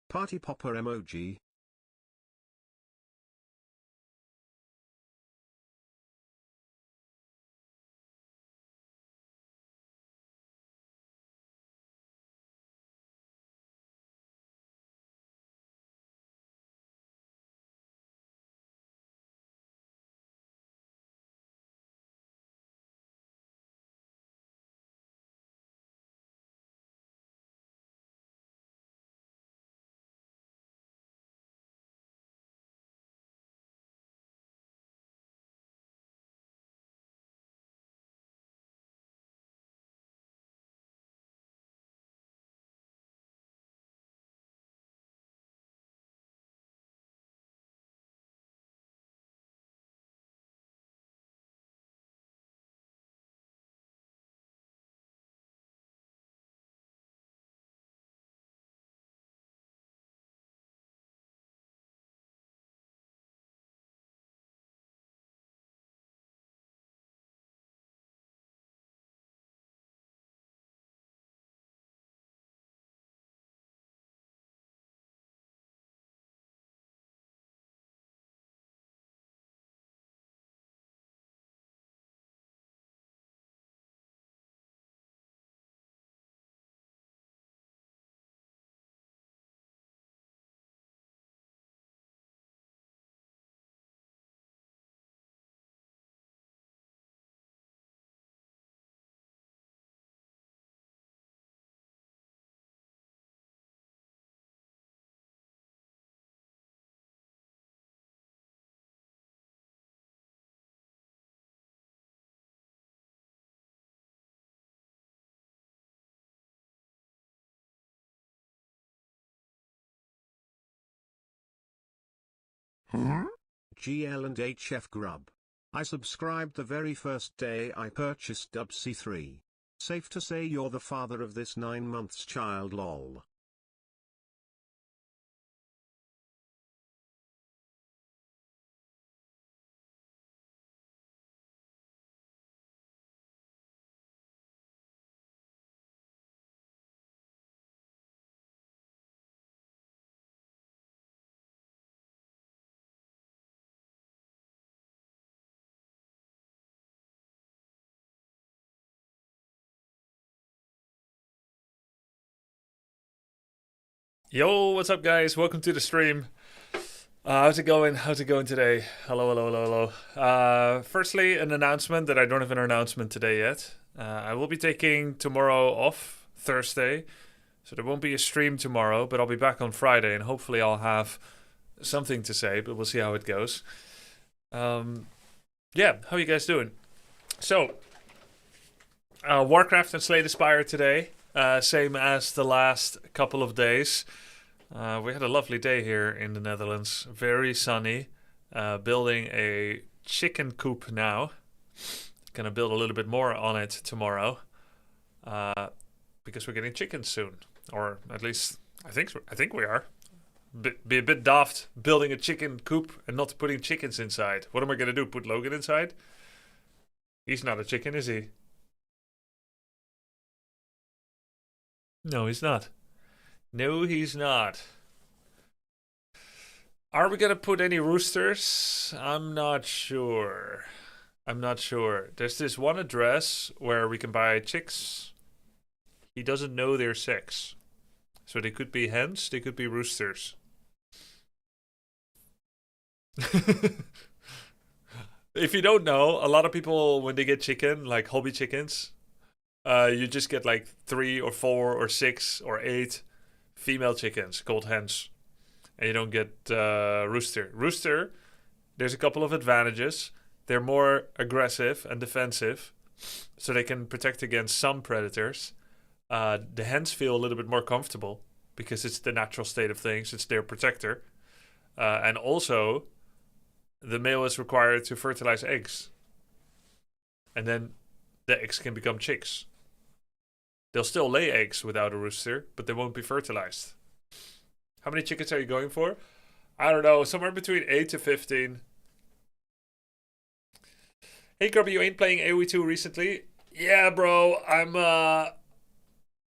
Party popper emoji. GL and HF Grub. I subscribed the very first day I purchased WC3. Safe to say you're the father of this 9 months child lol. Yo, what's up, guys? Welcome to the stream. How's it going? How's it going today? Hello, hello, hello, hello. Firstly, an announcement that I don't have an announcement today yet. I will be taking tomorrow off, Thursday, so there won't be a stream tomorrow, but I'll be back on Friday, and hopefully I'll have something to say, but we'll see how it goes. Yeah, how you guys doing? So, Warcraft and Slay the Spire today, same as the last couple of days. We had a lovely day here in the Netherlands. Very sunny. Building a chicken coop now. Gonna build a little bit more on it tomorrow. Because we're getting chickens soon. Or at least I think we are. Be a bit daft building a chicken coop and not putting chickens inside. What am I gonna do? Put Logan inside? He's not a chicken, is he? No, he's not. No, he's not. Are we gonna put any roosters? I'm not sure. I'm not sure. There's this one address where we can buy chicks. He doesn't know their sex. So they could be hens, they could be roosters. If you don't know, a lot of people, when they get chicken, like hobby chickens, you just get like 3 or 4 or 6 or 8 female chickens called hens. And you don't get rooster. Rooster, there's a couple of advantages. They're more aggressive and defensive, so they can protect against some predators. The hens feel a little bit more comfortable because it's the natural state of things. It's their protector. And also, the male is required to fertilize eggs. And then the eggs can become chicks. They'll still lay eggs without a rooster, but they won't be fertilized. How many chickens are you going for? I don't know, somewhere between 8 to 15. Hey Grubby, you ain't playing AoE2 recently? Yeah, bro,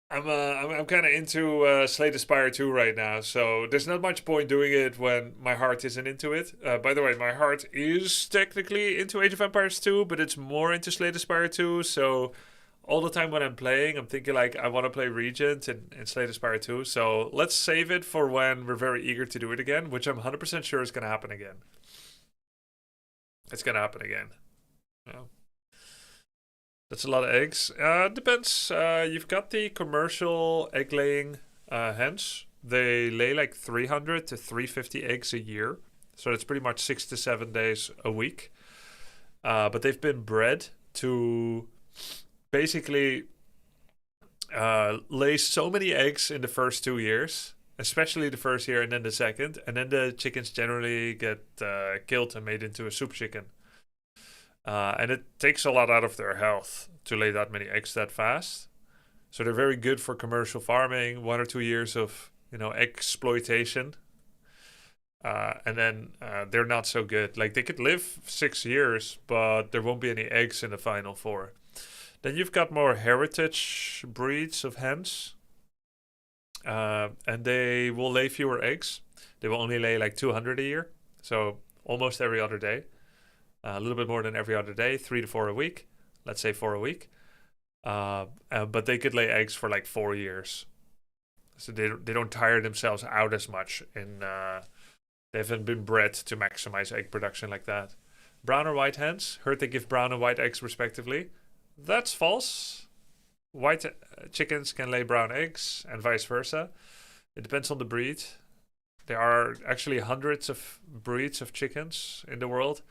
I'm kind of into Slay the Spire 2 right now, so there's not much point doing it when my heart isn't into it. By the way, my heart is technically into Age of Empires 2, but it's more into Slay the Spire 2, so all the time when I'm playing, I'm thinking like I want to play Regent and Slay the Spire 2, so let's save it for when we're very eager to do it again, which I'm 100% sure is going to happen again. It's going to happen again. Yeah. That's a lot of eggs. Depends. You've got the commercial egg laying hens. They lay like 300 to 350 eggs a year. So that's pretty much 6 to 7 days a week. But they've been bred to basically lay so many eggs in the first 2 years, especially the first year and then the second. And then the chickens generally get killed and made into a soup chicken. And it takes a lot out of their health to lay that many eggs that fast. So they're very good for commercial farming, 1 or 2 years of exploitation. And then they're not so good. Like they could live 6 years, but there won't be any eggs in the final 4. Then you've got more heritage breeds of hens. And they will lay fewer eggs. They will only lay like 200 a year. So almost every other day. A little bit more than every other day, 3 to 4 a week. Let's say 4 a week. But they could lay eggs for like 4 years. So they don't tire themselves out as much. They haven't been bred to maximize egg production like that. Brown or white hens. Heard they give brown and white eggs respectively. That's false. White chickens can lay brown eggs and vice versa. It depends on the breed. There are actually hundreds of breeds of chickens in the world.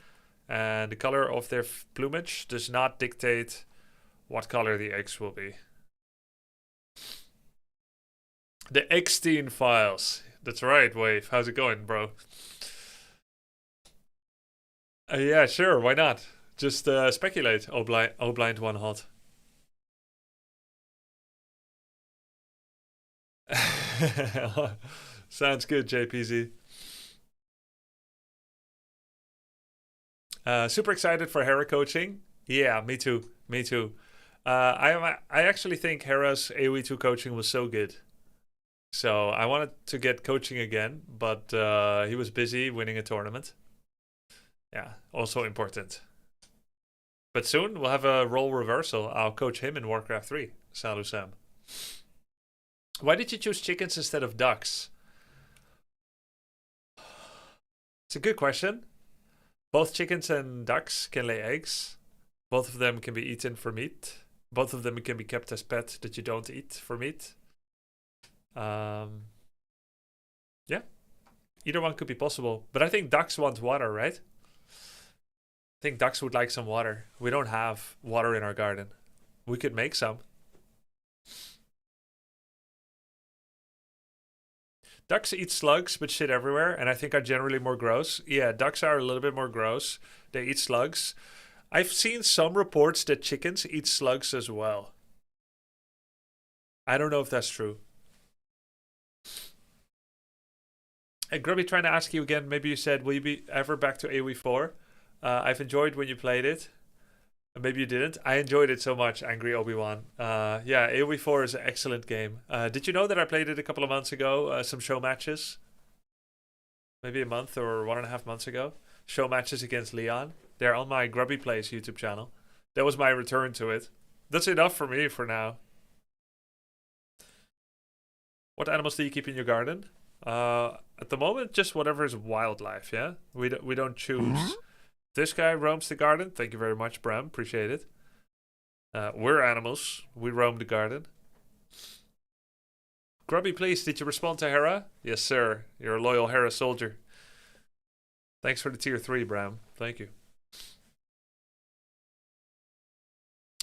And the color of their plumage does not dictate what color the eggs will be. The Eckstein files. That's right, Wave. How's it going, bro? Yeah, sure. Why not? Just speculate. Oh, blind one hot. Sounds good, JPZ. Super excited for Hera coaching. Yeah, me too. Me too. I actually think Hera's AoE2 coaching was so good. So I wanted to get coaching again, but he was busy winning a tournament. Yeah, also important. But soon we'll have a role reversal. I'll coach him in Warcraft 3. Salut Sam. Why did you choose chickens instead of ducks? It's a good question. Both chickens and ducks can lay eggs. Both of them can be eaten for meat. Both of them can be kept as pet that you don't eat for meat. Yeah. Either one could be possible. But I think ducks want water, right? I think ducks would like some water. We don't have water in our garden. We could make some. Ducks eat slugs, but shit everywhere, and I think are generally more gross. Yeah, ducks are a little bit more gross. They eat slugs. I've seen some reports that chickens eat slugs as well. I don't know if that's true. And Grubby, trying to ask you again, maybe you said, will you be ever back to AoE 4? I've enjoyed when you played it. Maybe you didn't. I enjoyed it so much, Angry Obi-Wan. Yeah, AoE 4 is an excellent game. Did you know that I played it a couple of months ago? Some show matches. Maybe a month or 1.5 months ago. Show matches against Leon. They're on my Grubby Plays YouTube channel. That was my return to it. That's enough for me for now. What animals do you keep in your garden? At the moment, just whatever is wildlife, yeah? We don't choose. This guy roams the garden. Thank you very much, Bram. Appreciate it. We're animals. We roam the garden. Grubby, please, did you respond to Hera? Yes, sir. You're a loyal Hera soldier. Thanks for the tier 3, Bram. Thank you.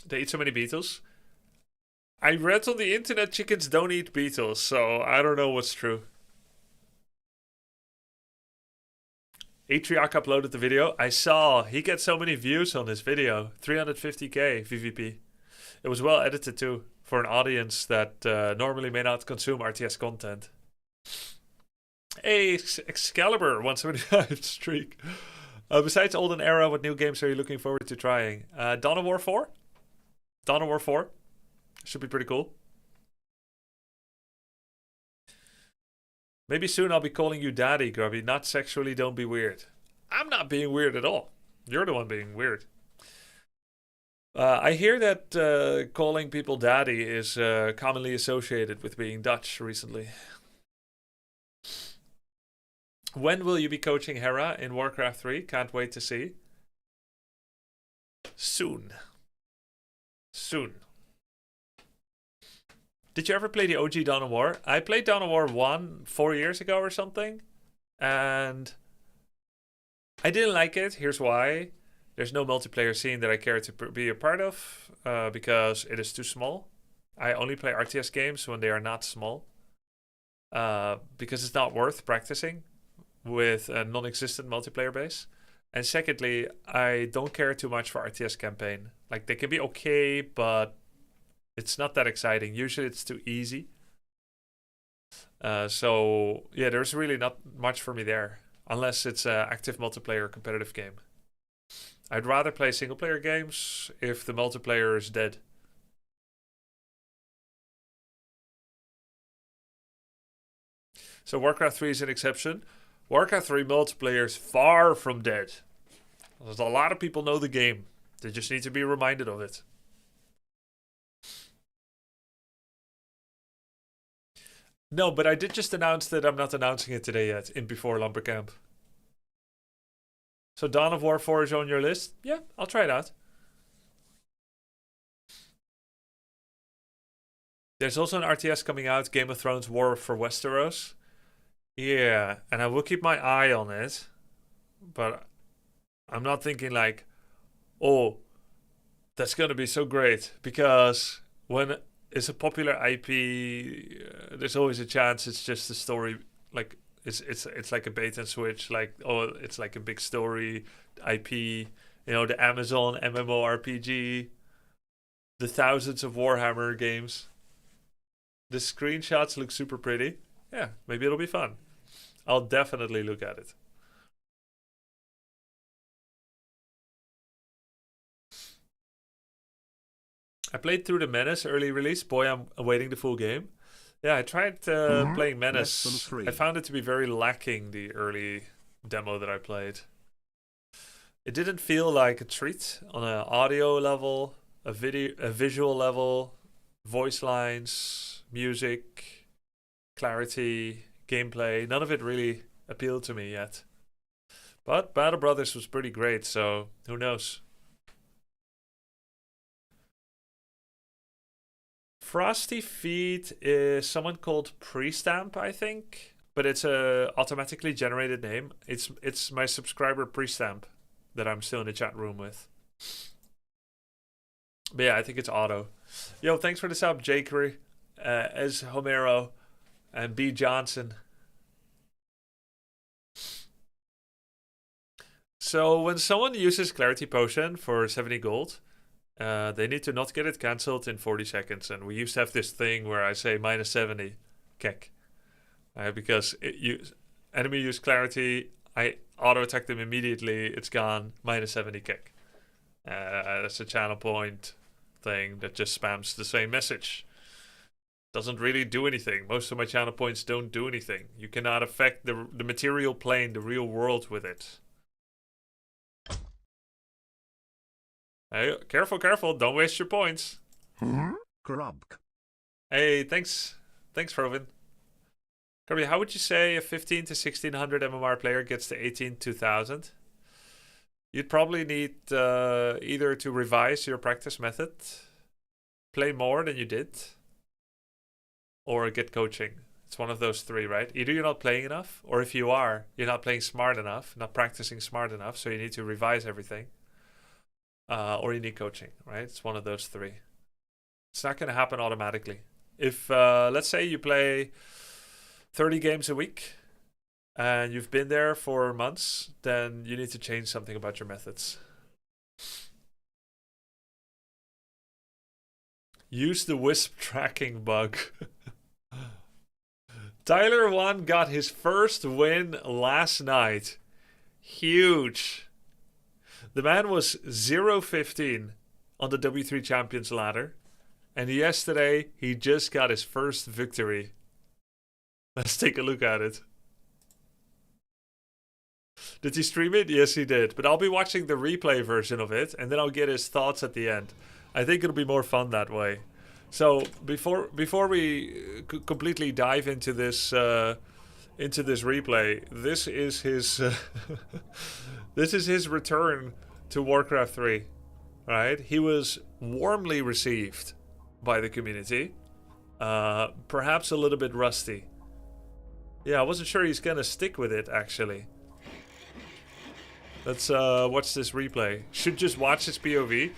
They eat so many beetles. I read on the internet chickens don't eat beetles, so I don't know what's true. Atriarch uploaded the video. I saw he gets so many views on this video. 350k VVP. It was well edited too, for an audience that normally may not consume RTS content. Hey, Excalibur 175 streak. Besides Olden Era, what new games are you looking forward to trying? Dawn of War 4? Dawn of War 4. Should be pretty cool. Maybe soon I'll be calling you daddy, Grubby. Not sexually, don't be weird. I'm not being weird at all. You're the one being weird. I hear that calling people daddy is commonly associated with being Dutch recently. When will you be coaching Hera in Warcraft 3? Can't wait to see. Soon. Soon. Did you ever play the OG Dawn of War? I played Dawn of War 1 4 years ago or something. And I didn't like it. Here's why. There's no multiplayer scene that I care to be a part of because it is too small. I only play RTS games when they are not small. Because it's not worth practicing with a non-existent multiplayer base. And secondly, I don't care too much for RTS campaign. Like, they can be okay, but it's not that exciting. Usually it's too easy. So, yeah, there's really not much for me there. Unless it's an active multiplayer competitive game. I'd rather play single-player games if the multiplayer is dead. So Warcraft 3 is an exception. Warcraft 3 multiplayer is far from dead. There's a lot of people know the game. They just need to be reminded of it. No, but I did just announce that I'm not announcing it today yet, in before Lumbercamp. So Dawn of War 4 is on your list? Yeah, I'll try it out. There's also an RTS coming out, Game of Thrones War for Westeros. Yeah, and I will keep my eye on it. But I'm not thinking like, oh, that's going to be so great. Because when it's a popular IP, there's always a chance it's just a story. Like, it's like a bait and switch. Like, oh, it's like a big story IP. You know, the Amazon MMORPG. The thousands of Warhammer games. The screenshots look super pretty. Yeah, maybe it'll be fun. I'll definitely look at it. I played through the Menace early release. Boy, I'm awaiting the full game. Yeah, I tried playing Menace. I found it to be very lacking, the early demo that I played. It didn't feel like a treat on an audio level, a visual level, voice lines, music, clarity, gameplay. None of it really appealed to me yet. But Battle Brothers was pretty great, so who knows? Frosty Feet is someone called Prestamp, I think. But it's a automatically generated name. It's my subscriber Prestamp that I'm still in the chat room with. But yeah, I think it's auto. Yo, thanks for the sub, Jakery, as Homero, and B. Johnson. So when someone uses Clarity Potion for 70 gold, they need to not get it cancelled in 40 seconds. And we used to have this thing where I say minus 70 kek. Because enemy use Clarity, I auto-attack them immediately, it's gone, minus 70 kek. That's a channel point thing that just spams the same message. Doesn't really do anything. Most of my channel points don't do anything. You cannot affect the material plane, the real world with it. Hey, careful, careful. Don't waste your points. Grub. Hey, thanks. Thanks, Frovin. Kirby, how would you say a 15 to 1600 MMR player gets to 18 2000? You'd probably need either to revise your practice method, play more than you did, or get coaching. It's one of those three, right? Either you're not playing enough, or if you are, you're not playing smart enough, not practicing smart enough, so you need to revise everything. Or you need coaching, right? It's one of those three. It's not going to happen automatically. If, let's say you play 30 games a week, and you've been there for months, then you need to change something about your methods. Use the Wisp tracking bug. Tyler 1 got his first win last night. Huge. The man was 0-15 on the W3 Champions ladder. And yesterday, he just got his first victory. Let's take a look at it. Did he stream it? Yes, he did. But I'll be watching the replay version of it, and then I'll get his thoughts at the end. I think it'll be more fun that way. So before we completely dive into this replay, this is his this is his return to Warcraft 3. Right? He was warmly received by the community. Perhaps a little bit rusty. Yeah, I wasn't sure he's gonna stick with it actually. Let's watch this replay. Should just watch his POV.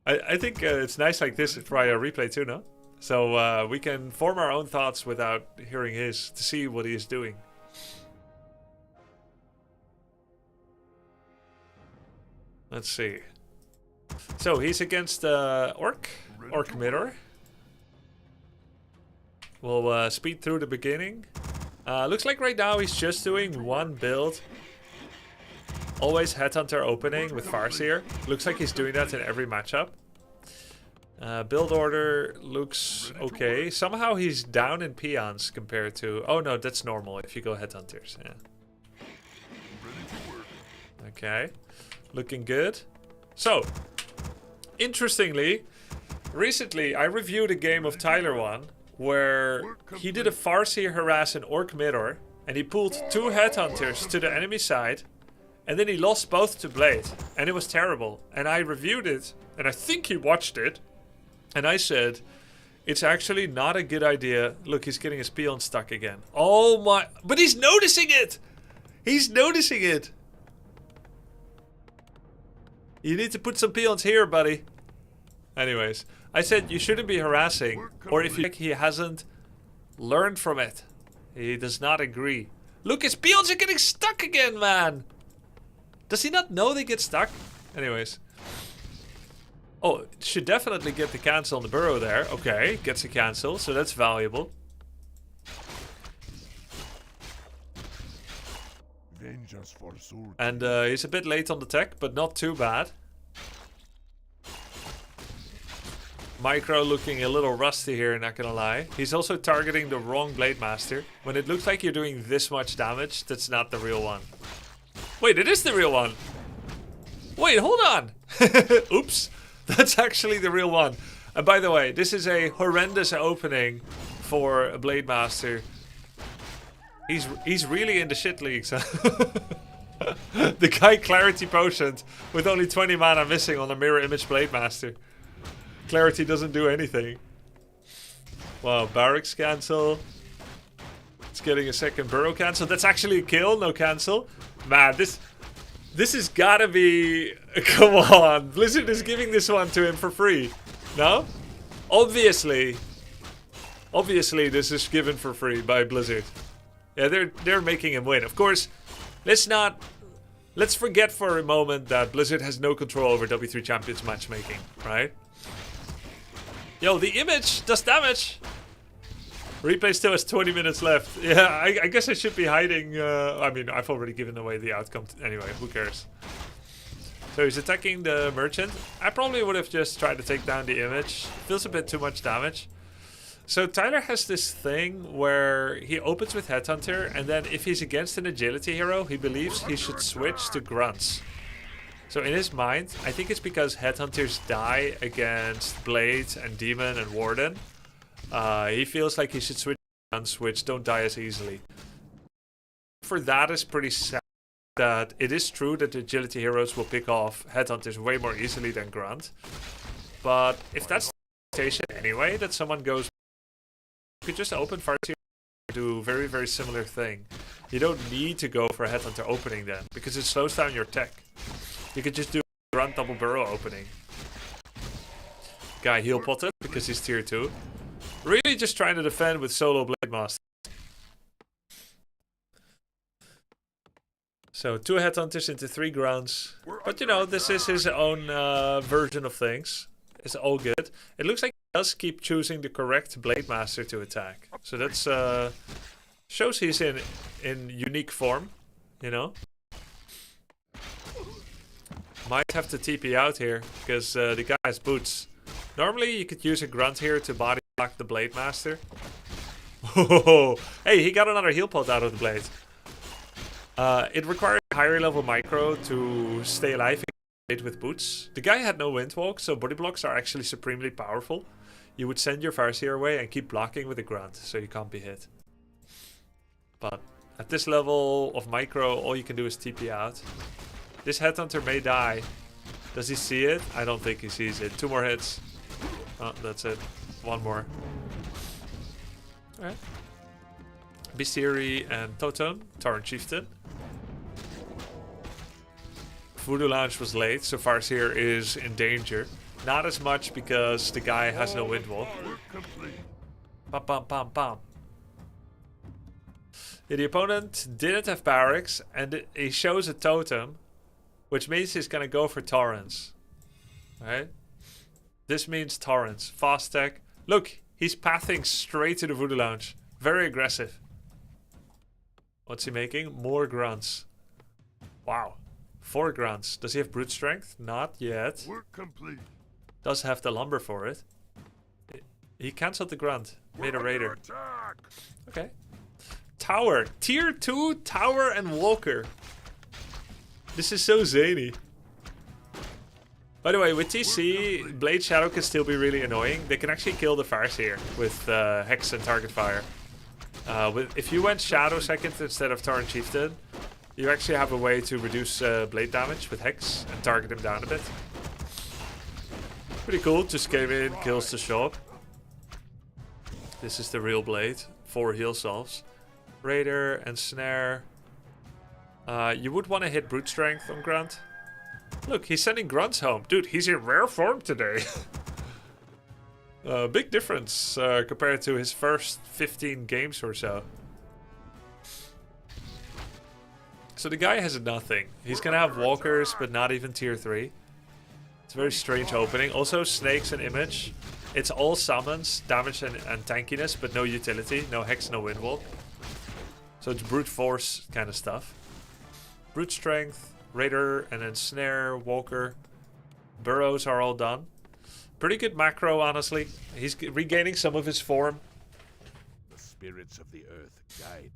I think it's nice like this via replay too, no? So we can form our own thoughts without hearing his to see what he is doing. Let's see. So he's against Orc Mirror. We'll speed through the beginning. Looks like right now he's just doing one build. Always Headhunter opening with Farseer. Looks like he's doing that in every matchup. Build order looks okay. Somehow he's down in peons compared to... Oh no, that's normal if you go Headhunters. Yeah. Okay. Looking good. So, interestingly, recently I reviewed a game of Tyler 1 where he did a Farseer harass in Orc Mirror and he pulled 2 Headhunters to the enemy side. And then he lost both to Blade. And it was terrible. And I reviewed it. And I think he watched it. And I said, it's actually not a good idea. Look, he's getting his peon stuck again. Oh my... But he's noticing it! He's noticing it! You need to put some peons here, buddy. Anyways. I said you shouldn't be harassing. Or if you think he hasn't learned from it. He does not agree. Look, his peons are getting stuck again, man! Does he not know they get stuck? Anyways. Oh, should definitely get the cancel on the burrow there. Okay, gets a cancel, so that's valuable. And he's a bit late on the tech, but not too bad. Micro looking a little rusty here, not gonna lie. He's also targeting the wrong Blade Master. When it looks like you're doing this much damage, that's not the real one. Wait, it is the real one. Wait, hold on. Oops. That's actually the real one. And by the way, this is a horrendous opening for a Blade Master. He's really in the shit leagues. The guy Clarity Potioned with only 20 mana missing on a Mirror Image Blade Master. Clarity doesn't do anything. Wow, Barracks cancel. It's getting a second Burrow cancel. That's actually a kill, no cancel. Man, this has gotta be... Come on. Blizzard is giving this one to him for free. No? Obviously. Obviously this is given for free by Blizzard. Yeah, they're making him win. Of course, let's forget for a moment that Blizzard has no control over W3 Champions matchmaking, right? Yo, the image does damage. Replay still has 20 minutes left. Yeah, I guess I should be hiding. I mean, I've already given away the outcome. Anyway, who cares? So he's attacking the merchant. I probably would have just tried to take down the image. Feels a bit too much damage. So Tyler has this thing where he opens with Headhunter, and then if he's against an agility hero, he believes he should switch to grunts. So in his mind, I think it's because Headhunters die against Blade and Demon and Warden. He feels like he should switch to grunts, which don't die as easily. For that is pretty sad that it is true that agility heroes will pick off Headhunters way more easily than grunt. But if that's the expectation anyway, that someone goes, you could just open Farseer and do very, very similar thing. You don't need to go for a Headhunter opening then, because it slows down your tech. You could just do grunt double burrow opening. Guy heal potted because he's tier 2. Really just trying to defend with solo Blade Master. So 2 Headhunters into 3 grunts. But you know, this is his own version of things. It's all good. It looks like he does keep choosing the correct Blade Master to attack. So that's shows he's in unique form, you know. Might have to TP out here because the guy has boots. Normally you could use a grunt here to body block the Blade Master. Oh, hey, he got another heal pot out of the blade. It required higher level micro to stay alive with boots. The guy had no windwalk, so body blocks are actually supremely powerful. You would send your Farseer away and keep blocking with a grunt, so you can't be hit. But at this level of micro, all you can do is TP out. This headhunter may die. Does he see it? I don't think he sees it. 2 more hits. Oh, that's it. 1 more. Alright. Bistiri and Totem, Tauren Chieftain. Voodoo Lounge was late, so Farseer is in danger. Not as much because the guy has no windwall. Bam, bam, bam, bam. Yeah, the opponent didn't have barracks, and he shows a totem, which means he's gonna go for Torrents. Right? This means Torrents. Fast tech. Look, he's pathing straight to the Voodoo Lounge. Very aggressive. What's he making? More grunts. Wow. 4 grunts. Does he have brute strength? Not yet. Work complete. Does have the lumber for it. He cancelled the grunt. Made a raider. Okay. Tower. Tier 2 Tower and Walker. This is so zany. By the way, with TC, Blade Shadow can still be really annoying. They can actually kill the Farseer with Hex and Target Fire. If you went Shadow second instead of Tauren Chieftain, you actually have a way to reduce blade damage with Hex and target him down a bit. Pretty cool. Just came in, kills the shop. This is the real blade. 4 heal solves. Raider and Snare. You would want to hit Brute Strength on Grunt. Look, he's sending Grunts home. Dude, he's in rare form today. Big difference compared to his first 15 games or so. So the guy has nothing. He's gonna have walkers, but not even tier 3. It's a very strange opening. Also, snakes and image. It's all summons, damage and tankiness, but no utility. No hex, no windwalk. So it's brute force kind of stuff. Brute strength, raider, and then snare, walker. Burrows are all done. Pretty good macro, honestly. He's regaining some of his form. The spirits of the earth guide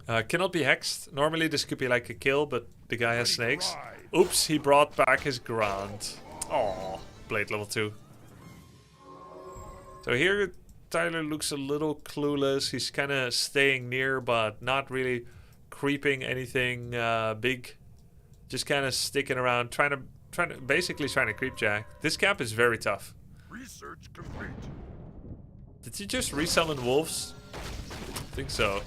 me. Cannot be hexed. Normally this could be like a kill, but the guy has snakes. Oops, he brought back his grunt. Aww, blade level 2. So here Tyler looks a little clueless. He's kind of staying near, but not really creeping anything big. Just kind of sticking around, basically trying to creep jack. This camp is very tough. Research complete. Did he just resummon wolves? I think so.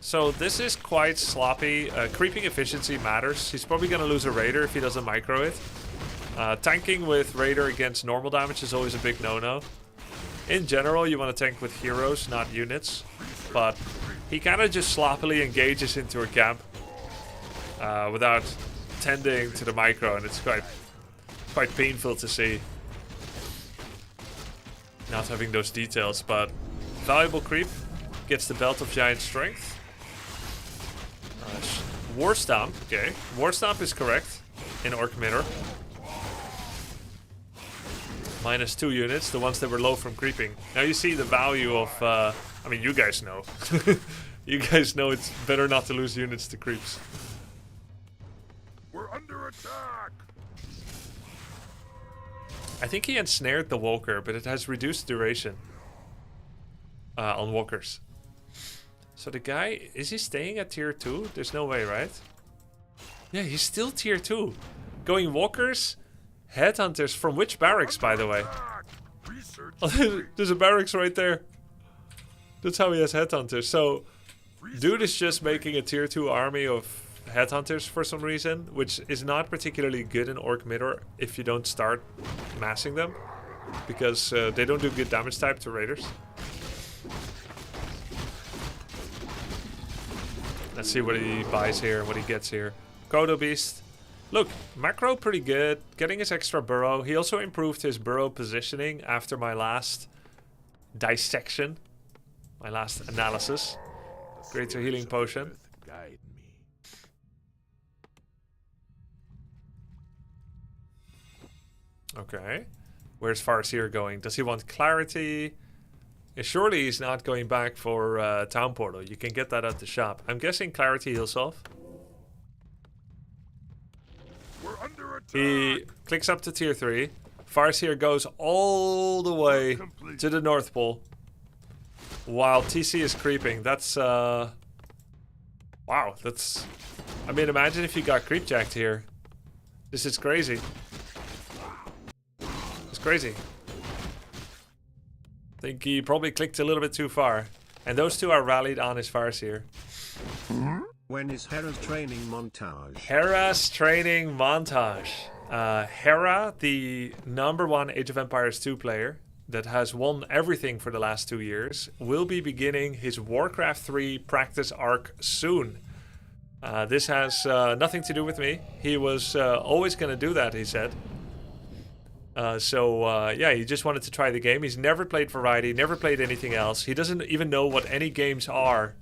So this is quite sloppy. Creeping efficiency matters. He's probably going to lose a raider if he doesn't micro it. Tanking with raider against normal damage is always a big no-no. In general, you want to tank with heroes, not units. But he kind of just sloppily engages into a camp without tending to the micro, and it's quite painful to see. Not having those details, but valuable creep. Gets the Belt of Giant Strength. War Stomp, okay. War Stomp is correct in Orc Mirror. -2 units, the ones that were low from creeping. Now you see the value of, I mean, you guys know. You guys know it's better not to lose units to creeps. We're under attack. I think he ensnared the Walker, but it has reduced duration on Walkers. So the guy, is he staying at tier 2? There's no way, right? Yeah, he's still tier 2. Going Walkers, Headhunters. From which barracks, by the way? There's a barracks right there. That's how he has Headhunters. So, dude is just making a tier 2 army of Headhunters for some reason, which is not particularly good in Orc Mirror if you don't start massing them, because they don't do good damage type to raiders. Let's see what he buys here, what he gets here. Kodo Beast. Look, macro pretty good. Getting his extra burrow. He also improved his burrow positioning after my last dissection. My last analysis. Greater healing potion. Okay. Where's Farseer going? Does he want clarity? Surely he's not going back for Town Portal. You can get that at the shop. I'm guessing Clarity heals off. We're under attack. He clicks up to tier 3. Farseer goes all the way to the North Pole. While TC is creeping. That's, wow, that's... I mean, imagine if you got creep jacked here. This is crazy. It's crazy. I think he probably clicked a little bit too far. And those two are rallied on his Farseer. When is Hera's training montage? Hera's training montage. Hera, the #1 Age of Empires 2 player that has won everything for the last 2 years, will be beginning his Warcraft 3 practice arc soon. This has nothing to do with me. He was always going to do that, he said. Yeah, he just wanted to try the game. He's never played Variety, never played anything else. He doesn't even know what any games are,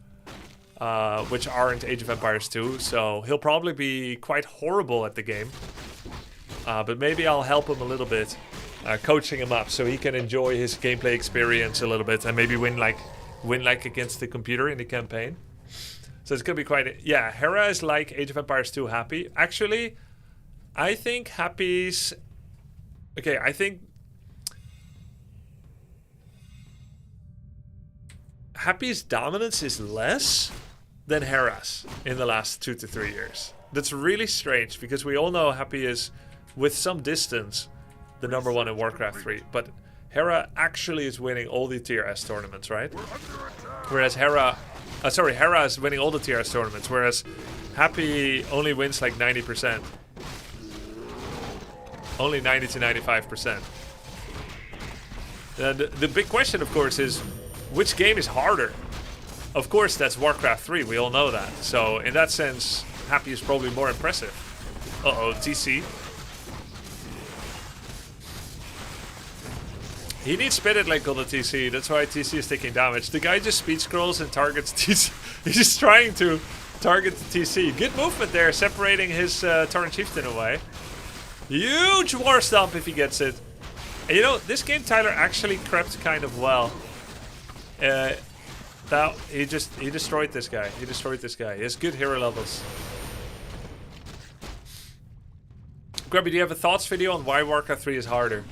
which aren't Age of Empires 2. So he'll probably be quite horrible at the game. But maybe I'll help him a little bit, coaching him up so he can enjoy his gameplay experience a little bit and maybe win like against the computer in the campaign. So it's gonna be quite. Yeah, Hera is like Age of Empires 2 Happy. Actually, I think Happy's. Okay, I think Happy's dominance is less than Hera's in the last 2 to 3 years. That's really strange because we all know Happy is, with some distance, the #1 in Warcraft 3. But Hera actually is winning all the tier S tournaments, right? Whereas Hera is winning all the tier S tournaments, whereas Happy only wins like 90%. Only 90 to 95%. The big question, of course, is which game is harder? Of course, that's Warcraft 3. We all know that. So, in that sense, Happy is probably more impressive. Uh-oh, TC. He needs Spirit Link on the TC. That's why TC is taking damage. The guy just speed scrolls and targets TC. He's just trying to target the TC. Good movement there, separating his Torrent Chieftain away. Huge War Stomp if he gets it. And you know, this game Tyler actually crept kind of well. He destroyed this guy. He destroyed this guy. He has good hero levels. Grubby, do you have a thoughts video on why Warcraft 3 is harder?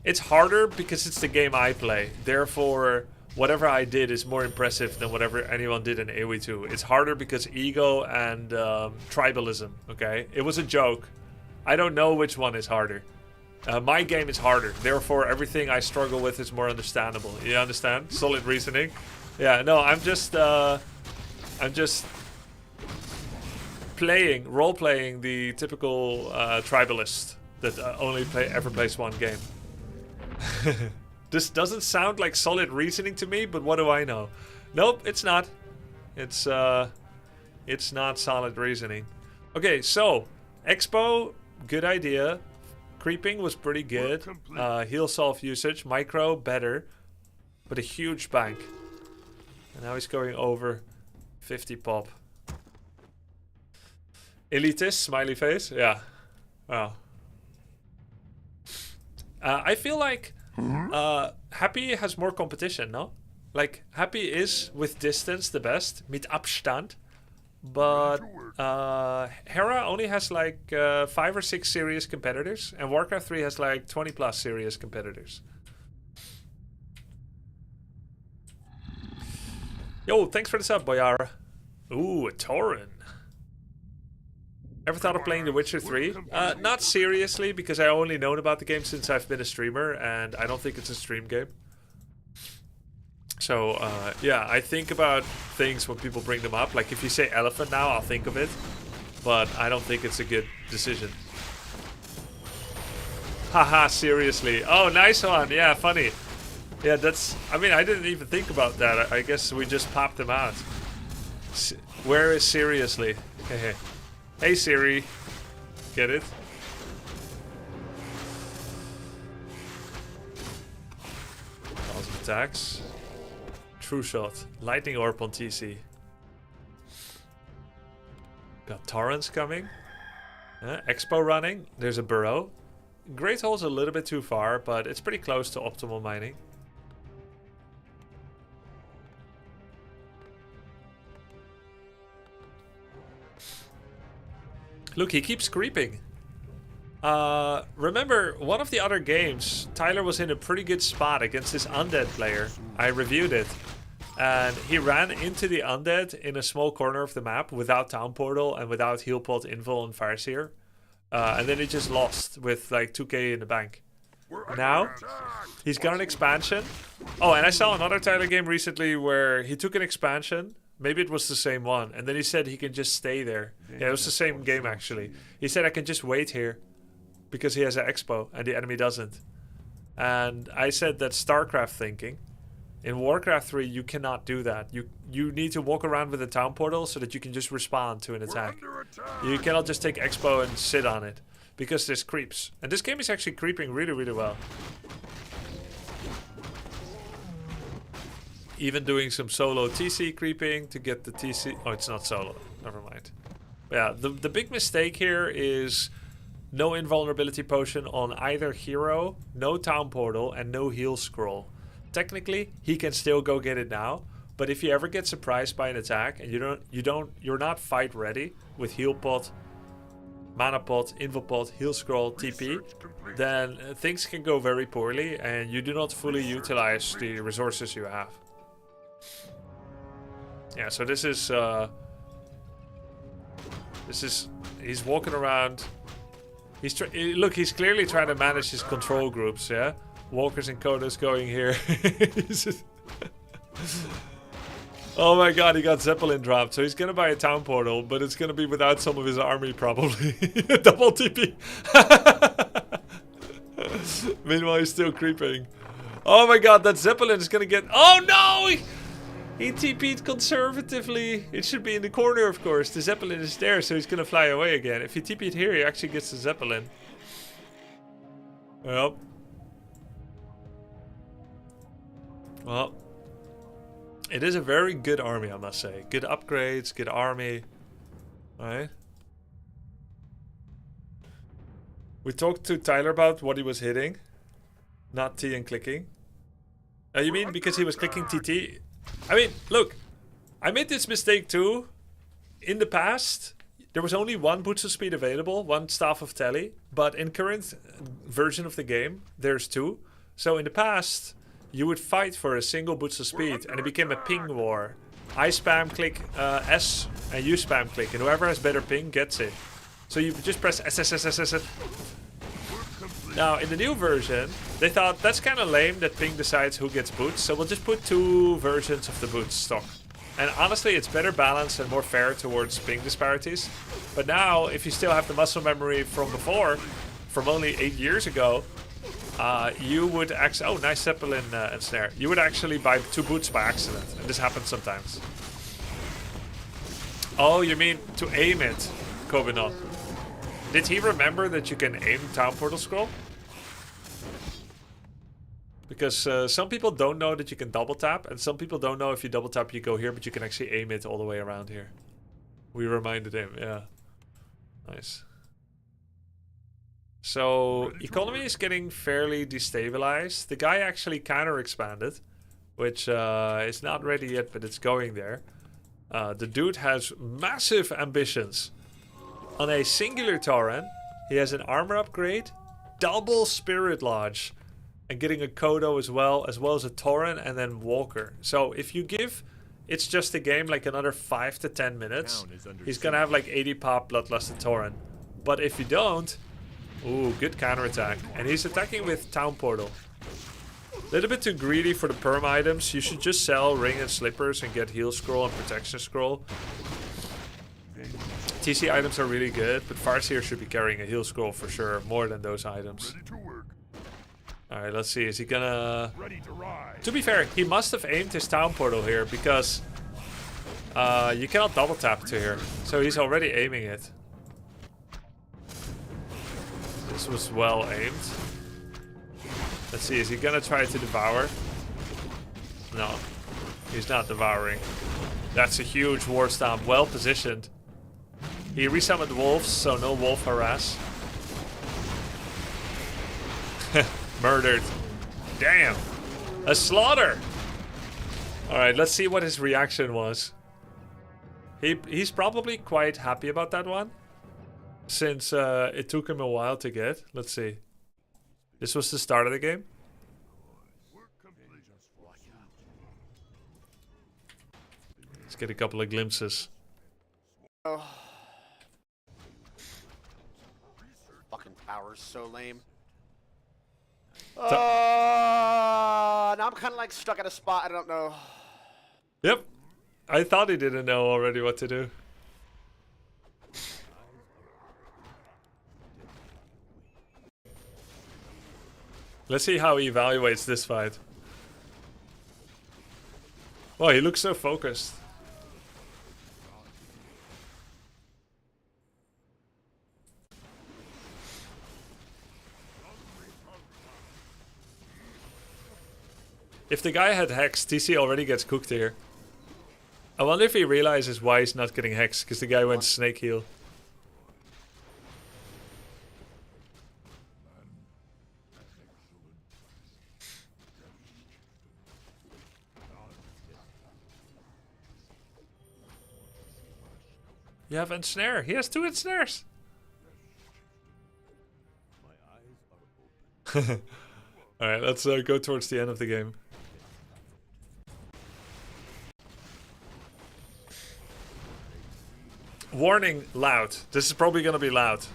It's harder because it's the game I play. Therefore, whatever I did is more impressive than whatever anyone did in AoE 2. It's harder because ego and tribalism, okay? It was a joke. I don't know which one is harder. My game is harder. Therefore, everything I struggle with is more understandable. You understand? Solid reasoning. Yeah, no, I'm just role-playing the typical tribalist that only ever plays one game. This doesn't sound like solid reasoning to me, but what do I know? Nope, it's not. It's not solid reasoning. Okay, so Expo, good idea. Creeping was pretty good. Heal solve usage, micro better, but a huge bank. And now he's going over 50 pop. Elitist, smiley face, yeah. Wow. I feel like Happy has more competition, no? Like, Happy is, with distance, the best. Mit Abstand. But Hera only has like 5 or 6 serious competitors. And Warcraft 3 has like 20 plus serious competitors. Yo, thanks for the sub, Boyara. Ooh, a Tauren. Ever thought of playing The Witcher 3? Not seriously, because I only known about the game since I've been a streamer, and I don't think it's a stream game. So, yeah, I think about things when people bring them up. Like, if you say elephant now, I'll think of it. But I don't think it's a good decision. Haha, seriously. Oh, nice one. Yeah, funny. Yeah, that's... I mean, I didn't even think about that. I guess we just popped them out. Where is seriously? Hey Siri, get it? Awesome attacks. True shot. Lightning orb on TC. Got torrents coming. Expo running. There's a burrow. Great Hall's a little bit too far, but it's pretty close to optimal mining. Look, he keeps creeping. Remember, one of the other games, Tyler was in a pretty good spot against this undead player. I reviewed it. And he ran into the undead in a small corner of the map without Town Portal and without Heal Pod, Invul, and Farseer. And then he just lost with like 2k in the bank. Now, he's got an expansion. Oh, and I saw another Tyler game recently where he took an expansion. Maybe it was the same one. And then he said he can just stay there. Yeah, it was the same game actually. He said I can just wait here because he has an expo and the enemy doesn't. And I said that's StarCraft thinking. In Warcraft 3, you cannot do that. You need to walk around with a Town Portal so that you can just respond to an attack. You cannot just take expo and sit on it. Because there's creeps. And this game is actually creeping really, really well. Even doing some solo TC creeping to get the TC... Oh, it's not solo. Never mind. But yeah, the big mistake here is no invulnerability potion on either hero, no Town Portal, and no heal scroll. Technically, he can still go get it now. But if you ever get surprised by an attack and you're not fight ready with heal pot, mana pot, invul pot, heal scroll, TP, then things can go very poorly and you do not fully utilize the resources you have. Yeah, so this is he's walking around. Look, he's clearly trying to manage his control groups, yeah? Walkers and Kodas going here. Oh my god, he got Zeppelin dropped. So he's gonna buy a Town Portal, but it's gonna be without some of his army probably. Double TP. Meanwhile, he's still creeping. Oh my god, that Zeppelin is gonna get... Oh no! He TP'd conservatively. It should be in the corner, of course. The Zeppelin is there, so he's gonna fly away again. If he TP'd here, he actually gets the Zeppelin. Well. Well. It is a very good army, I must say. Good upgrades, good army. Alright. We talked to Tyler about what he was hitting. Not T and clicking. You mean because he was clicking TT? I mean, look. I made this mistake too. In the past, there was only one boots of speed available. One Staff of Tally. But in current version of the game, there's two. So in the past... You would fight for a single boost of speed, and it became a ping war. I spam click S, and you spam click, and whoever has better ping gets it. So you just press S, S, S, S, S, S. Now, in the new version, they thought that's kind of lame that ping decides who gets boots, so we'll just put two versions of the boots stock. And honestly, it's better balanced and more fair towards ping disparities. But now, if you still have the muscle memory from before, from only 8 years ago, you would actually... Oh, nice Zeppelin and snare. You would actually buy two boots by accident. And this happens sometimes. Oh, you mean to aim it, Kobenon. Did he remember that you can aim Town Portal Scroll? Because some people don't know that you can double tap. And some people don't know if you double tap you go here. But you can actually aim it all the way around here. We reminded him, yeah. Nice. So, economy is getting fairly destabilized. The guy actually counter-expanded, which is not ready yet, but it's going there. The dude has massive ambitions. On a singular Tauren, he has an armor upgrade, double Spirit Lodge, and getting a Kodo as well as a Tauren and then Walker. So, if you give It's Just a Game like another 5 to 10 minutes, he's gonna have like 80 pop Bloodlusted Tauren. But if you don't... Ooh, good counterattack. And he's attacking with Town Portal. A little bit too greedy for the perm items. You should just sell Ring and Slippers and get Heal Scroll and Protection Scroll. TC items are really good, but Farseer should be carrying a Heal Scroll for sure, more than those items. Alright, let's see. Is he gonna... To be fair, he must have aimed his Town Portal here, because you cannot double tap to here. So he's already aiming it. This was well aimed. Let's see, is he gonna try to devour? No, he's not devouring. That's a huge war stomp, well positioned. He resummoned wolves, so no wolf harass. Murdered. Damn. A slaughter. Alright, let's see what his reaction was. He's probably quite happy about that one. since it took him a while to get. Let's see. This was the start of the game. Let's get a couple of glimpses. Oh. Fucking tower's so lame. Now I'm kind of like stuck at a spot. I don't know. Yep. I thought he didn't know already what to do. Let's see how he evaluates this fight. Wow, he looks so focused. If the guy had Hex, TC already gets cooked here. I wonder if he realizes why he's not getting Hex, because the guy went Snake Heal. You have Ensnare. He has 2 Ensnares. Alright, let's go towards the end of the game. Warning, loud. This is probably gonna be loud.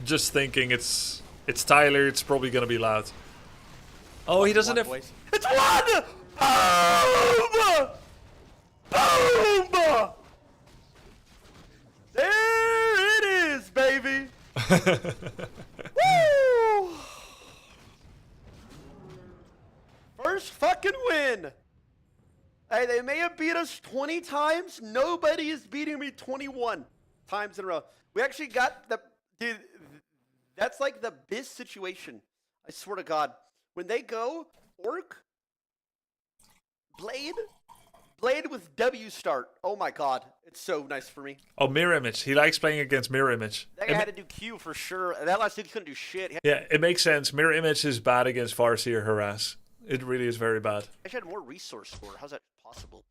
Just thinking, it's Tyler, it's probably gonna be loud. Oh, he doesn't have... It's one! Boom! Boom! There it is, baby! Woo! First fucking win! Hey, they may have beat us 20 times. Nobody is beating me 21 times in a row. We actually got the... Dude, that's like the biz situation. I swear to God. When they go, Orc, Blade with W start. Oh my God. It's so nice for me. Oh, Mirror Image. He likes playing against Mirror Image. That guy had to do Q for sure. That last dude couldn't do shit. Yeah, it makes sense. Mirror Image is bad against Farseer Harass. It really is very bad. I actually had more resource score. How's that possible?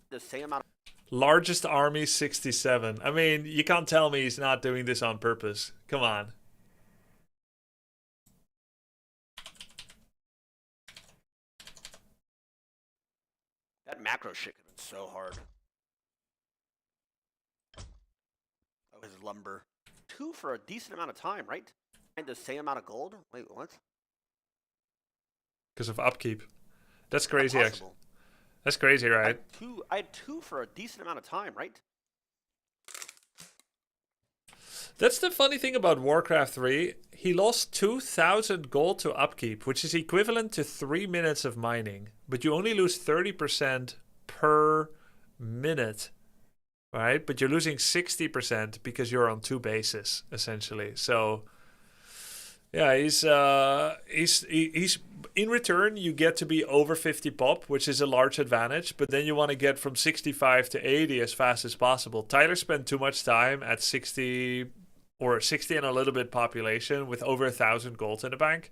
The same amount of... Largest army, 67. I mean, you can't tell me he's not doing this on purpose. Come on. That macro shit could have been so hard. Oh, his lumber. 2 for a decent amount of time, right? And the same amount of gold? Wait, what? Because of upkeep. That's crazy, Not actually. possible. That's crazy, right? I had two for a decent amount of time, right? That's the funny thing about Warcraft 3. He lost 2,000 gold to upkeep, which is equivalent to 3 minutes of mining. But you only lose 30% per minute, right? But you're losing 60% because you're on 2 bases, essentially. So, yeah, he's in return, you get to be over 50 pop, which is a large advantage. But then you want to get from 65 to 80 as fast as possible. Tyler spent too much time at 60 or 60 and a little bit population with over 1,000 gold in the bank.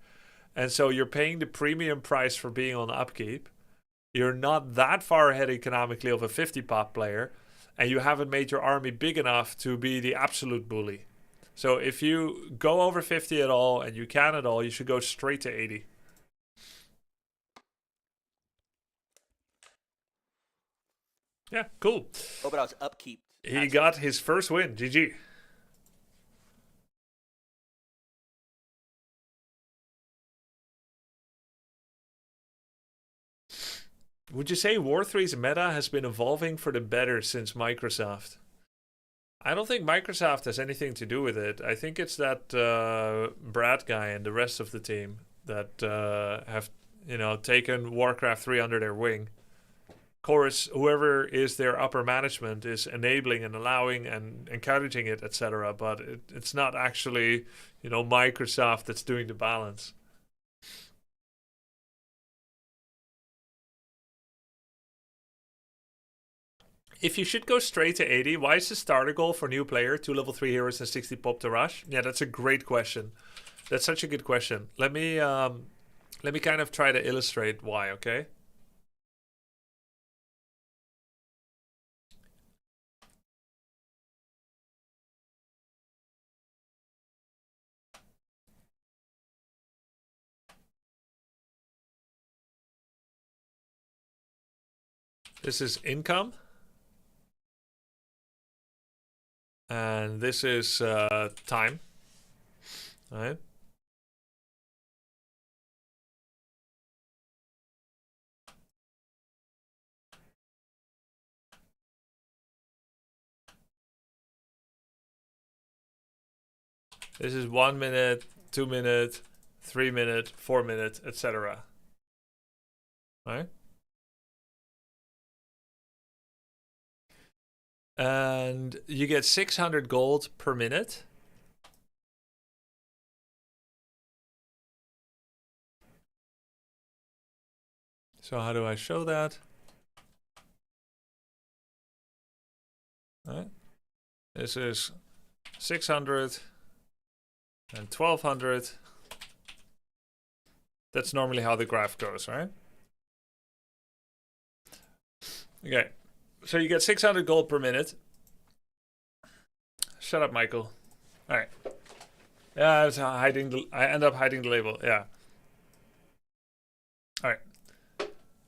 And so you're paying the premium price for being on upkeep. You're not that far ahead economically of a 50 pop player. And you haven't made your army big enough to be the absolute bully. So if you go over 50 at all, and you can at all, you should go straight to 80. Yeah, cool. Oh, but I was upkeep. He got his first win. GG. Would you say War 3's meta has been evolving for the better since Microsoft? I don't think Microsoft has anything to do with it. I think it's that Brad guy and the rest of the team that have, taken Warcraft 3 under their wing. Of course, whoever is their upper management is enabling and allowing and encouraging it, etc. But it's not actually, Microsoft that's doing the balance. If you should go straight to 80, why is the starter goal for new player 2 level 3 heroes and 60 pop to rush? Yeah, that's a great question. That's such a good question. Let me kind of try to illustrate why, okay? This is income. And this is time. All right. This is 1 minute, 2 minute, 3 minute, 4 minute, etc. Right? And you get 600 gold per minute. So how do I show that? All right. This is 600 and 1200. That's normally how the graph goes, right? Okay, so you get 600 gold per minute. Shut up, Michael. All right. Yeah, I was hiding I end up hiding the label. Yeah. All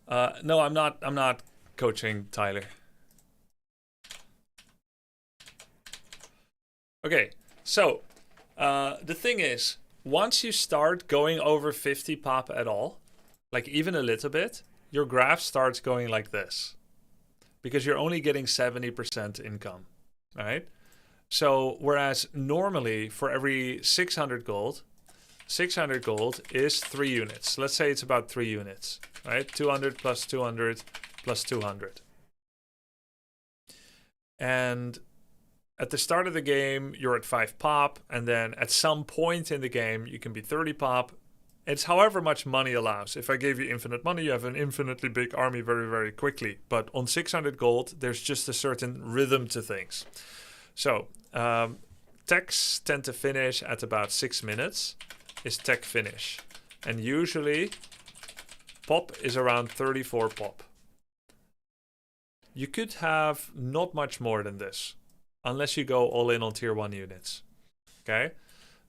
right. No, I'm not coaching Tyler. Okay, so the thing is, once you start going over 50 pop at all, like even a little bit, your graph starts going like this. Because you're only getting 70% income, right? So whereas normally for every 600 gold is 3 units. Let's say it's about 3 units, right? 200 plus 200 plus 200. And at the start of the game, you're at 5 pop, and then at some point in the game, you can be 30 pop. It's however much money allows. If I gave you infinite money, you have an infinitely big army very, very quickly. But on 600 gold, there's just a certain rhythm to things. So, techs tend to finish at about 6 minutes, is tech finish. And usually, pop is around 34 pop. You could have not much more than this, unless you go all in on tier 1 units. Okay?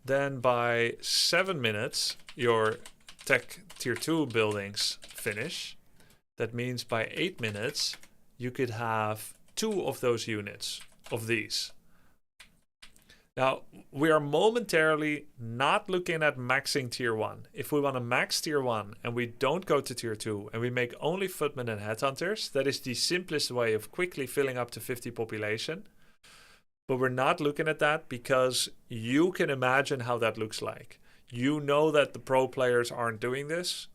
Then by 7 minutes, your tech tier 2 buildings finish. That means by 8 minutes, you could have 2 of those units of these. Now, we are momentarily not looking at maxing tier 1. If we want to max tier 1 and we don't go to tier 2 and we make only footmen and headhunters, that is the simplest way of quickly filling up to 50 population. But we're not looking at that because you can imagine how that looks like. You know that the pro players aren't doing this.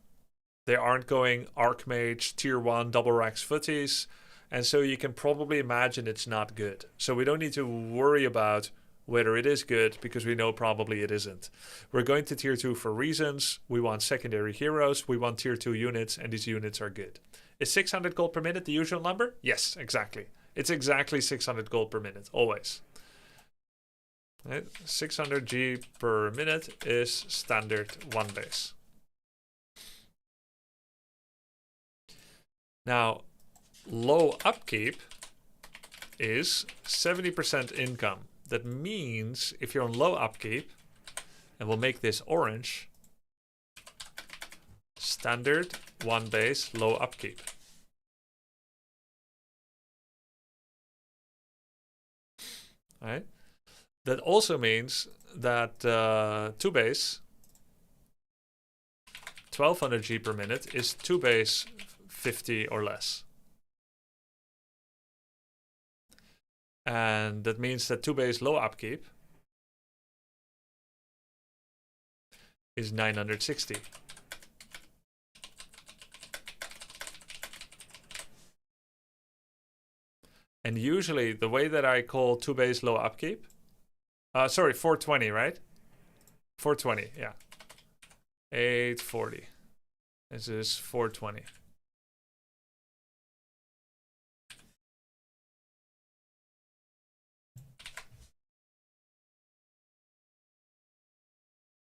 They aren't going Archmage, Tier 1, double racks footies. And so you can probably imagine it's not good. So we don't need to worry about whether it is good because we know probably it isn't. We're going to Tier 2 for reasons. We want secondary heroes. We want Tier 2 units, and these units are good. Is 600 gold per minute the usual number? Yes, exactly. It's exactly 600 gold per minute, always. Right? 600 G per minute is standard 1 base. Now, low upkeep is 70% income. That means if you're on low upkeep, and we'll make this orange, standard 1 base, low upkeep. All right. That also means that 2 base, 1200 G per minute is 2 base 50 or less. And that means that 2 base low upkeep is 960. And usually the way that I call 2 base low upkeep, sorry, 420, right? 420, yeah. 840. This is 420.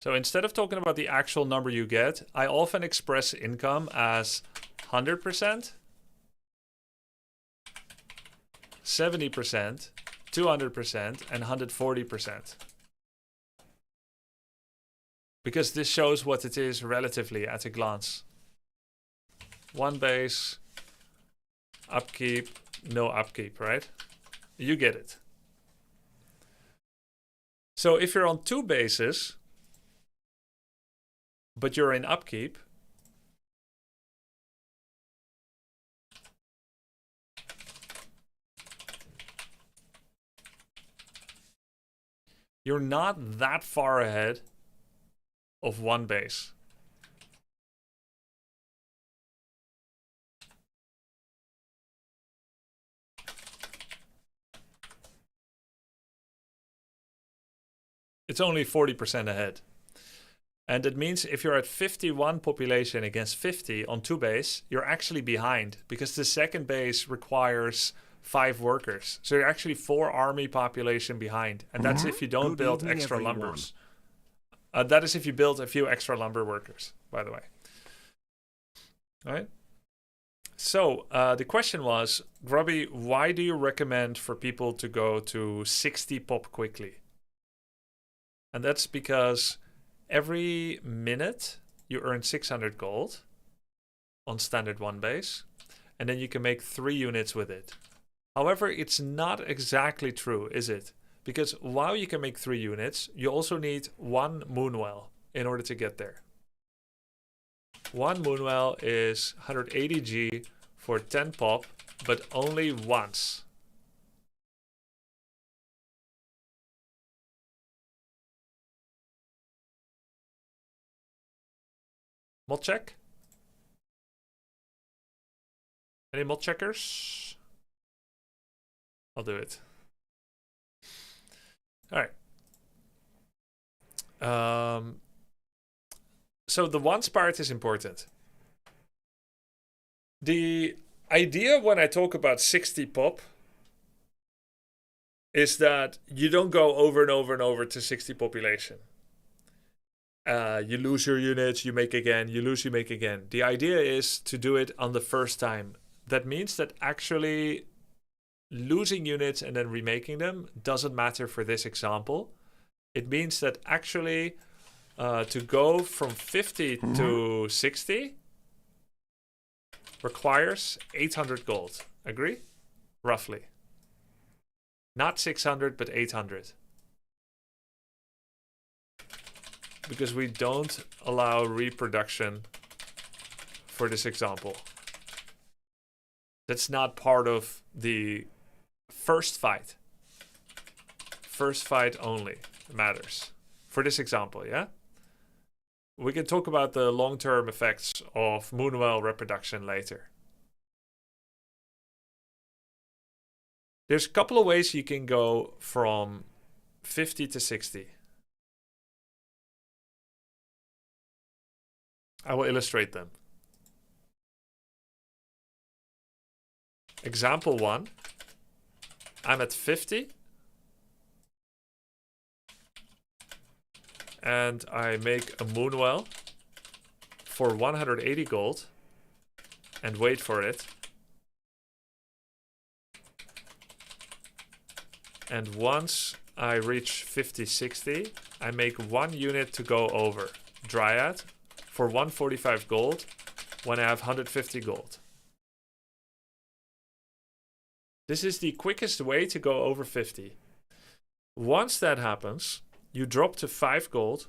So instead of talking about the actual number you get, I often express income as 100%, 70%, 200%, and 140%. Because this shows what it is relatively at a glance. 1 base, upkeep, no upkeep, right? You get it. So if you're on 2 bases, but you're in upkeep, you're not that far ahead of 1 base. It's only 40% ahead. And it means if you're at 51 population against 50 on 2 base, you're actually behind because the second base requires 5 workers. So you're actually 4 army population behind. And that's if you don't Good build evening, extra everyone. lumbers. That is if you build a few extra lumber workers, by the way. All right. So the question was, Grubby, why do you recommend for people to go to 60 pop quickly? And that's because every minute you earn 600 gold on standard 1 base, and then you can make 3 units with it. However, it's not exactly true, is it? Because while you can make 3 units, you also need 1 moonwell in order to get there. 1 moonwell is 180G for 10 pop, but only once. Mod check? Any mod checkers? I'll do it. All right. So the once part is important. The idea when I talk about 60 pop is that you don't go over and over and over to 60 population. You lose your units, you make again, you lose, you make again. The idea is to do it on the first time. That means that actually losing units and then remaking them doesn't matter for this example. It means that actually to go from 50 to 60 requires 800 gold. Agree? Roughly. Not 600, but 800. Because we don't allow reproduction for this example. That's not part of the first fight. First fight only matters. For this example, yeah? We can talk about the long-term effects of moonwell reproduction later. There's a couple of ways you can go from 50 to 60. I will illustrate them. Example 1. I'm at 50. And I make a moonwell for 180 gold. And wait for it. And once I reach 50, 60, I make 1 unit to go over. Dryad. For 145 gold when I have 150 gold. This is the quickest way to go over 50. Once that happens, you drop to 5 gold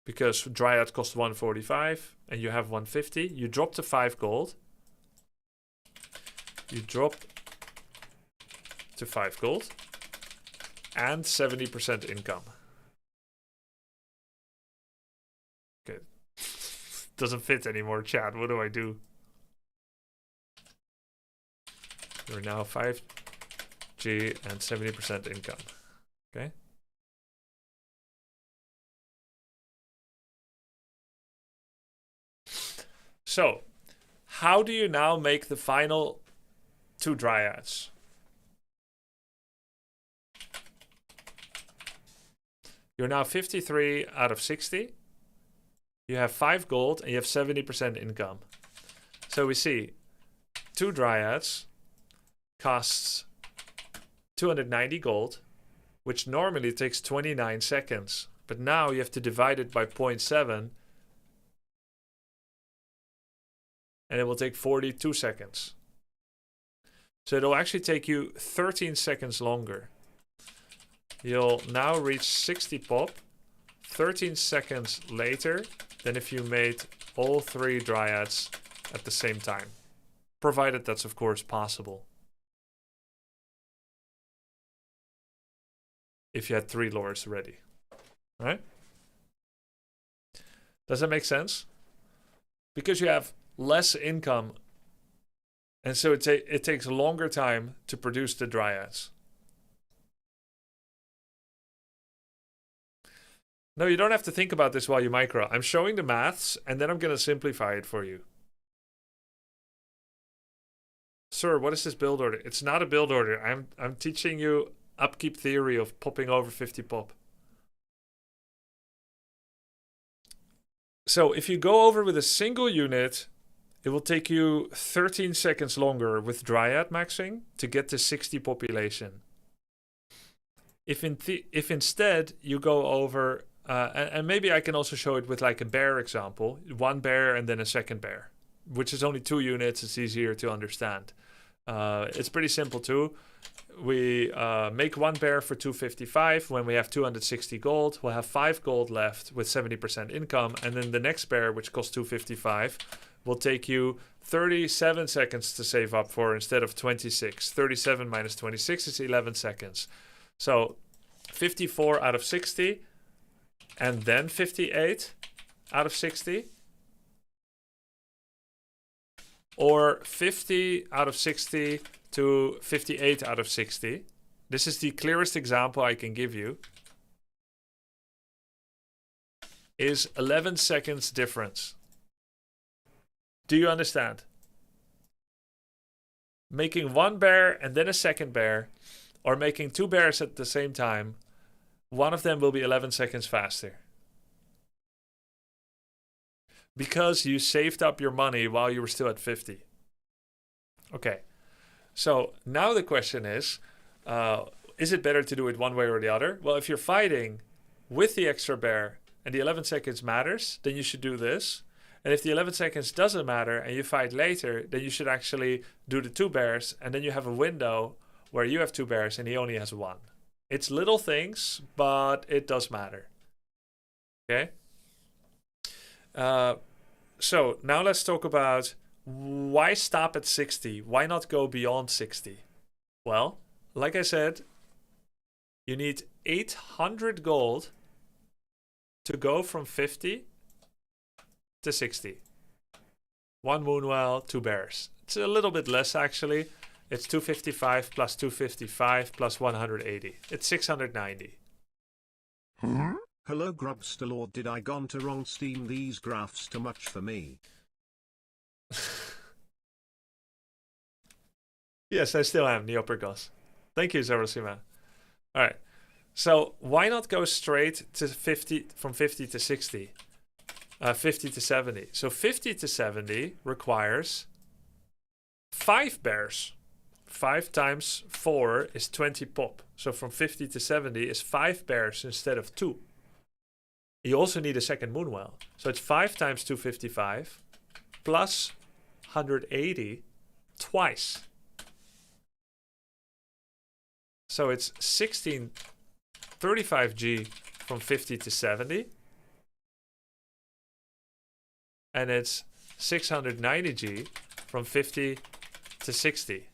because Dryad costs 145 and you have 150. You drop to 5 gold. You drop to 5 gold and 70% income. Good. Doesn't fit anymore, chat. What do I do? You're now 5G and 70% income. Okay. So, how do you now make the final 2 dryads? You're now 53 out of 60. You have 5 gold and you have 70% income. So we see 2 dryads costs 290 gold, which normally takes 29 seconds. But now you have to divide it by 0.7 and it will take 42 seconds. So it'll actually take you 13 seconds longer. You'll now reach 60 pop 13 seconds later than if you made all 3 dryads at the same time. Provided that's of course possible. If you had 3 lures ready. Right? Does that make sense? Because you have less income, and so it takes a longer time to produce the dryads. No, you don't have to think about this while you micro. I'm showing the maths, and then I'm going to simplify it for you. Sir, what is this build order? It's not a build order. I'm teaching you upkeep theory of popping over 50 pop. So if you go over with a single unit, it will take you 13 seconds longer with dryad maxing to get to 60 population. If instead you go over, and maybe I can also show it with like a bear example, 1 bear and then a second bear, which is only 2 units. It's easier to understand. It's pretty simple too. We make 1 bear for 255. When we have 260 gold, we'll have 5 gold left with 70% income. And then the next bear, which costs 255, will take you 37 seconds to save up for instead of 26. 37 minus 26 is 11 seconds. So 54 out of 60 and then 58 out of 60. Or 50 out of 60 to 58 out of 60. This is the clearest example I can give you. Is 11 seconds difference. Do you understand? Making 1 bear and then a second bear, or making 2 bears at the same time, one of them will be 11 seconds faster. Because you saved up your money while you were still at 50. Okay. So now the question is it better to do it one way or the other? Well, if you're fighting with the extra bear and the 11 seconds matters, then you should do this. And if the 11 seconds doesn't matter and you fight later, then you should actually do the 2 bears, and then you have a window where you have 2 bears and he only has 1. It's little things, but it does matter. Okay? So now let's talk about why stop at 60? Why not go beyond 60? Well, like I said, you need 800 gold to go from 50 to 60. 1 moonwell, 2 bears. It's a little bit less actually. It's 255 plus 255 plus 180. It's 690. Hello Grubster Lord, did I gone to wrong Steam? These graphs too much for me. Yes, I still am, Neopergos. Thank you, Zerosima. Alright. So why not go straight to 50 from 50 to 60? 50 to 70. So 50 to 70 requires 5 bears. 5 times 4 is 20 pop. So from 50 to 70 is 5 bears instead of 2. You also need a second moonwell. So it's 5 times 255 plus 180 twice. So it's 1635G from 50 to 70. And it's 690G from 50 to 60.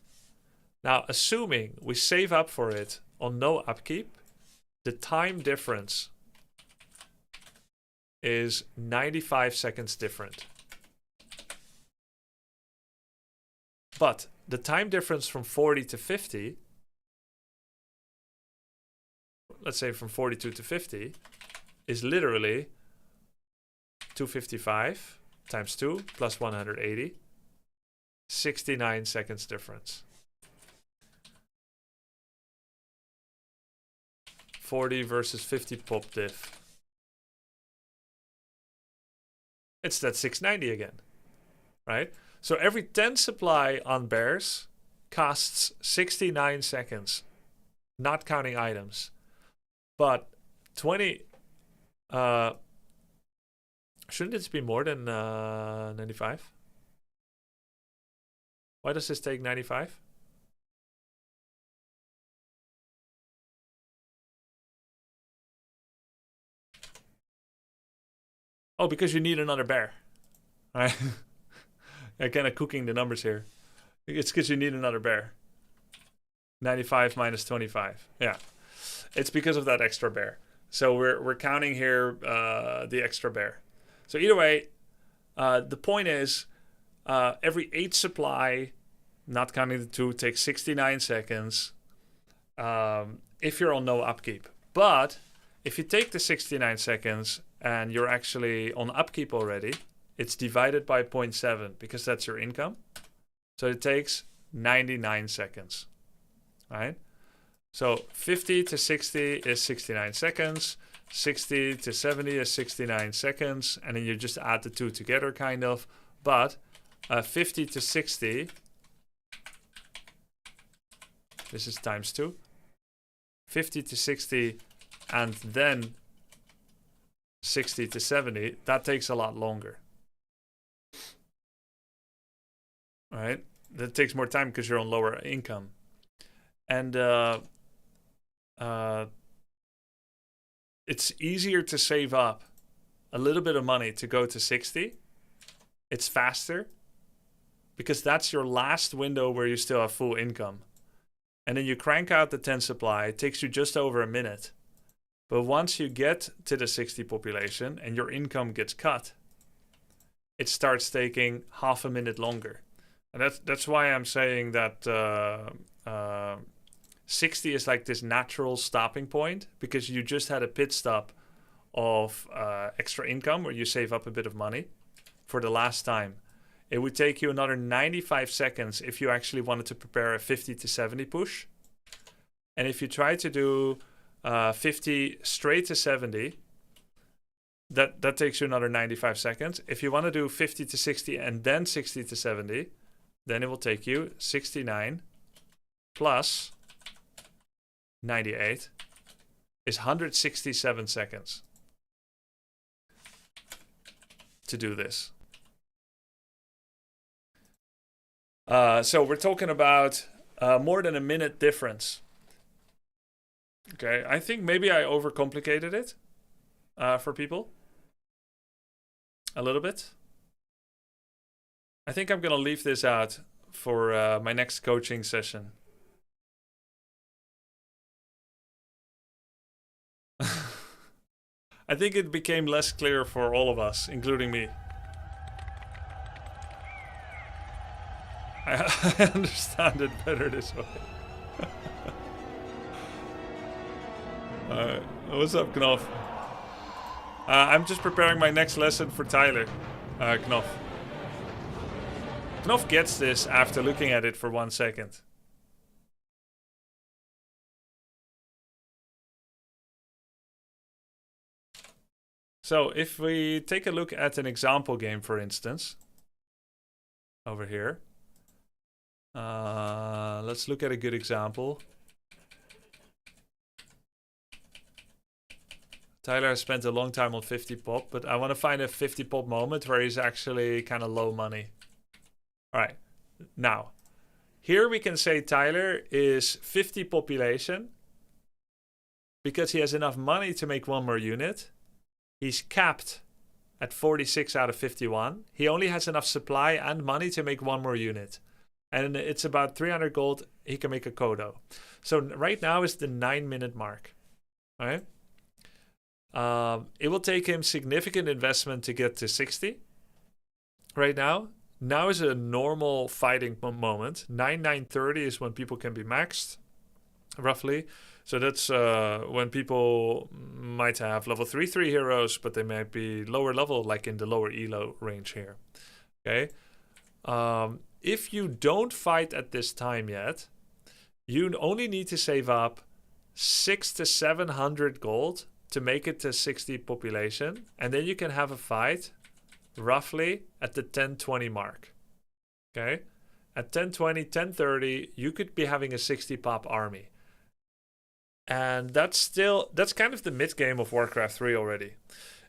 Now, assuming we save up for it on no upkeep, the time difference is 95 seconds different. But the time difference from 40 to 50, let's say from 42 to 50, is literally 255 times 2 plus 180, 69 seconds difference. 40 versus 50 pop diff. It's that 690 again, right? So every 10 supply on bears costs 69 seconds, not counting items. But 20, shouldn't it be more than 95? Why does this take 95? Oh, because you need another bear. Right? I'm kind of cooking the numbers here. It's because you need another bear. 95 minus 25. Yeah. It's because of that extra bear. So we're counting here the extra bear. So either way, the point is every 8 supply, not counting the 2, takes 69 seconds if you're on no upkeep. But if you take the 69 seconds and you're actually on upkeep already, it's divided by 0.7 because that's your income. So it takes 99 seconds, right? So 50 to 60 is 69 seconds. 60 to 70 is 69 seconds. And then you just add the 2 together, kind of. But 50 to 60, this is times 2. 50 to 60 and then 60 to 70, that takes a lot longer. All right? That takes more time because you're on lower income. And it's easier to save up a little bit of money to go to 60. It's faster because that's your last window where you still have full income. And then you crank out the 10 supply. It takes you just over a minute. But once you get to the 60 population and your income gets cut, it starts taking half a minute longer. And that's why I'm saying that 60 is like this natural stopping point, because you just had a pit stop of extra income where you save up a bit of money for the last time. It would take you another 95 seconds if you actually wanted to prepare a 50 to 70 push. And if you try to do 50 straight to 70, that takes you another 95 seconds. If you want to do 50 to 60 and then 60 to 70, then it will take you 69 plus 98 is 167 seconds to do this. So we're talking about more than a minute difference. Okay, I think maybe I overcomplicated it for people a little bit. I think I'm gonna leave this out for my next coaching session. I think it became less clear for all of us, including me. I understand it better this way. What's up, Knopf? I'm just preparing my next lesson for Tyler, Knopf. Knopf gets this after looking at it for 1 second. So if we take a look at an example game, for instance, over here. Let's look at a good example. Tyler has spent a long time on 50 pop, but I want to find a 50 pop moment where he's actually kind of low money. All right, now, here we can say Tyler is 50 population because he has enough money to make 1 more unit. He's capped at 46 out of 51. He only has enough supply and money to make 1 more unit. And it's about 300 gold. He can make a Kodo. So right now is the 9-minute mark. All right. It will take him significant investment to get to 60. Right now. Now is a normal fighting moment. 9-9-30 is when people can be maxed, roughly. So that's when people might have level 3-3 heroes, but they might be lower level, like in the lower elo range here. Okay. If you don't fight at this time yet, you only need to save up 600 to 700 gold to make it to 60 population, and then you can have a fight roughly at the 10-20 mark. Okay, at 10-20, 10-30, you could be having a 60 pop army, and that's kind of the mid game of Warcraft 3 already.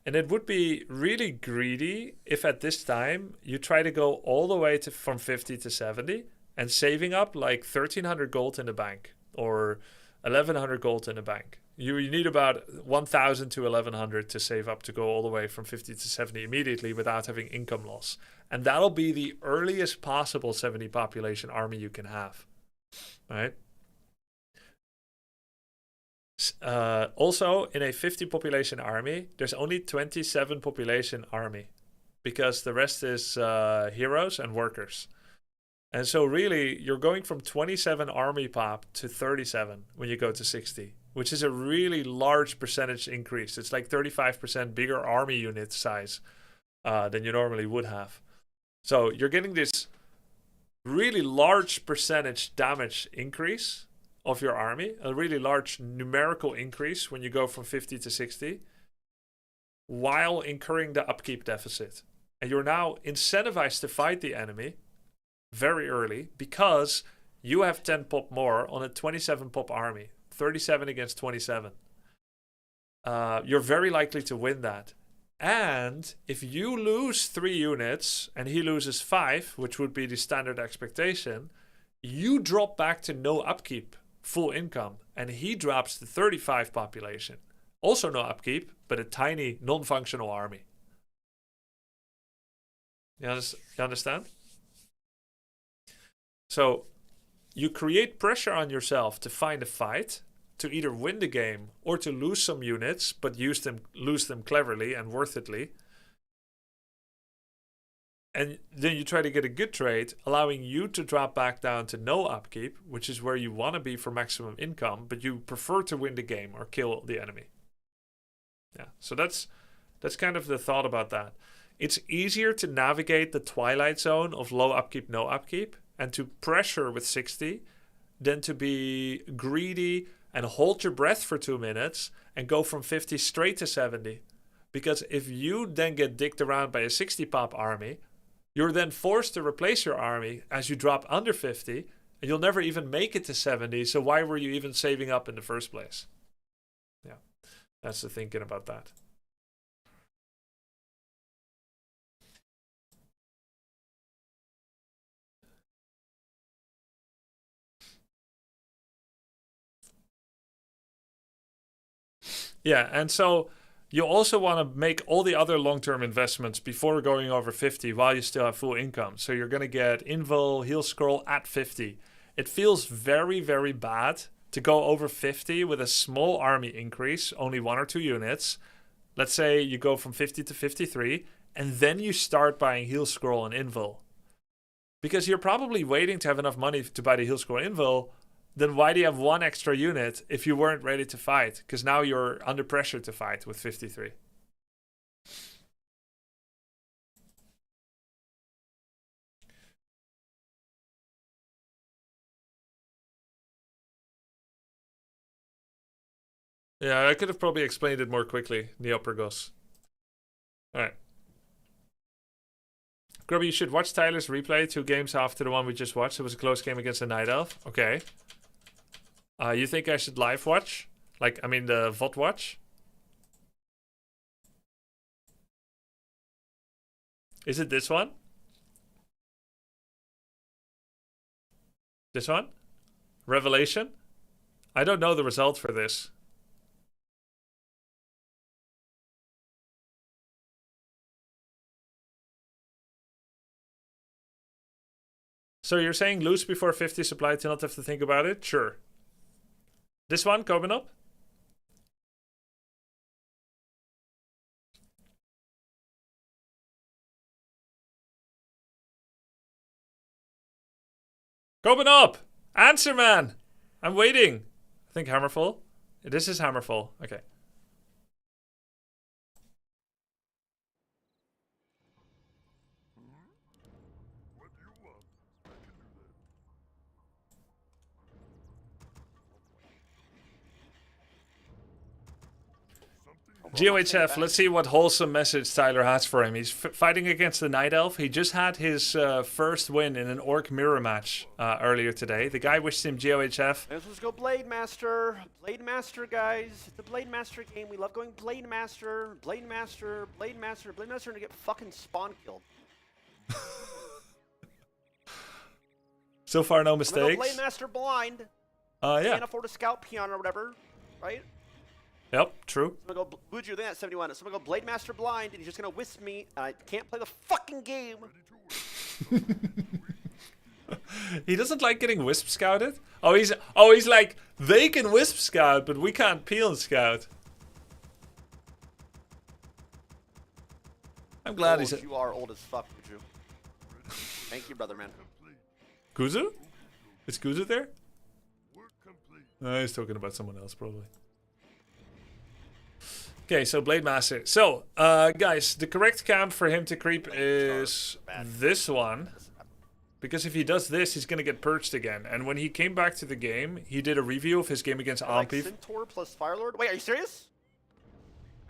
And it would be really greedy if at this time you try to go all the way to from 50 to 70 and saving up like 1300 gold in the bank, or 1100 gold in the bank. You need about 1000 to 1100 to save up to go all the way from 50 to 70 immediately without having income loss. And that'll be the earliest possible 70 population army you can have. Right? Also, in a 50 population army, there's only 27 population army because the rest is heroes and workers. And so really, you're going from 27 army pop to 37 when you go to 60, which is a really large percentage increase. It's like 35% bigger army unit size than you normally would have. So you're getting this really large percentage damage increase of your army, a really large numerical increase when you go from 50 to 60, while incurring the upkeep deficit. And you're now incentivized to fight the enemy very early because you have 10 pop more on a 27 pop army, 37 against 27. You're very likely to win that. And if you lose 3 units and he loses 5, which would be the standard expectation, you drop back to no upkeep, full income, and he drops to 35 population. Also no upkeep, but a tiny non-functional army. You understand? So you create pressure on yourself to find a fight, to either win the game or to lose some units, but lose them cleverly and worthily. And then you try to get a good trade, allowing you to drop back down to no upkeep, which is where you want to be for maximum income, but you prefer to win the game or kill the enemy. Yeah, so that's kind of the thought about that. It's easier to navigate the twilight zone of low upkeep, no upkeep, and to pressure with 60 than to be greedy and hold your breath for 2 minutes and go from 50 straight to 70. Because if you then get dicked around by a 60 pop army, you're then forced to replace your army as you drop under 50, and you'll never even make it to 70, so why were you even saving up in the first place? Yeah, that's the thinking about that. Yeah, and so you also want to make all the other long-term investments before going over 50 while you still have full income. So you're going to get invul, heal scroll at 50. It feels very, very bad to go over 50 with a small army increase, only 1 or 2 units. Let's say you go from 50 to 53, and then you start buying heal scroll and invul. Because you're probably waiting to have enough money to buy the heal scroll invul. Then why do you have 1 extra unit if you weren't ready to fight? Because now you're under pressure to fight with 53. Yeah, I could have probably explained it more quickly, Neopergos. Alright. Grubby, you should watch Tyler's replay 2 games after the one we just watched. It was a close game against a Night Elf. Okay. You think I should live watch? Like, I mean the VOD watch? Is it this one? This one? Revelation? I don't know the result for this. So you're saying lose before 50 supply to not have to think about it? Sure. This one, coming up? Coming up! Answer, man! I'm waiting. I think Hammerfall. This is Hammerfall. Okay. GOHF, let's see what wholesome message Tyler has for him. He's fighting against the Night Elf. He just had his first win in an Orc mirror match earlier today. The guy wished him GOHF. Let's go Blade Master. Blade Master, guys. It's the Blade Master game. We love going Blade Master, Blade Master, Blade Master, Blade Master, and to get fucking spawn killed. So far, no I'm gonna go mistakes. Blade Master blind. Yeah. Can't afford a scout peon or whatever, right? Yep, true. Someone go Buju then at 71. Someone go Blade Master blind, and he's just gonna wisp me, and I can't play the fucking game. He doesn't like getting wisp scouted. He's like, they can wisp scout, but we can't peon scout. I'm glad he's. You are old as fuck, Buju. Thank you, brother, man. Guzu? Is Guzu there? He's talking about someone else, probably. Okay, so Blade Master. So, guys, the correct camp for him to creep is this one. Because if he does this, he's going to get purged again. And when he came back to the game, he did a review of his game against Amphi. Centaur plus Firelord? Wait, are you serious?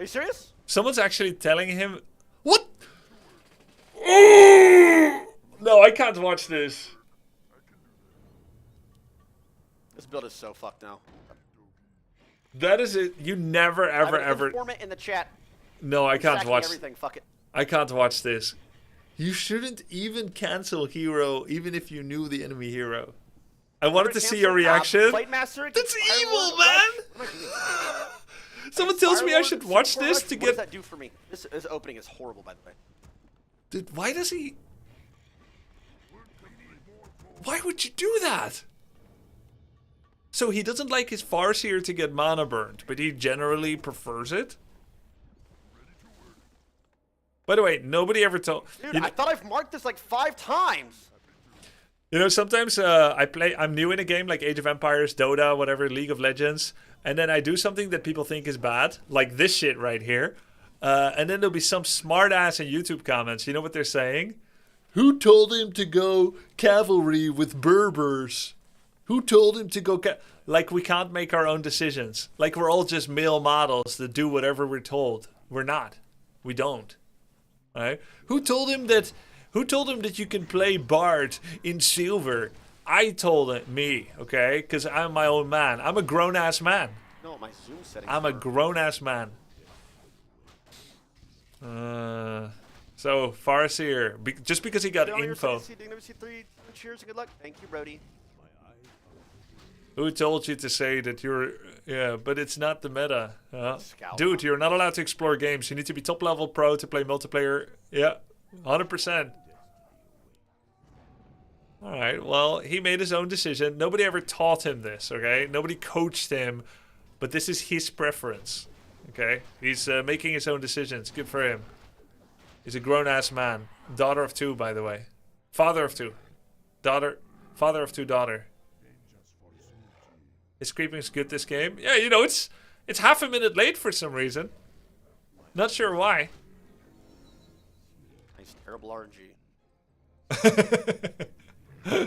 Are you serious? Someone's actually telling him... What? No, I can't watch this. This build is so fucked now. That is it. You never, ever... Inform it in the chat. No, I can't watch... Everything. Fuck it. I can't watch this. You shouldn't even cancel hero, even if you knew the enemy hero. I wanted to see your reaction. That's evil, man! Someone tells me I should watch this to get... What does that do for me? This opening is horrible, by the way. Dude, why does he... Why would you do that? So he doesn't like his Farseer to get mana burned, but he generally prefers it? By the way, nobody ever told... Dude, I thought I've marked this like 5 times. You know, sometimes I'm new in a game like Age of Empires, Dota, whatever, League of Legends, and then I do something that people think is bad, like this shit right here, and then there'll be some smart ass in YouTube comments. You know what they're saying? Who told him to go cavalry with Berbers? Who told him to go... Like we can't make our own decisions. Like we're all just male models that do whatever we're told. We're not. We don't. Right? Who told him that you can play Bard in silver? I told it, me, okay? Because I'm my own man. I'm a grown-ass man. No, my Zoom settings. I'm a grown-ass man. So, Farseer, just because he got info. WC3, cheers and good luck. Thank you, Brody. Who told you to say that you're... Yeah, but it's not the meta. Dude, you're not allowed to explore games. You need to be top-level pro to play multiplayer. Yeah, 100%. Alright, well, he made his own decision. Nobody ever taught him this, okay? Nobody coached him, but this is his preference, okay? He's making his own decisions. Good for him. He's a grown-ass man. Daughter of 2, by the way. Father of 2. Father of 2 daughter. Is creeping's good this game? Yeah, you know, it's half a minute late for some reason. Not sure why. Nice, terrible RNG.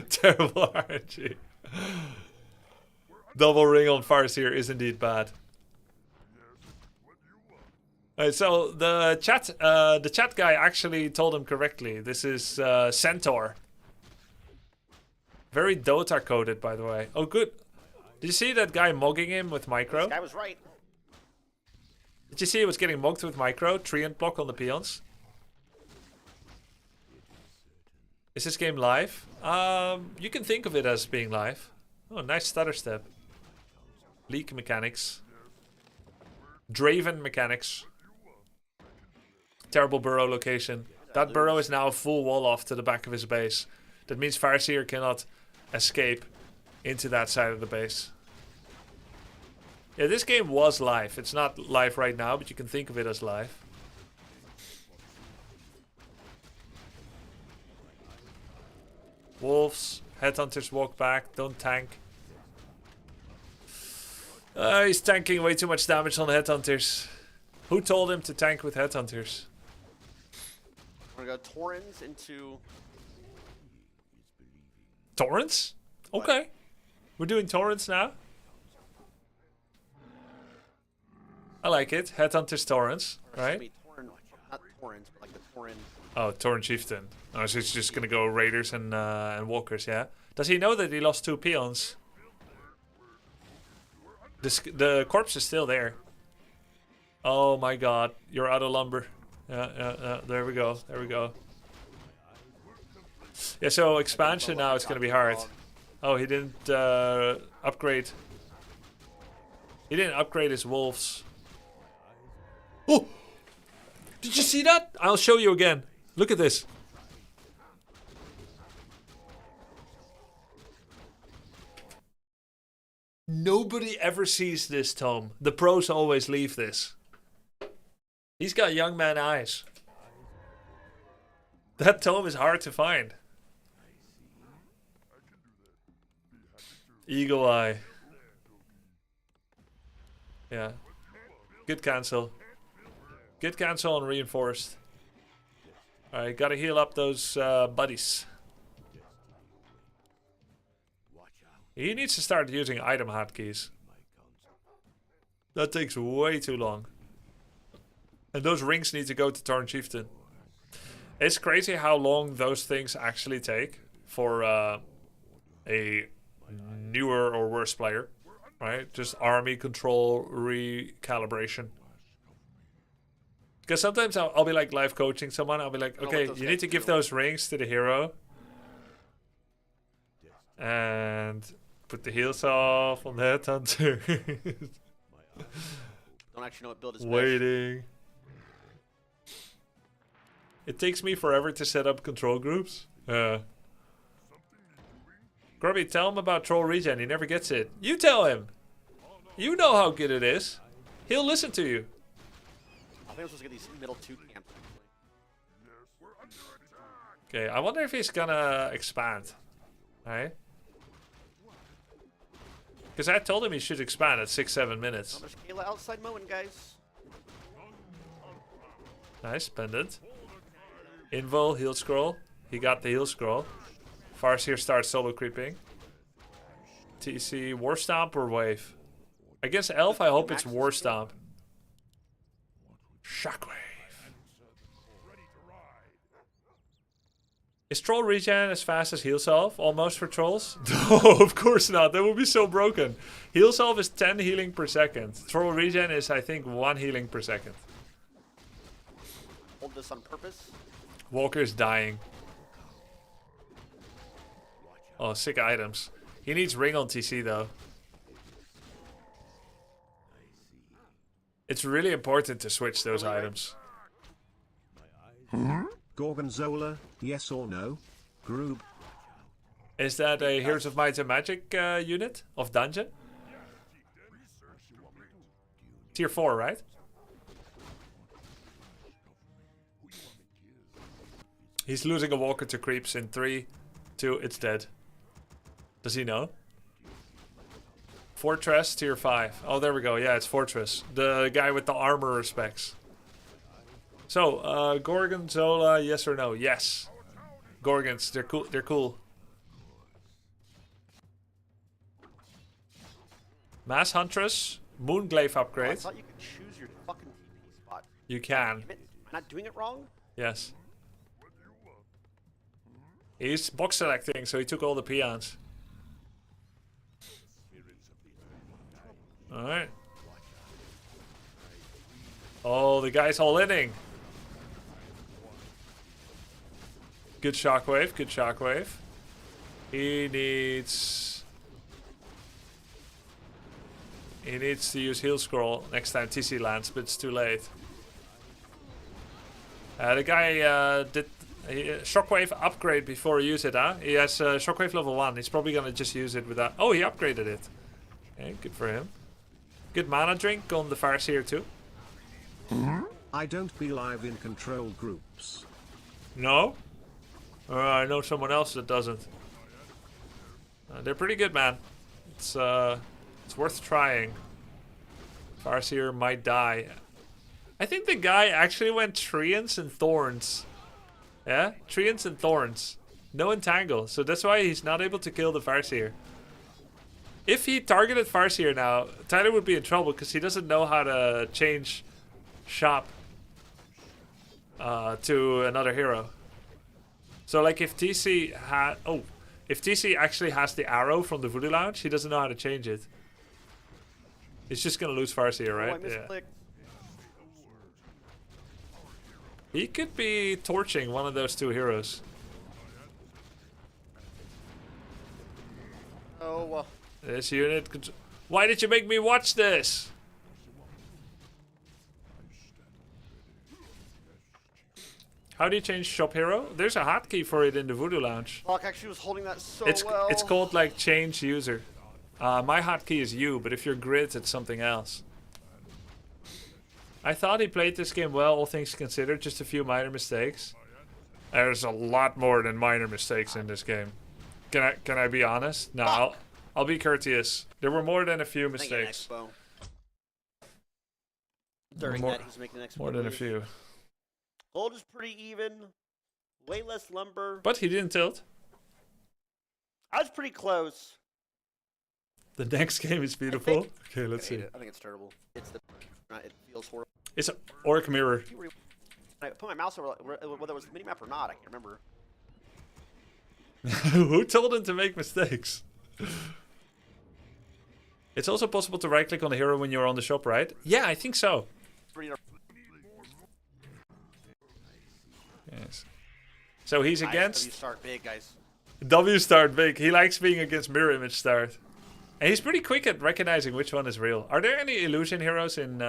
Terrible RNG. Double ring on Farseer is indeed bad. Alright, so the chat guy actually told him correctly. This is Centaur. Very Dota coded, by the way. Oh, good. Did you see that guy mugging him with micro? This guy was right. Did you see he was getting mugged with micro? Treant block on the peons. Is this game live? You can think of it as being live. Oh, nice stutter step. Leak mechanics. Draven mechanics. Terrible burrow location. That burrow is now a full wall off to the back of his base. That means Farseer cannot escape into that side of the base. Yeah, this game was live. It's not live right now, but you can think of it as live. Wolves, headhunters walk back, don't tank. He's tanking way too much damage on headhunters. Who told him to tank with headhunters? We're gonna go Torrens into... Torrents? Okay. We're doing Torrents now. I like it. Headhunters Torrents, right? Not Torrens, but like the Torren. Oh, Torrent Chieftain. Oh, so he's just gonna go Raiders and Walkers, yeah? Does he know that he lost 2 peons? The corpse is still there. Oh my god, you're out of lumber. Yeah, there we go, there we go. Yeah, so expansion now it's gonna be hard. Oh, he didn't upgrade He didn't upgrade his wolves. Oh! Did you see that? I'll show you again. Look at this. Nobody ever sees this, Tom. The pros always leave this. He's got young man eyes. That tome is hard to find. Eagle eye. Yeah. Good cancel. Good cancel on reinforced. Alright, gotta heal up those buddies. He needs to start using item hotkeys. That takes way too long. And those rings need to go to Torn Chieftain. It's crazy how long those things actually take for a newer or worse player. Right? Just army control recalibration. Because sometimes I'll be like live coaching someone. I'll be like, okay, you need to give those rings to the hero. And put the heals off on the headhunter. Don't actually know what build is best. Waiting. It takes me forever to set up control groups. Grubby, tell him about troll regen. He never gets it. You tell him. You know how good it is. He'll listen to you. I think I'm supposed to get these middle two camps. Okay, I wonder if he's gonna expand. Alright. Because I told him he should expand at 6-7 minutes. There's Kayla outside mowing, guys. Nice, pendant. Invul, heal scroll. He got the heal scroll. Farseer starts solo creeping. TC, War Stomp or Wave? Against Elf, I hope it's War Stomp. Shockwave. Is Troll regen as fast as Heal Salve? Almost for trolls? No, of course not. That would be so broken. Heal Salve is 10 healing per second. Troll regen is, I think, 1 healing per second. Hold this on purpose. Walker is dying. Oh, sick items. He needs ring on TC though. It's really important to switch those items. Gorgonzola, yes or no? Grub. Is that a Heroes of Might and Magic unit of dungeon? Tier 4, right? He's losing a walker to creeps in 3, 2, it's dead. Does he know? Fortress, tier 5. Oh, there we go. Yeah, it's Fortress. The guy with the armor specs. So, Gorgonzola, yes or no? Yes. Gorgons, they're cool. They're cool. Mass Huntress, Moonglaive upgrade. I thought you could choose your fucking TP spot. You can. Am I not doing it wrong? Yes. He's box selecting, so he took all the peons. Alright. Oh, the guy's all-inning. Good shockwave, good shockwave. He needs to use heal scroll next time TC lands, but it's too late. The guy did shockwave upgrade before he used it, huh? He has shockwave level 1. He's probably gonna just use it without. Oh, he upgraded it. Okay, good for him. Good mana drink on the Farseer too. I don't be live in control groups. No? I know someone else that doesn't. They're pretty good, man. It's worth trying. Farseer might die. I think the guy actually went Treants and Thorns. Yeah? Treants and Thorns. No entangle. So that's why he's not able to kill the Farseer. If he targeted Farseer now, Tyler would be in trouble because he doesn't know how to change shop to another hero. So like if TC had if TC actually has the arrow from the Voodoo Lounge, he doesn't know how to change it. He's just gonna lose Farseer, right? Oh, I misclicked. Yeah. He could be torching one of those two heroes. Oh, This unit could... Why did you make me watch this? How do you change shop hero? There's a hotkey for it in the Voodoo Lounge. Fuck, actually was holding that so It's well. it's called like change user. My hotkey is U, but if you're grid, it's something else. I thought he played this game well, all things considered, just a few minor mistakes. There's a lot more than minor mistakes in this game. Can I be honest? No, I'll be courteous. There were more than a few mistakes. During More- that, he's making an expo. More than a move. few. Gold is pretty even. Way less lumber. But he didn't tilt. I was pretty close. The next game is beautiful. think- Okay, let's I hate see. it. I think it's terrible. It's the. It feels horrible. It's an Orc Mirror. I put my mouse over whether it was the minimap or not. I can't remember. Who told him to make mistakes? It's also possible to right click on the hero when you're on the shop, right? Yeah, I think so. Yes. So he's against You start big, guys. W start big. He likes being against mirror image start. And he's pretty quick at recognizing which one is real. Are there any illusion heroes in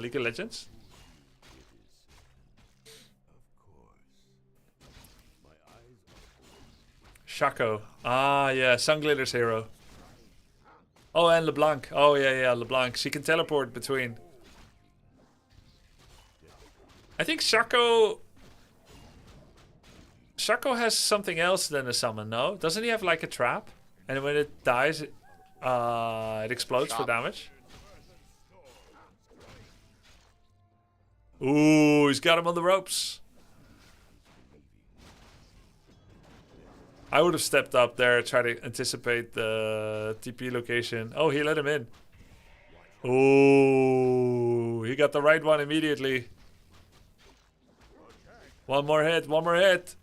League of Legends? Shaco. Ah, yeah, Sunglitter's hero. Oh, and LeBlanc. Oh, yeah, LeBlanc. She can teleport between. I think Shaco has something else than a summon, no? Doesn't he have like a trap? And when it dies, it explodes for damage? Ooh, he's got him on the ropes. I would have stepped up there, try to anticipate the TP location. Oh, he let him in. Ooh, he got the right one immediately. One more hit, one more hit.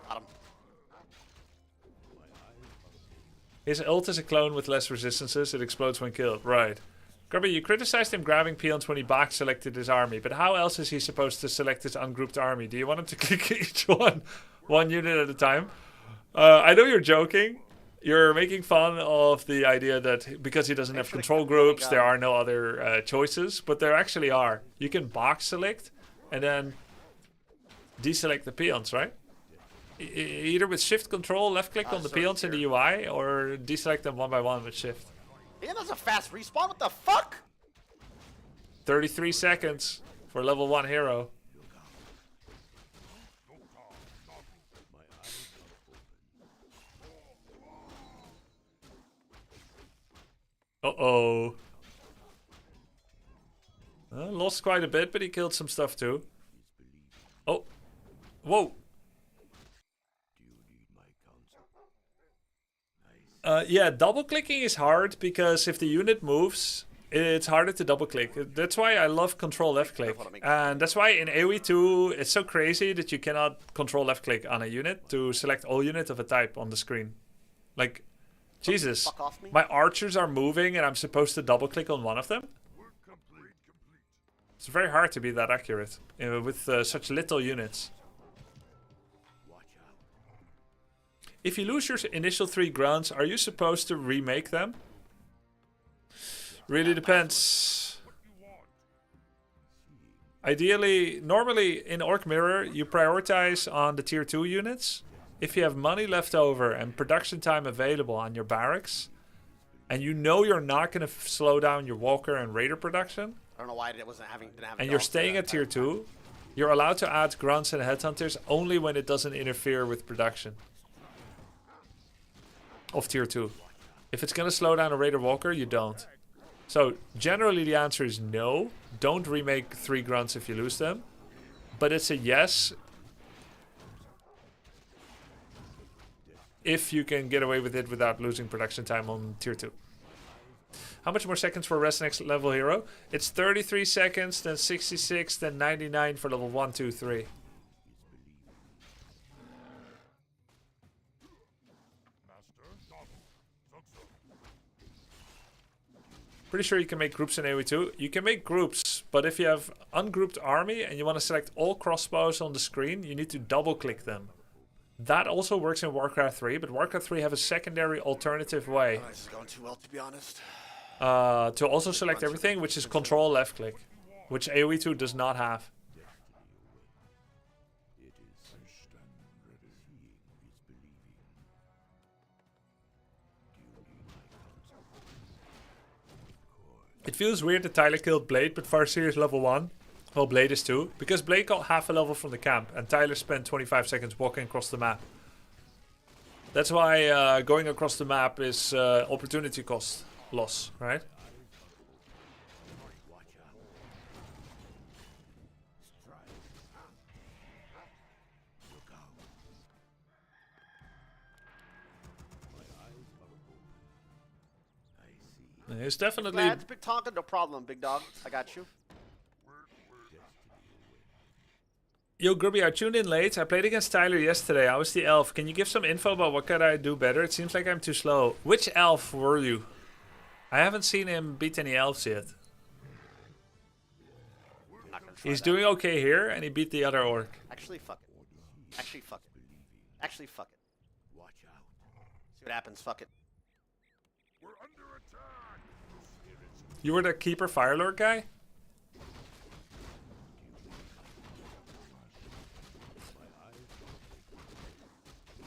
Got him. His ult is a clone with less resistances. It explodes when killed. Right. Grubby, you criticized him grabbing peons when he box selected his army, but how else is he supposed to select his ungrouped army? Do you want him to click each one unit at a time? I know you're joking. You're making fun of the idea that because he doesn't have control groups, there are no other choices, but there actually are. You can box select and then deselect the peons, right? Either with shift control, left click on the peons in the UI, or deselect them one by one with shift. Man, that's a fast respawn. What the fuck? 33 seconds for level 1 hero. Uh-oh. Lost quite a bit, but he killed some stuff too. Oh. Whoa. Yeah, double clicking is hard because if the unit moves, it's harder to double click. That's why I love control left click. And that's why in AoE2 it's so crazy that you cannot control left click on a unit to select all units of a type on the screen. Like, Jesus, my archers are moving and I'm supposed to double click on one of them? It's very hard to be that accurate with such little units. If you lose your initial 3 grunts, are you supposed to remake them? Really depends. Ideally, normally in Orc Mirror, you prioritize on the tier 2 units. If you have money left over and production time available on your barracks, and you know you're not going to slow down your Walker and Raider production, I don't know why it wasn't having. and you're staying at tier 2, you're allowed to add grunts and headhunters only when it doesn't interfere with production of tier 2. If it's going to slow down a Raider Walker, you don't. So generally the answer is no. Don't remake 3 grunts if you lose them. But it's a yes if you can get away with it without losing production time on tier 2. How much more seconds for Rest next level hero? It's 33 seconds, then 66, then 99 for level 1, 2, 3. Pretty sure you can make groups in AoE 2. You can make groups, but if you have ungrouped army and you want to select all crossbows on the screen, you need to double click them. That also works in Warcraft 3, but Warcraft 3 have a secondary alternative way. This is going too well, to be honest. to also select everything, which is control left click, which AoE2 does not have. It feels weird that Tyler killed Blade, but Farseer is level 1. Well, Blade is 2. Because Blade got half a level from the camp, and Tyler spent 25 seconds walking across the map. That's why going across the map is opportunity cost loss, right? It's definitely... Lads, big talking, no problem, big dog. I got you. Yo, Grubby, I tuned in late. I played against Tyler yesterday. I was the elf. Can you give some info about what could I do better? It seems like I'm too slow. Which elf were you? I haven't seen him beat any elves yet. He's doing okay here, and he beat the other orc. Actually, fuck it. Actually, fuck it. Actually, fuck it. Watch out. See what happens, fuck it. We're under attack. You were the Keeper Firelord guy?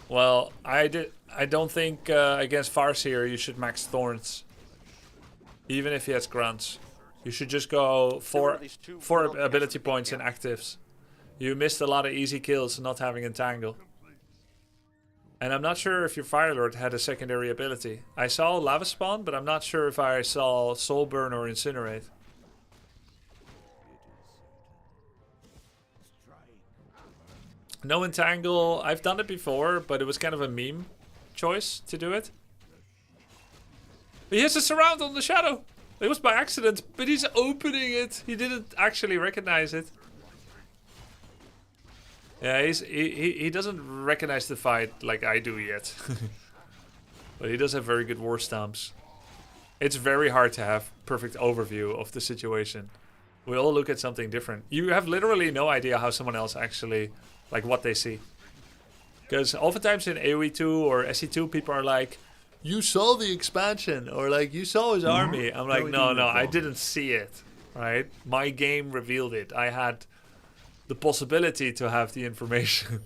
Well, I don't think against Farseer you should max Thorns. Even if he has grunts. You should just go four ability points in actives. You missed a lot of easy kills not having Entangle. And I'm not sure if your Firelord had a secondary ability. I saw Lava Spawn, but I'm not sure if I saw Soul Burn or Incinerate. No Entangle. I've done it before, but it was kind of a meme choice to do it. He has a surround on the shadow. It was by accident, but he's opening it. He didn't actually recognize it. Yeah, he doesn't recognize the fight like I do yet. But he does have very good war stomps. It's very hard to have perfect overview of the situation. We all look at something different. You have literally no idea how someone else actually, like what they see. Because oftentimes in AoE2 or SE2 people are like, you saw the expansion, or like, you saw his army. I'm like, no, I didn't see it, right? My game revealed it. I had the possibility to have the information.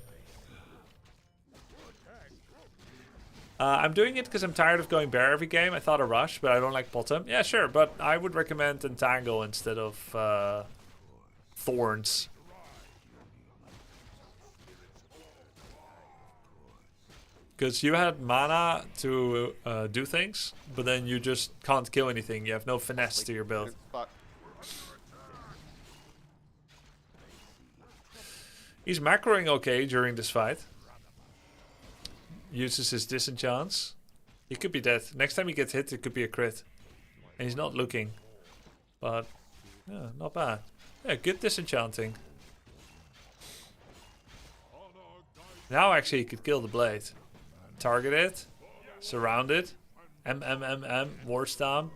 I'm doing it because I'm tired of going bear every game. I thought a rush, but I don't like bottom. Yeah, sure, but I would recommend Entangle instead of Thorns. Because you had mana to do things, but then you just can't kill anything. You have no finesse to your build. He's macroing okay during this fight. Uses his disenchants. He could be dead. Next time he gets hit, it could be a crit. And he's not looking. But, yeah, not bad. Yeah, good disenchanting. Now actually he could kill the blade. Target it. Surround it. War Stomp.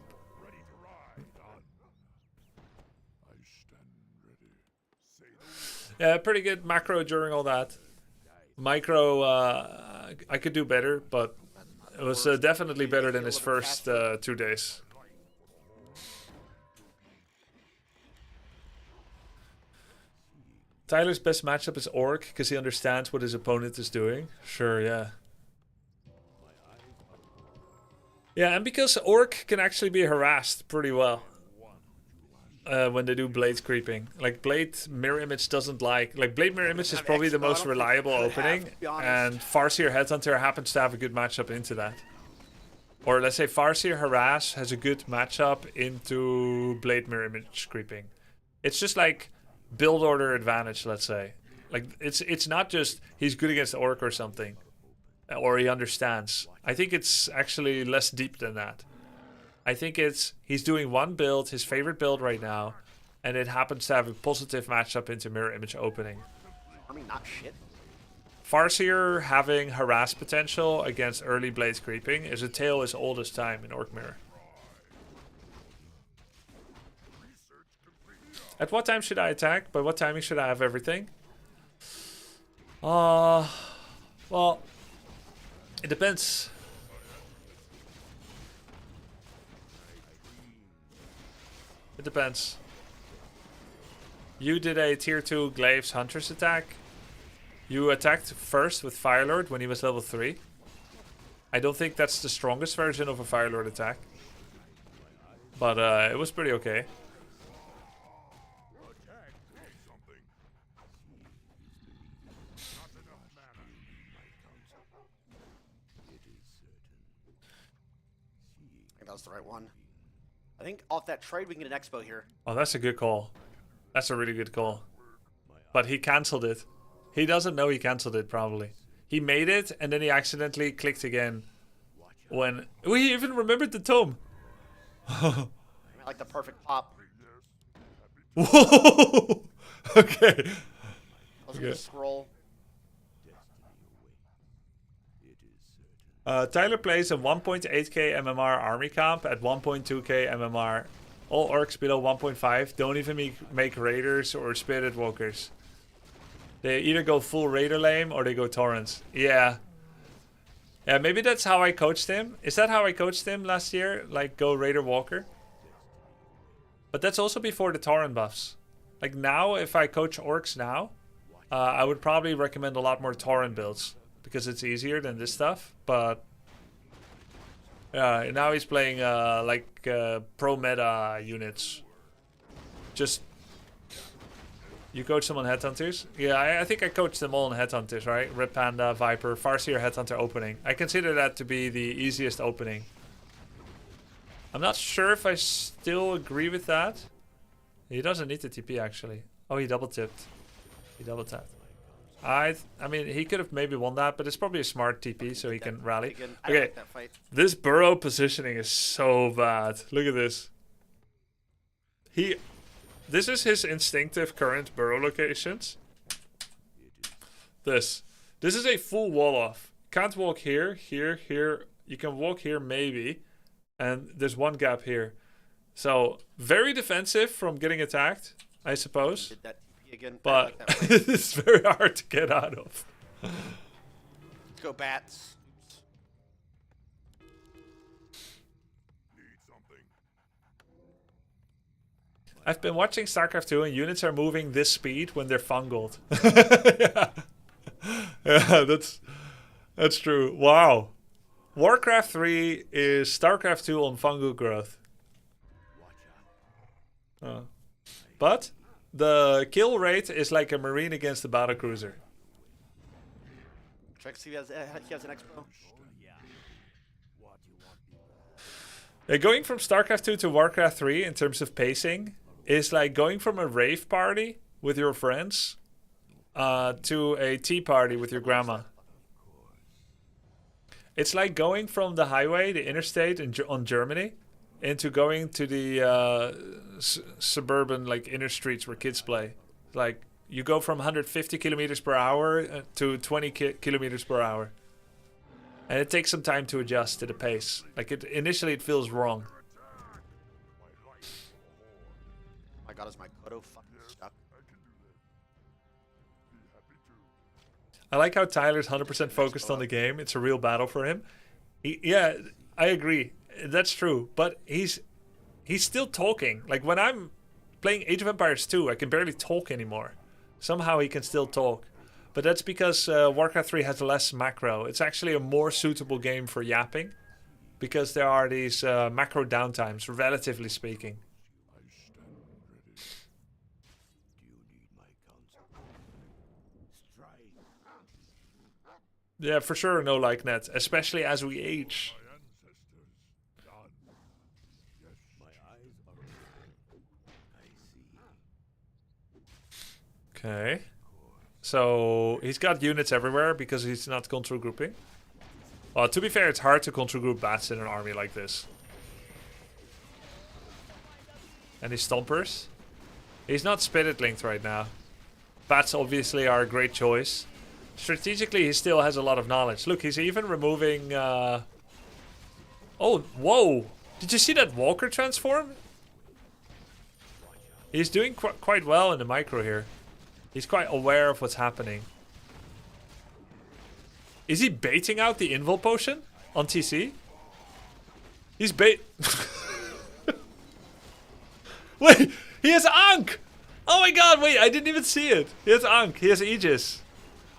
Yeah, pretty good macro during all that. Micro, I could do better, but it was definitely better than his first 2 days. Tyler's best matchup is Orc, because he understands what his opponent is doing. Sure, yeah. Yeah, and because Orc can actually be harassed pretty well. When they do Blade creeping. Like, Blade Mirror Image doesn't like Blade Mirror Image is probably the most reliable opening, and Farseer Headhunter happens to have a good matchup into that. Or let's say Farseer Harass has a good matchup into Blade Mirror Image creeping. It's just like build order advantage, let's say. Like, it's not just he's good against Orc or something, or he understands. I think it's actually less deep than that. I think it's he's doing one build, his favorite build right now, and it happens to have a positive matchup into Mirror Image opening. I mean, not shit. Farseer having harass potential against early Blades creeping is a tale as old as time in Orc Mirror. At what time should I attack? By what timing should I have everything? Well, it depends. It depends. You did a tier 2 Glaives Hunter's attack. You attacked first with Firelord when he was level 3. I don't think that's the strongest version of a Firelord attack. But it was pretty okay. I think that was the right one. I think off that trade we can get an expo here. Oh, that's a good call. That's a really good call. But he cancelled it. He doesn't know he cancelled it, probably. He made it, and then he accidentally clicked again. When... We even remembered the tome. Like the perfect pop. Whoa! Okay. I was gonna scroll. Tyler plays a 1.8k MMR army comp at 1.2k MMR. All orcs below 1.5 don't even make raiders or spirit walkers. They either go full raider lame or they go torrents. Yeah. Yeah, maybe that's how I coached him. Is that how I coached him last year? Like, go raider walker? But that's also before the torrent buffs. Like, now, if I coach orcs now, I would probably recommend a lot more torrent builds. Because it's easier than this stuff. But yeah, now he's playing pro meta units. Just... You coach them on Headhunters? Yeah, I think I coached them all on Headhunters, right? Red Panda, Viper, Farseer, Headhunter opening. I consider that to be the easiest opening. I'm not sure if I still agree with that. He doesn't need the TP, actually. Oh, he double tipped. He double tapped. I mean, he could have maybe won that, but it's probably a smart TP, so he can rally. Okay, this burrow positioning is so bad. Look at this. This is his instinctive current burrow locations. This is a full wall off. Can't walk here, here, here. You can walk here maybe. And there's one gap here. So, very defensive from getting attacked, I suppose. Did that TP again. But it's very hard to get out of. Let's go bats. I've been watching StarCraft 2 and units are moving this speed when they're fungled. yeah, that's true. Wow. Warcraft 3 is StarCraft 2 on fungal growth. But the kill rate is like a Marine against a battlecruiser. Check see if he has an expo. Going from StarCraft 2 to Warcraft 3 in terms of pacing is like going from a rave party with your friends to a tea party with your grandma. It's like going from the highway, the interstate on Germany, into going to the suburban like inner streets where kids play. Like you go from 150 kilometers per hour to 20 kilometers per hour. And it takes some time to adjust to the pace. Like initially it feels wrong. My god, is my Kodo fucking stuck? I like how Tyler's 100% focused on the game. It's a real battle for him. Yeah, I agree. That's true. But he's still talking. Like when I'm playing Age of Empires 2, I can barely talk anymore. Somehow he can still talk. But that's because Warcraft 3 has less macro. It's actually a more suitable game for yapping. Because there are these macro downtimes, relatively speaking. Yeah, for sure, no like net, especially as we age. Okay. So, he's got units everywhere because he's not control grouping. Well, to be fair, it's hard to control group bats in an army like this. Any stompers? He's not spirit linked right now. Bats obviously are a great choice. Strategically, he still has a lot of knowledge. Look, he's even removing... Oh, whoa! Did you see that Walker transform? He's doing quite well in the micro here. He's quite aware of what's happening. Is he baiting out the invul potion on TC? He's Wait, he has Ankh! Oh my god, wait, I didn't even see it. He has Ankh, he has Aegis.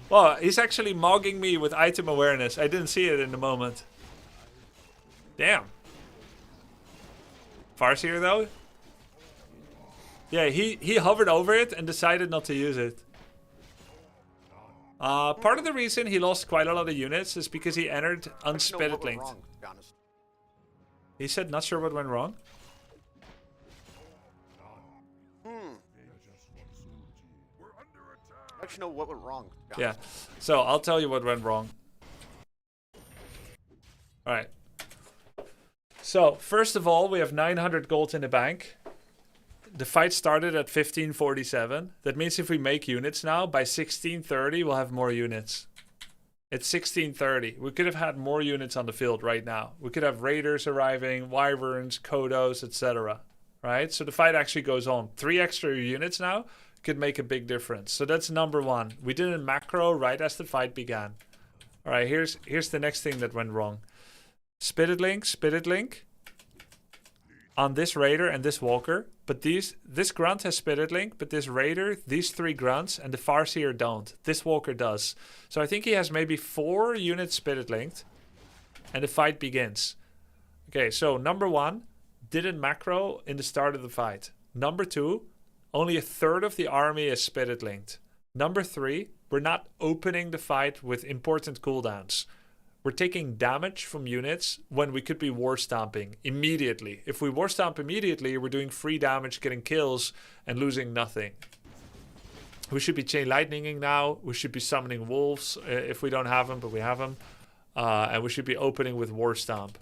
Well, he's actually mogging me with item awareness. I didn't see it in the moment. Damn. Farseer though? Yeah, he hovered over it and decided not to use it. Part of the reason he lost quite a lot of units is because he entered unspitted linked. Wrong, to be honest. He said not sure what went wrong. I actually know what went wrong. To be Yeah, honest. so I'll tell you what went wrong. Alright. So, first of all, we have 900 gold in the bank. The fight started at 1547. That means if we make units now, by 1630 we'll have more units. It's 1630. We could have had more units on the field right now. We could have raiders arriving, wyverns, kodos, etc. Right? So the fight actually goes on. 3 extra units now could make a big difference. So that's number one. We did a macro right as the fight began. Alright, here's the next thing that went wrong. Spitted link on this raider and this walker. But this grunt has spitted link, but this raider, these 3 grunts, and the farseer don't. This walker does. So I think he has maybe 4 units spitted linked, and the fight begins. Okay, so number 1, didn't macro in the start of the fight. Number 2, only a third of the army is spitted linked. Number 3, we're not opening the fight with important cooldowns. We're taking damage from units when we could be war stomping immediately. If we war stomp immediately, we're doing free damage, getting kills, and losing nothing. We should be chain lightninging now. We should be summoning wolves if we don't have them, but we have them. And we should be opening with war stomp.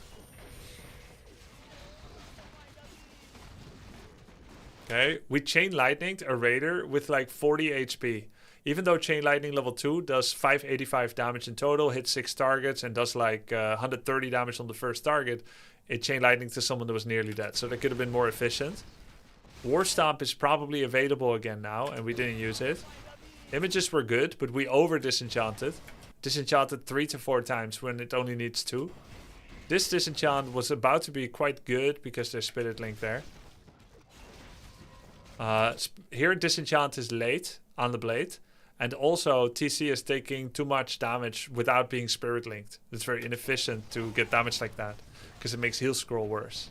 Okay, we chain lightninged a raider with like 40 HP. Even though Chain Lightning level 2 does 585 damage in total, hits 6 targets, and does like 130 damage on the first target, it Chain Lightning to someone that was nearly dead. So that could have been more efficient. War Stomp is probably available again now, and we didn't use it. Images were good, but we over disenchanted. Disenchanted 3 to 4 times when it only needs 2. This disenchant was about to be quite good because there's Spitted Link there. Here disenchant is late on the blade. And also, TC is taking too much damage without being spirit linked. It's very inefficient to get damage like that, because it makes heal scroll worse.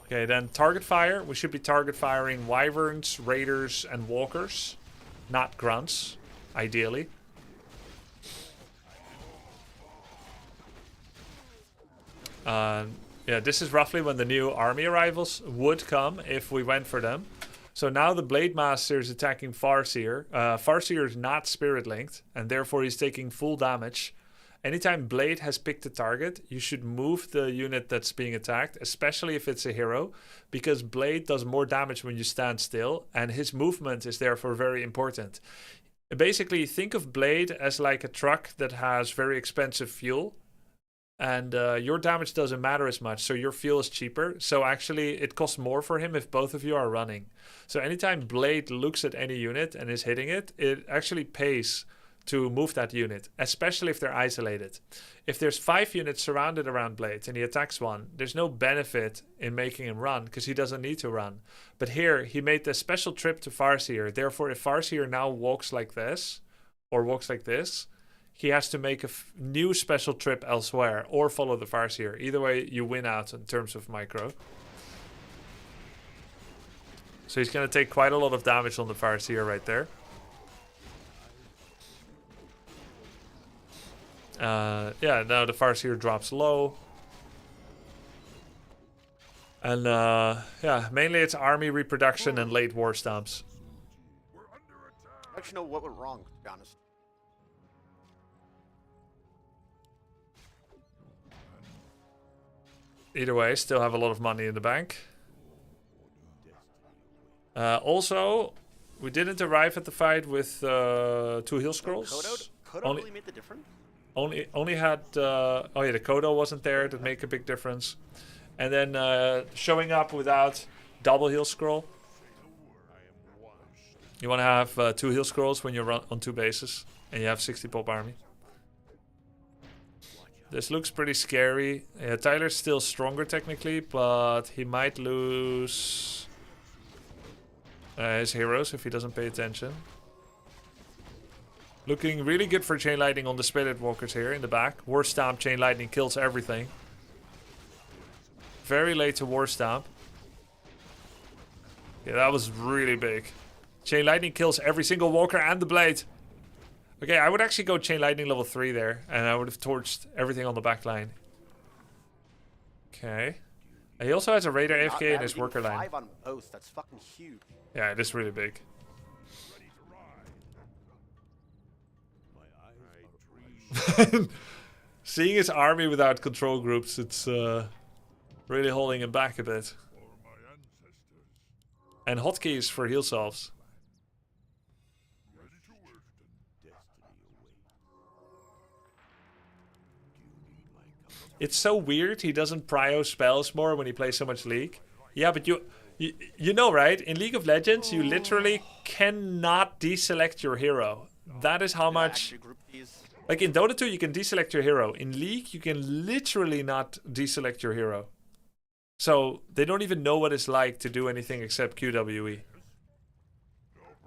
Okay, then target fire. We should be target firing wyverns, raiders, and walkers. Not grunts, ideally. Yeah, this is roughly when the new army arrivals would come if we went for them. So now the Blade Master is attacking Farseer. Farseer is not spirit linked, and therefore he's taking full damage. Anytime Blade has picked a target, you should move the unit that's being attacked, especially if it's a hero, because Blade does more damage when you stand still, and his movement is therefore very important. Basically, think of Blade as like a truck that has very expensive fuel. And your damage doesn't matter as much, so your fuel is cheaper. So actually, it costs more for him if both of you are running. So anytime Blade looks at any unit and is hitting it, it actually pays to move that unit, especially if they're isolated. If there's 5 units surrounded around Blade and he attacks one, there's no benefit in making him run because he doesn't need to run. But here, he made the special trip to Farseer. Therefore, if Farseer now walks like this, or walks like this, he has to make a new special trip elsewhere or follow the Farseer. Either way, you win out in terms of micro. So he's going to take quite a lot of damage on the Farseer right there. Yeah, now the Farseer drops low. And yeah, mainly it's army reproduction and late war stomps. I actually know what went wrong, to be honest. Either way, still have a lot of money in the bank. Also, we didn't arrive at the fight with 2 heal scrolls. Kodo really made the difference? Only had oh yeah, the Kodo wasn't there. That make a big difference. And then showing up without double heal scroll. You want to have 2 heal scrolls when you run on 2 bases and you have 60 pop army. This looks pretty scary. Yeah, Tyler's still stronger technically, but he might lose his heroes if he doesn't pay attention. Looking really good for Chain Lightning on the Spirit Walkers here in the back. War Stamp, Chain Lightning kills everything. Very late to War Stamp. Yeah, that was really big. Chain Lightning kills every single Walker and the Blade. Okay, I would actually go Chain Lightning level 3 there. And I would have torched everything on the back line. Okay. And he also has a Raider AFK in his worker line. 5 on both. That's fucking huge. Yeah, it is really big. Seeing his army without control groups, it's really holding him back a bit. And hotkeys for heal salves. It's so weird he doesn't prio spells more when he plays so much League. Yeah, but you know, right? In League of Legends, you literally cannot deselect your hero. That is how much... Like in Dota 2, you can deselect your hero. In League, you can literally not deselect your hero. So they don't even know what it's like to do anything except QWE.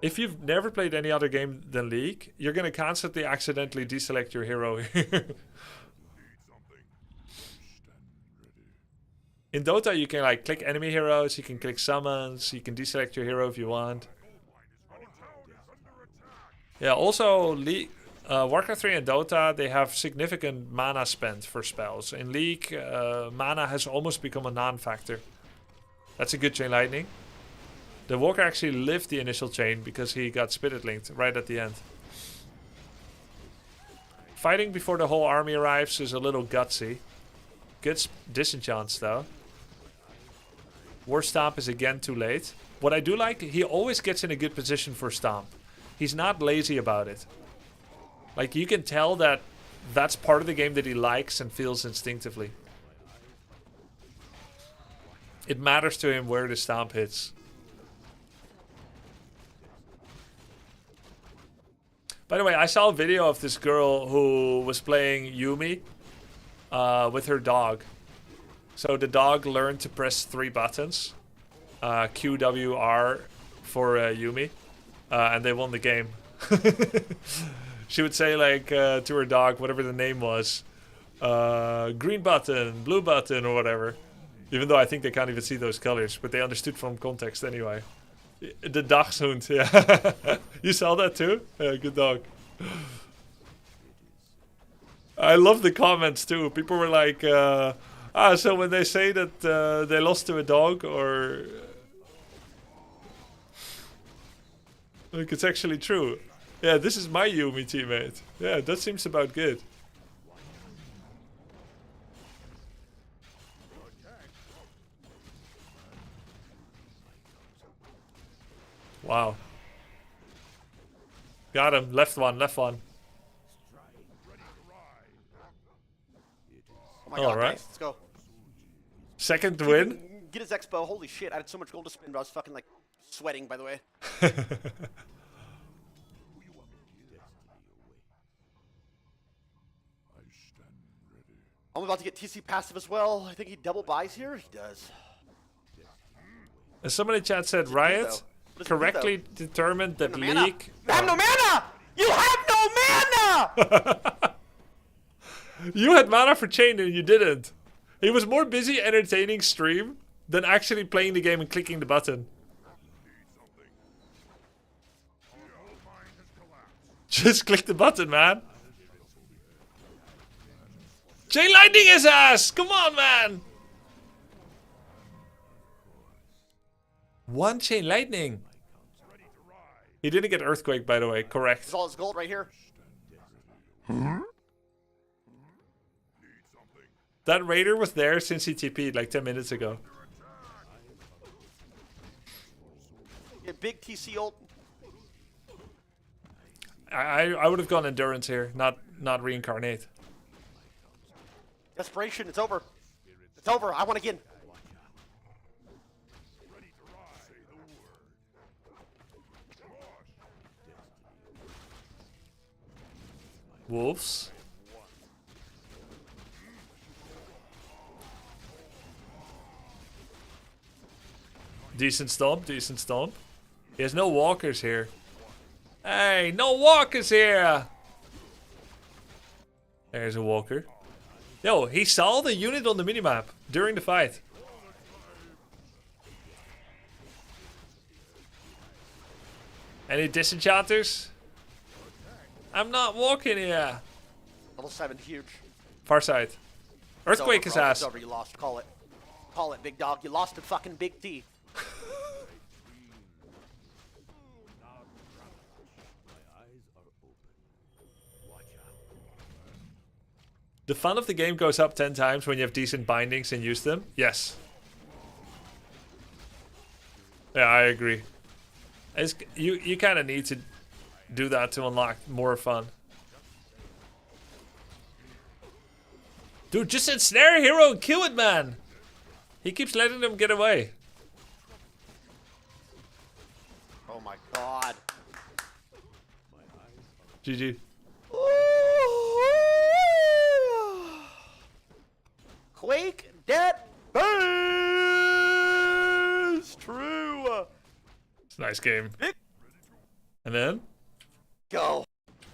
If you've never played any other game than League, you're going to constantly accidentally deselect your hero. In Dota, you can like click enemy heroes, you can click summons, you can deselect your hero if you want. Yeah, also Warcraft 3 and Dota, they have significant mana spent for spells. In League, mana has almost become a non-factor. That's a good Chain Lightning. The Walker actually lived the initial chain because he got Spirit Linked right at the end. Fighting before the whole army arrives is a little gutsy. Good disenchants though. War Stomp is again too late. What I do like, he always gets in a good position for Stomp. He's not lazy about it. Like, you can tell that that's part of the game that he likes and feels instinctively. It matters to him where the Stomp hits. By the way, I saw a video of this girl who was playing Yuumi with her dog. So the dog learned to press 3 buttons. Q, W, R for Yuumi. And they won the game. She would say like to her dog, whatever the name was. Green button, blue button or whatever. Even though I think they can't even see those colors. But they understood from context anyway. The dachshund, yeah. You saw that too? Yeah, good dog. I love the comments too. People were like, so when they say that they lost to a dog or... Like, it's actually true. Yeah, this is my Yuumi teammate. Yeah, that seems about good. Wow. Got him. Left one, left one. Oh my god, All right. nice. Let's go. Second win. Get his expo. Holy shit, I had so much gold to spend, but I was fucking like sweating, by the way. I'm about to get TC passive as well. I think he double buys here. He does. And somebody in chat said Riot correctly determined that League... You have no mana! You have no mana! You had mana for Chain and you didn't. He was more busy entertaining stream than actually playing the game and clicking the button. Just click the button, man. Chain Lightning his ass! Come on, man! One Chain Lightning. He didn't get Earthquake, by the way. Correct. There's all his gold right here. That Raider was there since he TP'd like 10 minutes ago. Get big TC ult. I would have gone Endurance here, not Reincarnate. Desperation, it's over. It's over. I want again. Wolves. Decent stomp, decent stomp. He has no walkers here. Hey, no walkers here! There's a walker. Yo, he saw the unit on the minimap during the fight. Any disenchanters? I'm not walking here. Level 7, huge. Far side. Earthquake It's his over, bro. ass. It's over, you lost. Call it. Call it, big dog. You lost to fucking Big T. The fun of the game goes up 10 times when you have decent bindings and use them. Yes. Yeah, I agree. You kind of need to do that to unlock more fun. Dude, just ensnare a hero and kill it, man. He keeps letting them get away. Oh my god. GG. Quake that base. True. It's a nice game. And then? Go.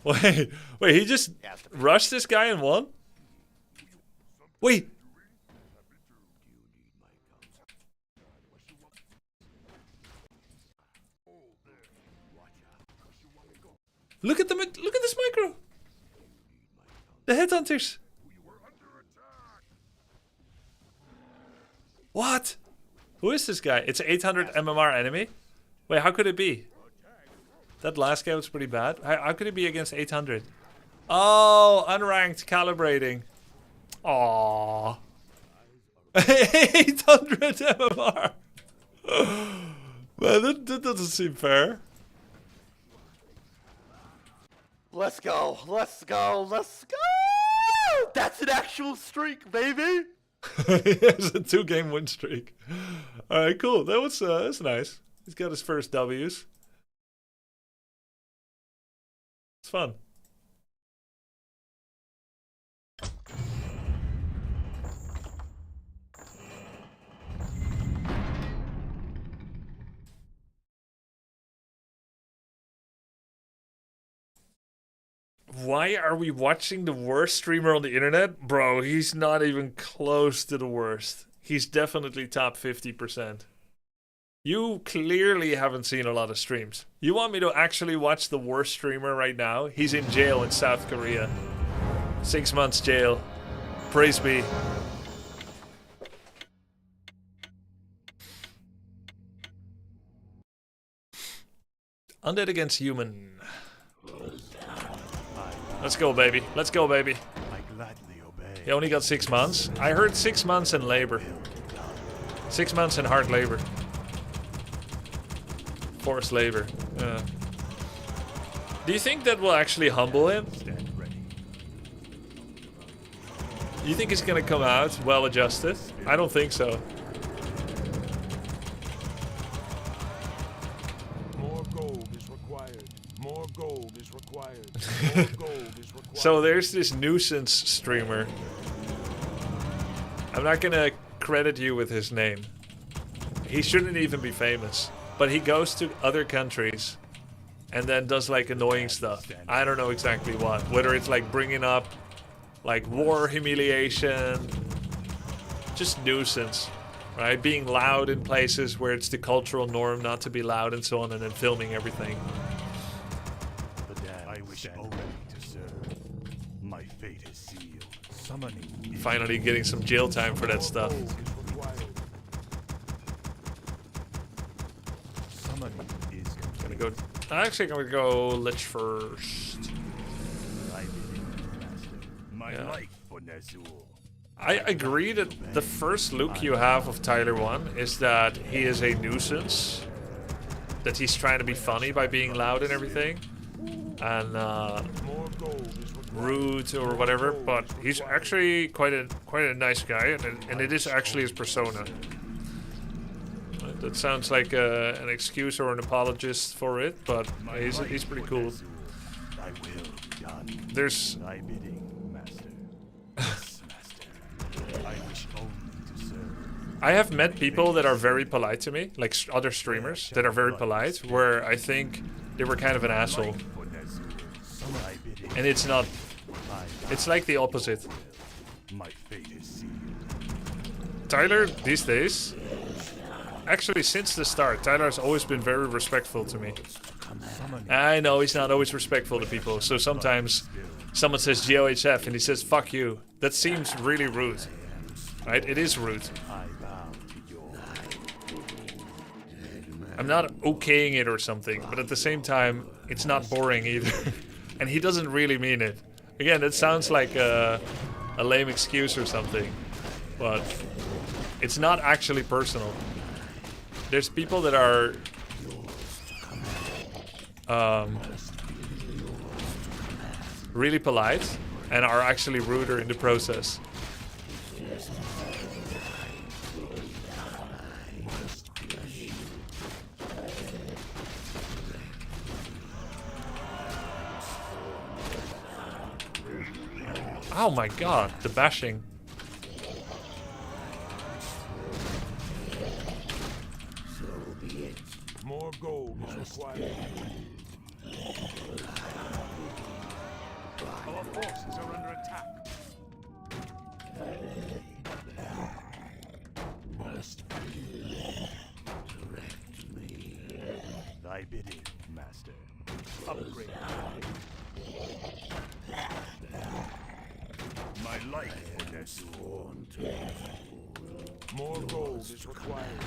Wait, he just rushed this guy and won? Wait. Look at this micro. The headhunters. What? Who is this guy? It's 800 MMR enemy? Wait, how could it be? That last guy was pretty bad. How could it be against 800? Oh, unranked calibrating. Aww. 800 MMR. Man, that doesn't seem fair. Let's go. Let's go. Let's go. That's an actual streak, baby. It's a 2-game win streak. Alright, cool. That's nice. He's got his first W's. It's fun. Why are we watching the worst streamer on the internet? Bro, he's not even close to the worst. He's definitely top 50%. You clearly haven't seen a lot of streams. You want me to actually watch the worst streamer right now? He's in jail in South Korea. 6 months jail. Praise be. Undead against human. Let's go, baby. Let's go, baby. He only got 6 months. I heard 6 months in labor. 6 months in hard labor. Forced labor. Yeah. Do you think that will actually humble him? You think he's gonna come out well adjusted? I don't think so. More gold is required. More gold is required. More gold is required. So there's this nuisance streamer. I'm not gonna credit you with his name. He shouldn't even be famous. But he goes to other countries and then does like annoying stuff. I don't know exactly what. Whether it's like bringing up like war humiliation. Just nuisance. Right? Being loud in places where it's the cultural norm not to be loud and so on, and then filming everything. I wish only to serve. My fate is sealed. Summoning. Finally getting some jail time for that stuff. Summoning is Gonna go. Actually, I'm gonna go Lich first. my Yeah. life for Nazul. I agree that the first look you have of Tyler 1 is that he is a nuisance. That he's trying to be funny by being loud and everything. And More gold is required. rude or whatever, but he's actually quite a nice guy, and it is actually his persona. That sounds like an excuse or an apologist for it, but he's pretty cool. Thy will be done. There's Thy bidding, master. Yes, master. I wish only to serve. I have met people that are very polite to me, like other streamers that are very polite, where I think they were kind of an asshole. And it's not. It's like the opposite. Tyler, these days, actually since the start, Tyler has always been very respectful to me. I know he's not always respectful to people, so sometimes someone says GOHF and he says fuck you. That seems really rude, right? It is rude. I'm not okaying it or something, but at the same time, it's not boring either. And he doesn't really mean it. Again, it sounds like a lame excuse or something, but it's not actually personal. There's people that are really polite and are actually ruder in the process. Oh my god, the bashing. More gold is required. Our forces are under attack. Direct me. Thy bidding, master. Upgrade. My life for their sworn to. More gold is required.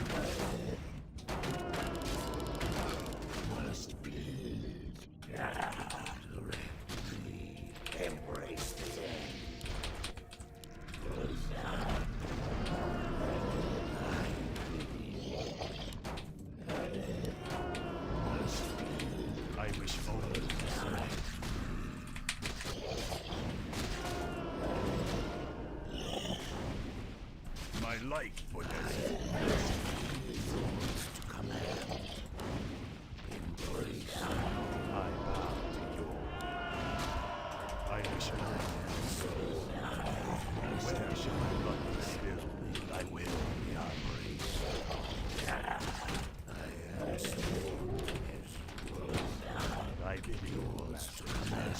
Must be. Direct me. Embrace the end. I wish only to select. My life for this. To command. Embrace. I bow to your. I wish only to soul. Where shall my blood be spilled? I will be embraced. I am sworn. I bid yours to command.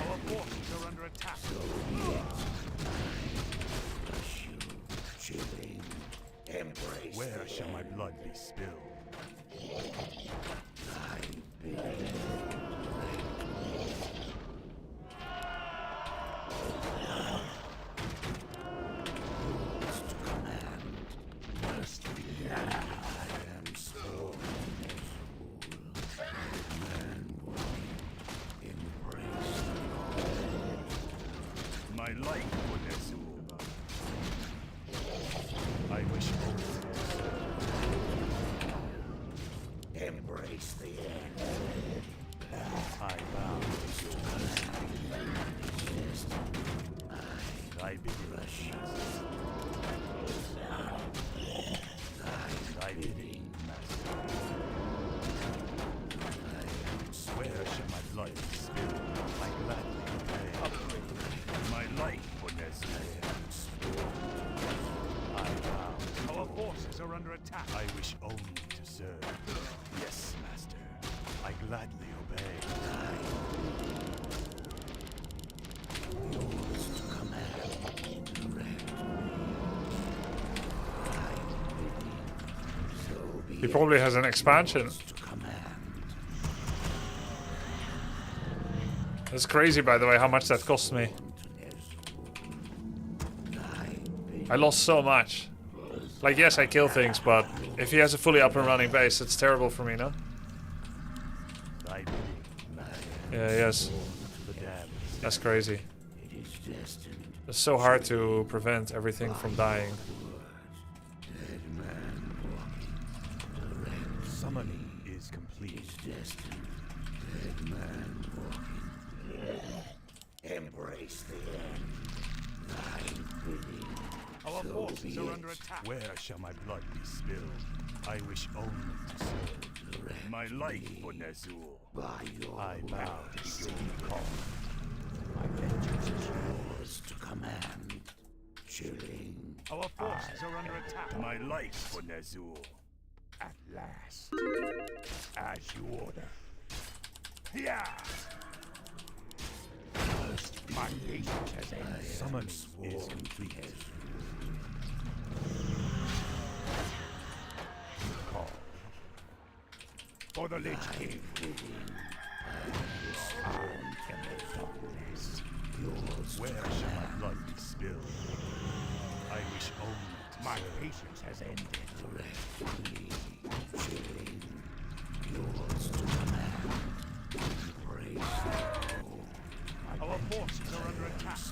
Our forces are under attack. Chilling. Embrace. Where shall my blood be spilled? I bid. To command must be. I am sworn. Man embrace. My life for their soul. I wish only to embrace the end. I bow to your I bid you thy bidding, master. Where shall my blood be spilled? I gladly obey. My life for Nessie. I bow. Our forces are under attack. I wish only to serve. Yes, master. I gladly obey. Yours to command. Direct me. So be He probably has an expansion. to command. That's crazy, by the way, how much that cost me. I lost so much. Like, yes, I kill things, but if he has a fully up and running base, it's terrible for me, no? Yeah, yes. That's crazy. It's so hard to prevent everything from dying. Summoning is complete. Embrace the end. Our forces are under attack. Where shall my blood be spilled? I wish only to serve. My life for Nezul. I bow to your call. My vengeance is yours to command. Our forces are under attack. My life for Nazul. At last. As you order. Yeah. My patience has ended. Summon is complete. Call. For the Lich King. Where shall my blood be spilled? I wish only to my patience has ended. Yours to command. Our forces are under attack.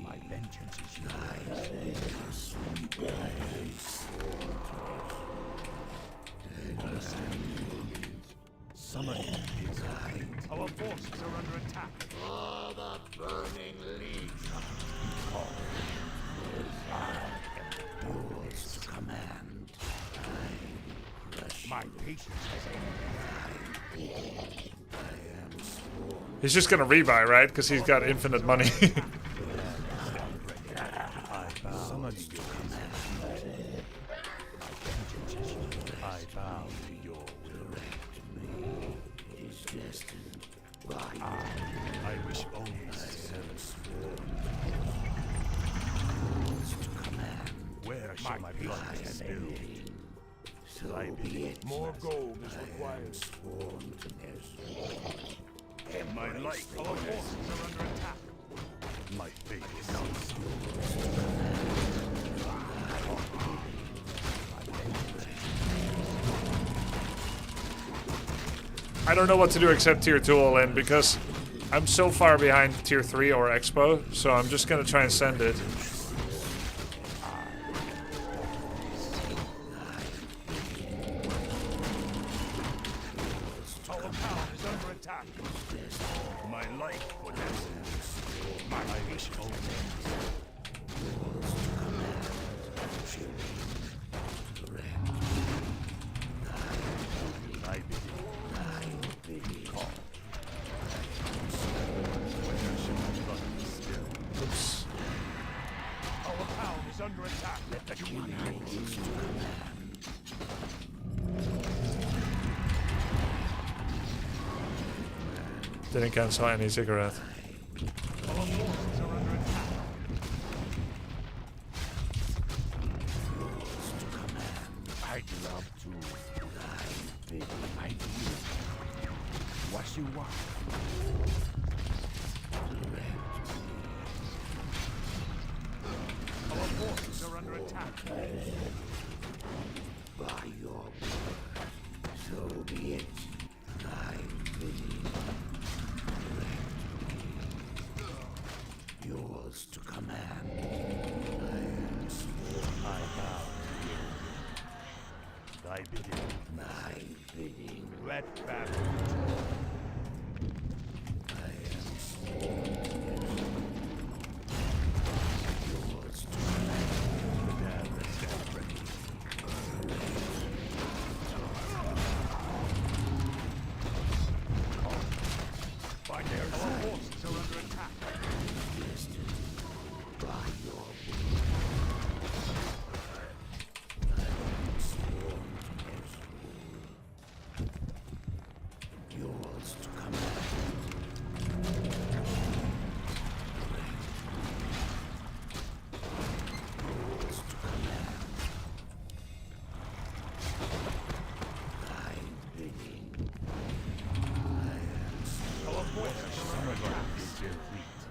My vengeance is yours. Summoning is complete. Our forces are under attack. The burning leech. Yours to command. My patience has ended. He's just gonna rebuy, right? Because he's got infinite money. Summoning is complete. I bow to your will. I wish only to serve. Where shall my blood be spilled? More gold is required. My life, our forces are under attack. My fate is I don't know what to do except tier 2 all in because I'm so far behind tier 3 or Expo, so I'm just gonna try and send it. Our town is under attack. My life for this. My wish only. Oops. Our town is under attack. Let the king Didn't cancel any cigarette. Our forces are under attack. I'd love to. I do. What you want? Our forces are under attack. By your word, so be it. Thy bidding. Yours to command. I bow to you. Thy bidding. Thy bidding. Let battle. Yours to command. Stand ready. By their our forces are under attack. By your yours to command. Yours to command. Thy bidding. Our forces are under attack. Complete.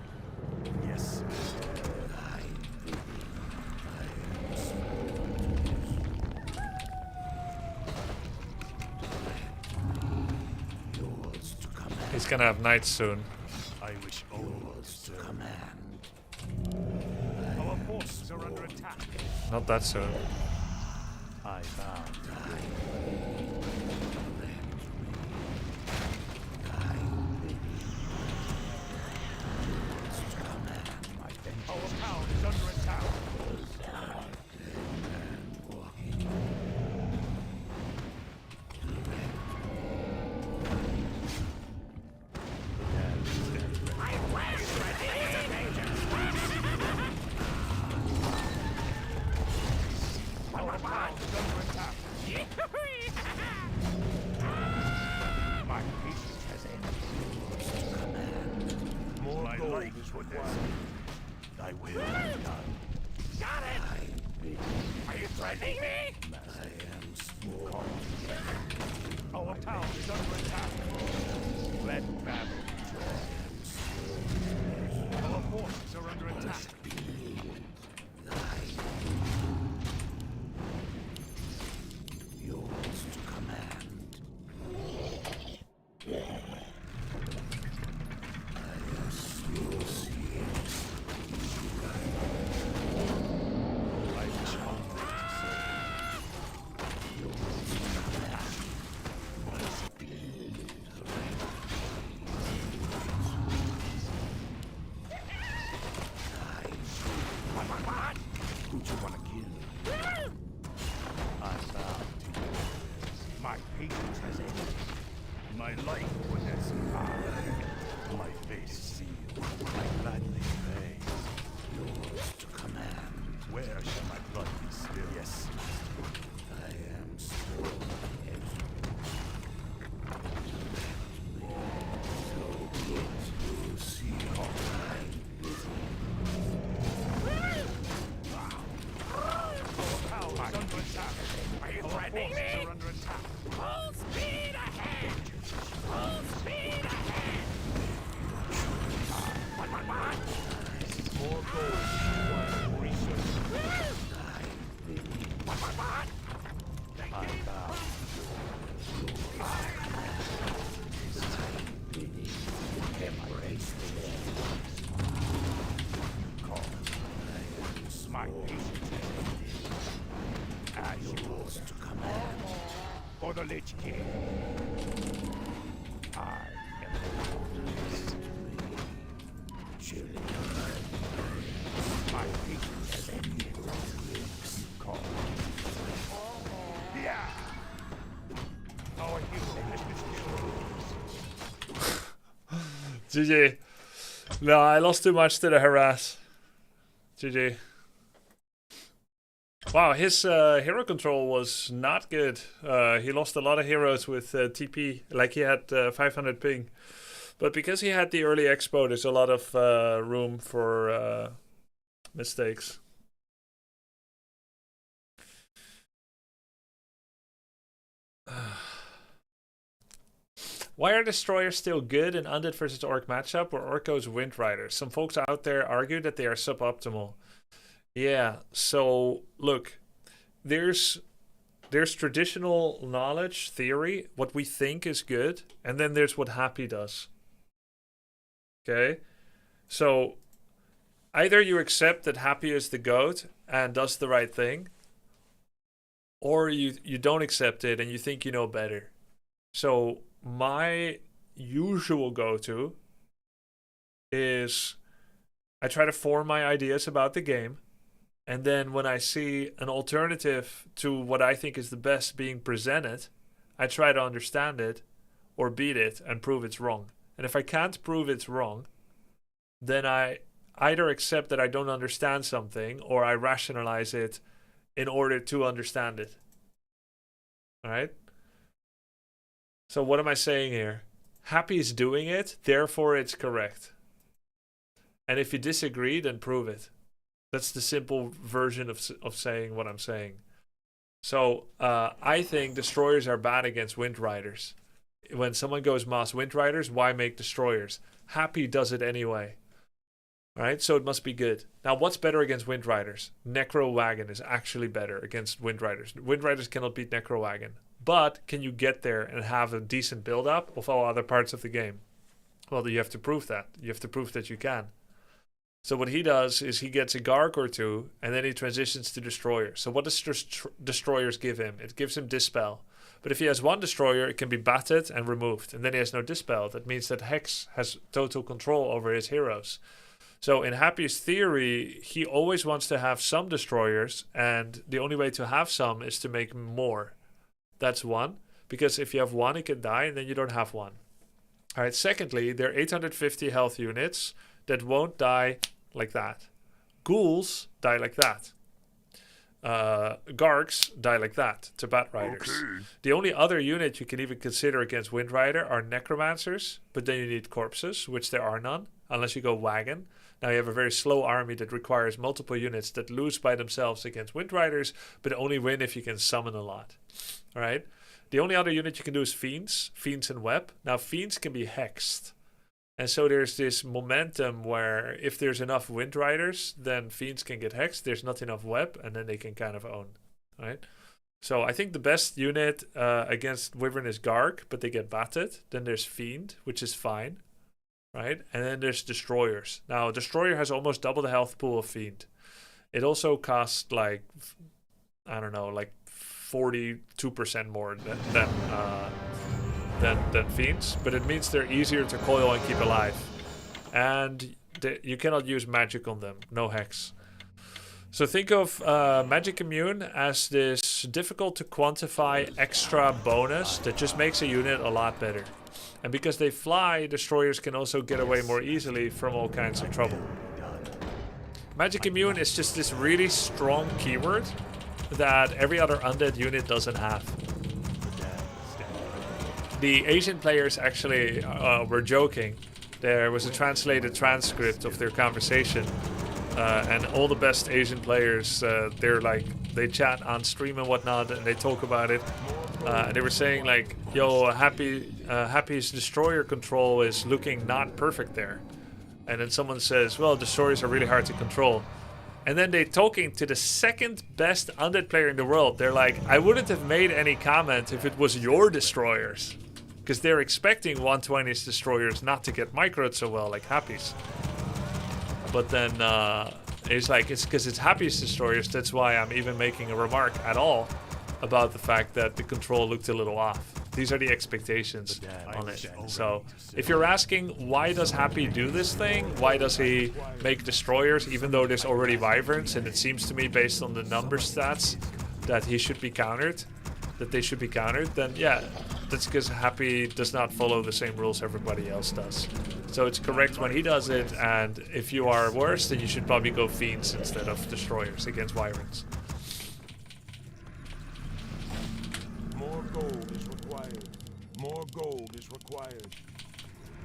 Yes, master. Thy bidding. Yours to command. He's gonna have knights soon. I wish only to Yours to serve. command. Our forces are under attack. Not that soon. I bow. My vengeance. Our town is under attack. Our town is under attack. My patience has ended. More my life is required. Thy will be done. Got it! Are you threatening me? I am small. Our town is under attack. Let battle be joined. Our forces are under attack. Yours to command. Who do you want to kill? I bow to you. My patience has ended. My life was expired. My face sealed. I gladly pay. Yours to command. Where shall my blood be spilled? Yes. I am small. So be it. You see how Our town is under attack. Are you Our threatening forces me? are under attack. Full speed ahead! Full speed ahead! What? More gold. More research. What? I bow. embrace the Call. My patience has ended. As yours to command. for the Lich King. I am Chilling. my patience has ended. Call. Yeah. Our hero has been killed. GG. No, I lost too much to the harass. GG. Wow, his hero control was not good. He lost a lot of heroes with TP, like he had 500 ping. But because he had the early expo, there's a lot of room for mistakes. Why are destroyers still good in undead versus orc matchup or orc goes wind riders? Some folks out there argue that they are suboptimal. Yeah, so look, there's traditional knowledge, theory, what we think is good, and then there's what Happy does. Okay? So either you accept that Happy is the GOAT and does the right thing, or you don't accept it and you think you know better. So my usual go-to is I try to form my ideas about the game, and then when I see an alternative to what I think is the best being presented, I try to understand it or beat it and prove it's wrong. And if I can't prove it's wrong, then I either accept that I don't understand something or I rationalize it in order to understand it. All right? So what am I saying here? Happy is doing it, therefore it's correct. And if you disagree, then prove it. That's the simple version of saying what I'm saying. So I think destroyers are bad against wind riders. When someone goes mass wind riders, why make destroyers? Happy does it anyway. All right, so it must be good. Now, what's better against wind riders? Necro Wagon is actually better against wind riders. Wind riders cannot beat Necro Wagon. But can you get there and have a decent build-up of all other parts of the game? Well, you have to prove that. You have to prove that you can. So what he does is he gets a Garg or two, and then he transitions to Destroyer. So what does Destroyers give him? It gives him Dispel. But if he has one Destroyer, it can be batted and removed. And then he has no Dispel. That means that Hex has total control over his heroes. So in Happy's theory, he always wants to have some Destroyers, and the only way to have some is to make more. That's one. Because if you have one, it can die, and then you don't have one. All right, secondly, there are 850 health units that won't die like that. Ghouls die like that. Gargs die like that to Bat Riders. Okay. The only other unit you can even consider against Wind Rider are Necromancers, but then you need corpses, which there are none, unless you go Wagon. Now you have a very slow army that requires multiple units that lose by themselves against Wind Riders, but only win if you can summon a lot. All right. The only other unit you can do is Fiends and Web. Now Fiends can be hexed. And so there's this momentum where if there's enough Wind Riders, then Fiends can get hexed. There's not enough Web, and then they can kind of own. Right? So I think the best unit against Wyvern is Garg, but they get batted. Then there's Fiend, which is fine. Right? And then there's Destroyers. Now, Destroyer has almost double the health pool of Fiend. It also costs like, I don't know, like 42% more than Fiends, but it means they're easier to coil and keep alive. And you cannot use magic on them, no hex. So think of Magic Immune as this difficult to quantify extra bonus that just makes a unit a lot better. And because they fly, Destroyers can also get away more easily from all kinds of trouble. Magic Immune is just this really strong keyword that every other undead unit doesn't have. The Asian players actually were joking. There was a translated transcript of their conversation, and all the best Asian players, they chat on stream and whatnot, and they talk about it. And they were saying like, "Yo, Happy's Destroyer control is looking not perfect there," and then someone says, "Well, Destroyers are really hard to control." And then they're talking to the second best undead player in the world. They're like, "I wouldn't have made any comment if it was your Destroyers." Because they're expecting 120's Destroyers not to get microed so well like Happy's. But then it's like, it's because it's Happy's Destroyers, that's why I'm even making a remark at all about the fact that the control looked a little off. These are the expectations on it. So if you're asking, why does Happy do this thing? Why does he make Destroyers even though there's already Wyverns? And it seems to me, based on the number stats, that he should be countered. That they should be countered, then yeah, that's because Happy does not follow the same rules everybody else does. So it's correct when he does it, and if you are worse, then you should probably go Fiends instead of Destroyers against Wyverns. More gold is required. More gold is required.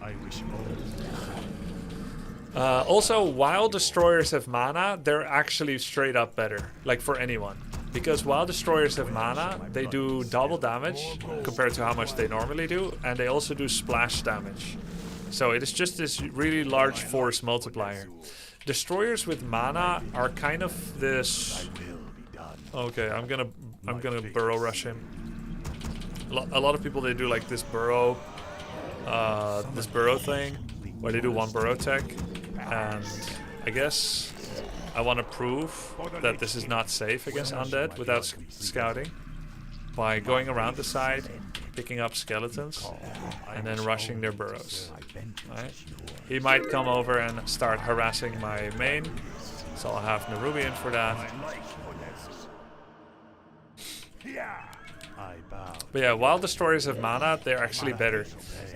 I wish all. Also, while Destroyers have mana, they're actually straight up better, like for anyone. Because while Destroyers have mana, they do double damage compared to how much they normally do, and they also do splash damage. So it is just this really large force multiplier. Destroyers with mana are kind of this. Okay, I'm gonna burrow rush him. A lot of people, they do like this burrow thing, where they do one burrow tech, and I guess I want to prove that this is not safe against undead without scouting by going around the side, picking up skeletons, and then rushing their burrows. Right? He might come over and start harassing my main, so I'll have Nerubian for that. But yeah, while Destroyers have mana, they're actually better.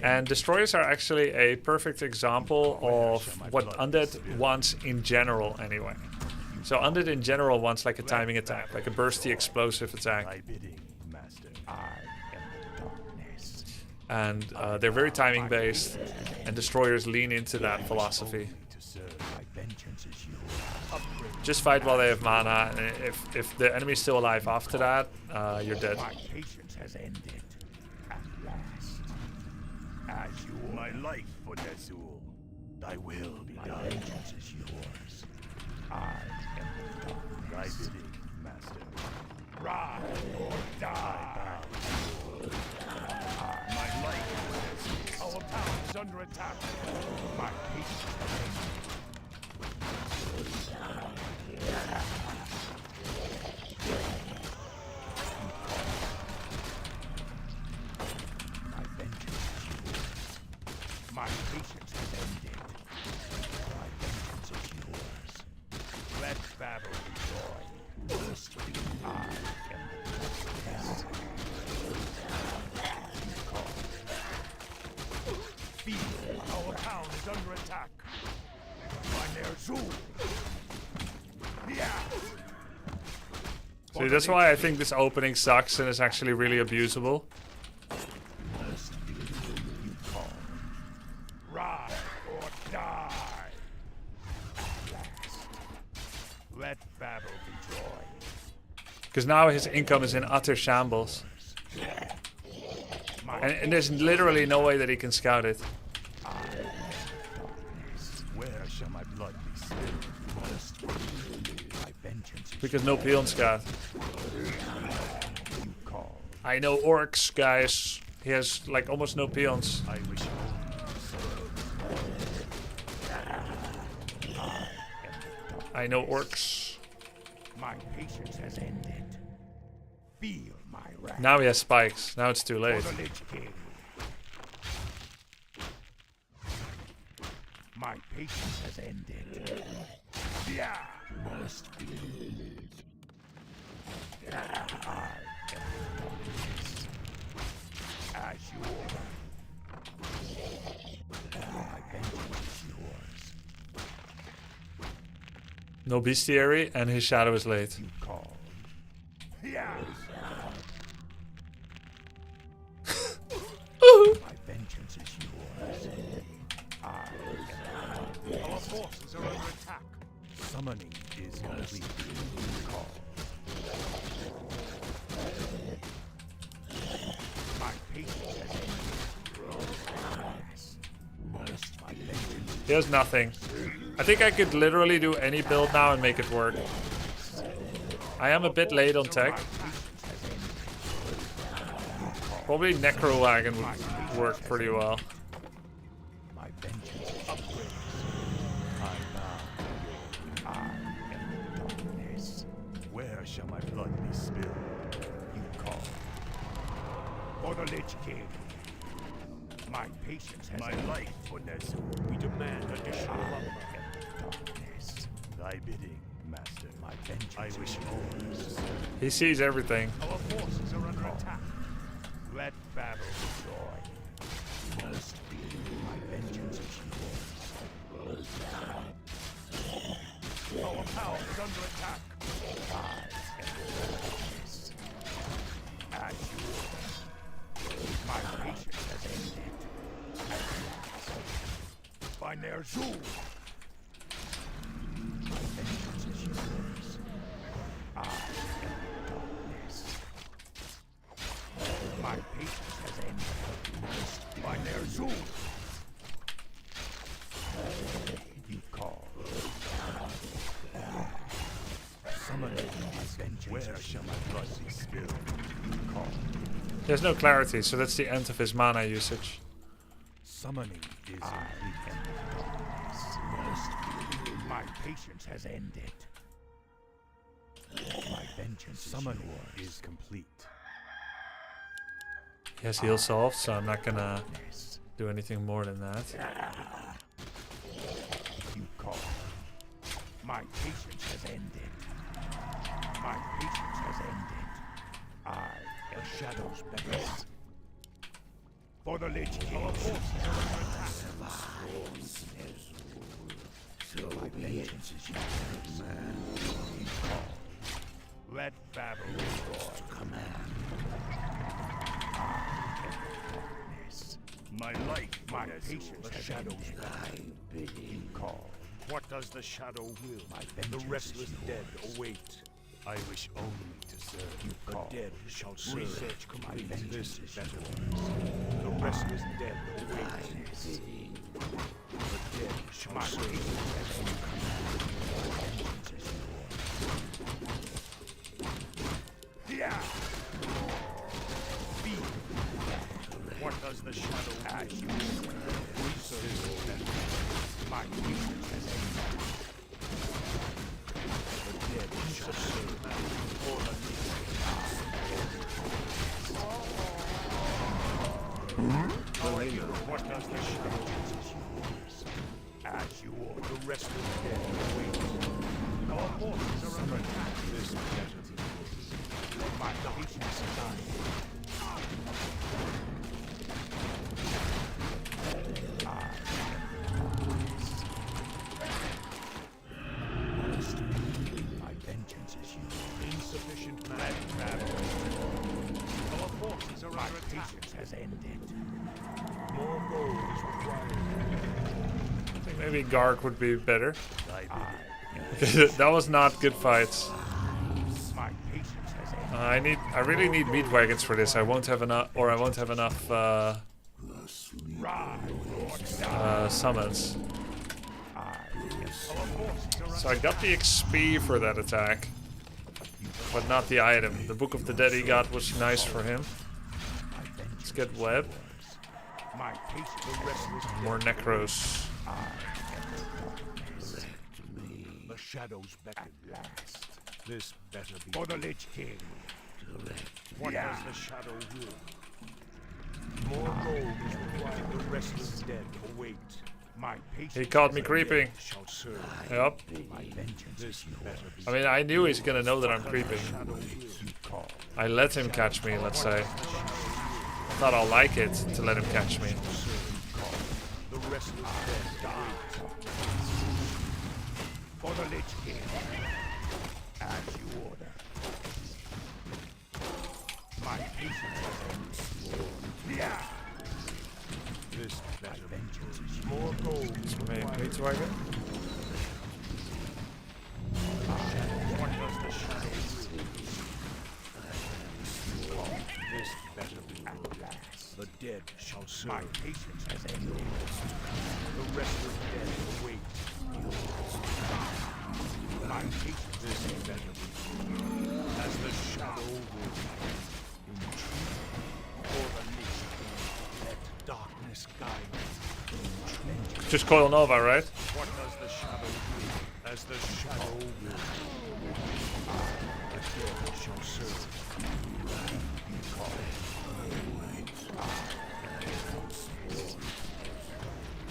And Destroyers are actually a perfect example of what Undead wants in general anyway. So Undead in general wants like a timing attack, like a bursty explosive attack. And they're very timing based, and Destroyers lean into that philosophy. Just fight while they have mana, and if the enemy's still alive after that, you're dead. My patience has ended at last. Azul, my life for Azul. Thy will be done. My vengeance is yours. I am the darkness. Thy bidding, master. Rise or die. My life for Azul. Our town is under attack. My patience has ended. My patience has ended. My vengeance is yours. Let battle be joy. I am the test. Feel our town is under attack. My Ner'zhul. Yeah. See, that's why I think this opening sucks and is actually really abusable. Ride or die. Let battle be joy. Because now his income is in utter shambles. And there's literally no way that he can scout it. Where shall my blood be spilled? My vengeance Because no peon scout. you call. I know orcs, guys. He has like almost no peons. I wish I know orcs. my patience has ended. Feel my wrath. Now he has spikes. Now it's too For late. the Lich King. My patience has ended. Yeah. Must be. I am darkness. As you order. My vengeance is yours. No bestiary and his shadow is late. You call. Yeah. My vengeance is yours. Our forces are under attack. Summoning is complete. Call. My patience has ended. My vengeance He has nothing. I think I could literally do any build now and make it work. I am a bit late on tech. Probably Necro Wagon would work pretty well. My vengeance is upgrades. I bow. I am darkness. Where shall my blood be spilled? You call. For the Lich King. My patience has my life for Nezu. We demand additional lumber. Darkness. Thy bidding, master. My vengeance. I wish only to serve. He sees everything. Our forces are under attack. Let battle be joy. Must be. My vengeance is yours. Our power is under attack. I am darkness. As you order. My patience has ended. By Ner'zhul. My vengeance is yours. I am darkness. My patience has ended. By Ner'zhul. You call. Summon my vengeance. Where shall my blood be spilled? You call. There's no clarity, so that's the end of his mana usage. Summoning is my patience has ended. My vengeance summoning is complete. He has heal solved, so I'm not gonna do anything more than that. You call. My patience has ended. My patience has ended. I am shadows best. For the Lich King. Our forces are under attack. My vengeance is yours. You call. Let battle destroy. Command. I am darkness. My light, my patience has shadows ended. You call. What does the shadow will? My vengeance the restless dead await. I wish only to serve. You call. The dead shall serve. Research complete. This battle. The restless dead await. The dead shall serve. Yeah. Be. What does the shadow ask you? Research. My patience has ended. The dead shall serve. What does the shadow yours? As you order, the rest of the dead await. Our forces are under attack. This casualty. My patience is My vengeance is yours. Insufficient. efficient man. Our forces are under attack. Patience has ended. More gold is required. I think maybe Garg would be better. I bid it. That was not good fights. My patience has ended. I really need meat wagons for this. I won't have enough, or I won't have enough summons. So I got the XP for that attack, but not the item. The Book of the Dead he got was nice for him. Let's get web. More necros. The shadows beckon last. This better be for the Lich King. What does the shadow will? More gold is required. The restless dead await. My patience. He caught me creeping. Shall serve. Yep. My vengeance is better be. I mean, I knew he's gonna know that I'm creeping. I let him catch me, let's say. I thought I'll like it to let him catch me. The restless dead die. For the Lich King. As you order. My patience has ended. Yeah. This better vengeance is more gold. Meat wagon. What does the shadow will? This better be at last. The dead shall serve. My patience has ended. The restless dead await. My patience is better be. As the shadow will. In truth, for the least, let darkness guide. Just Coil Nova, right? What does the shadow will? As the shadow will. The dead shall serve.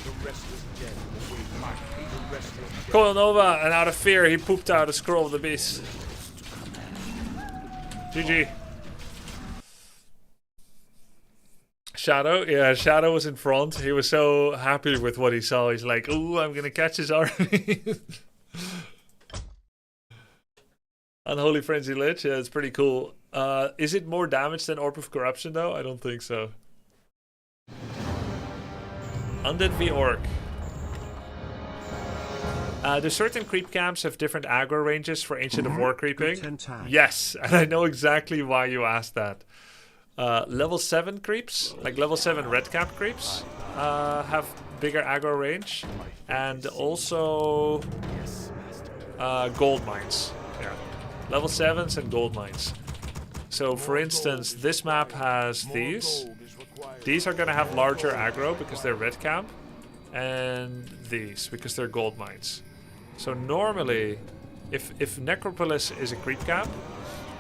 The restless dead await my fate. The restless dead. Coil Nova, and out of fear, he pooped out a scroll of the beast. GG. Shadow, yeah, Shadow was in front. He was so happy with what he saw. He's like, "Ooh, I'm gonna catch his army." Unholy Frenzy Lich, yeah, it's pretty cool. Is it more damage than Orb of Corruption though? I don't think so. Undead v Orc. Do certain creep camps have different aggro ranges for Ancient of War creeping? Yes, and I know exactly why you asked that. Level 7 creeps, like level 7 red camp creeps, have bigger aggro range, and also gold mines. Yeah, level 7s and gold mines. So, for instance, this map has these. These are gonna have larger aggro because they're red camp, and these because they're gold mines. So normally, if Necropolis is a creep camp,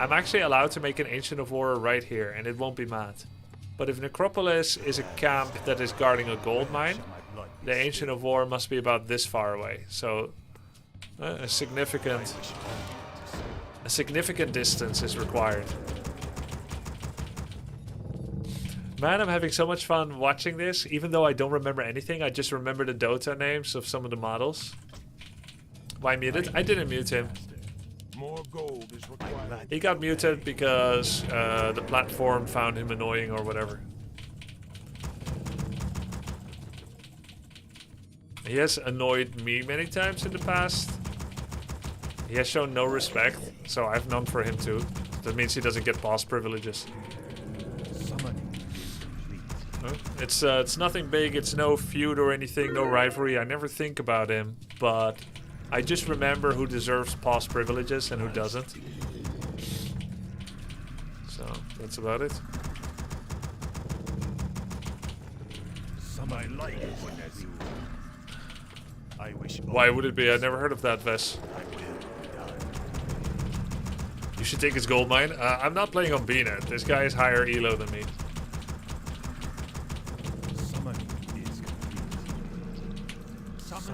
I'm actually allowed to make an Ancient of War right here, and it won't be mad. But if Necropolis is a camp that is guarding a gold mine, the Ancient of War must be about this far away. So a significant distance is required. Man, I'm having so much fun watching this. Even though I don't remember anything, I just remember the Dota names of some of the models. Why muted? I didn't mute him. More gold is required. He got muted because the platform found him annoying or whatever. He has annoyed me many times in the past. He has shown no respect, so I've none for him too. That means he doesn't get boss privileges. It's nothing big, it's no feud or anything, no rivalry. I never think about him, but I just remember who deserves boss privileges and who doesn't. So, that's about it. Why would it be? I never heard of that, Ves. You should take his gold mine. I'm not playing on BNet. This guy is higher elo than me.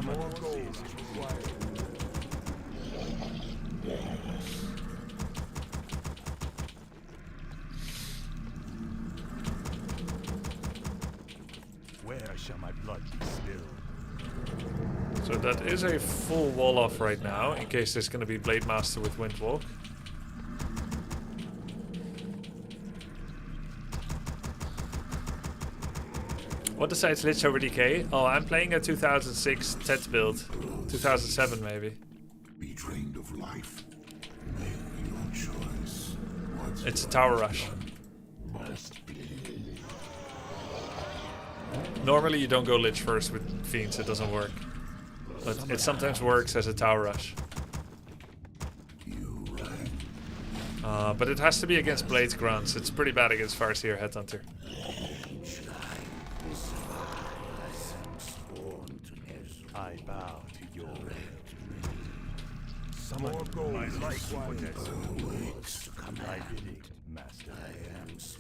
More gold is required. Where shall my blood be spilled? So that is a full wall off right now, in case there's going to be Blade Master with Windwalk. What decides Lich over DK? Oh, I'm playing a 2006 TED build. 2007 maybe. Be drained of life. Make your choice. What's It's a tower rush. must be. Normally you don't go Lich first with Fiends, it doesn't work. But it sometimes works as a tower rush. But it has to be against Blades Grunts. It's pretty bad against Farseer Headhunter. I bow to your Summon my life for Nezul. I did it, Master.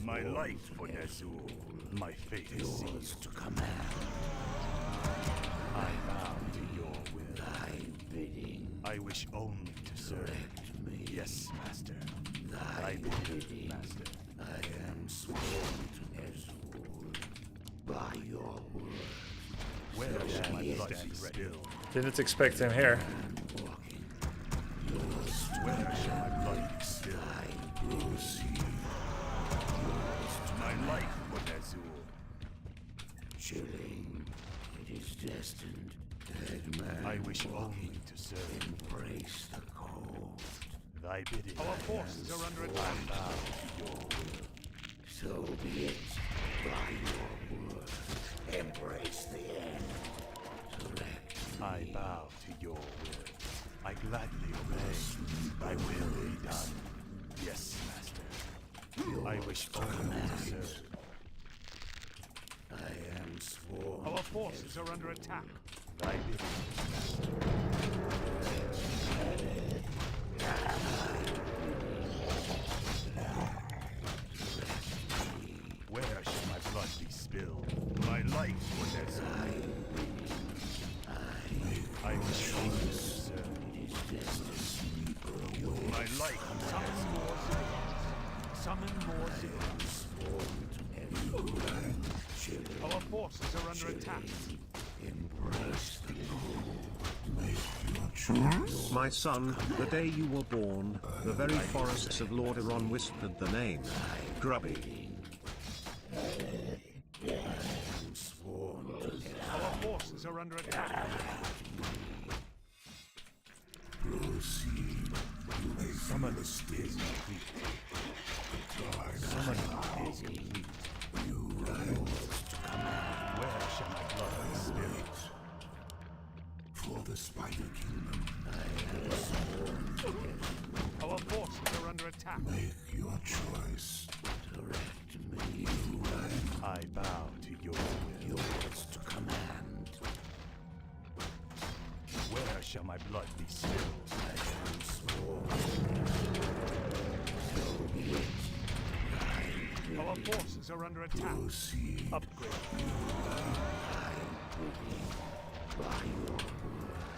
My life for Nezul. My fate is sealed. To command. I bow to your will. Thy bidding. I wish only to serve. Me. Yes, Master. Thy bidding, Master. I am sworn to Nezul. By your word. Where shall my blood stand still? Didn't expect him here. Where shall my blood be still? My life for Nezul. Chilling. It is destined. Dead man. I wish only to serve. Embrace the cold. Thy bidding. Our forces are under attack. I bow to your will. So be it. By your word. Embrace the end. Direct. I bow to your will. I gladly obey. Thy will be done. Yes, Master. I wish only to serve. I am sworn. Our forces are under attack. Thy bidding. Where shall my blood be spilled? My life for Nezul. I wish only to serve. My life for Nezul. Summon more civilians. Our forces are under attack. My son, the day you were born, the very forests of Lordaeron whispered the name. Grubby. Our forces are under attack. Summon is complete. Summoning is complete. Where shall my blood be spilled? For the Spider Kingdom. Our forces are under attack. Make your choice. Direct me. I bow to your will. Yours to command. Where shall my blood be spilled? I am sworn. Our forces are under attack. Proceed. Upgrade.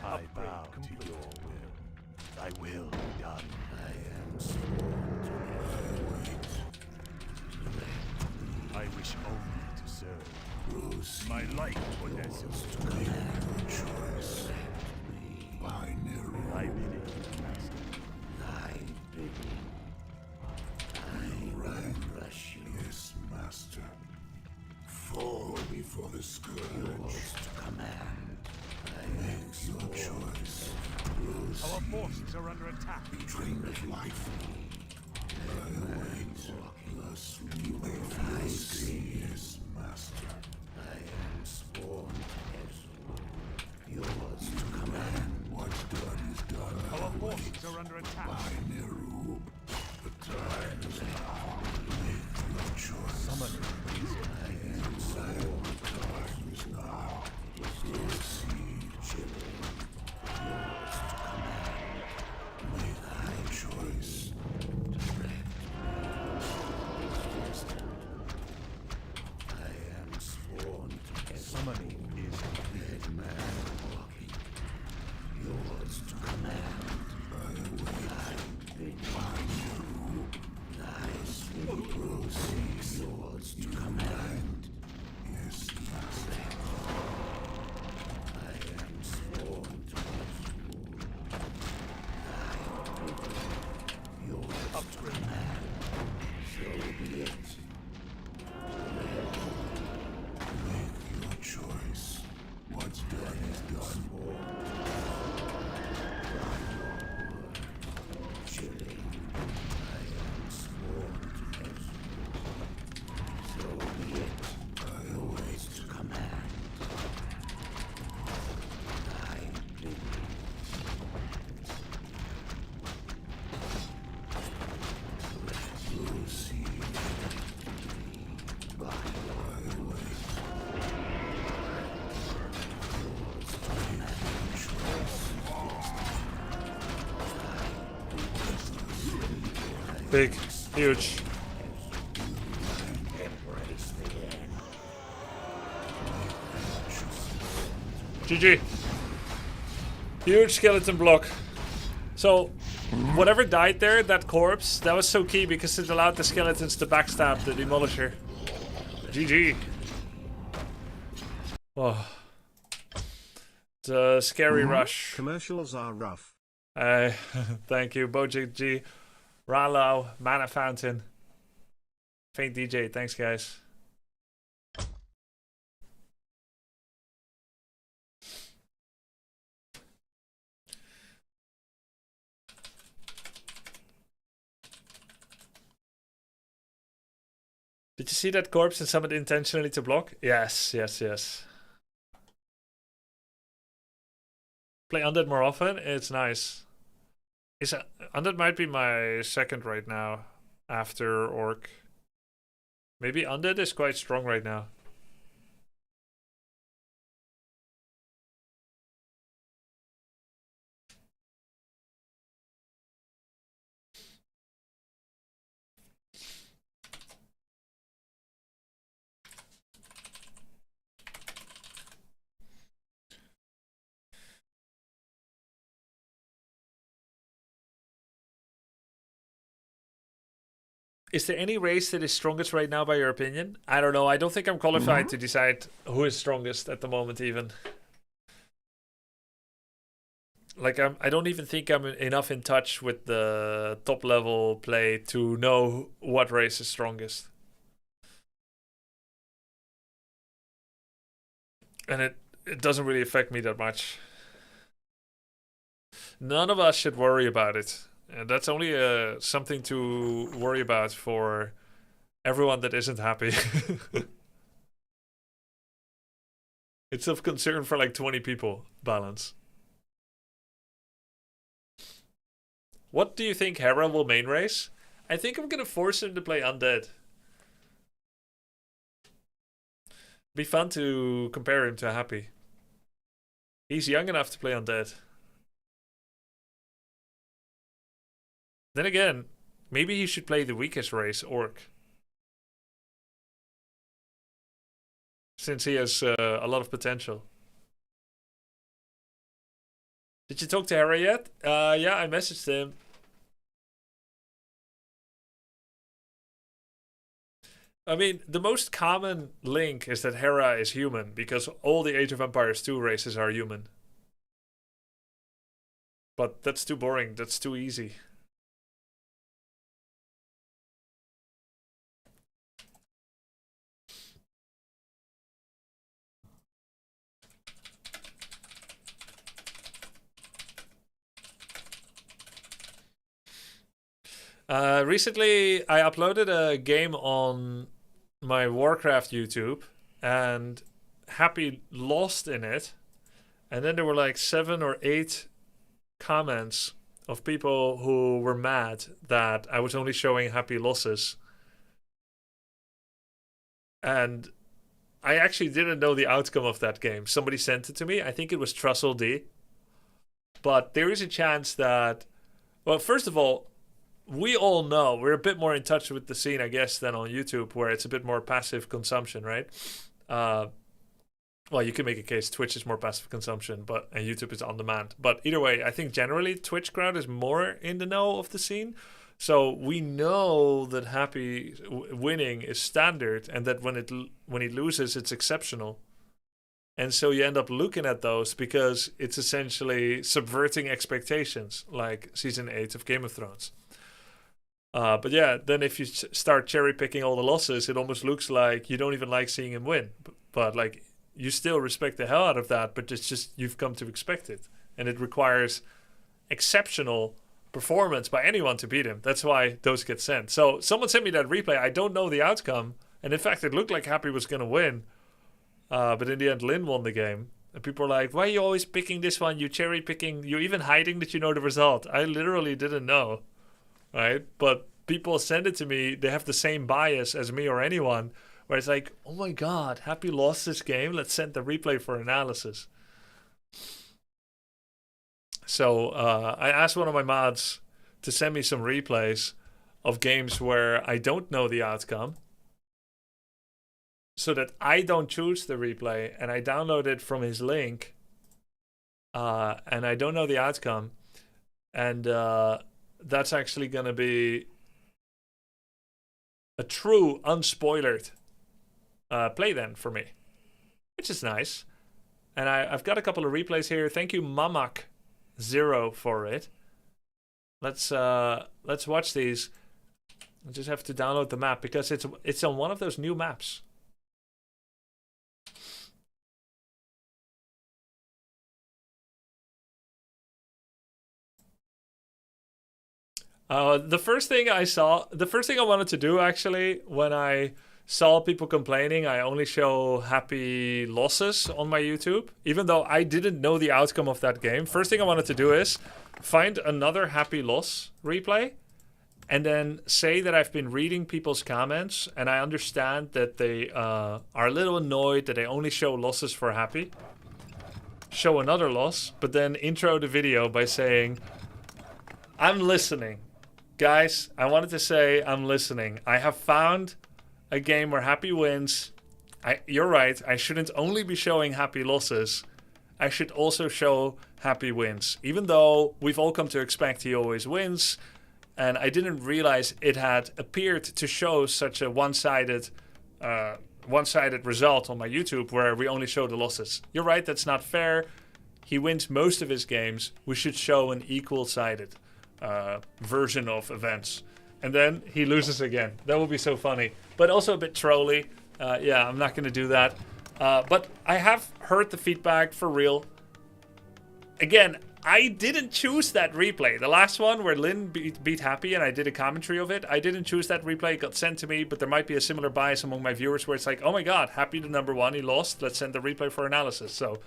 I bow to your will. Thy will be done. I am sworn to I wish only to serve. My life for Nezul. make your choice. Binary. Thy bidding, Master. Thy bidding. I rush you. Yes, Master. Fall before the scourge. Yours to command. I make your choice. Our forces are under attack. Be drained of life. I await. Thus you may feel see. Yes, Master. I am sworn to Ezreal. Yours to command. What's done is done. Our forces are under attack. Neru. The time is now. Make your choice. Summon is I am sworn. The time is now. Proceed, children. Yours to command. Make your choice. I am sworn to summoning is complete. dead man walking. Yours to command. I await. Thy sweet proceed. Yours to command. Yes, Master. I am sworn to yours to command. So be it. Make Big. Huge. Embrace the end. GG. Huge skeleton block. So, whatever died there, that corpse, that was so key because it allowed the skeletons to backstab the Demolisher. GG. Oh. It's a scary rush. Commercials are rough. Thank you, Bojic G. Ralo, Mana Fountain. Faint DJ, thanks guys. Did you see that corpse and summon intentionally to block? Yes, yes, yes. Play Undead more often? It's nice. Undead might be my second right now, after Orc. Maybe Undead is quite strong right now. Is there any race that is strongest right now by your opinion? I don't know. I don't think I'm qualified to decide who is strongest at the moment even. Like I don't even think I'm enough in touch with the top level play to know what race is strongest. And it doesn't really affect me that much. None of us should worry about it. And that's only something to worry about for everyone that isn't happy. It's of concern for like 20 people, balance. What do you think Hera will main race? I think I'm going to force him to play Undead. Be fun to compare him to Happy. He's young enough to play Undead. Then again, maybe he should play the weakest race, Orc. Since he has a lot of potential. Did you talk to Hera yet? Yeah, I messaged him. I mean, the most common link is that Hera is human, because all the Age of Empires 2 races are human. But that's too boring, that's too easy. Recently, I uploaded a game on my Warcraft YouTube, and Happy lost in it. And then there were like 7 or 8 comments of people who were mad that I was only showing Happy losses. And I actually didn't know the outcome of that game. Somebody sent it to me. I think it was Trussell D. But there is a chance that... Well, first of all, we all know, we're a bit more in touch with the scene, I guess, than on YouTube, where it's a bit more passive consumption, right? Well, you can make a case Twitch is more passive consumption, and YouTube is on demand. But either way, I think generally Twitch crowd is more in the know of the scene. So we know that Happy winning is standard, and that when he loses, it's exceptional. And so you end up looking at those because it's essentially subverting expectations, like Season 8 of Game of Thrones. But yeah, then if you start cherry picking all the losses, it almost looks like you don't even like seeing him win. But like, you still respect the hell out of that, but it's just you've come to expect it. And it requires exceptional performance by anyone to beat him. That's why those get sent. So someone sent me that replay. I don't know the outcome. And in fact, it looked like Happy was going to win. But in the end, Lynn won the game. And people are like, why are you always picking this one? You cherry picking. You're even hiding that you know the result. I literally didn't know. Right? But people send it to me. They have the same bias as me or anyone. Where it's like, oh my god, Happy lost this game. Let's send the replay for analysis. So I asked one of my mods to send me some replays of games where I don't know the outcome, so that I don't choose the replay and I download it from his link, and I don't know the outcome, and that's actually going to be a true unspoilered play then for me, which is nice. And I've got a couple of replays here. Thank you, Mamak0 for it. Let's watch these. I just have to download the map because it's on one of those new maps. The first thing I wanted to do actually, when I saw people complaining, I only show happy losses on my YouTube, even though I didn't know the outcome of that game. First thing I wanted to do is find another happy loss replay, and then say that I've been reading people's comments, and I understand that they are a little annoyed that they only show losses for happy. Show another loss, but then intro the video by saying, I'm listening. Guys, I wanted to say I'm listening. I have found a game where happy wins. You're right, I shouldn't only be showing happy losses. I should also show happy wins. Even though we've all come to expect he always wins, and I didn't realize it had appeared to show such a one-sided result on my YouTube where we only show the losses. You're right, that's not fair. He wins most of his games. We should show an equal-sided version of events. And then he loses again. That would be so funny. But also a bit trolly. Yeah, I'm not going to do that. But I have heard the feedback for real. Again, I didn't choose that replay. The last one where Lynn beat Happy and I did a commentary of it, I didn't choose that replay. It got sent to me, but there might be a similar bias among my viewers where it's like, oh my god, Happy the number one, he lost. Let's send the replay for analysis. So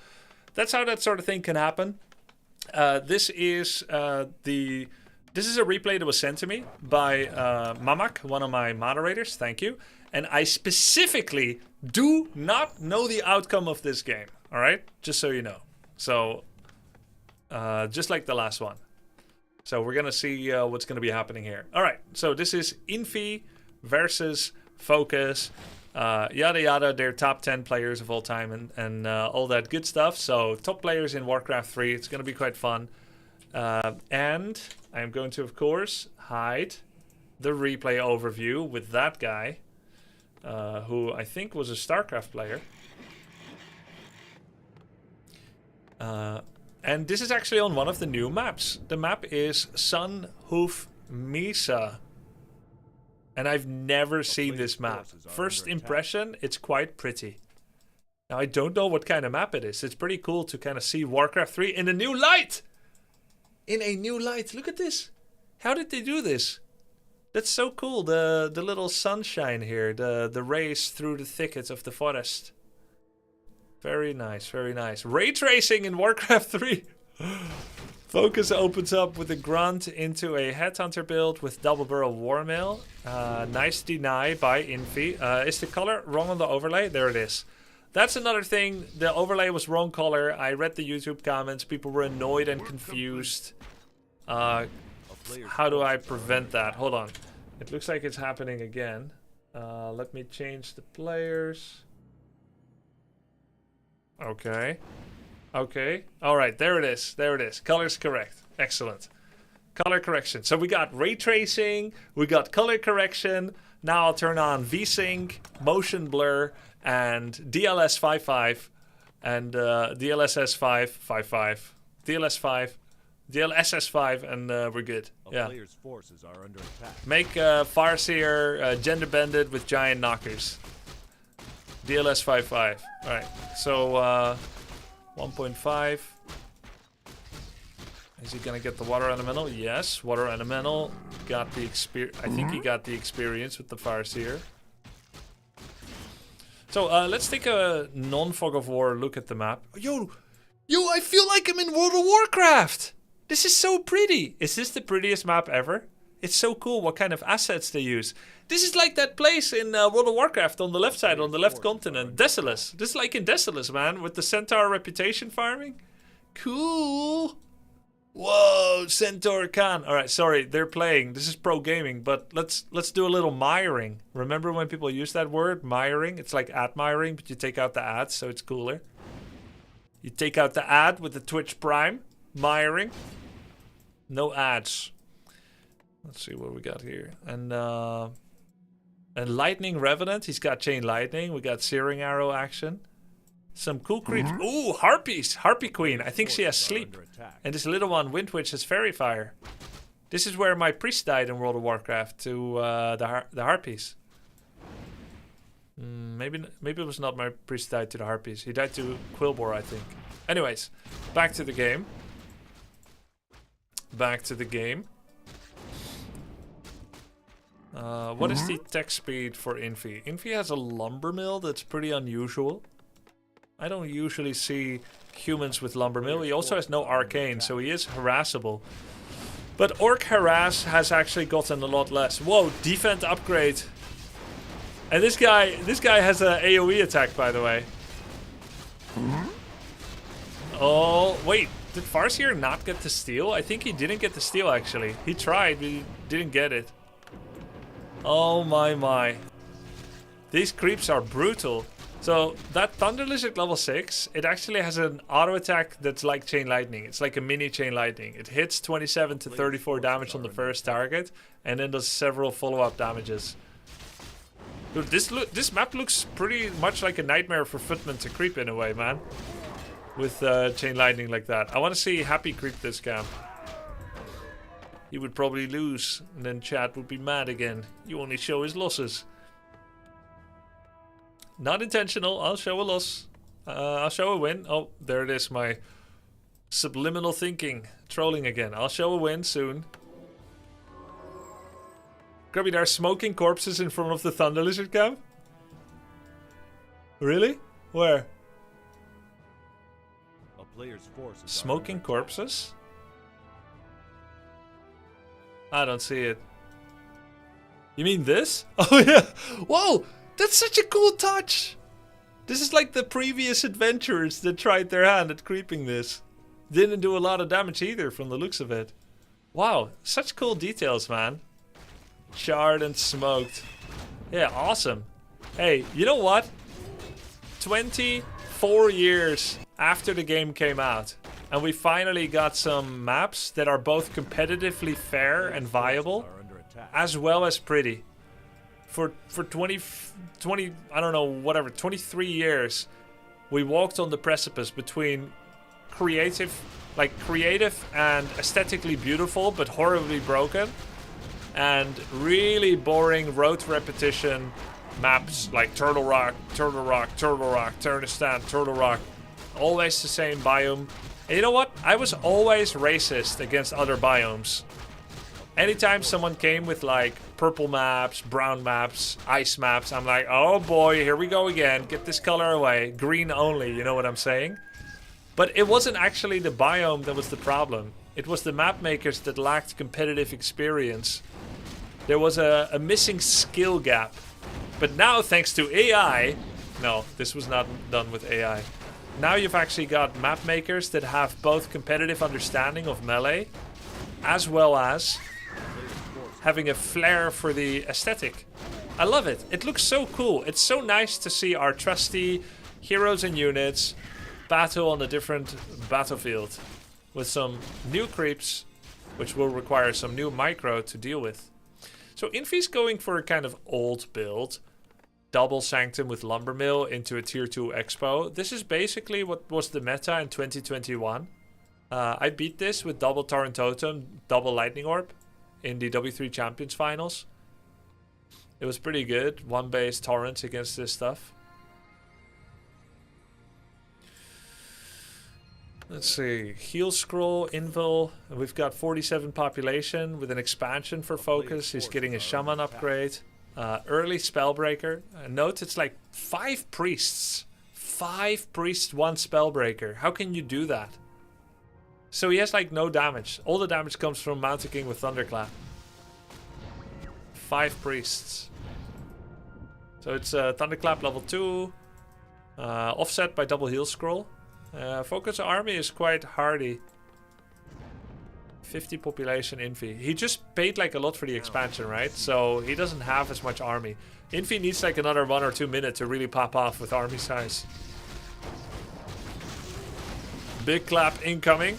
that's how that sort of thing can happen. This is a replay that was sent to me by Mamak, one of my moderators. Thank you. And I specifically do not know the outcome of this game. All right? Just so you know. So, just like the last one. So we're going to see what's going to be happening here. All right. So this is Infi versus Focus. Yada yada, they're top 10 players of all time and all that good stuff. So top players in Warcraft 3. It's going to be quite fun. And I'm going to, of course, hide the replay overview with that guy, who I think was a StarCraft player. And this is actually on one of the new maps. The map is Sunhoof Mesa. And I've never seen this map. First impression, it's quite pretty. Now, I don't know what kind of map it is. It's pretty cool to kind of see Warcraft 3 in a new light. In a new light. Look at this. How did they do this? That's so cool. The little sunshine here. The rays through the thickets of the forest. Very nice. Very nice. Ray tracing in Warcraft 3. Focus opens up with a grunt into a headhunter build with double barrel warmail. Nice deny by Infi. Is the color wrong on the overlay? There it is. That's another thing. The overlay was wrong color. I read the YouTube comments. People were annoyed and confused. How do I prevent that? Hold on. It looks like it's happening again. Let me change the players. Okay. Okay. All right. There it is. There it is. Color's correct. Excellent. Color correction. So we got ray tracing. We got color correction. Now I'll turn on VSync, motion blur, and DLS55 and DLSS555. DLS5. DLSS5 and we're good. Yeah. Player's forces are under attack. Make Farseer gender bended with giant knockers. DLS55. Alright. So 1.5. Is he gonna get the water elemental? Yes, water elemental. Got the experience. I think he got the experience with the Farseer. So let's take a non-Fog of War look at the map. Yo, I feel like I'm in World of Warcraft. This is so pretty. Is this the prettiest map ever? It's so cool what kind of assets they use. This is like that place in World of Warcraft on the left side, on the left continent. Desolace. This is like in Desolace, man, with the Centaur reputation farming. Cool. Whoa, Centaur Khan. All right, sorry, they're playing. This is pro gaming, but let's do a little miring. Remember when people use that word, miring? It's like admiring, but you take out the ads, so it's cooler. You take out the ad with the Twitch Prime, miring. No ads. Let's see what we got here. And Lightning Revenant, he's got Chain Lightning. We got Searing Arrow action. Some cool creeps. Ooh, Harpies. Harpy Queen. I think she has Sleep. And this little one, Wind Witch, has Fairy Fire. This is where my priest died in World of Warcraft to the Harpies. Maybe it was not my priest died to the Harpies. He died to Quilboar, I think. Anyways, back to the game. Back to the game. What is the tech speed for Infi? Infi has a lumber mill that's pretty unusual. I don't usually see humans with lumber mill. He also has no arcane, so he is harassable. But Orc Harass has actually gotten a lot less. Whoa, defense upgrade. And this guy has an AoE attack, by the way. Oh, wait. Did Farseer not get the steal? I think he didn't get the steal, actually. He tried, but he didn't get it. Oh my. These creeps are brutal. So that Thunder Lizard level 6, it actually has an auto attack that's like Chain Lightning. It's like a mini Chain Lightning. It hits 27 to 34 damage on the first target, and then does several follow-up damages. Dude, this map looks pretty much like a nightmare for Footman to creep in a way, man. With Chain Lightning like that. I want to see Happy creep this camp. He would probably lose, and then chat would be mad again. You only show his losses. Not intentional. I'll show a loss. I'll show a win. Oh, there it is. My subliminal thinking. Trolling again. I'll show a win soon. Grubby, there are smoking corpses in front of the Thunder Lizard camp? Really? Where? A player's forces Smoking corpses? I don't see it. You mean this? Oh yeah! Whoa! That's such a cool touch! This is like the previous adventurers that tried their hand at creeping this. Didn't do a lot of damage either from the looks of it. Wow, such cool details, man. Charred and smoked. Yeah, awesome. Hey, you know what? 24 years after the game came out, and we finally got some maps that are both competitively fair and viable, as well as pretty. For 20, I don't know, whatever, 23 years, we walked on the precipice between creative and aesthetically beautiful, but horribly broken, and really boring rote repetition maps like Turtle Rock, Turtle Rock, Turtle Rock, Turnistan, Turtle Rock, always the same biome. And you know what? I was always racist against other biomes. Anytime someone came with like purple maps, brown maps, ice maps, I'm like, oh boy, here we go again. Get this color away. Green only, you know what I'm saying? But it wasn't actually the biome that was the problem. It was the map makers that lacked competitive experience. There was a missing skill gap. But now, thanks to AI... No, this was not done with AI. Now you've actually got map makers that have both competitive understanding of melee, as well as having a flair for the aesthetic. I love it. It looks so cool. It's so nice to see our trusty heroes and units battle on a different battlefield with some new creeps, which will require some new micro to deal with. So Infi's going for a kind of old build. Double Sanctum with Lumbermill into a tier 2 expo. This is basically what was the meta in 2021. I beat this with double Torrent Totem, double Lightning Orb in the W3 Champions Finals. It was pretty good. One base Torrents against this stuff. Let's see. Heal Scroll, Invul. We've got 47 population with an expansion for focus. He's getting a Shaman upgrade. Early Spellbreaker. Note it's like 5 priests. 5 priests, 1 Spellbreaker. How can you do that? So he has like no damage. All the damage comes from Mountain King with Thunderclap. 5 priests. So it's Thunderclap level 2. Offset by double Heal Scroll. Focus Army is quite hardy. 50 population Infi. He just paid like a lot for the expansion, right? So he doesn't have as much army. Infi needs like another 1 or 2 minutes to really pop off with army size. Big clap incoming.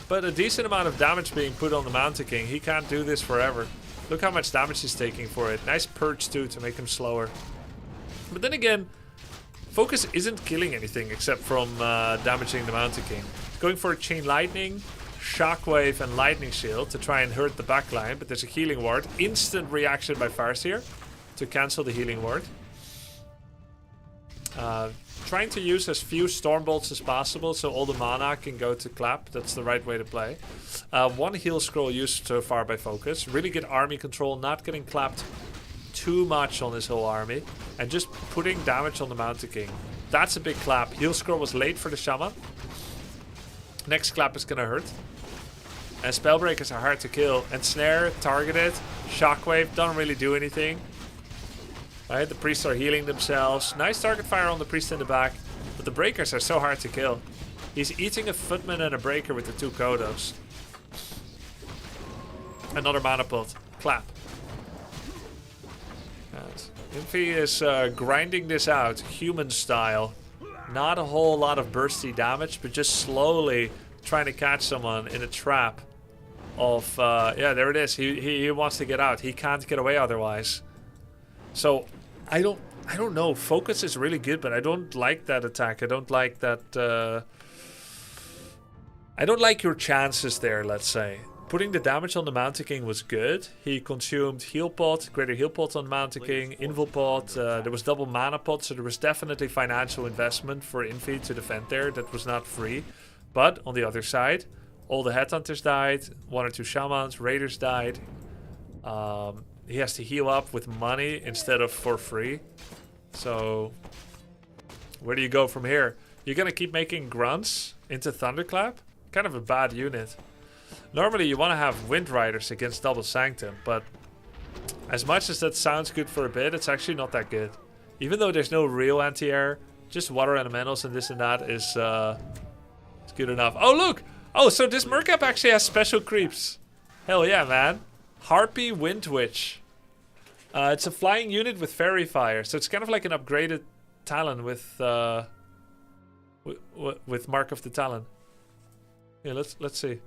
But a decent amount of damage being put on the Mountain King. He can't do this forever. Look how much damage he's taking for it. Nice purge too to make him slower. But then again, Focus isn't killing anything except from damaging the Mountain King. Going for a Chain Lightning, Shockwave and Lightning Shield to try and hurt the backline. But there's a healing ward. Instant reaction by Farseer to cancel the healing ward. Trying to use as few Storm Bolts as possible so all the mana can go to Clap. That's the right way to play. 1 heal scroll used so far by Focus. Really good army control, not getting clapped too much on his whole army. And just putting damage on the Mountain King. That's a big clap. Heal scroll was late for the Shaman. Next clap is gonna hurt. And Spellbreakers are hard to kill. And Snare, targeted. Shockwave, don't really do anything. Right, the priests are healing themselves. Nice target fire on the priest in the back. But the breakers are so hard to kill. He's eating a footman and a breaker with the 2 Kodos. Another mana pot. Clap. Infi is grinding this out, human style. Not a whole lot of bursty damage, but just slowly trying to catch someone in a trap of... yeah, there it is. He wants to get out. He can't get away otherwise. So, I don't know. Focus is really good, but I don't like that attack. I don't like that... I don't like your chances there, let's say. Putting the damage on the Mountain King was good. He consumed heal pot, greater heal pot on Mountain King, invul pot. There was double mana pot, so there was definitely financial investment for Infi to defend there. That was not free. But on the other side, all the headhunters died, 1 or 2 shamans, raiders died. He has to heal up with money instead of for free. So, where do you go from here? You're gonna keep making grunts into Thunderclap? Kind of a bad unit. Normally you want to have Wind Riders against Double Sanctum, but as much as that sounds good for a bit, it's actually not that good. Even though there's no real anti-air, just water elementals and this and that is good enough. Oh look! Oh, so this Mercap actually has special creeps. Hell yeah, man. Harpy Wind Witch. It's a flying unit with Fairy Fire, so it's kind of like an upgraded Talon with Mark of the Talon. Yeah, let's see.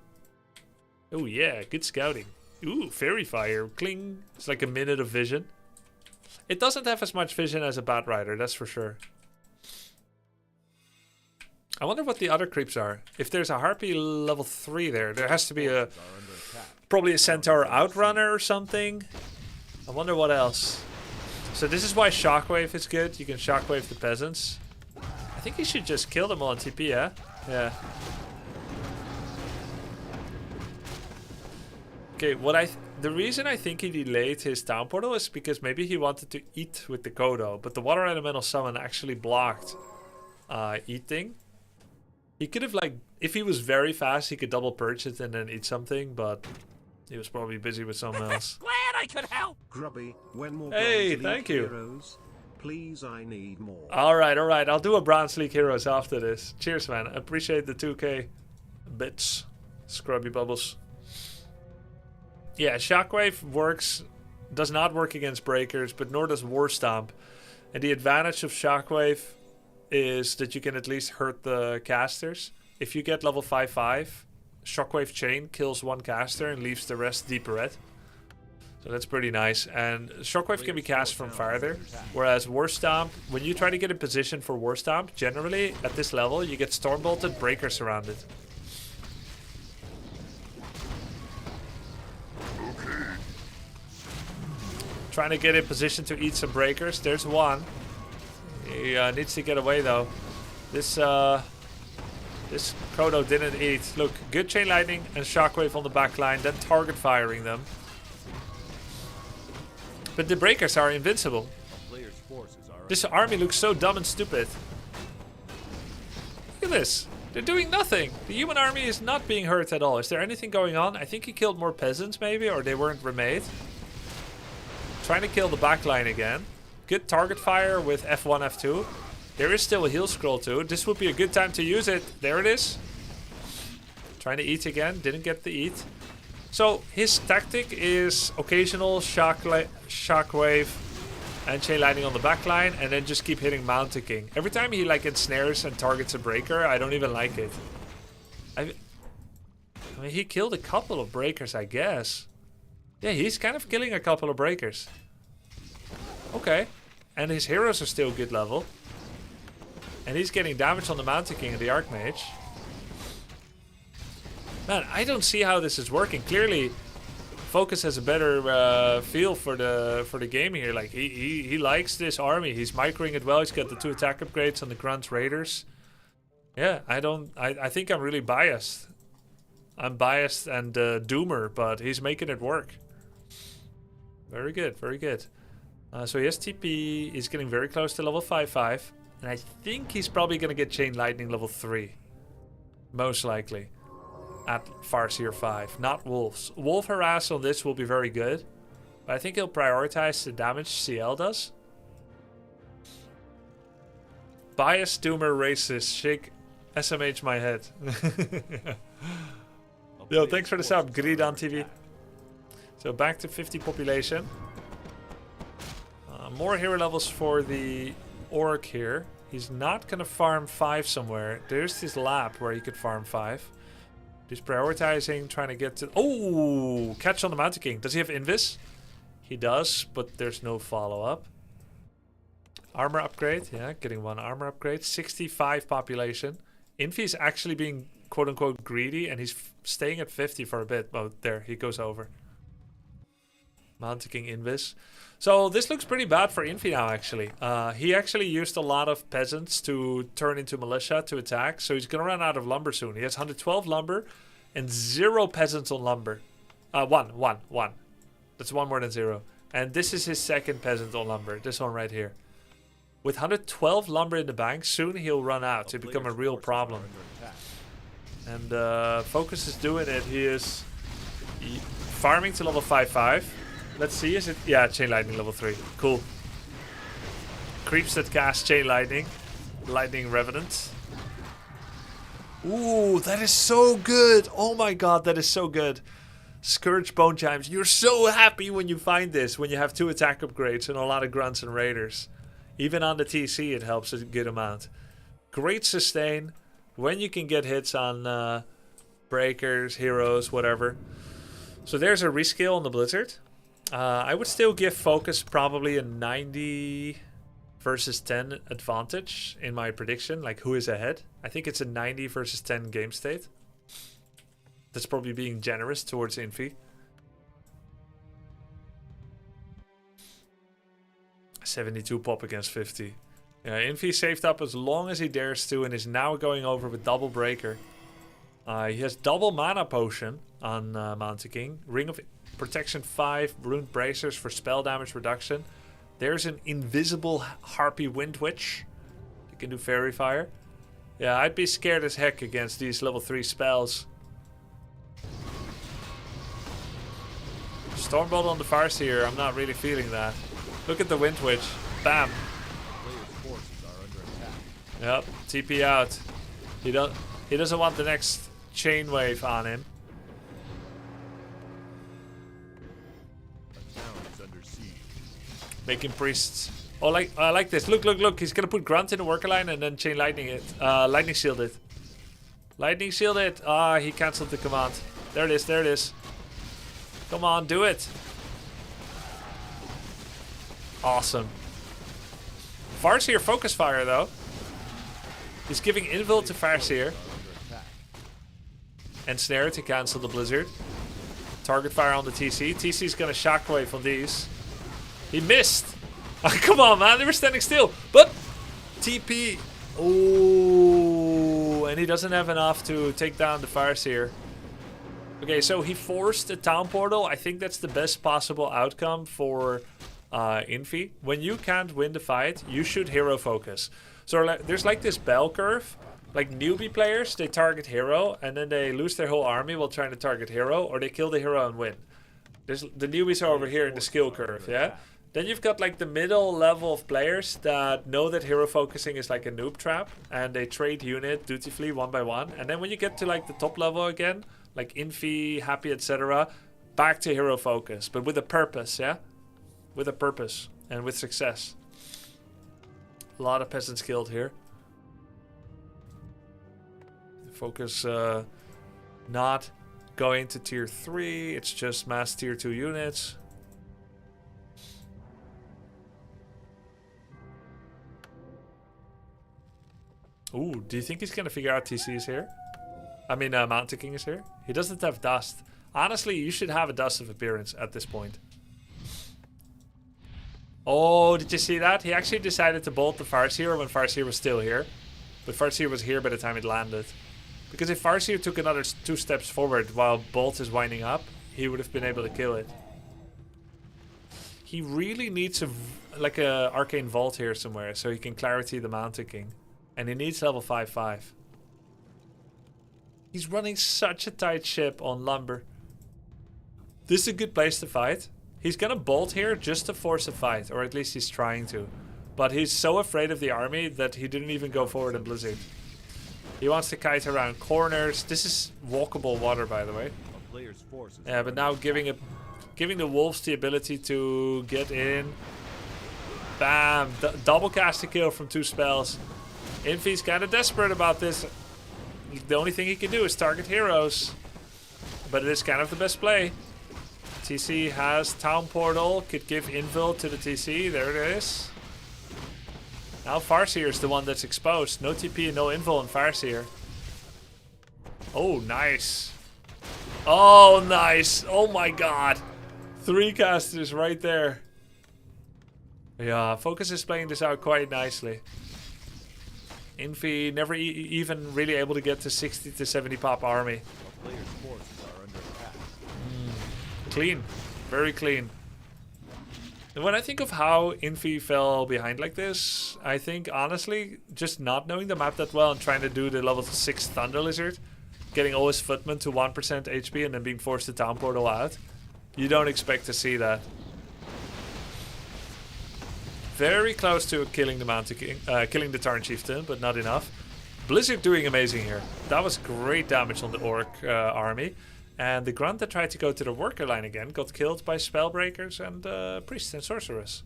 Oh yeah, good scouting. Ooh, Fairy Fire, cling. It's like a minute of vision. It doesn't have as much vision as a Bat Rider, that's for sure. I wonder what the other creeps are. If there's a Harpy level 3 there has to be probably a Centaur Outrunner or something. I wonder what else. So this is why Shockwave is good. You can Shockwave the peasants. I think you should just kill them all on TP, yeah? Yeah. Okay, the reason I think he delayed his town portal is because maybe he wanted to eat with the Kodo, but the Water Elemental Summon actually blocked eating. He could have, like, if he was very fast, he could double purge it and then eat something, but he was probably busy with something else. Glad I could help. Grubby, when more Hey, Bronze thank League you. Heroes? Please, I need more. Alright, I'll do a Bronze League Heroes after this. Cheers, man. Appreciate the 2k bits. Scrubby bubbles. Yeah, Shockwave does not work against breakers, but nor does War Stomp. And the advantage of Shockwave is that you can at least hurt the casters. If you get level 5-5, Shockwave Chain kills 1 caster and leaves the rest deep red. So that's pretty nice. And Shockwave can be cast from farther. Whereas War Stomp, when you try to get in position for War Stomp, generally at this level you get Storm Bolted, breakers around it. Trying to get in position to eat some breakers. There's one. He needs to get away though. This Kodo didn't eat. Look, good Chain Lightning and Shockwave on the back line, then target firing them. But the breakers are invincible. This army looks so dumb and stupid. Look at this. They're doing nothing. The human army is not being hurt at all. Is there anything going on? I think he killed more peasants maybe, or they weren't remade. Trying to kill the backline again. Good target fire with F1, F2. There is still a heal scroll too. This would be a good time to use it. There it is. Trying to eat again. Didn't get the eat. So his tactic is occasional shockwave and chain lightning on the back line, and then just keep hitting Mountain King. Every time he like ensnares and targets a breaker, I don't even like it. I mean, he killed a couple of breakers, I guess. Yeah, he's kind of killing a couple of breakers. Okay. And his heroes are still good level. And he's getting damage on the Mountain King and the Archmage. Man, I don't see how this is working. Clearly, Focus has a better feel for the game here. Like he likes this army. He's microing it well. He's got the 2 attack upgrades on the Grunt Raiders. Yeah, I think I'm really biased. I'm biased and doomer, but he's making it work. Very good, very good. So he has TP. He's getting very close to level 5-5. And I think he's probably going to get Chain Lightning level 3. Most likely. At Farseer 5, not Wolves. Wolf Harass on this will be very good. But I think he'll prioritize the damage CL does. Bias, Doomer, Racist, Shake, SMH my head. Yo, thanks for the sub, Greed on TV. So back to 50 population. More hero levels for the Orc here. He's not going to farm 5 somewhere. There's this lab where he could farm 5. He's prioritizing, trying to get to... Oh! Catch on the Mountain King. Does he have Invis? He does, but there's no follow-up. Armor upgrade. Yeah, getting 1 armor upgrade. 65 population. Infi is actually being quote-unquote greedy, and he's staying at 50 for a bit. Oh, there. He goes over. Mountain King Invis. So this looks pretty bad for Infi now, actually. He actually used a lot of peasants to turn into militia to attack. So he's going to run out of lumber soon. He has 112 lumber and 0 peasants on lumber. One. That's 1 more than 0. And this is his 2nd peasant on lumber. This one right here. With 112 lumber in the bank, soon he'll run out to become a real problem. And Focus is doing it. He is farming to level 5-5. Let's see, is it? Yeah, Chain Lightning level 3. Cool. Creeps that cast Chain Lightning. Lightning Revenant. Ooh, that is so good. Oh my god, that is so good. Scourge Bone Chimes. You're so happy when you find this, when you have 2 attack upgrades and a lot of Grunts and Raiders. Even on the TC, it helps a good amount. Great sustain. When you can get hits on breakers, heroes, whatever. So there's a rescale on the Blizzard. I would still give Focus probably a 90 versus 10 advantage in my prediction. Like, who is ahead? I think it's a 90 versus 10 game state. That's probably being generous towards Infi. 72 pop against 50. Yeah, Infi saved up as long as he dares to and is now going over with double breaker. He has double mana potion on Mountain King. Ring of Protection 5, Ruined Bracers for spell damage reduction. There's an invisible Harpy Wind Witch. You can do Fairy Fire. Yeah, I'd be scared as heck against these level 3 spells. Stormbolt on the Farseer, I'm not really feeling that. Look at the Wind Witch. Bam. Yep, TP out. He doesn't want the next chain wave on him. Making priests. Oh, I like this. Look. He's gonna put Grunt in the worker line and then Chain Lightning it. Lightning Shield it. Lightning Shield it. Ah, he cancelled the command. There it is. Come on, do it. Awesome. Farseer Focus Fire though. He's giving Invul to Farseer. And Snare to cancel the Blizzard. Target fire on the TC. TC's gonna shockwave on these. He missed. Oh, come on, man. They were standing still. But TP. Oh, and he doesn't have enough to take down the Farseer. Okay, so he forced a town portal. I think that's the best possible outcome for Infi. When you can't win the fight, you should hero focus. So there's like this bell curve. Like newbie players, they target hero and then they lose their whole army while trying to target hero, or they kill the hero and win. The newbies are over here in the skill curve, yeah? Then you've got like the middle level of players that know that hero focusing is like a noob trap, and they trade unit dutifully one by one. And then when you get to like the top level again, like Infi, Happy, etc., back to hero focus, but with a purpose, yeah? With a purpose and with success. A lot of peasants killed here. Focus not going to tier 3, it's just mass tier 2 units. Ooh, do you think he's gonna figure out TC is here? I mean, Mountain King is here? He doesn't have dust. Honestly, you should have a dust of appearance at this point. Oh, did you see that? He actually decided to bolt the Farseer when Farseer was still here. But Farseer was here by the time it landed. Because if Farseer took another 2 steps forward while Bolt is winding up, he would have been able to kill it. He really needs like a Arcane Vault here somewhere so he can clarity the Mountain King. And he needs level 5-5. He's running such a tight ship on Lumber. This is a good place to fight. He's gonna bolt here just to force a fight, or at least he's trying to. But he's so afraid of the army that he didn't even go forward in Blizzard. He wants to kite around corners. This is walkable water, by the way. Yeah, but now giving the wolves the ability to get in. Bam! Double cast a kill from 2 spells. Infi's kind of desperate about this. The only thing he can do is target heroes. But it is kind of the best play. TC has Town Portal, could give Invul to the TC. There it is. Now Farseer is the one that's exposed. No TP and no Invul on Farseer. Oh, nice. Oh, nice. Oh my god. 3 casters right there. Yeah, Focus is playing this out quite nicely. Infi never even really able to get to 60 to 70 pop army. Clean. Very clean. And when I think of how Infi fell behind like this, I think honestly, just not knowing the map that well and trying to do the level 6 Thunder Lizard, getting all his footmen to 1% HP and then being forced to Town Portal out, you don't expect to see that. Very close to killing the Mountain King, killing the Tarn Chieftain, but not enough. Blizzard doing amazing here. That was great damage on the Orc army. And the Grunt that tried to go to the worker line again got killed by Spellbreakers and Priests and Sorceress.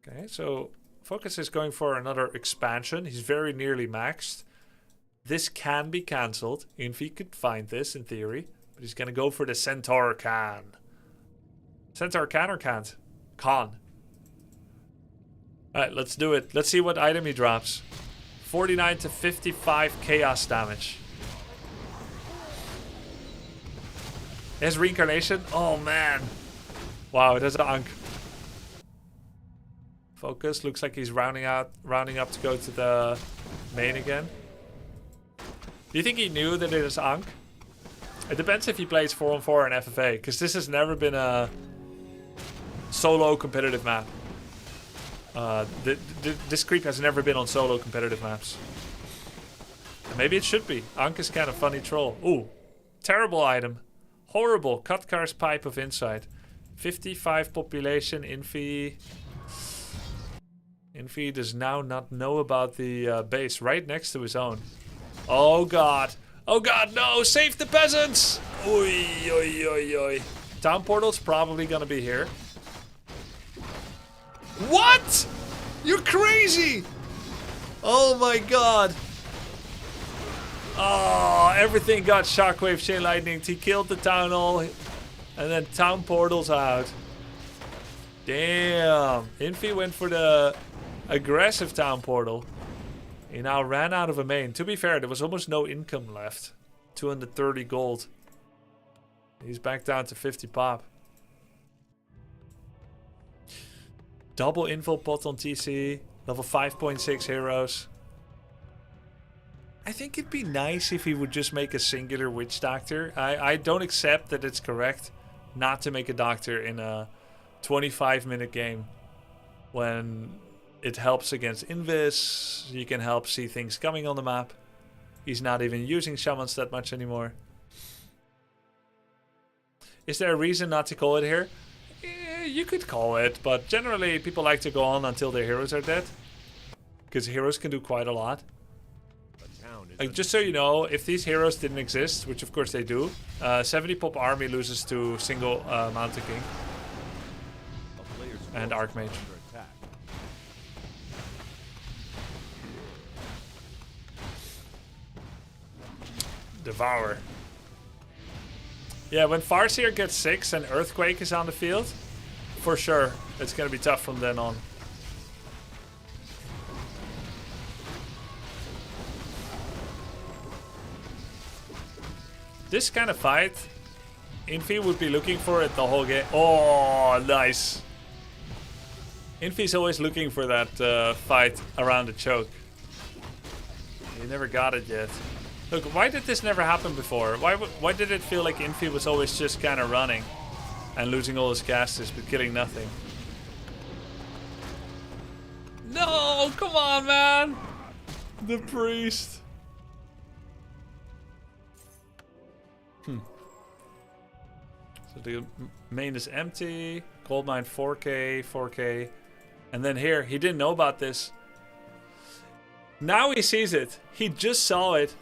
Okay, so Focus is going for another expansion. He's very nearly maxed. This can be cancelled. Infi could find this in theory. But he's going to go for the Centaur Khan. Centaur can or can't? Khan. Alright, let's do it. Let's see what item he drops. 49 to 55 chaos damage. His reincarnation? Oh man. Wow, it has an Ankh. Focus. Looks like he's rounding up to go to the main again. Do you think he knew that it is Ankh? It depends if he plays 4-on-4 and FFA, because this has never been a solo competitive map. This creep has never been on solo competitive maps. And maybe it should be. Ankh is kind of funny troll. Ooh, terrible item. Horrible. Kutkar's Pipe of Insight. 55 population. Infi does now not know about the base right next to his own. Oh god. Oh god, no! Save the peasants! Oi, oi, oi, oi. Town Portal's probably gonna be here. What? You're crazy! Oh my god. Oh, everything got Shockwave, Chain Lightning. He killed the Town Hall. And then Town Portal's out. Damn. Infi went for the aggressive Town Portal. He now ran out of a main. To be fair, there was almost no income left. 230 gold. He's back down to 50 pop. Double info pot on TC. Level 5.6 heroes. I think it'd be nice if he would just make a singular Witch Doctor. I don't accept that it's correct not to make a Doctor in a 25-minute game. When it helps against Invis, you can help see things coming on the map. He's not even using Shamans that much anymore. Is there a reason not to call it here? You could call it, but generally people like to go on until their heroes are dead. Because heroes can do quite a lot. Like, just so you know, if these heroes didn't exist, which of course they do, 70 pop army loses to single Mountain King and Archmage. Devour. Yeah, when Farseer gets 6 and Earthquake is on the field, for sure, it's gonna be tough from then on. This kind of fight, Infi would be looking for it the whole game. Oh, nice. Infi's always looking for that fight around the choke. He never got it yet. Look, why did this never happen before? Why did it feel like Infi was always just kind of running and losing all his casters but killing nothing? No, come on, man. The priest. So the main is empty. Gold mine 4k, 4k. And then here, he didn't know about this. Now he sees it. He just saw it.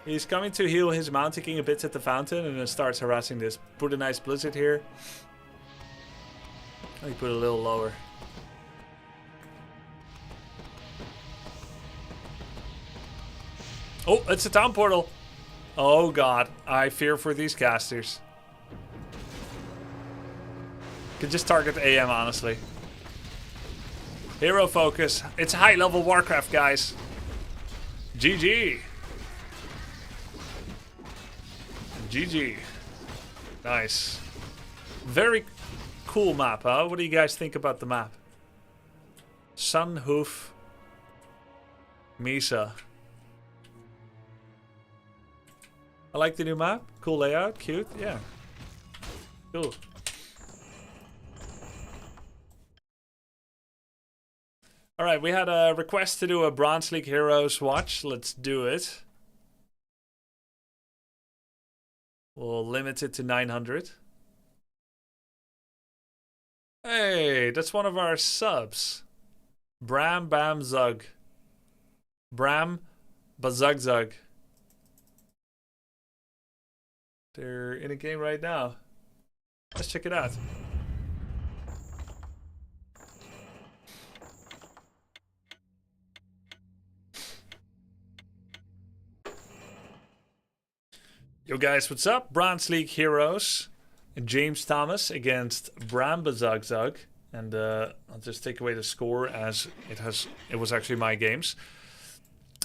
He's coming to heal his Mountain King a bit at the fountain and then starts harassing this. Put a nice blizzard here. Oh, he put it a little lower. Oh, it's a town portal. Oh god, I fear for these casters. Could just target AM, honestly. Hero focus. It's high level Warcraft, guys. GG. GG. Nice. Very cool map, huh? What do you guys think about the map? Sunhoof. Misa. I like the new map. Cool layout. Cute. Yeah. Cool. Alright, we had a request to do a Bronze League Heroes watch. Let's do it. We'll limit it to 900. Hey, that's one of our subs. Bram Bam Zug. Bram Bazug Zug. They're in a game right now. Let's check it out. Yo guys, what's up? Bronze League Heroes. James Thomas against Bram Bazugzug. And I'll just take away the score as it was actually my games.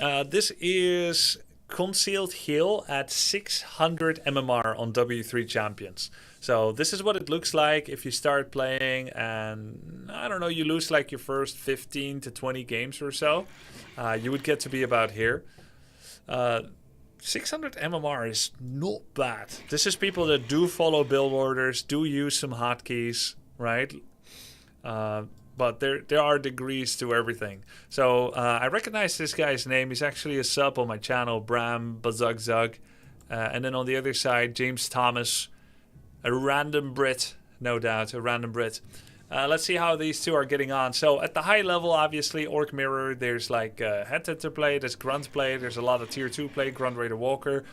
This is Concealed Heal at 600 MMR on W3 Champions. So this is what it looks like if you start playing and, I don't know, you lose like your first 15 to 20 games or so. You would get to be about here. 600 MMR is not bad. This is people that do follow build orders, do use some hotkeys, right? But there are degrees to everything. So I recognize this guy's name. He's actually a sub on my channel, Bram Bazugzug. And then on the other side, James Thomas, a random Brit, no doubt, a random Brit. Let's see how these two are getting on. So at the high level, obviously, Orc Mirror, there's like Headhunter play, there's Grunt play, there's a lot of Tier 2 play, Grunt Raider Walker.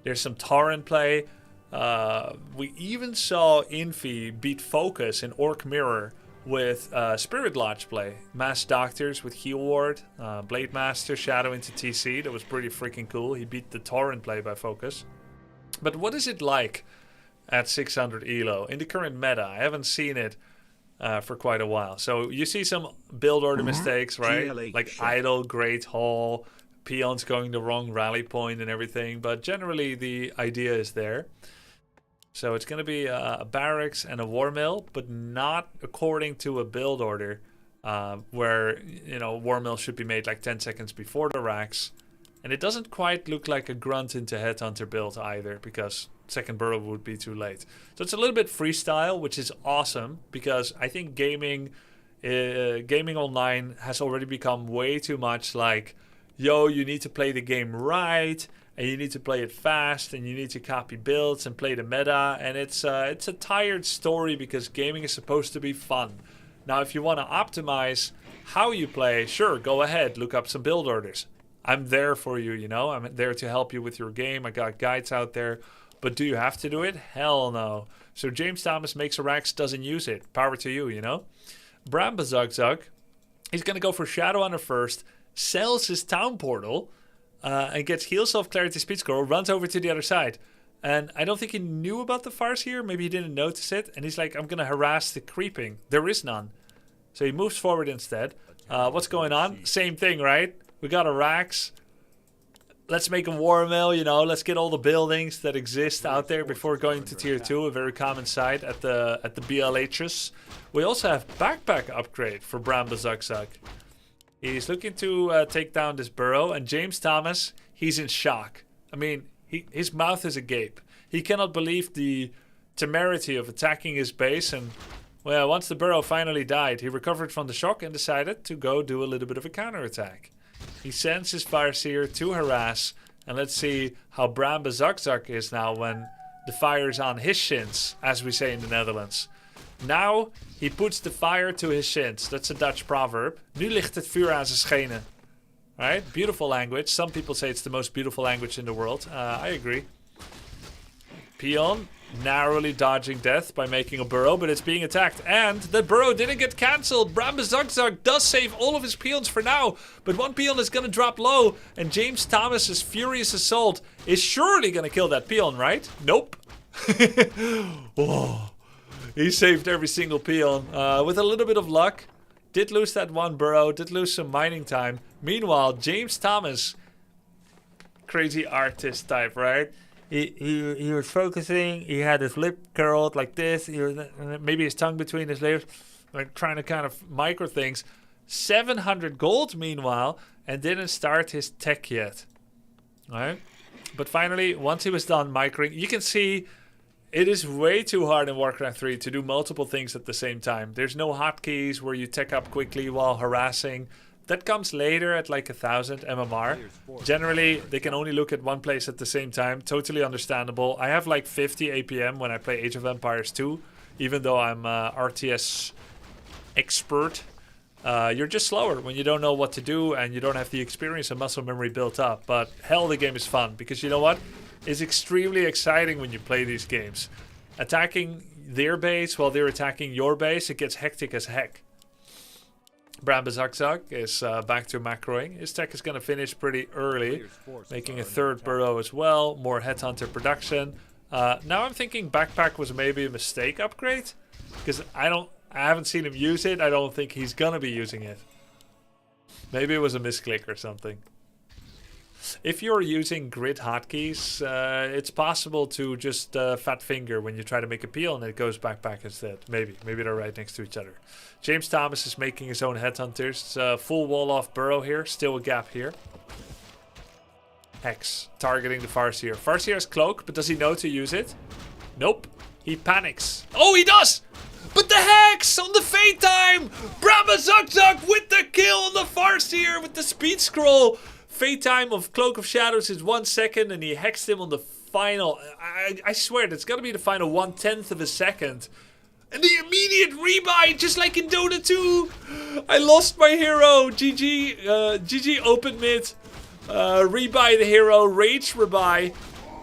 There's some Torrent play. We even saw Infi beat Focus in Orc Mirror with Spirit Lodge play. Mass Doctors with Heal Ward, Blade Master, Shadow into TC. That was pretty freaking cool. He beat the Torrent play by Focus. But what is it like at 600 ELO in the current meta? I haven't seen it for quite a while. So you see some build order mistakes, right? GLA like shot. Idle, Great Hall, peons going the wrong rally point and everything. But generally the idea is there. So it's going to be a barracks and a war mill, but not according to a build order where, you know, war mill should be made like 10 seconds before the racks. And it doesn't quite look like a Grunt into Headhunter build either, because second burrow would be too late. So it's a little bit freestyle, which is awesome, because I think gaming online has already become way too much like, yo, you need to play the game right, and you need to play it fast, and you need to copy builds and play the meta, and it's a tired story because gaming is supposed to be fun. Now, if you want to optimize how you play, sure, go ahead, look up some build orders. I'm there for you, you know. I'm there to help you with your game. I got guides out there. But do you have to do it? Hell no. So James Thomas makes a Rax, doesn't use it. Power to you, you know. Brambazugzug, he's going to go for Shadow Hunter first, sells his Town Portal, and gets Heals of Clarity Speed Scroll, runs over to the other side. And I don't think he knew about the Farseer. Maybe he didn't notice it. And he's like, I'm going to harass the creeping. There is none. So he moves forward instead. What's going on? Same thing, right? We got a Rax. Let's make a war mill, you know. Let's get all the buildings that exist out there before going to tier 2. A very common sight at the BLHs. We also have backpack upgrade for Brambazugzug. He's looking to take down this burrow. And James Thomas, he's in shock. I mean, his mouth is agape. He cannot believe the temerity of attacking his base. And, well, once the burrow finally died, he recovered from the shock and decided to go do a little bit of a counterattack. He sends his Farseer to harass, and let's see how Brambazugzug is now when the fire's on his shins, as we say in the Netherlands. Now he puts the fire to his shins. That's a Dutch proverb. Nu ligt het vuur aan zijn schenen. Right? Beautiful language. Some people say it's the most beautiful language in the world. I agree. Peon narrowly dodging death by making a burrow, but it's being attacked. And that burrow didn't get cancelled. Brambazugzug does save all of his peons for now, but one peon is going to drop low, and James Thomas's furious assault is surely going to kill that peon, right? Nope. Oh, he saved every single peon with a little bit of luck. Did lose that one burrow, did lose some mining time. Meanwhile, James Thomas, crazy artist type, right? He was focusing. He had his lip curled like this. He was, maybe his tongue between his lips, like trying to kind of micro things. 700 gold, meanwhile, and didn't start his tech yet. All right, but finally, once he was done microing, you can see it is way too hard in Warcraft 3 to do multiple things at the same time. There's no hotkeys where you tech up quickly while harassing. That comes later at like 1000 MMR. Generally, they can only look at one place at the same time. Totally understandable. I have like 50 APM when I play Age of Empires 2. Even though I'm RTS expert. You're just slower when you don't know what to do and you don't have the experience and muscle memory built up. But hell, the game is fun. Because you know what? It's extremely exciting when you play these games. Attacking their base while they're attacking your base, it gets hectic as heck. Brambazugzug is back to macroing. His tech is going to finish pretty early, making a third burrow as well. More headhunter production. Now I'm thinking backpack was maybe a mistake upgrade, because I haven't seen him use it. I don't think he's gonna be using it. Maybe it was a misclick or something. If you're using grid hotkeys, it's possible to just fat finger when you try to make a peel and it goes backpack instead. Maybe they're right next to each other. James Thomas is making his own headhunters. Full wall off burrow here, still a gap here. Hex targeting the Farseer. Farseer has cloak, but does he know to use it? Nope. He panics. Oh, he does! But the Hex on the Fate time! Brambazugzug with the kill on the Farseer with the speed scroll. Fate time of Cloak of Shadows is 1 second, and he hexed him on the final. I swear, that's gotta be the final 1/10 of a second. And the immediate rebuy, just like in Dota 2. I lost my hero. GG open mid. Rebuy the hero. Rage rebuy.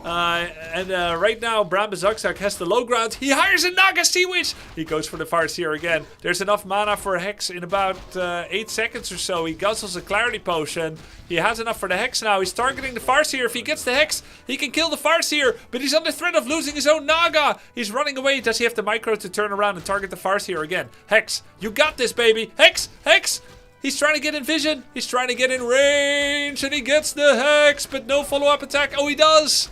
And right now, Brambazugzug has the low ground. He hires a Naga Sea Witch. He goes for the Farseer again. There's enough mana for a Hex in about 8 seconds or so. He guzzles a Clarity Potion. He has enough for the Hex now. He's targeting the Farseer. If he gets the Hex, he can kill the Farseer. But he's under threat of losing his own Naga. He's running away. Does he have the micro to turn around and target the Farseer again? Hex, you got this, baby. Hex, Hex. He's trying to get in vision. He's trying to get in range. And he gets the Hex, but no follow-up attack. Oh, he does.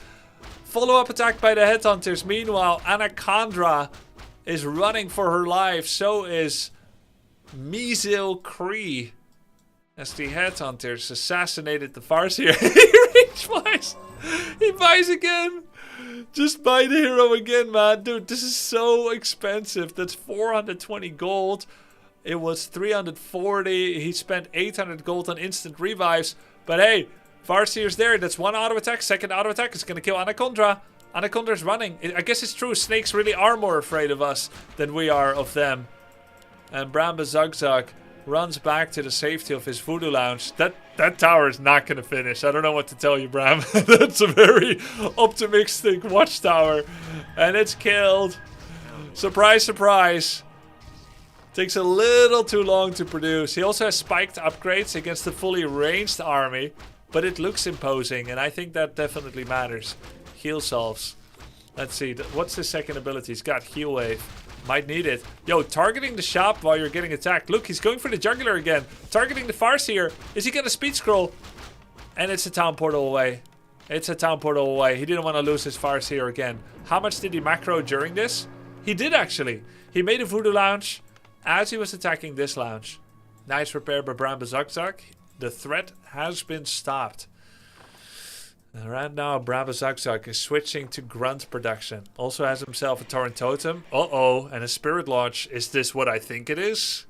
Follow-up attack by the Headhunters. Meanwhile, Anacondra is running for her life. So is Meazil Cree. As the Headhunters assassinated the Farseer. He rage buys. He buys again. Just buy the hero again, man. Dude, this is so expensive. That's 420 gold. It was 340. He spent 800 gold on instant revives. But hey, Farseer's there. That's one auto attack. Second auto attack is going to kill Anaconda. Anaconda's running. I guess it's true. Snakes really are more afraid of us than we are of them. And Bramba Zugzug runs back to the safety of his voodoo lounge. That tower is not going to finish. I don't know what to tell you, Bram. That's a very optimistic watchtower. And it's killed. Surprise, surprise. Takes a little too long to produce. He also has spiked upgrades against the fully ranged army. But it looks imposing, and I think that definitely matters. Heal solves. Let's see. What's his second ability? He's got heal wave. Might need it. Yo, targeting the shop while you're getting attacked. Look, he's going for the jugular again. Targeting the Farseer. Is he going to speed scroll? And it's a town portal away. It's a town portal away. He didn't want to lose his Farseer again. How much did he macro during this? He did, actually. He made a voodoo lounge as he was attacking this lounge. Nice repair by Bramba Zugzug. The threat has been stopped. And right now, Bramba Zugzug is switching to grunt production. Also has himself a Torrent Totem. Uh-oh, and a Spirit Launch. Is this what I think it is?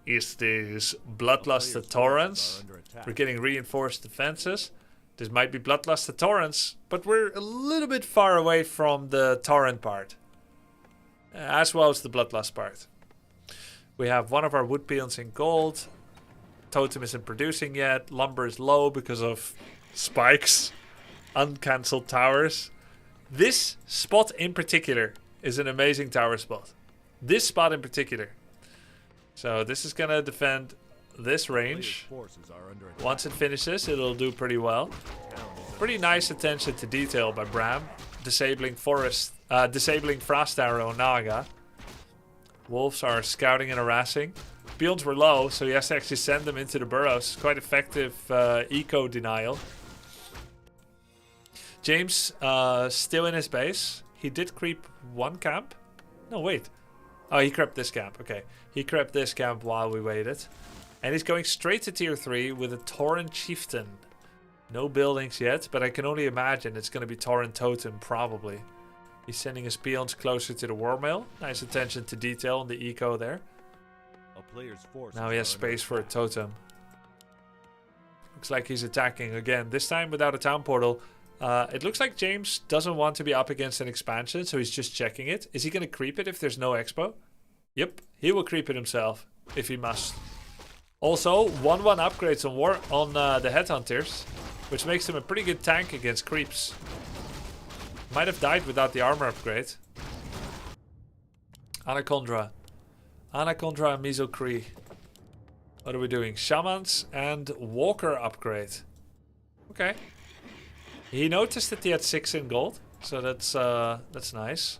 Is this Bloodlusted Torrents? We're getting reinforced defenses. This might be Bloodlusted Torrents, but we're a little bit far away from the Torrent part. As well as the Bloodlust part. We have one of our wood peons in gold. Totem isn't producing yet. Lumber is low because of spikes. Uncancelled towers. This spot in particular is an amazing tower spot. This spot in particular. So this is going to defend this range. Once it finishes, it'll do pretty well. Pretty nice attention to detail by Bram. Disabling Frost Arrow Naga. Wolves are scouting and harassing. Peons were low, so he has to actually send them into the burrows. Quite effective eco denial. James still in his base. He did creep one camp. No, wait. Oh, he crept this camp. Okay. He crept this camp while we waited. And he's going straight to tier 3 with a Torrent Chieftain. No buildings yet, but I can only imagine it's going to be Torrent Totem, probably. He's sending his peons closer to the war mill. Nice attention to detail on the eco there. Now he has space for a totem. Looks like he's attacking again. This time without a town portal. It looks like James doesn't want to be up against an expansion, so he's just checking it. Is he going to creep it if there's no expo? Yep, he will creep it himself if he must. Also, 1-1 upgrades on the headhunters, which makes him a pretty good tank against creeps. Might have died without the armor upgrade. Anaconda and Misocree. What are we doing? Shamans and Walker upgrade. Okay. He noticed that he had 6 in gold, so that's nice.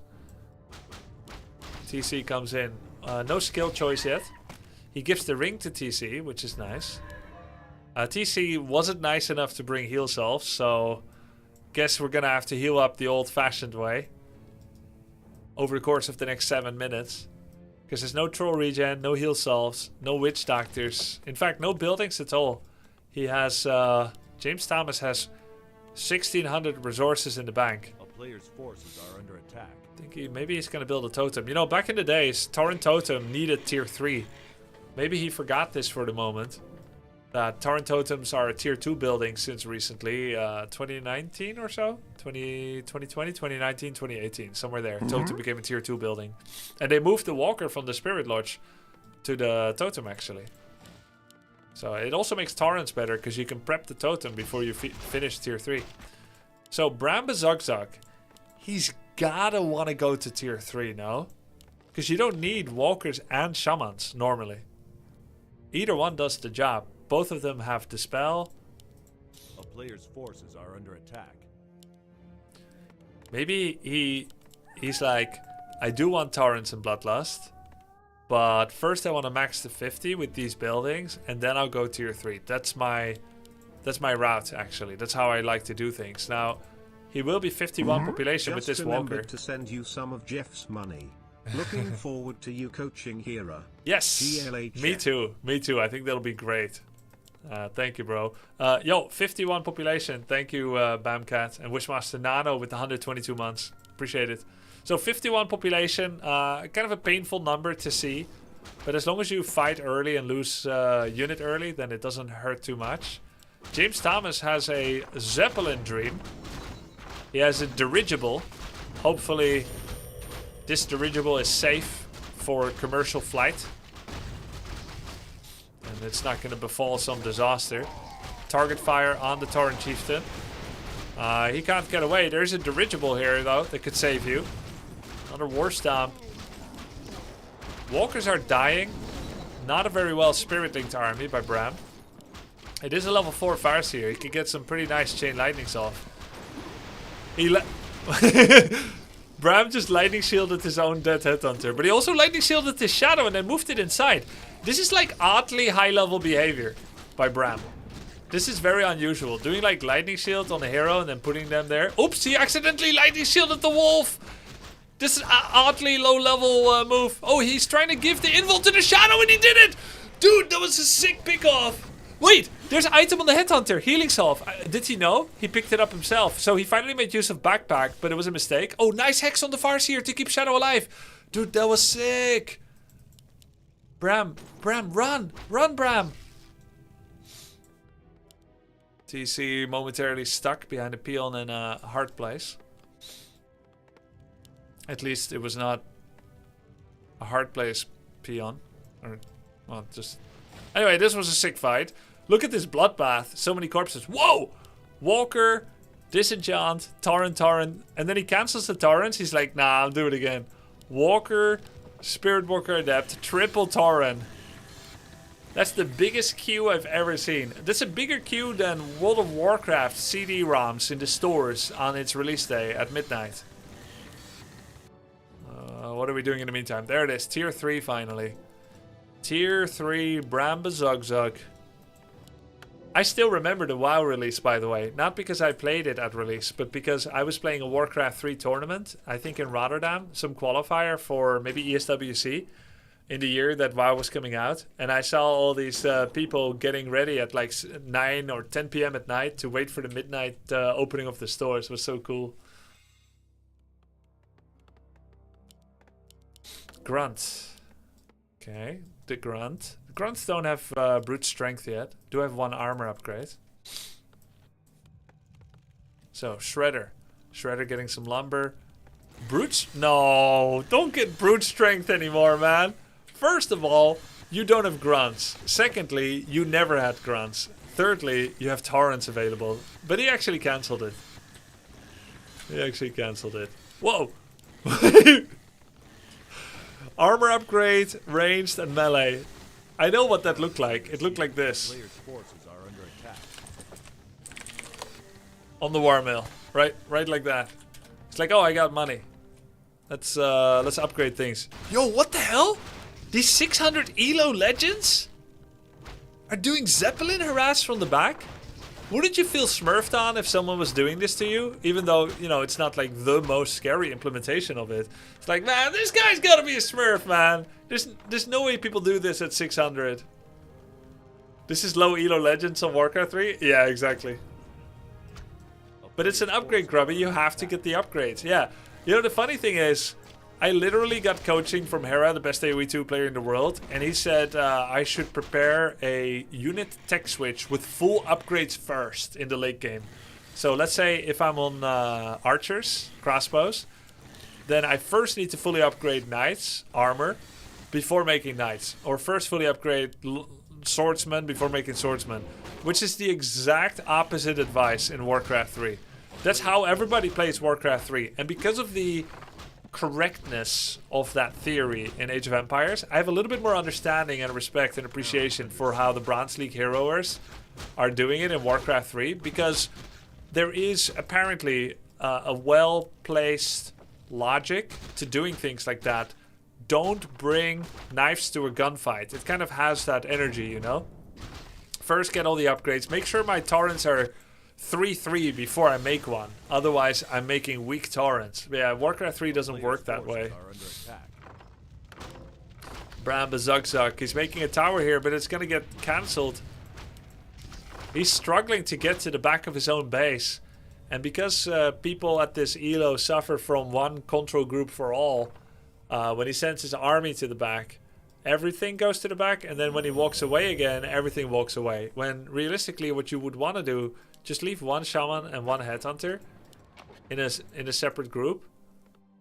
TC comes in. No skill choice yet. He gives the ring to TC, which is nice. TC wasn't nice enough to bring heal salves, so guess we're gonna have to heal up the old-fashioned way over the course of the next 7 minutes. Because there's no troll regen, no heal salves, no witch doctors. In fact, no buildings at all. He has James Thomas has 1,600 resources in the bank. A player's forces are under attack. I think maybe he's gonna build a totem. You know, back in the days, Torrent Totem needed tier 3. Maybe he forgot this for the moment. Torrent Totems are a tier 2 building since recently, 2019 or so? 2020, 2019, 2018, somewhere there. Totem became a tier 2 building. And they moved the Walker from the Spirit Lodge to the Totem, actually. So it also makes Torrents better, because you can prep the Totem before you finish tier 3. So Bramba Zugzug, he's gotta want to go to tier 3, no? Because you don't need Walkers and Shamans, normally. Either one does the job. Both of them have Dispel. A player's forces are under attack. Maybe he's like, I do want Torrents and Bloodlust, but first I want to max to 50 with these buildings, and then I'll go tier 3. That's my route, actually. That's how I like to do things. Now, he will be 51 population with this Walker. To send you some of Jeff's money. Looking forward to you coaching Hera. Yes, GLH. me too. Me too. I think that'll be great. Thank you, bro. Yo, 51 population. Thank you, Bamcat. And Wishmaster Nano with the 122 months. Appreciate it. So 51 population. Kind of a painful number to see. But as long as you fight early and lose unit early, then it doesn't hurt too much. James Thomas has a Zeppelin dream. He has a dirigible. Hopefully this dirigible is safe for commercial flight. And it's not going to befall some disaster. Target fire on the Tauren Chieftain. He can't get away. There's a dirigible here, though, that could save you. Another War Stomp. Walkers are dying. Not a very well Spirit-linked army by Bram. It is a level 4 Farseer. He could get some pretty nice Chain Lightnings off. Bram just Lightning Shielded his own dead Headhunter. But he also Lightning Shielded his Shadow and then moved it inside. This is like oddly high level behavior by Bram. This is very unusual. Doing like Lightning Shield on a hero and then putting them there. Oops, he accidentally Lightning Shielded the Wolf. This is an oddly low level move. Oh, he's trying to give the invul to the Shadow and he did it! Dude, that was a sick pick off. Wait, there's an item on the Headhunter. Healing Salve. Did he know? He picked it up himself. So he finally made use of Backpack, but it was a mistake. Oh, nice Hex on the Farseer to keep Shadow alive. Dude, that was sick. Bram, run! Run, Bram! TC momentarily stuck behind a peon in a hard place. At least it was not a hard place peon. Or, well, just... Anyway, this was a sick fight. Look at this bloodbath. So many corpses. Whoa! Walker, Disenchant, Tauren. And then he cancels the Taurens. He's like, nah, I'll do it again. Walker, Spirit Walker Adept, triple Tauren. That's the biggest queue I've ever seen. That's a bigger queue than World of Warcraft CD-ROMs in the stores on its release day at midnight. What are we doing in the meantime? There it is. Tier 3 finally. Tier 3 Bramba Zugzug. I still remember the WoW release, by the way. Not because I played it at release, but because I was playing a Warcraft 3 tournament, I think in Rotterdam, some qualifier for maybe ESWC in the year that WoW was coming out. And I saw all these people getting ready at like 9 or 10 p.m. at night to wait for the midnight opening of the stores. It was so cool. Grunt. Okay, the Grunt. The Grunts don't have brute strength yet. Do have one armor upgrade. So, Shredder. Shredder getting some lumber. Brutes? No, don't get brute strength anymore, man. First of all, you don't have Grunts. Secondly, you never had Grunts. Thirdly, you have Taurens available. But he actually cancelled it. Whoa! Armor upgrade, ranged, and melee. I know what that looked like. It looked like this. On the war mill. Right like that. It's like, oh, I got money. Let's upgrade things. Yo, what the hell? These 600 ELO legends are doing Zeppelin harass from the back? Wouldn't you feel smurfed on if someone was doing this to you? Even though, you know, it's not like the most scary implementation of it. It's like, man, this guy's gotta be a smurf, man. There's no way people do this at 600. This is low ELO legends on Warcraft 3? Yeah, exactly. But it's an upgrade, Grubby. You have to get the upgrades. Yeah. You know, the funny thing is, I literally got coaching from Hera, the best AoE 2 player in the world, and he said I should prepare a unit tech switch with full upgrades first in the late game. So let's say if I'm on archers, crossbows, then I first need to fully upgrade knights, armor, before making knights. Or first fully upgrade swordsman before making swordsman. Which is the exact opposite advice in Warcraft 3. That's how everybody plays Warcraft 3. And because of the correctness of that theory in Age of Empires, I have a little bit more understanding and respect and appreciation for how the Bronze League heroers are doing it in Warcraft 3, because there is apparently a well-placed logic to doing things like that. Don't bring knives to a gunfight. It kind of has that energy, you know? First get all the upgrades. Make sure my Taurens are 3-3 before I make one. Otherwise, I'm making weak Taurens. Yeah, Warcraft 3 doesn't work that way. Bramba Zugzug. He's making a tower here, but it's going to get cancelled. He's struggling to get to the back of his own base. And because people at this ELO suffer from one control group for all, when he sends his army to the back, everything goes to the back, and then when he walks away again, everything walks away. When realistically, what you would want to do, just leave one shaman and one headhunter in a separate group.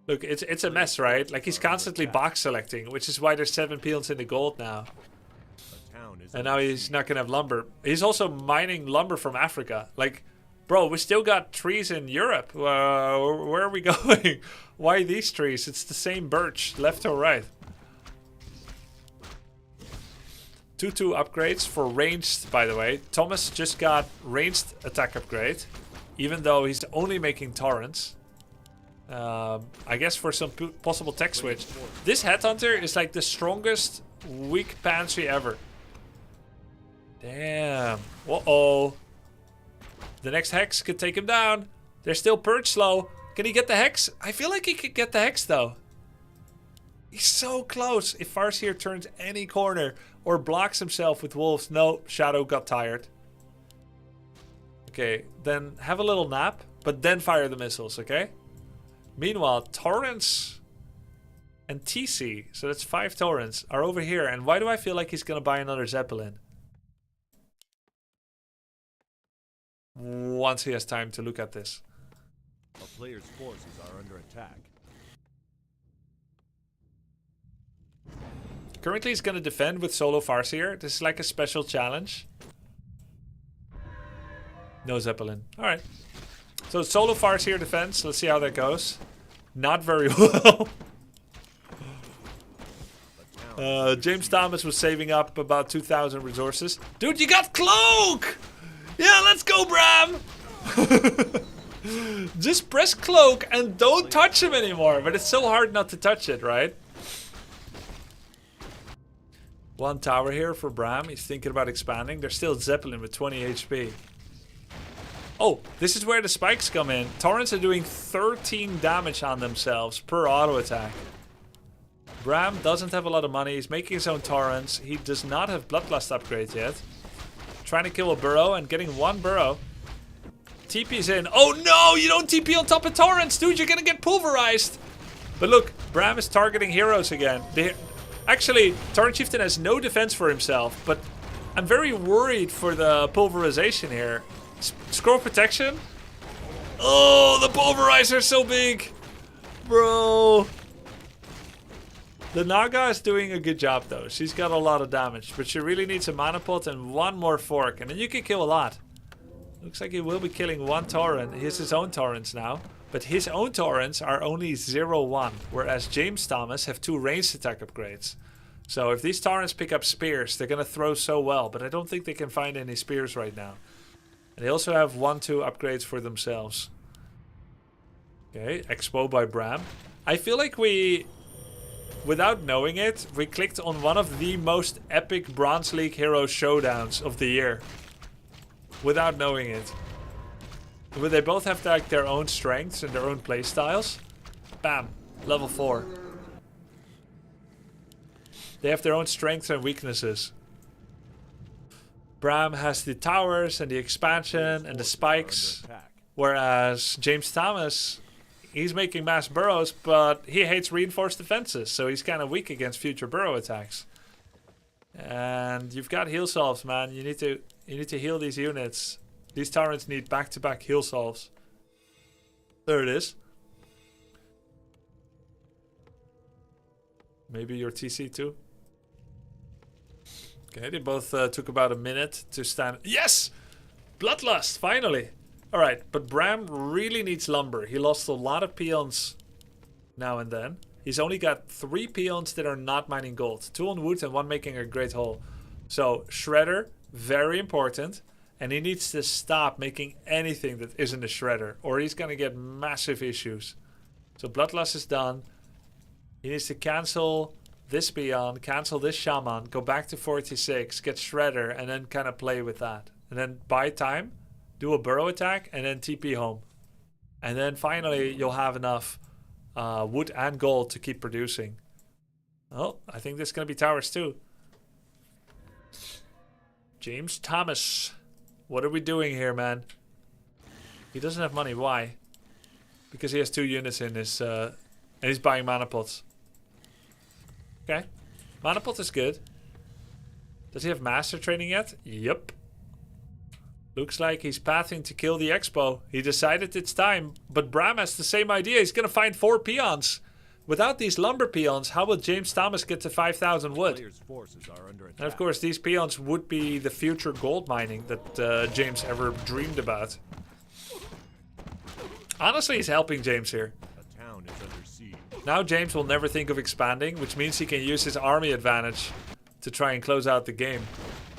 Look, it's a mess, right? Like, he's constantly box selecting, which is why there's 7 peons in the gold now. And now he's not gonna have lumber. He's also mining lumber from Africa. Like, bro, we still got trees in Europe. Where are we going? Why these trees? It's the same birch, left or right. 2-2 upgrades for ranged, by the way. Thomas just got ranged attack upgrade, even though he's only making torrents. I guess for some possible tech switch. This headhunter is like the strongest weak pantry ever. Damn. Uh-oh. The next hex could take him down. They're still purge slow. Can he get the hex? I feel like he could get the hex though. He's so close. If Farseer turns any corner or blocks himself with wolves. No, Shadow got tired. Okay, then have a little nap, but then fire the missiles, okay? Meanwhile, Torrents and TC, so that's 5 Torrents, are over here. And why do I feel like he's gonna buy another Zeppelin? Once he has time to look at this. A player's forces are under attack. Currently he's gonna defend with solo Farseer. This is like a special challenge. No Zeppelin. Alright. So solo Farseer defense. Let's see how that goes. Not very well. James Thomas was saving up about 2,000 resources. Dude, you got cloak! Yeah, let's go, Bram! Just press cloak and don't touch him anymore. But it's so hard not to touch it, right? 1 tower here for Bram. He's thinking about expanding. There's still Zeppelin with 20 HP. Oh, this is where the spikes come in. Torrents are doing 13 damage on themselves per auto attack. Bram doesn't have a lot of money. He's making his own torrents. He does not have Bloodlust upgrades yet. Trying to kill a burrow and getting 1 burrow. TP's in. Oh no, you don't TP on top of torrents, dude. You're gonna get pulverized. But look, Bram is targeting heroes again. Actually, Torrent Chieftain has no defense for himself, but I'm very worried for the pulverization here. Scroll protection. Oh, the pulverizer is so big. Bro. The Naga is doing a good job though. She's got a lot of damage, but she really needs a mana pot and 1 more fork, and then you can kill a lot. Looks like he will be killing 1 torrent. He has his own torrents now, but his own torrents are only 0-1, whereas James Thomas have 2 ranged attack upgrades. So if these torrents pick up spears, they're gonna throw so well, but I don't think they can find any spears right now. And they also have 1-2 upgrades for themselves. Okay, Expo by Bram. I feel like we, without knowing it, we clicked on one of the most epic Bronze League hero showdowns of the year. Without knowing it. But they both have like their own strengths and their own playstyles. Bam, level 4. They have their own strengths and weaknesses. Bram has the towers and the expansion and the spikes. Whereas James Thomas, he's making mass burrows, but he hates reinforced defenses. So he's kind of weak against future burrow attacks. And you've got heal solves, man. You need to heal these units. These torrents need back-to-back heal solves. There it is. Maybe your TC too. Okay, they both took about a minute to stand. Yes! Bloodlust, finally. Alright, but Bram really needs lumber. He lost a lot of peons now and then. He's only got 3 peons that are not mining gold. 2 on wood and 1 making a great hole. So, Shredder, very important. And he needs to stop making anything that isn't a Shredder, or he's gonna get massive issues. So Bloodlust is done. He needs to cancel this peon, cancel this shaman, go back to 46, get Shredder, and then kind of play with that. And then buy time, do a burrow attack, and then TP home. And then finally you'll have enough wood and gold to keep producing. Oh, I think this is gonna be towers too. James Thomas. What are we doing here, man? He doesn't have money. Why? Because he has 2 units in his... and he's buying mana pots. Okay. Mana pot is good. Does he have master training yet? Yep. Looks like he's pathing to kill the Expo. He decided it's time, but Bram has the same idea. He's gonna find 4 peons. Without these lumber peons, how will James Thomas get to 5,000 wood? Players' forces are under attack. And of course, these peons would be the future gold mining that James ever dreamed about. Honestly, he's helping James here. A town is under siege. Now James will never think of expanding, which means he can use his army advantage to try and close out the game.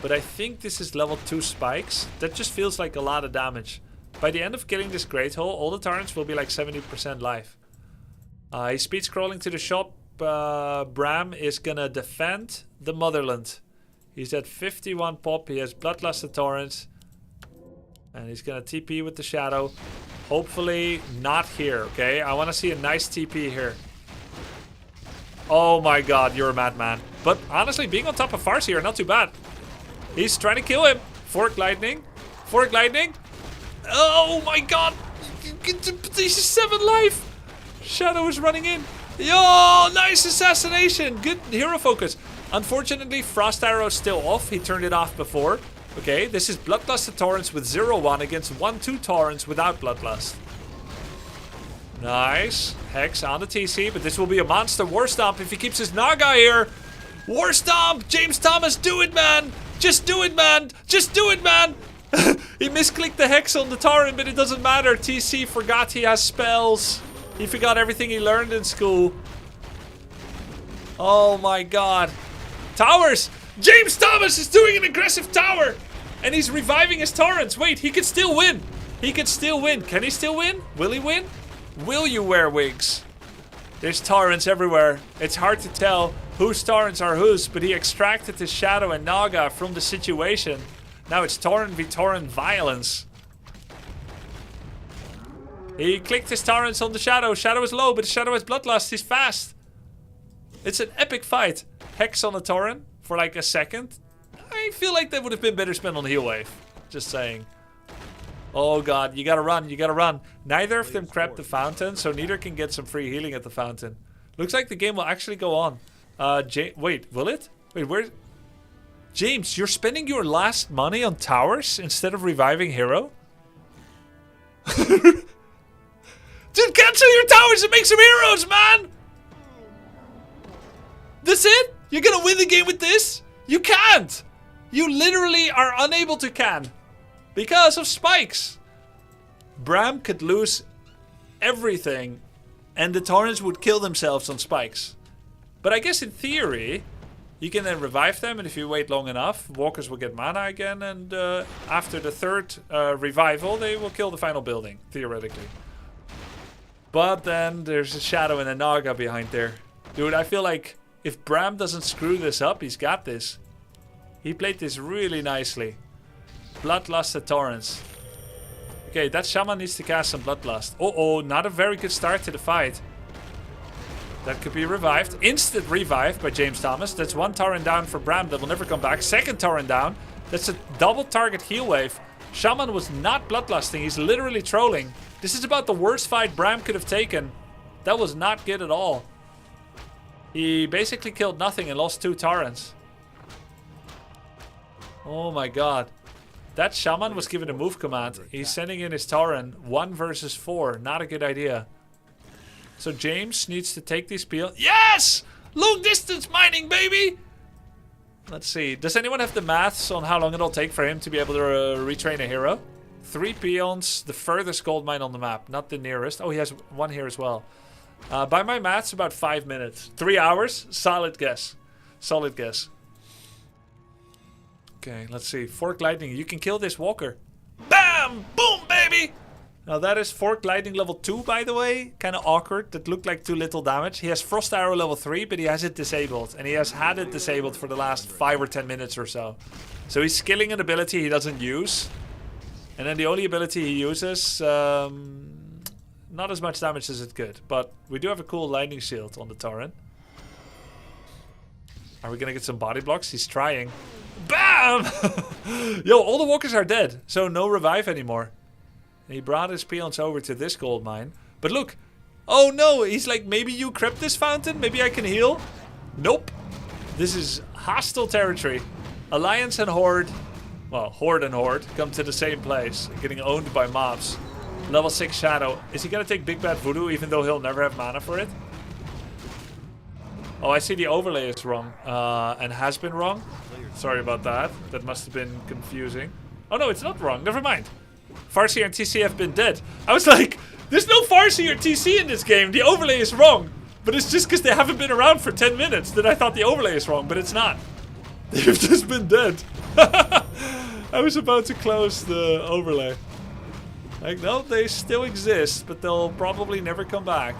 But I think this is level 2 spikes. That just feels like a lot of damage. By the end of killing this Great Hole, all the Torrents will be like 70% life. He's speed scrolling to the shop. Bram is gonna defend the motherland. He's at 51 pop. He has Bloodlusted Torrents. And he's gonna TP with the Shadow. Hopefully not here, okay? I want to see a nice TP here. Oh my god, you're a madman. But honestly, being on top of Farce here, not too bad. He's trying to kill him. Fork Lightning. Fork Lightning. Oh my god. This is 7 life. Shadow is running in. Yo, nice assassination. Good hero focus. Unfortunately, Frost Arrow is still off. He turned it off before. Okay, this is Bloodlusted Torrents with 0-1 against 1-2 Torrents without Bloodlust. Nice. Hex on the TC, but this will be a monster War Stomp if he keeps his Naga here. War Stomp! James Thomas, do it, man! Just do it, man! Just do it, man! He misclicked the Hex on the Torrent, but it doesn't matter. TC forgot he has spells. He forgot everything he learned in school. Oh my god. Towers! James Thomas is doing an aggressive tower! And he's reviving his Torrents. Wait, he could still win. He could still win. Can he still win? Will he win? Will you wear wigs? There's Torrents everywhere. It's hard to tell whose Torrents are whose, but he extracted his Shadow and Naga from the situation. Now it's Torrent v Torrent violence. He clicked his Torrents on the Shadow. Shadow is low, but the Shadow has Bloodlust. He's fast. It's an epic fight. Hex on the Torrent for like a second. I feel like that would have been better spent on Heal Wave. Just saying. Oh god, you gotta run, you gotta run. Neither of them crapped the fountain, so neither can get some free healing at the fountain. Looks like the game will actually go on. Wait, will it? Wait, where? James, you're spending your last money on towers instead of reviving hero? Dude, cancel your towers and make some heroes, man! That's it? You're gonna win the game with this? You can't! You literally are unable to can. Because of spikes. Bram could lose everything and the Torrents would kill themselves on spikes. But I guess in theory, you can then revive them, and if you wait long enough, walkers will get mana again, and after the 3rd revival, they will kill the final building, theoretically. But then there's a Shadow and a Naga behind there. Dude, I feel like if Bram doesn't screw this up, he's got this. He played this really nicely. Bloodlusted Torrents. Okay, that Shaman needs to cast some Bloodlust. Uh-oh, not a very good start to the fight. That could be revived. Instant revive by James Thomas. That's 1 Torrent down for Bram that will never come back. 2nd Torrent down. That's a double target heal wave. Shaman was not Bloodlusting. He's literally trolling. This is about the worst fight Bram could have taken. That was not good at all. He basically killed nothing and lost 2 Torrents. Oh my god. That Shaman was given a move command. He's sending in his Torrent. 1 versus 4. Not a good idea. So James needs to take these peons. Yes! Long distance mining, baby! Let's see. Does anyone have the maths on how long it'll take for him to be able to retrain a hero? 3 peons, the furthest gold mine on the map. Not the nearest. Oh, he has 1 here as well. By my maths, about 5 minutes. 3 hours? Solid guess. Solid guess. Okay, let's see. Fork Lightning. You can kill this walker. Bam! Boom, baby! Now that is Fork Lightning level 2, by the way. Kind of awkward. That looked like too little damage. He has Frost Arrow level 3, but he has it disabled. And he has had it disabled for the last 5 or 10 minutes or so. So he's skilling an ability he doesn't use. And then the only ability he uses... not as much damage as it could. But we do have a cool lightning shield on the Torrent. Are we gonna get some body blocks? He's trying. Bam! Yo, all the walkers are dead. So no revive anymore. And he brought his peons over to this gold mine. But look. Oh no, he's like, maybe you crept this fountain? Maybe I can heal? Nope. This is hostile territory. Alliance and Horde, well, Horde and Horde, come to the same place, getting owned by mobs. Level 6 Shadow. Is he gonna take Big Bad Voodoo even though he'll never have mana for it? Oh, I see the overlay is wrong. And has been wrong. Sorry about that. That must have been confusing. Oh no, it's not wrong. Never mind. Farsi and TC have been dead. I was like, there's no Farsi or TC in this game. The overlay is wrong. But it's just because they haven't been around for 10 minutes that I thought the overlay is wrong, but it's not. They've just been dead. I was about to close the overlay. Like, no, they still exist, but they'll probably never come back.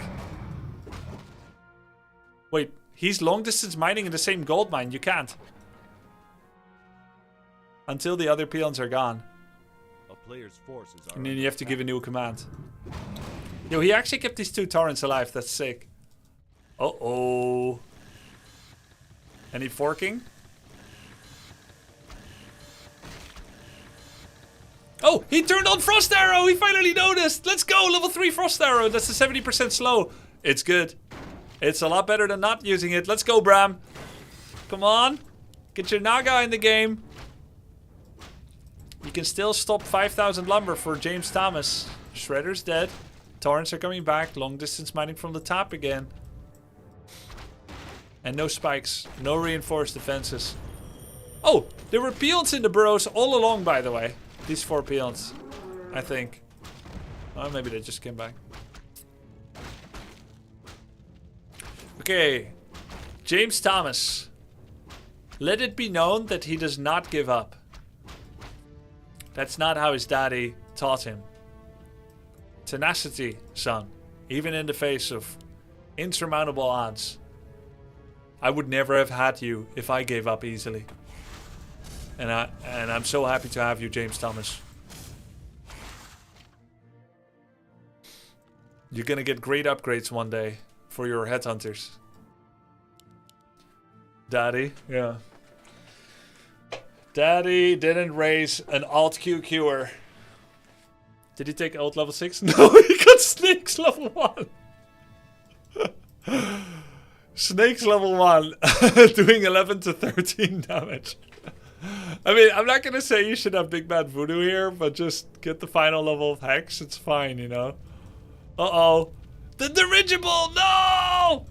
Wait, he's long distance mining in the same gold mine. You can't. Until the other peons are gone. A player's forces are And then you have to give a new command. Yo, he actually kept these 2 torrents alive. That's sick. Uh-oh. Any forking? Oh, he turned on Frost Arrow. He finally noticed. Let's go. Level 3 Frost Arrow. That's a 70% slow. It's good. It's a lot better than not using it. Let's go, Bram. Come on. Get your Naga in the game. You can still stop 5,000 lumber for James Thomas. Shredder's dead. Torrents are coming back. Long distance mining from the top again. And no spikes. No reinforced defenses. Oh, there were peons in the burrows all along, by the way. These 4 peons, I think. Oh, maybe they just came back. Okay. James Thomas. Let it be known that he does not give up. That's not how his daddy taught him. Tenacity, son. Even in the face of insurmountable odds. I would never have had you if I gave up easily. And I'm so happy to have you, James Thomas. You're gonna get great upgrades one day for your headhunters. Daddy, yeah. Daddy didn't raise an alt QQer. Did he take alt level 6? No, he got snakes level 1. Snakes level 1, doing 11 to 13 damage. I mean, I'm not gonna say you should have Big Bad Voodoo here, but just get the final level of Hex, it's fine, you know. Uh-oh. The dirigible, no!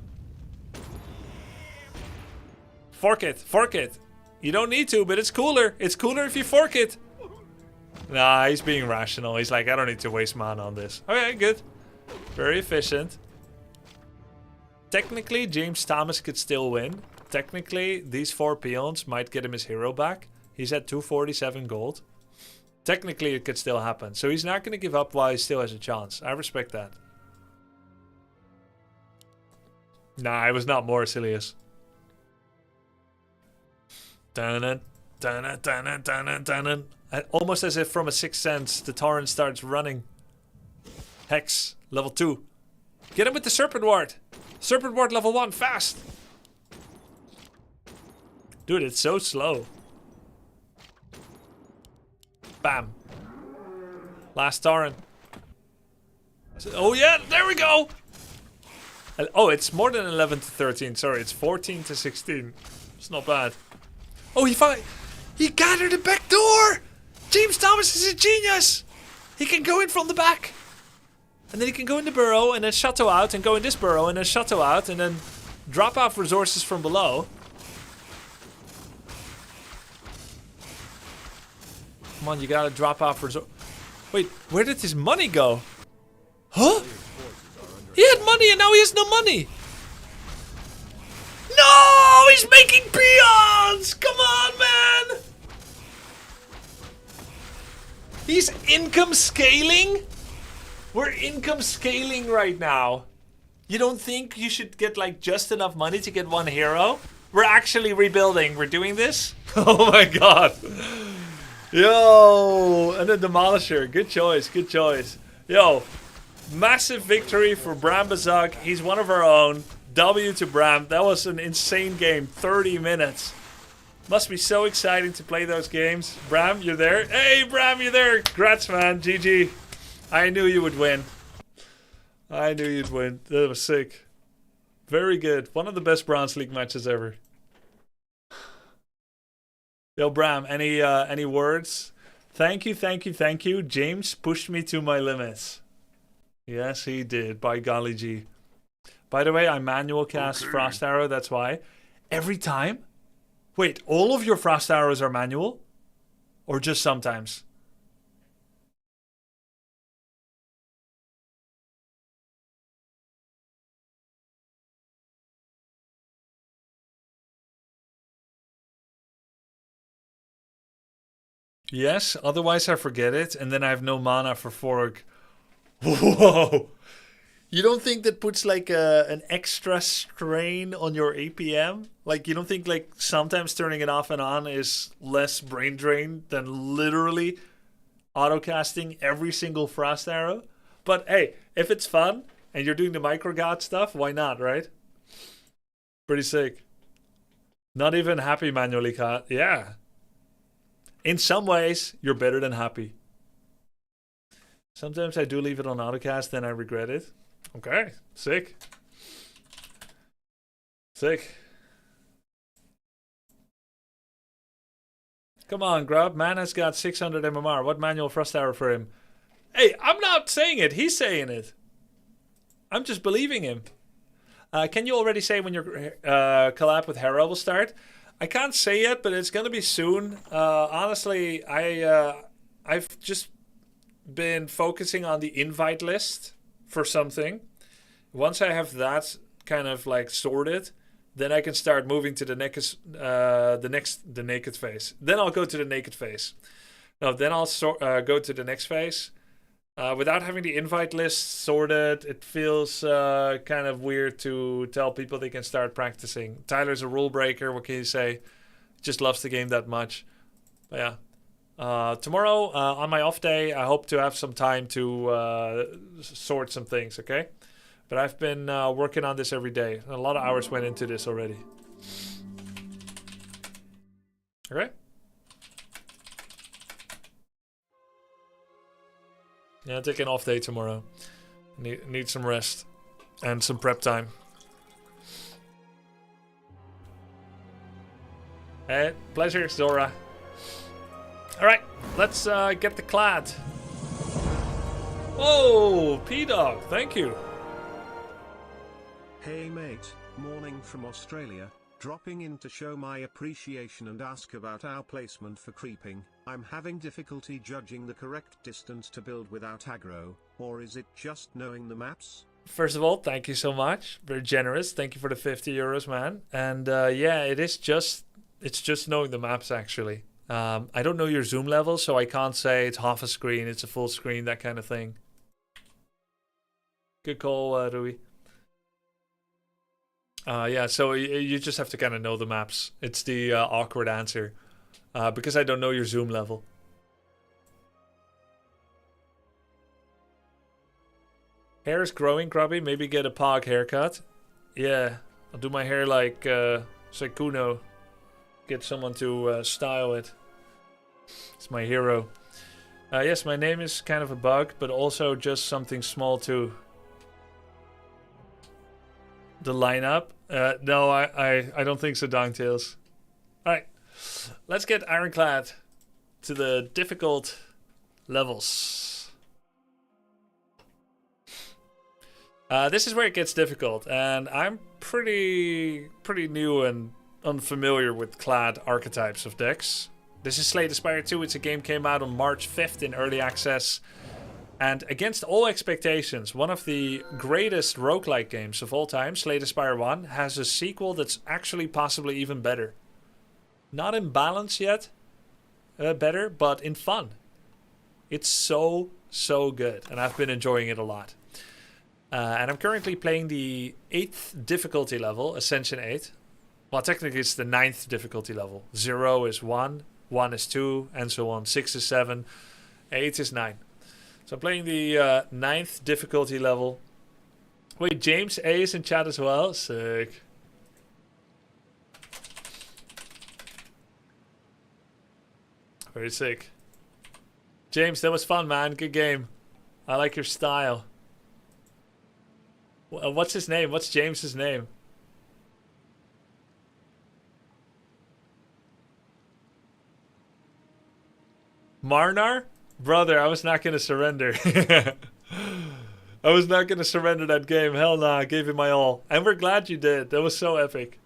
Fork it, fork it. You don't need to, but it's cooler. It's cooler if you fork it. Nah, he's being rational. He's like, I don't need to waste mana on this. Okay, good. Very efficient. Technically, James Thomas could still win. Technically, these 4 peons might get him his hero back. He's at 247 gold. Technically, it could still happen. So he's not going to give up while he still has a chance. I respect that. Nah, it was not more Silius. Dun-dun, dun-dun, dun-dun, dun-dun, dun-dun. Almost as if from a Sixth Sense, the torrent starts running. Hex, level 2. Get him with the Serpent Ward. Serpent Ward level 1, fast. Dude, it's so slow. Bam. Last torrent. Oh yeah, there we go. Oh, it's more than 11 to 13. Sorry, it's 14 to 16. It's not bad. Oh, he gathered the back door. James Thomas is a genius. He can go in from the back. And then he can go in the burrow and then shuttle out and go in this burrow and then shuttle out and then drop off resources from below. Come on, you gotta drop off resources. Wait, where did his money go? Huh? He had money and now he has no money. No, he's making peons. Come on, man. He's income scaling. We're income scaling right now. You don't think you should get like just enough money to get 1 hero? We're actually rebuilding. We're doing this. Oh my god. Yo, and a Demolisher. Good choice, good choice. Yo, massive victory for Bram Bazak. He's one of our own. W to Bram. That was an insane game. 30 minutes. Must be so exciting to play those games. Bram, you're there? Hey, Bram, you're there. Congrats, man. GG. I knew you would win. I knew you'd win. That was sick. Very good. One of the best Bronze League matches ever. Yo, Bram, any words? Thank you, thank you, thank you. James pushed me to my limits. Yes, he did. By golly gee. By the way, I manual cast Frost Arrow, that's why. Every time? Wait, all of your Frost Arrows are manual? Or just sometimes? Yes, otherwise I forget it, and then I have no mana for Forg. Whoa! You don't think that puts like an extra strain on your APM? Like, you don't think like sometimes turning it off and on is less brain drain than literally auto-casting every single Frost Arrow? But hey, if it's fun and you're doing the micro god stuff, why not, right? Pretty sick. Not even happy manually cast. Yeah. In some ways, you're better than happy. Sometimes I do leave it on autocast, then I regret it. Okay, sick. Sick. Come on, Grub. Man has got 600 MMR. What manual Frost Arrow for him? Hey, I'm not saying it. He's saying it. I'm just believing him. Can you already say when your collab with Hera will start? I can't say yet, but it's gonna be soon. Honestly, I've just been focusing on the invite list for something. Once I have that kind of like sorted, then I can start moving to the naked phase. Then I'll go to the naked phase. No, then I'll go to the next phase. Without having the invite list sorted, it feels kind of weird to tell people they can start practicing. Tyler's a rule breaker. What can you say? Just loves the game that much. But yeah. Tomorrow, on my off day, I hope to have some time to sort some things, okay? But I've been working on this every day. A lot of hours went into this already. Okay? Yeah, take an off day tomorrow. Need some rest and some prep time. Hey, pleasure, Zora. Alright, let's get the clad. Whoa, P-Dog, thank you. Hey mate, morning from Australia. Dropping in to show my appreciation and ask about our placement for creeping. I'm having difficulty judging the correct distance to build without aggro, or is it just knowing the maps? First of all, thank you so much. Very generous. Thank you for the 50 euros, man. And yeah, it's just knowing the maps, actually. I don't know your zoom level, so I can't say it's half a screen, it's a full screen, that kind of thing. Good call, Rui. Yeah, so you just have to kind of know the maps. It's the awkward answer. Because I don't know your zoom level. Hair is growing, Grubby. Maybe get a pog haircut. Yeah, I'll do my hair like Saikuno. Get someone to style it. It's my hero. Yes, my name is kind of a bug, but also just something small too. The lineup? No, I don't think so, Dongtails. Alright, let's get Ironclad to the difficult levels. This is where it gets difficult, and I'm pretty new and unfamiliar with clad archetypes of decks. This is Slay the Spire 2. It's a game came out on March 5th in early access. And against all expectations, one of the greatest roguelike games of all time, Slay the Spire 1, has a sequel that's actually possibly even better. Not in balance yet, better, but in fun. It's so good, and I've been enjoying it a lot. And I'm currently playing the 8th difficulty level, Ascension 8. Well, technically it's the 9th difficulty level. 0 is 1, 1 is 2, and so on. 6 is 7, 8 is 9. So I'm playing the 9th difficulty level. Wait, James A is in chat as well? Sick. Very sick. James, that was fun, man. Good game. I like your style. What's his name? What's James's name? Marnar? Brother, I was not going to surrender. I was not going to surrender that game. Hell nah, I gave it my all. And we're glad you did. That was so epic.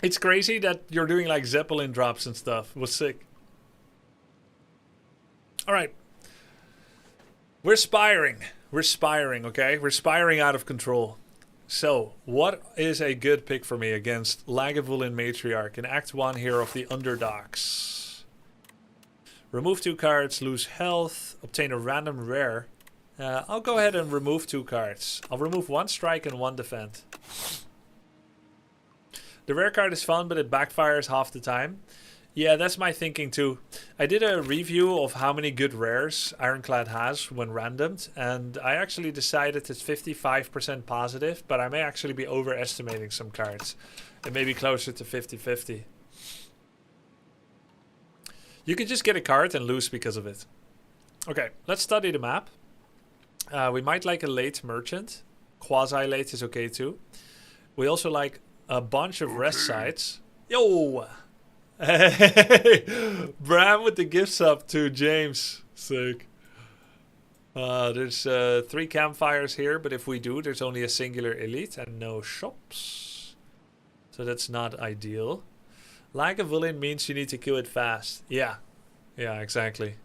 It's crazy that you're doing like Zeppelin drops and stuff. It was sick. Alright. We're spiring. We're spiring, okay? We're spiring out of control. So, what is a good pick for me against Lagavulin Matriarch in Act 1 here of the Underdogs? Remove 2 cards, lose health, obtain a random rare. I'll go ahead and remove 2 cards. I'll remove 1 strike and 1 defend. The rare card is fun, but it backfires half the time. Yeah, that's my thinking too. I did a review of how many good rares Ironclad has when randomed, and I actually decided it's 55% positive, but I may actually be overestimating some cards. It may be closer to 50-50. You could just get a card and lose because of it. Okay, let's study the map. We might like a late merchant. Quasi-late is okay too. We also like a bunch of rest sites. Yo! Hey! Bram with the gift sub to James. Sick. There's 3 campfires here, but if we do, there's only a singular elite and no shops. So that's not ideal. Lagavulin means you need to kill it fast. Yeah. Yeah, exactly.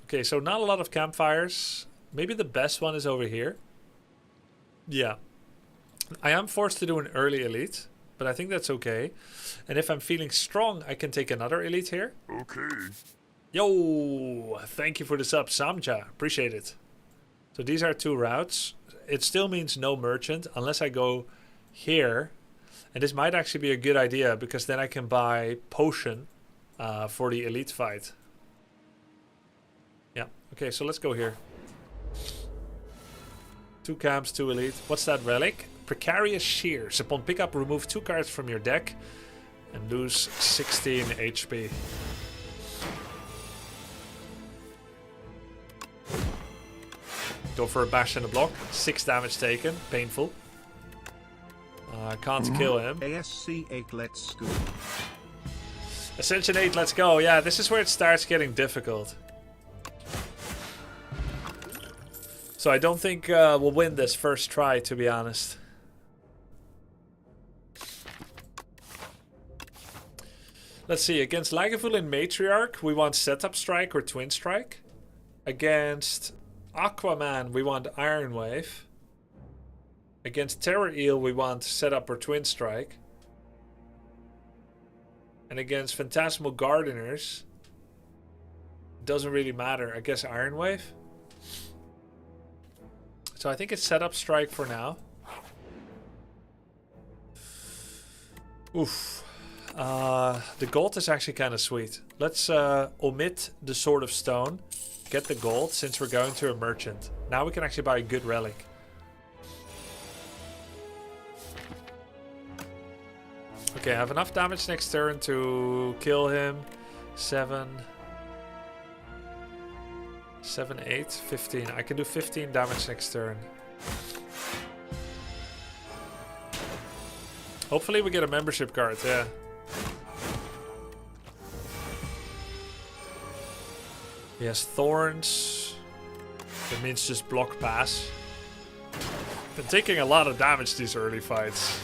Okay, so not a lot of campfires. Maybe the best one is over here. Yeah. I am forced to do an early elite, but I think that's okay. And if I'm feeling strong, I can take another elite here. Okay. Yo! Thank you for the sub, Samja. Appreciate it. So these are 2 routes. It still means no merchant unless I go here. And this might actually be a good idea because then I can buy potion for the elite fight. Yeah. Okay, so let's go here. 2 camps, 2 elite. What's that relic? Precarious Shears. Upon pickup, remove 2 cards from your deck and lose 16 HP. Go for a bash and a block. 6 damage taken. Painful. Can't kill him. ASC8, let's go. Ascension 8, let's go. Yeah, this is where it starts getting difficult. So I don't think we'll win this first try, to be honest. Let's see, against Lagavulin Matriarch, we want Setup Strike or Twin Strike. Against Aquaman, we want Iron Wave. Against Terror Eel, we want Setup or Twin Strike. And against Phantasmal Gardeners, doesn't really matter. I guess Iron Wave. So I think it's Setup Strike for now. Oof. The gold is actually kind of sweet. Let's omit the Sword of Stone. Get the gold since we're going to a merchant. Now we can actually buy a good relic. Okay, I have enough damage next turn to kill him. 7, 8, 15. I can do 15 damage next turn. Hopefully we get a membership card, yeah. He has thorns. That means just block pass. Been taking a lot of damage these early fights.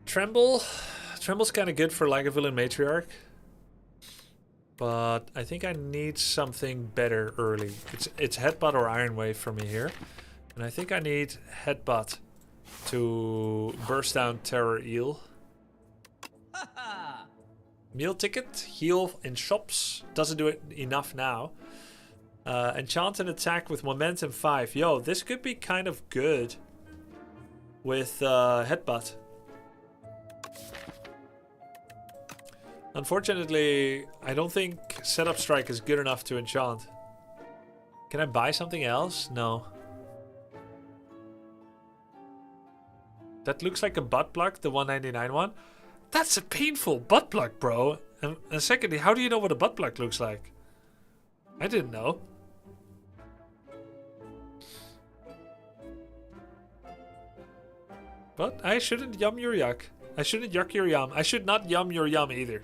Tremble. Tremble's kind of good for Lagavulin Matriarch. But I think I need something better early. It's Headbutt or Iron Wave for me here. And I think I need Headbutt to burst down Terror Eel. Meal Ticket, heal in shops. Doesn't do it enough now. Enchant an attack with Momentum 5. Yo, this could be kind of good with Headbutt. Unfortunately, I don't think Setup Strike is good enough to enchant. Can I buy something else? No. That looks like a butt plug, the 199 one. That's a painful butt plug, bro. And secondly, how do you know what a butt plug looks like? I didn't know. But I shouldn't yum your yuck. I shouldn't yuck your yum. I should not yum your yum either.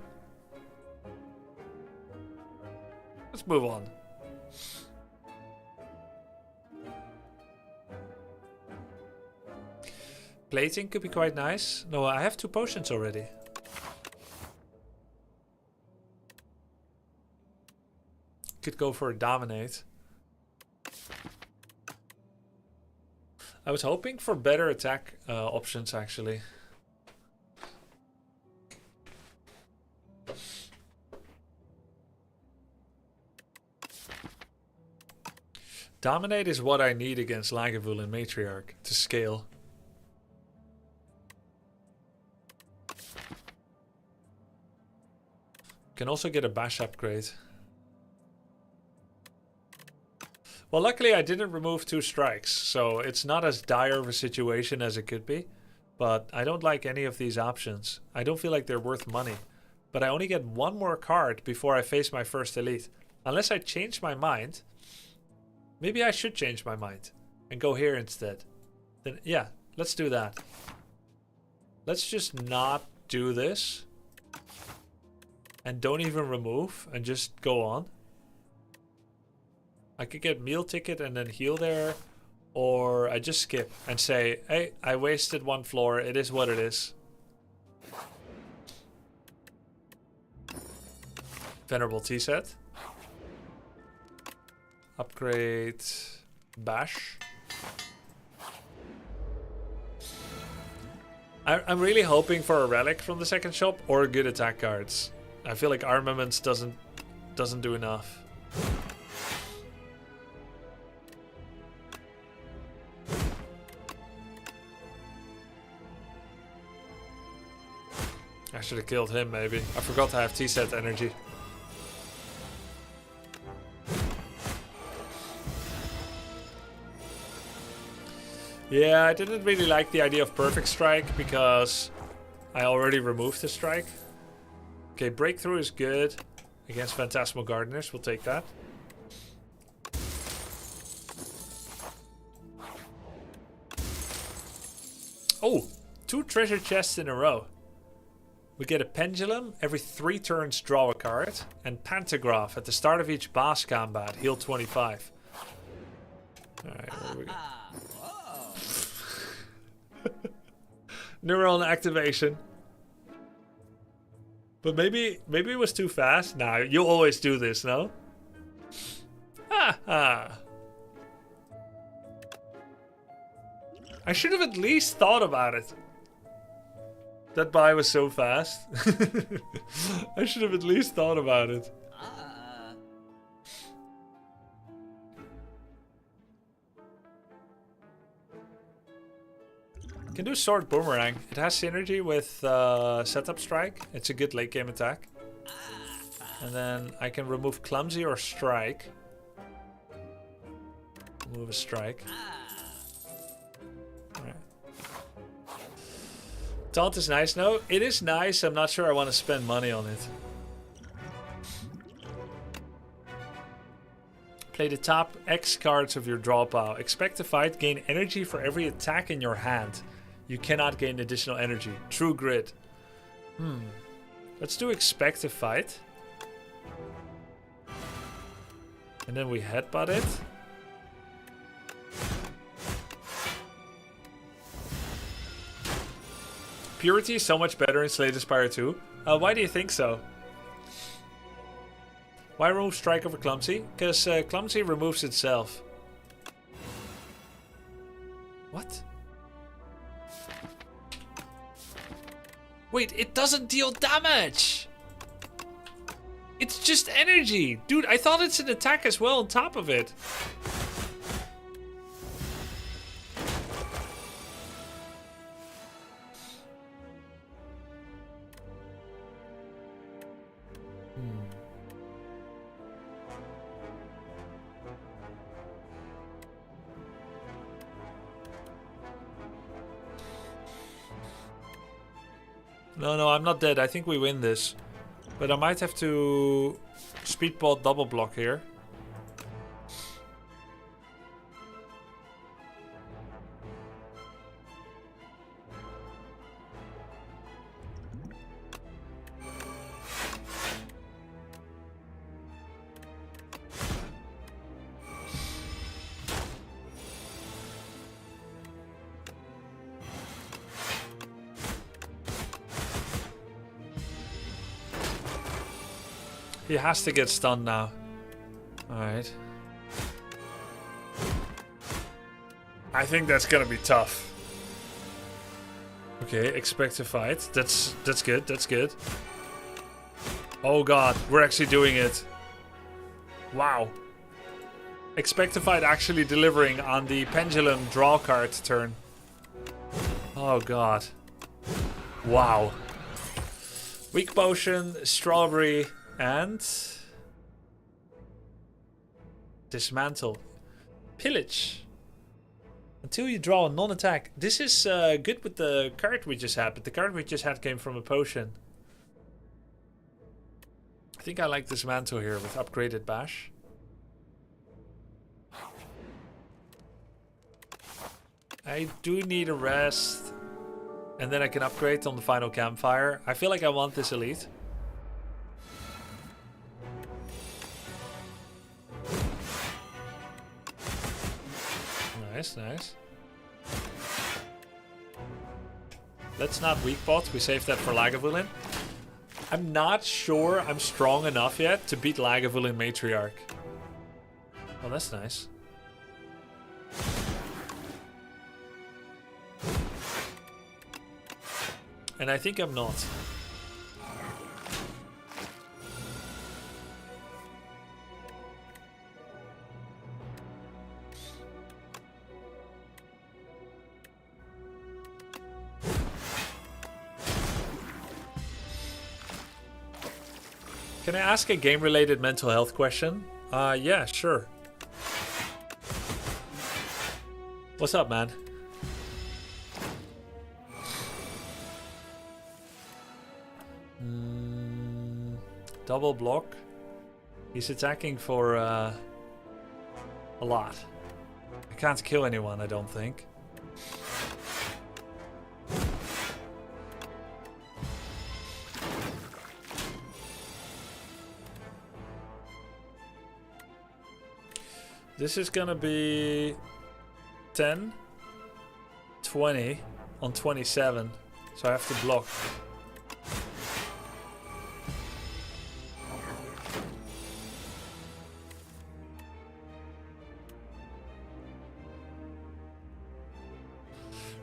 Let's move on. Plating could be quite nice. No, I have 2 potions already. Could go for a dominate. I was hoping for better attack options actually. Dominate is what I need against Lagavulin and Matriarch to scale. Can also get a bash upgrade. Well, luckily I didn't remove 2 strikes, so it's not as dire of a situation as it could be. But I don't like any of these options. I don't feel like they're worth money. But I only get 1 more card before I face my first elite. Unless I change my mind. Maybe I should change my mind and go here instead. Then yeah, let's do that. Let's just not do this. And don't even remove and just go on. I could get meal ticket and then heal there. Or I just skip and say, hey, I wasted 1 floor. It is what it is. Venerable Tea set. Upgrade bash. I'm really hoping for a relic from the second shop or good attack cards. I feel like armaments doesn't do enough. I should have killed him maybe. I forgot to have T-set energy. Yeah, I didn't really like the idea of perfect strike because I already removed the strike. Okay, breakthrough is good against Phantasmal Gardeners. We'll take that. Oh, 2 treasure chests in a row. We get a pendulum, every 3 turns draw a card, and pantograph at the start of each boss combat, heal 25. Alright, what do we got? Neuron activation. But maybe it was too fast. Nah, you always do this, no? Ha. I should have at least thought about it. That buy was so fast. I should have at least thought about it. Can do Sword Boomerang. It has synergy with Setup Strike. It's a good late game attack. And then I can remove Clumsy or Strike. Remove a Strike. Alright. Taunt is nice. No, it is nice. I'm not sure I want to spend money on it. Play the top X cards of your draw pile. Expect to fight. Gain energy for every attack in your hand. You cannot gain additional energy. True grid. Let's do expect to fight. And then we headbutt it. Purity is so much better in Slay the Spire 2. Why do you think so? Why remove Strike over Clumsy? Because Clumsy removes itself. What? Wait, it doesn't deal damage! It's just energy! Dude, I thought it's an attack as well on top of it. No, I'm not dead. I think we win this. But I might have to speedbot double block here. He has to get stunned now. Alright. I think that's gonna be tough. Okay, expect a fight. That's good, that's good. Oh god, we're actually doing it. Wow. Expect a fight actually delivering on the pendulum draw card turn. Oh god. Wow. Weak potion, strawberry, and dismantle. Pillage. Until you draw a non-attack. This is good with the card we just had, but the card we just had came from a potion. I think I like dismantle here with upgraded bash. I do need a rest. And then I can upgrade on the final campfire. I feel like I want this elite. Nice, nice. Let's not weak bot. We save that for Lagavulin. I'm not sure I'm strong enough yet to beat Lagavulin Matriarch. Oh, that's nice. And I think I'm not. Can I ask a game-related mental health question? Yeah, sure. What's up, man? Double block. He's attacking for a lot. I can't kill anyone, I don't think. This is gonna be 10, 20 on 27, so I have to block.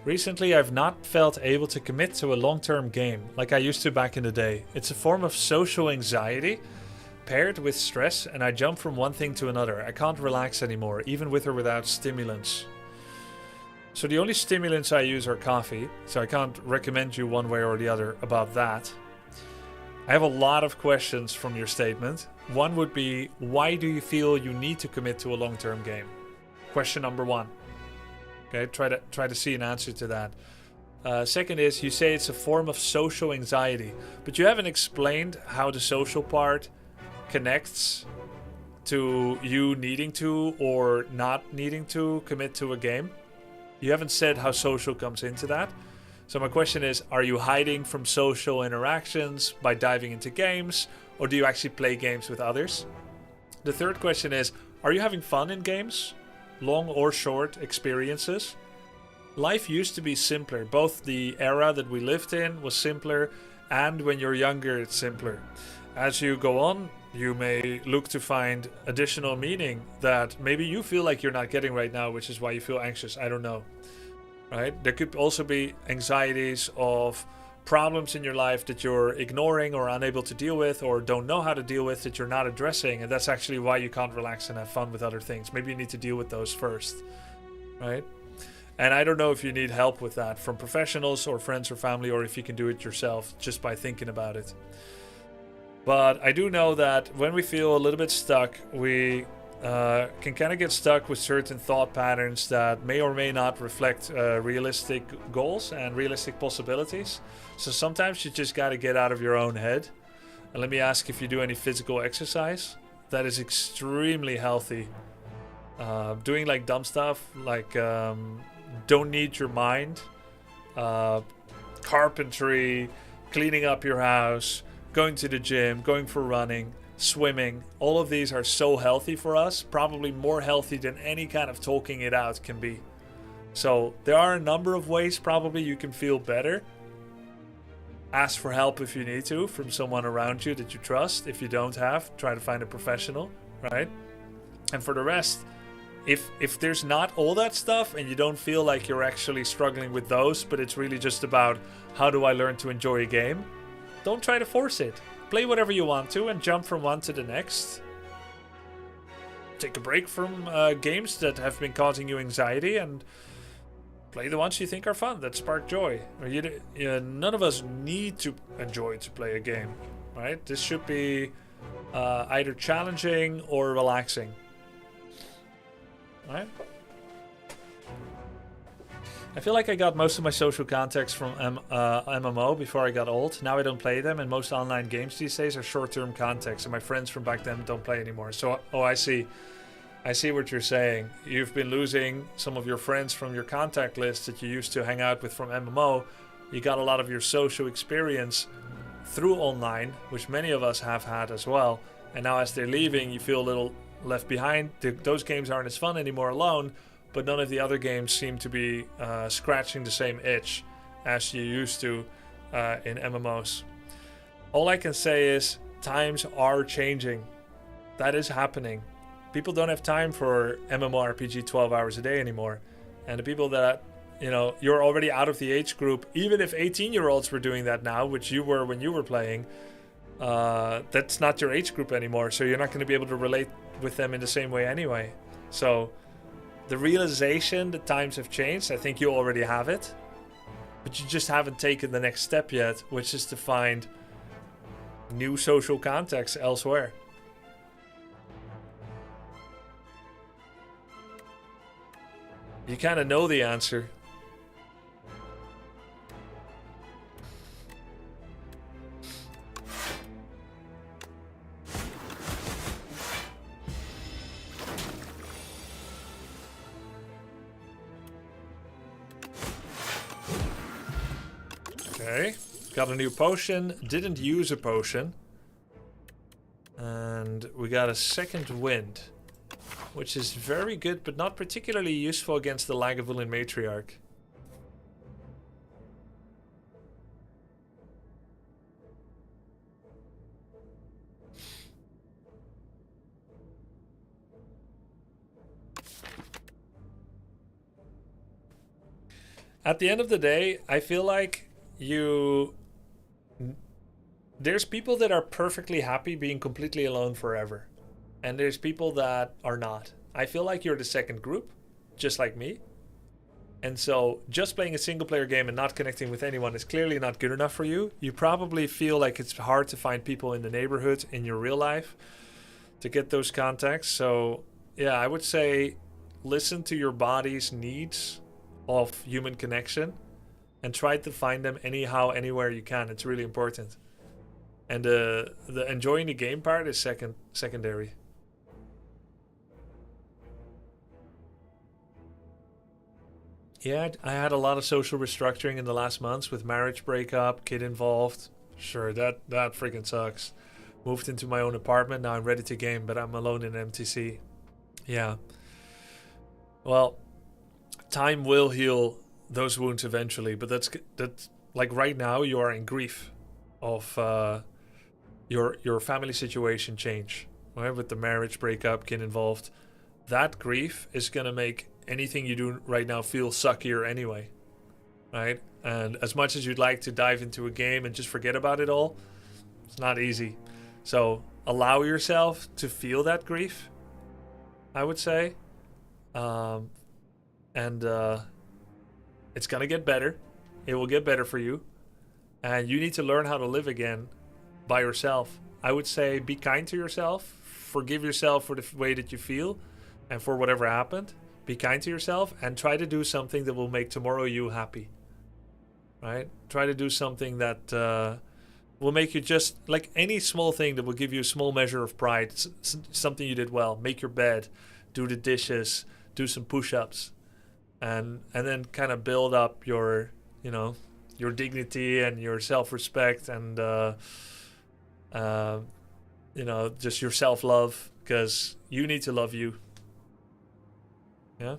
Recently, I've not felt able to commit to a long-term game like I used to back in the day. It's a form of social anxiety paired with stress, and I jump from one thing to another. I can't relax anymore, even with or without stimulants. So the only stimulants I use are coffee, so I can't recommend you one way or the other about that. I have a lot of questions from your statement. One would be, why do you feel you need to commit to a long-term game? Question number one. Okay, try to see an answer to that. Second is, you say it's a form of social anxiety, but you haven't explained how the social part connects to you needing to or not needing to commit to a game. You haven't said how social comes into that. So my question is, are you hiding from social interactions by diving into games, or do you actually play games with others? The third question is, are you having fun in games? Long or short experiences? Life used to be simpler. Both the era that we lived in was simpler, and when you're younger it's simpler. As you go on, you may look to find additional meaning that maybe you feel like you're not getting right now, which is why you feel anxious. I don't know. Right? There could also be anxieties of problems in your life that you're ignoring or unable to deal with or don't know how to deal with that you're not addressing, and that's actually why you can't relax and have fun with other things. Maybe you need to deal with those first. Right? And I don't know if you need help with that from professionals or friends or family, or if you can do it yourself just by thinking about it. But I do know that when we feel a little bit stuck, we can kind of get stuck with certain thought patterns that may or may not reflect realistic goals and realistic possibilities. So sometimes you just got to get out of your own head And let me ask if you do any physical exercise. That is extremely healthy. Doing like dumb stuff, like don't need your mind, carpentry, cleaning up your house, going to the gym, going for running, swimming. All of these are so healthy for us, probably more healthy than any kind of talking it out can be. So there are a number of ways probably you can feel better. Ask for help if you need to from someone around you that you trust. If you don't have, try to find a professional, right? And for the rest, if there's not all that stuff and you don't feel like you're actually struggling with those, but it's really just about how do I learn to enjoy a game, don't try to force it. Play whatever you want to and jump from one to the next. Take a break from games that have been causing you anxiety and play the ones you think are fun, that spark joy. None of us need to enjoy to play a game, right? This should be either challenging or relaxing, right? I feel like I got most of my social contacts from MMO before I got old. Now I don't play them, and most online games these days are short-term contacts, and my friends from back then don't play anymore. So, I see. I see what you're saying. You've been losing some of your friends from your contact list that you used to hang out with from MMO. You got a lot of your social experience through online, which many of us have had as well. And now as they're leaving, you feel a little left behind. Those games aren't as fun anymore alone, but none of the other games seem to be scratching the same itch as you used to in MMOs. All I can say is times are changing. That is happening. People don't have time for MMORPG 12 hours a day anymore. And the people that, you're already out of the age group, even if 18-year-olds were doing that now, which you were when you were playing, that's not your age group anymore. So you're not going to be able to relate with them in the same way anyway. So the realization that times have changed, I think you already have it. But you just haven't taken the next step yet, which is to find new social contacts elsewhere. You kind of know the answer. Okay, got a new potion. Didn't use a potion. And we got a second wind, which is very good, but not particularly useful against the Lagavulin Matriarch. At the end of the day, I feel like there's people that are perfectly happy being completely alone forever. And there's people that are not. I feel like you're the second group, just like me. And so just playing a single player game and not connecting with anyone is clearly not good enough for you. You probably feel like it's hard to find people in the neighborhood, in your real life, to get those contacts. So yeah, I would say listen to your body's needs of human connection and try to find them anyhow, anywhere you can. It's really important. And the enjoying the game part is secondary. Yeah, I had a lot of social restructuring in the last months with marriage breakup, kid involved. Sure, that freaking sucks. Moved into my own apartment. Now I'm ready to game, but I'm alone in MTC. Yeah. Well, time will heal those wounds eventually, but that's like right now you are in grief of your family situation change, right? With the marriage breakup, kid involved. That grief is gonna make anything you do right now feel suckier anyway, right? And as much as you'd like to dive into a game and just forget about it all, it's not easy. So allow yourself to feel that grief, I would say. It's gonna get better. It will get better for you. And you need to learn how to live again by yourself. I would say be kind to yourself. Forgive yourself for the way that you feel and for whatever happened. Be kind to yourself and try to do something that will make tomorrow you happy. Right? Try to do something that will make you just like any small thing that will give you a small measure of pride. Something you did well. Make your bed, do the dishes, do some push-ups, and then kind of build up your, you know, your dignity and your self-respect and you know, just your self-love, because you need to love you. Yeah.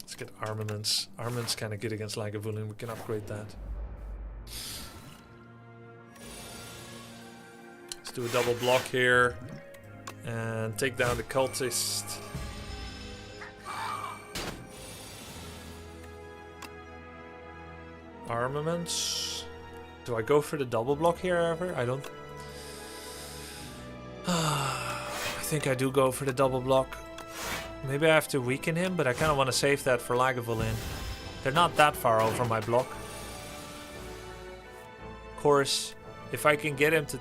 Let's get armaments. Armaments kind of good against Lagavulin. We can upgrade that. Let's do a double block here and take down the cultist. Armaments. Do I go for the double block here ever? I don't. I think I do go for the double block. Maybe I have to weaken him, but I kind of want to save that for Lagavulin. They're not that far over my block. Of course, if I can get him to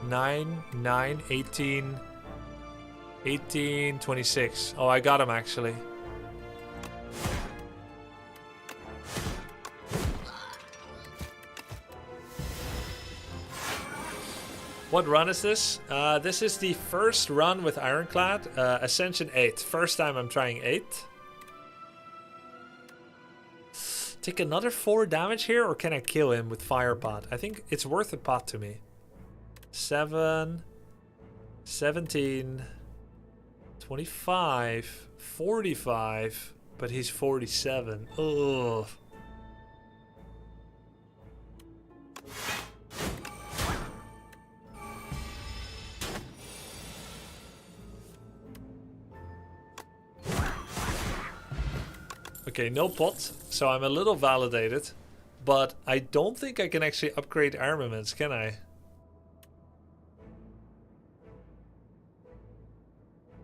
9, 18, 26. Oh, I got him actually. What run is this? This is the first run with Ironclad, Ascension 8. First time I'm trying 8. Take another 4 damage here, or can I kill him with Fire Pot? I think it's worth a pot to me. 7, 17, 25, 45, but he's 47. Ugh. Okay, no pot, so I'm a little validated, but I don't think I can actually upgrade armaments, can I?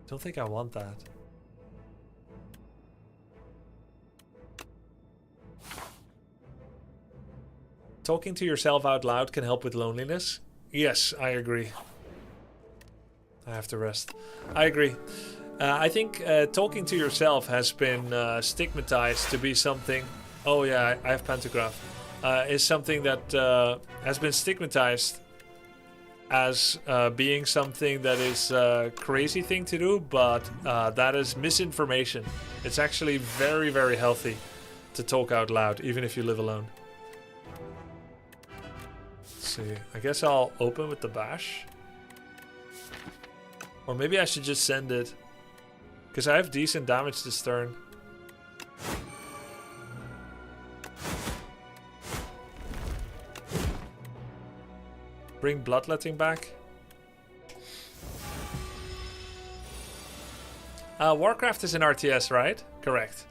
Don't think I want that. Talking to yourself out loud can help with loneliness. Yes, I agree. I have to rest. I agree. I think talking to yourself has been stigmatized to be something. Oh yeah, I have pantograph. Is something that has been stigmatized as being something that is a crazy thing to do, but that is misinformation. It's actually very, very healthy to talk out loud, even if you live alone. Let's see. I guess I'll open with the bash. Or maybe I should just send it. Because I have decent damage this turn. Bring Bloodletting back. Warcraft is an RTS, right? Correct.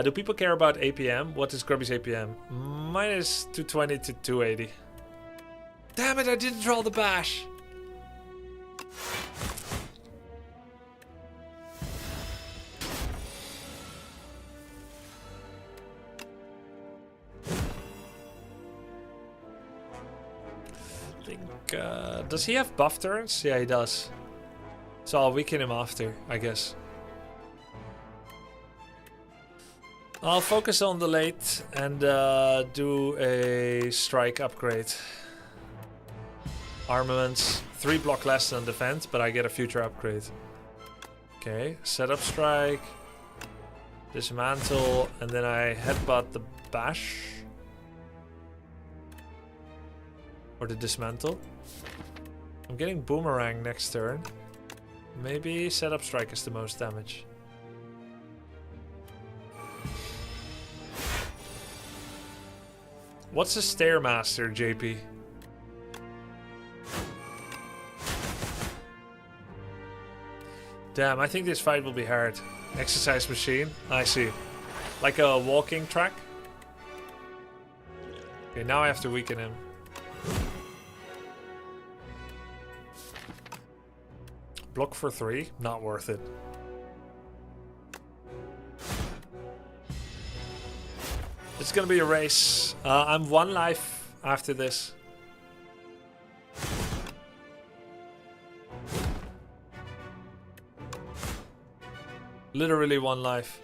Do people care about APM? What is Grubby's APM? Mine is 220 to 280. Damn it, I didn't draw the bash. Does he have buff turns? Yeah, he does. So I'll weaken him after, I guess. I'll focus on the late and do a strike upgrade. Armaments, 3 block less than defense, but I get a future upgrade. Okay, setup strike, dismantle, and then I headbutt the bash. Or the dismantle. I'm getting boomerang next turn. Maybe setup strike is the most damage. What's a Stairmaster, JP? Damn, I think this fight will be hard. Exercise machine? I see. Like a walking track? Okay, now I have to weaken him. Block for 3, not worth it. It's gonna be a race. I'm 1 life after this. Literally 1 life.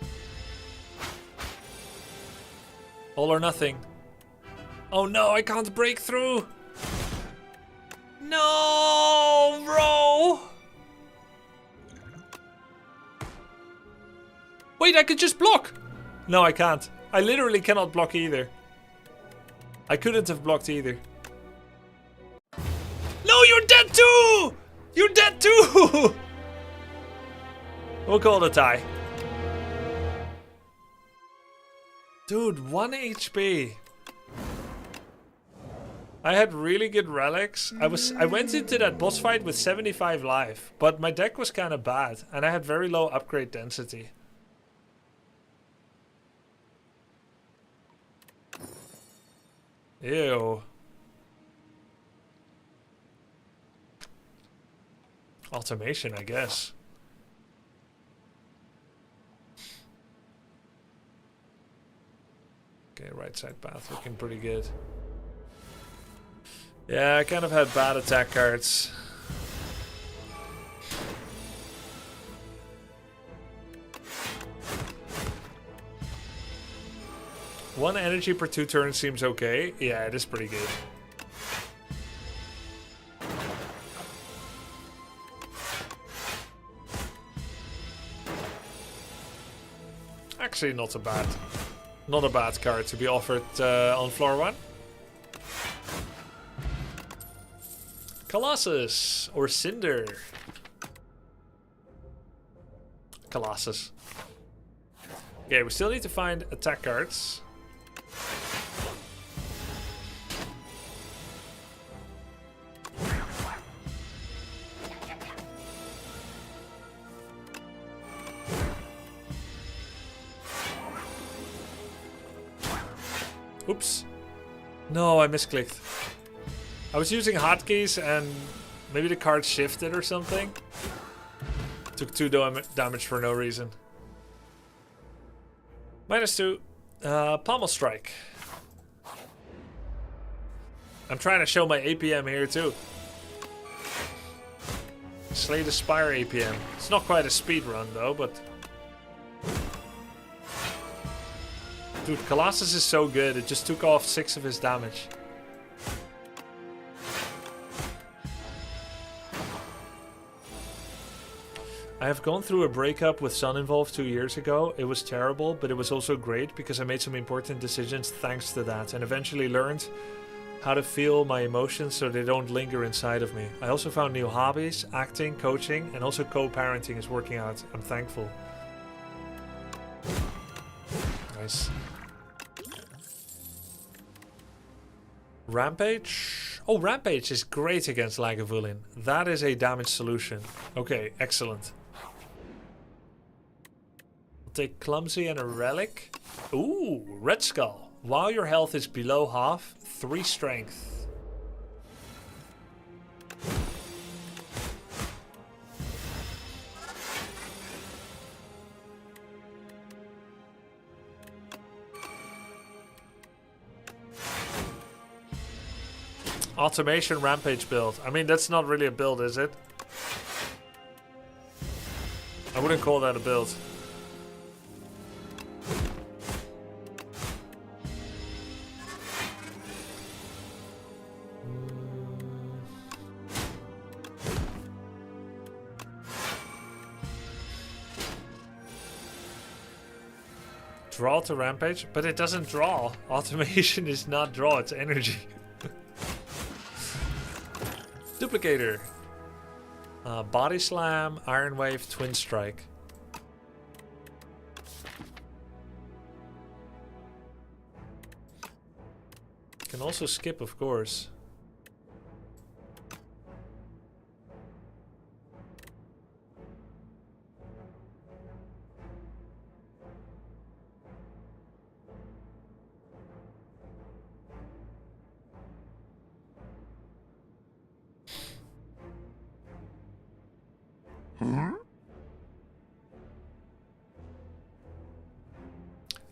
All or nothing. Oh no, I can't break through. No, bro. Wait, I could just block. No, I can't. I literally cannot block either. I couldn't have blocked either. No, you're dead too! You're dead too! We'll call it a tie. Dude, 1 HP. I had really good relics. I went into that boss fight with 75 life, but my deck was kind of bad, and I had very low upgrade density. Ew. Automation, I guess. Okay, right side path looking pretty good. Yeah, I kind of had bad attack cards. One energy per 2 turns seems okay. Yeah, it is pretty good. Actually, not a bad card to be offered on floor 1. Colossus or Cinder. Colossus. Okay, we still need to find attack cards. Oops. No, I misclicked. I was using hotkeys and maybe the card shifted or something. Took 2 damage for no reason. -2. Pommel Strike. I'm trying to show my APM here too. Slay the Spire APM. It's not quite a speed run though, but... Dude, Colossus is so good, it just took off 6 of his damage. I have gone through a breakup with Sun Involved 2 years ago. It was terrible, but it was also great because I made some important decisions thanks to that and eventually learned how to feel my emotions so they don't linger inside of me. I also found new hobbies, acting, coaching, and also co-parenting is working out. I'm thankful. Nice. Rampage? Oh, Rampage is great against Lagavulin. That is a damage solution. Okay, excellent. I'll take Clumsy and a Relic. Ooh, Red Skull. While your health is below half, 3 strength. Automation Rampage build. I mean, that's not really a build, is it? I wouldn't call that a build. Draw to Rampage, but it doesn't draw. Automation is not draw, it's energy. Duplicator. Body Slam, Iron Wave, Twin Strike. Can also skip, of course.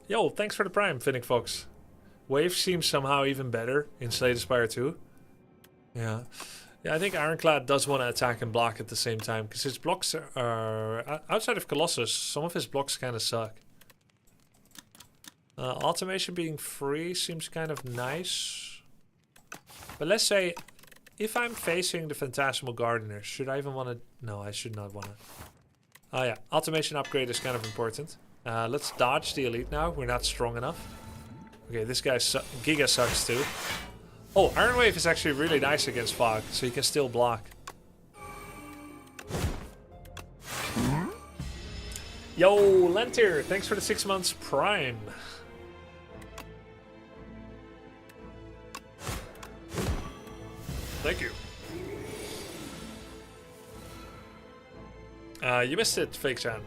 Yo, thanks for the prime, Finnick Fox. Wave seems somehow even better in Slay the Spire 2. Yeah. Yeah, I think Ironclad does want to attack and block at the same time, because his blocks are... outside of Colossus, some of his blocks kind of suck. Automation being free seems kind of nice. But let's say, if I'm facing the Phantasmal Gardener, should I even want to... No, I should not want to. Oh yeah, automation upgrade is kind of important. Let's dodge the elite now. We're not strong enough. Okay, this guy Giga sucks too. Oh, Iron Wave is actually really nice against Fog, so you can still block. Yo, Lentir, thanks for the 6 months Prime. Thank you. You missed it, Fake Chan.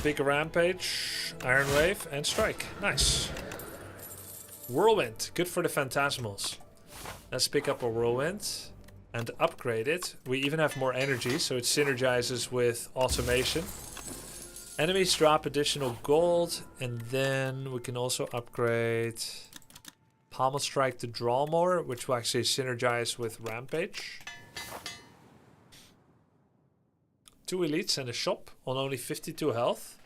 Big Rampage, Iron Wave, and Strike. Nice. Whirlwind, good for the Phantasmals. Let's pick up a Whirlwind and upgrade it. We even have more energy, so it synergizes with automation. Enemies drop additional gold, and then we can also upgrade Pommel Strike to draw more, which will actually synergize with Rampage. 2 elites and a shop on only 52 health.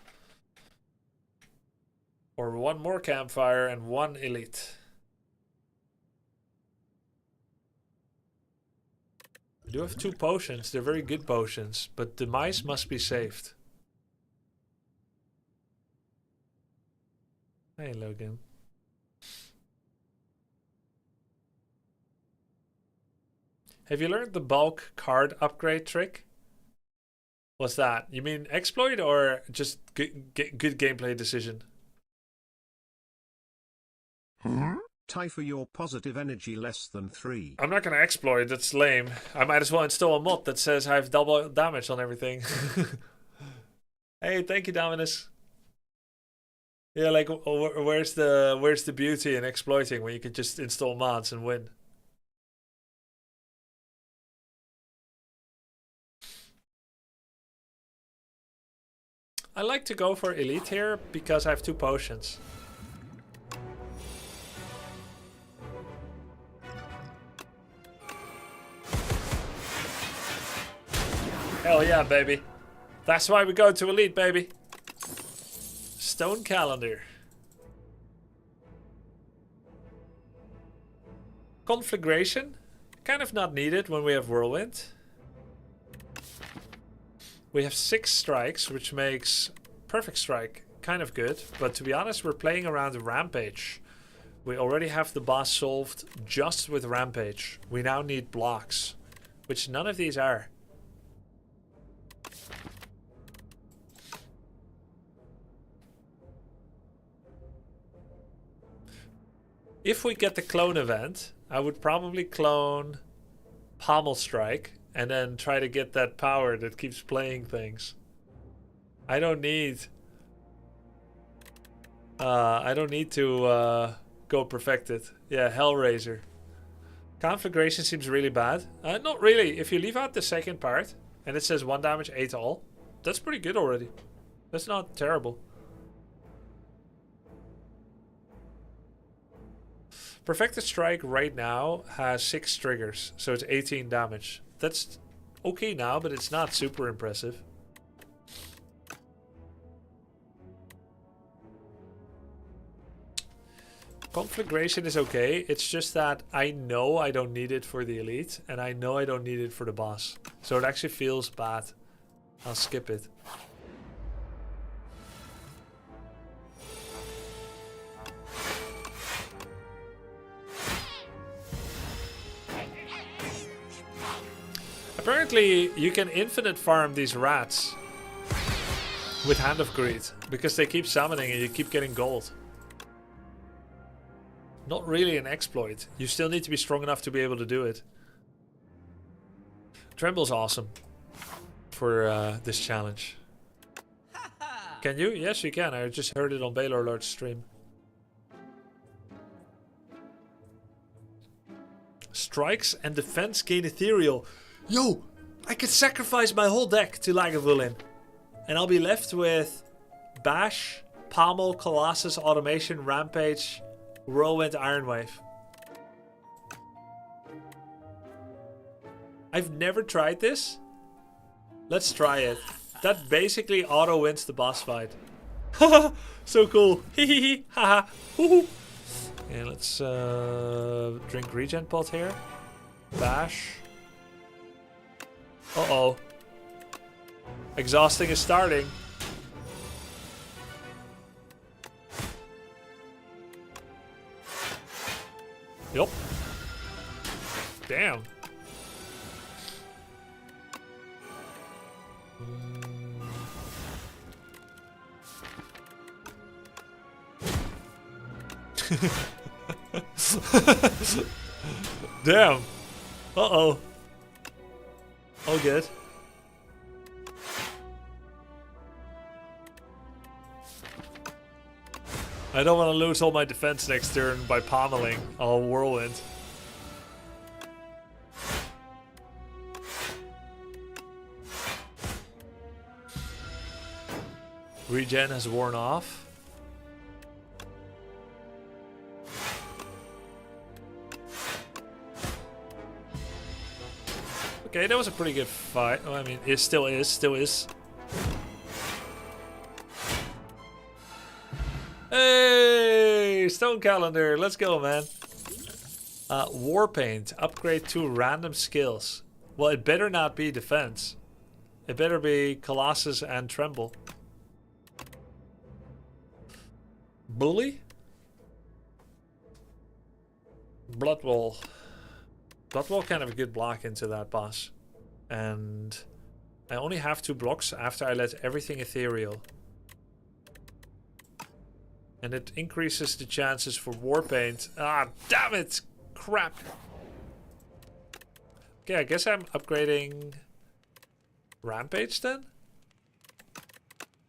Or 1 more campfire and 1 elite. We do have 2 potions. They're very good potions, but the mice must be saved. Hey, Logan. Have you learned the bulk card upgrade trick? What's that? You mean exploit or just good gameplay decision? Tie for your positive energy less than 3. I'm not gonna exploit, that's lame. I might as well install a mod that says I have double damage on everything. Hey, thank you, Dominus. Yeah, like where's the beauty in exploiting when you can just install mods and win? I like to go for elite here because I have 2 potions. Hell yeah, baby. That's why we go to elite, baby. Stone Calendar. Conflagration. Kind of not needed when we have Whirlwind. We have 6 strikes, which makes Perfect Strike kind of good. But to be honest, we're playing around Rampage. We already have the boss solved just with Rampage. We now need blocks, which none of these are. If we get the clone event, I would probably clone Pommel Strike and then try to get that power that keeps playing things. I don't need to go perfected. Yeah, Hellraiser. Conflagration seems really bad. Not really. If you leave out the second part and it says 1 damage, 8 all, that's pretty good already. That's not terrible. Perfected Strike right now has 6 triggers, so it's 18 damage. That's okay now, but it's not super impressive. Conflagration is okay. It's just that I know I don't need it for the elite, and I know I don't need it for the boss. So it actually feels bad. I'll skip it. Apparently, you can infinite farm these rats with Hand of Greed, because they keep summoning and you keep getting gold. Not really an exploit. You still need to be strong enough to be able to do it. Tremble's awesome for this challenge. Can you? Yes, you can. I just heard it on Baylor Lord's stream. Strikes and defense gain ethereal. Yo, I could sacrifice my whole deck to Lagavulin. And I'll be left with Bash, Pommel, Colossus, Automation, Rampage, Whirlwind, Iron Wave. I've never tried this, Let's try it. That basically auto wins the boss fight. So cool. Hee hee hee. Haha. Hoo. Okay, let's drink regen pot here. Bash. Uh-oh. Exhausting is starting. Yup. Damn. Damn. Uh-oh. All good. I don't want to lose all my defense next turn by pommeling a whirlwind. Regen has worn off. Okay, that was a pretty good fight. Oh, I mean, it still is. Hey, Stone Calendar, let's go, man. Warpaint, upgrade 2 random skills. Well, it better not be defense. It better be Colossus and Tremble. Bully? Bloodwall. Bloodwall kind of a good block into that boss. And I only have 2 blocks after I let everything ethereal. And it increases the chances for Warpaint. Ah, damn it! Crap. Okay, I guess I'm upgrading Rampage then?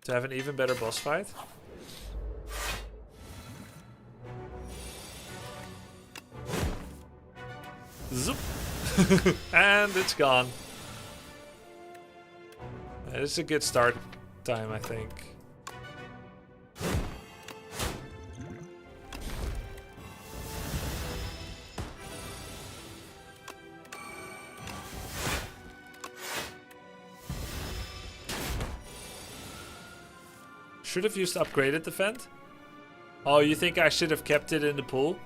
To have an even better boss fight. Zoop. And it's gone. It's a good start time, I think. Should have used upgraded defend. Oh, you think I should have kept it in the pool?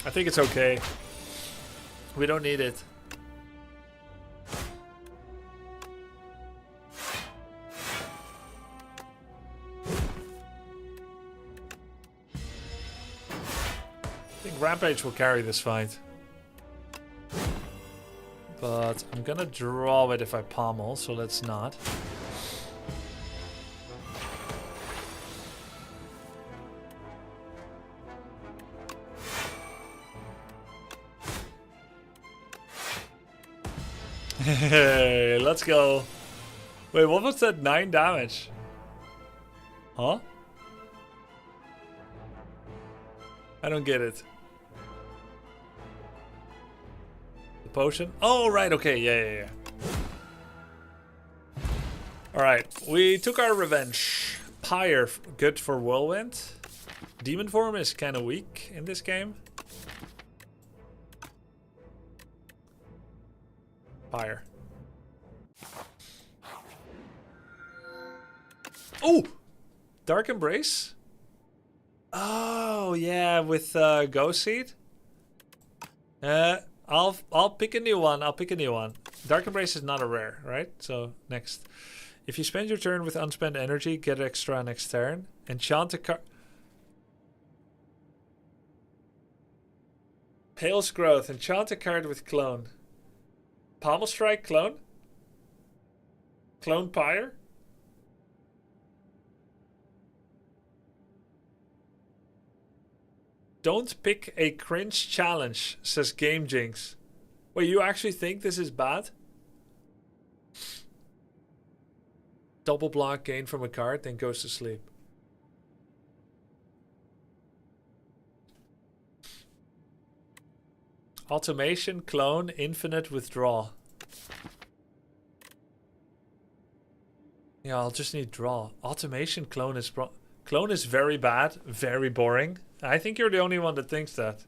I think it's okay. We don't need it. I think Rampage will carry this fight. But I'm gonna draw it if I pommel, so let's not. Hey, let's go. Wait, what was that? 9 damage? Huh? I don't get it. The potion? Oh, right, okay, yeah. Alright, we took our revenge. Pyre, good for Whirlwind. Demon form is kind of weak in this game. Pyre. Oh! Dark Embrace? Oh, yeah, with Ghost Seed. I'll pick a new one. Dark Embrace is not a rare, right? So, next. If you spend your turn with unspent energy, get extra next turn. Enchant a card. Pale's Growth. Enchant a card with Clone. Pommel Strike, Clone? Clone Pyre? Don't pick a cringe challenge, says Game Jinx. Wait, you actually think this is bad? Double block, gain from a card, then goes to sleep. Automation, Clone, Infinite Withdraw. Yeah, I'll just need draw. Automation, Clone is Clone is very bad, very boring. I think you're the only one that thinks that.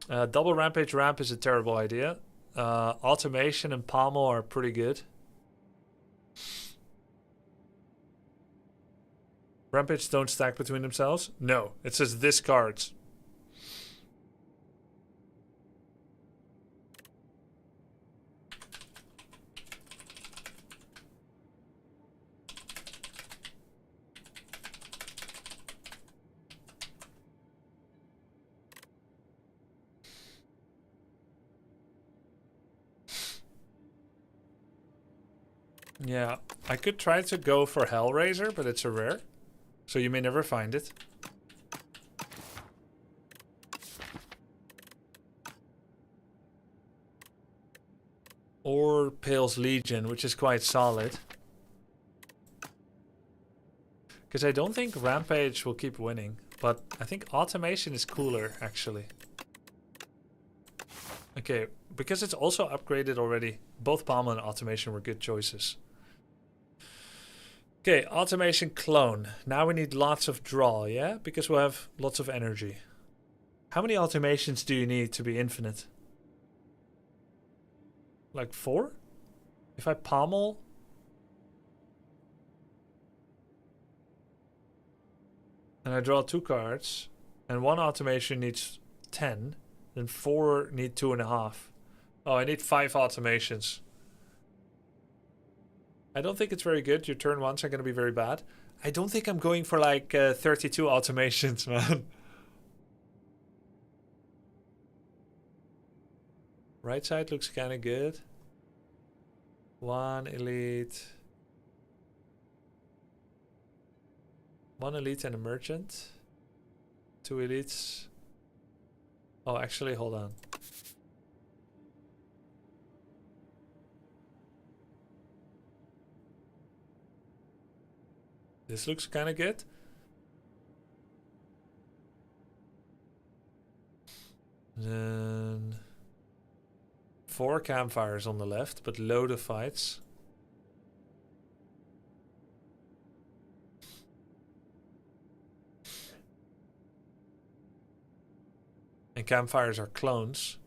Double Rampage Ramp is a terrible idea. Automation and Pommel are pretty good. Rampage don't stack between themselves? No, it says discards. Yeah, I could try to go for Hellraiser, but it's a rare. So you may never find it. Or Pale's Legion, which is quite solid. Because I don't think Rampage will keep winning. But I think Automation is cooler, actually. Okay, because it's also upgraded already. Both Pommel and Automation were good choices. Okay, Automation Clone. Now we need lots of draw, yeah? Because we'll have lots of energy. How many automations do you need to be infinite? Like 4? If I Pommel... and I draw 2 cards, and 1 automation needs 10, then 4 need 2.5. Oh, I need 5 automations. I don't think it's very good. Your turn ones are going to be very bad. I don't think I'm going for like 32 automations, man. Right side looks kind of good. 1 elite. 1 elite and a merchant. 2 elites. Oh, actually, hold on. This looks kind of good. Then 4 campfires on the left, but load of fights. And campfires are clones.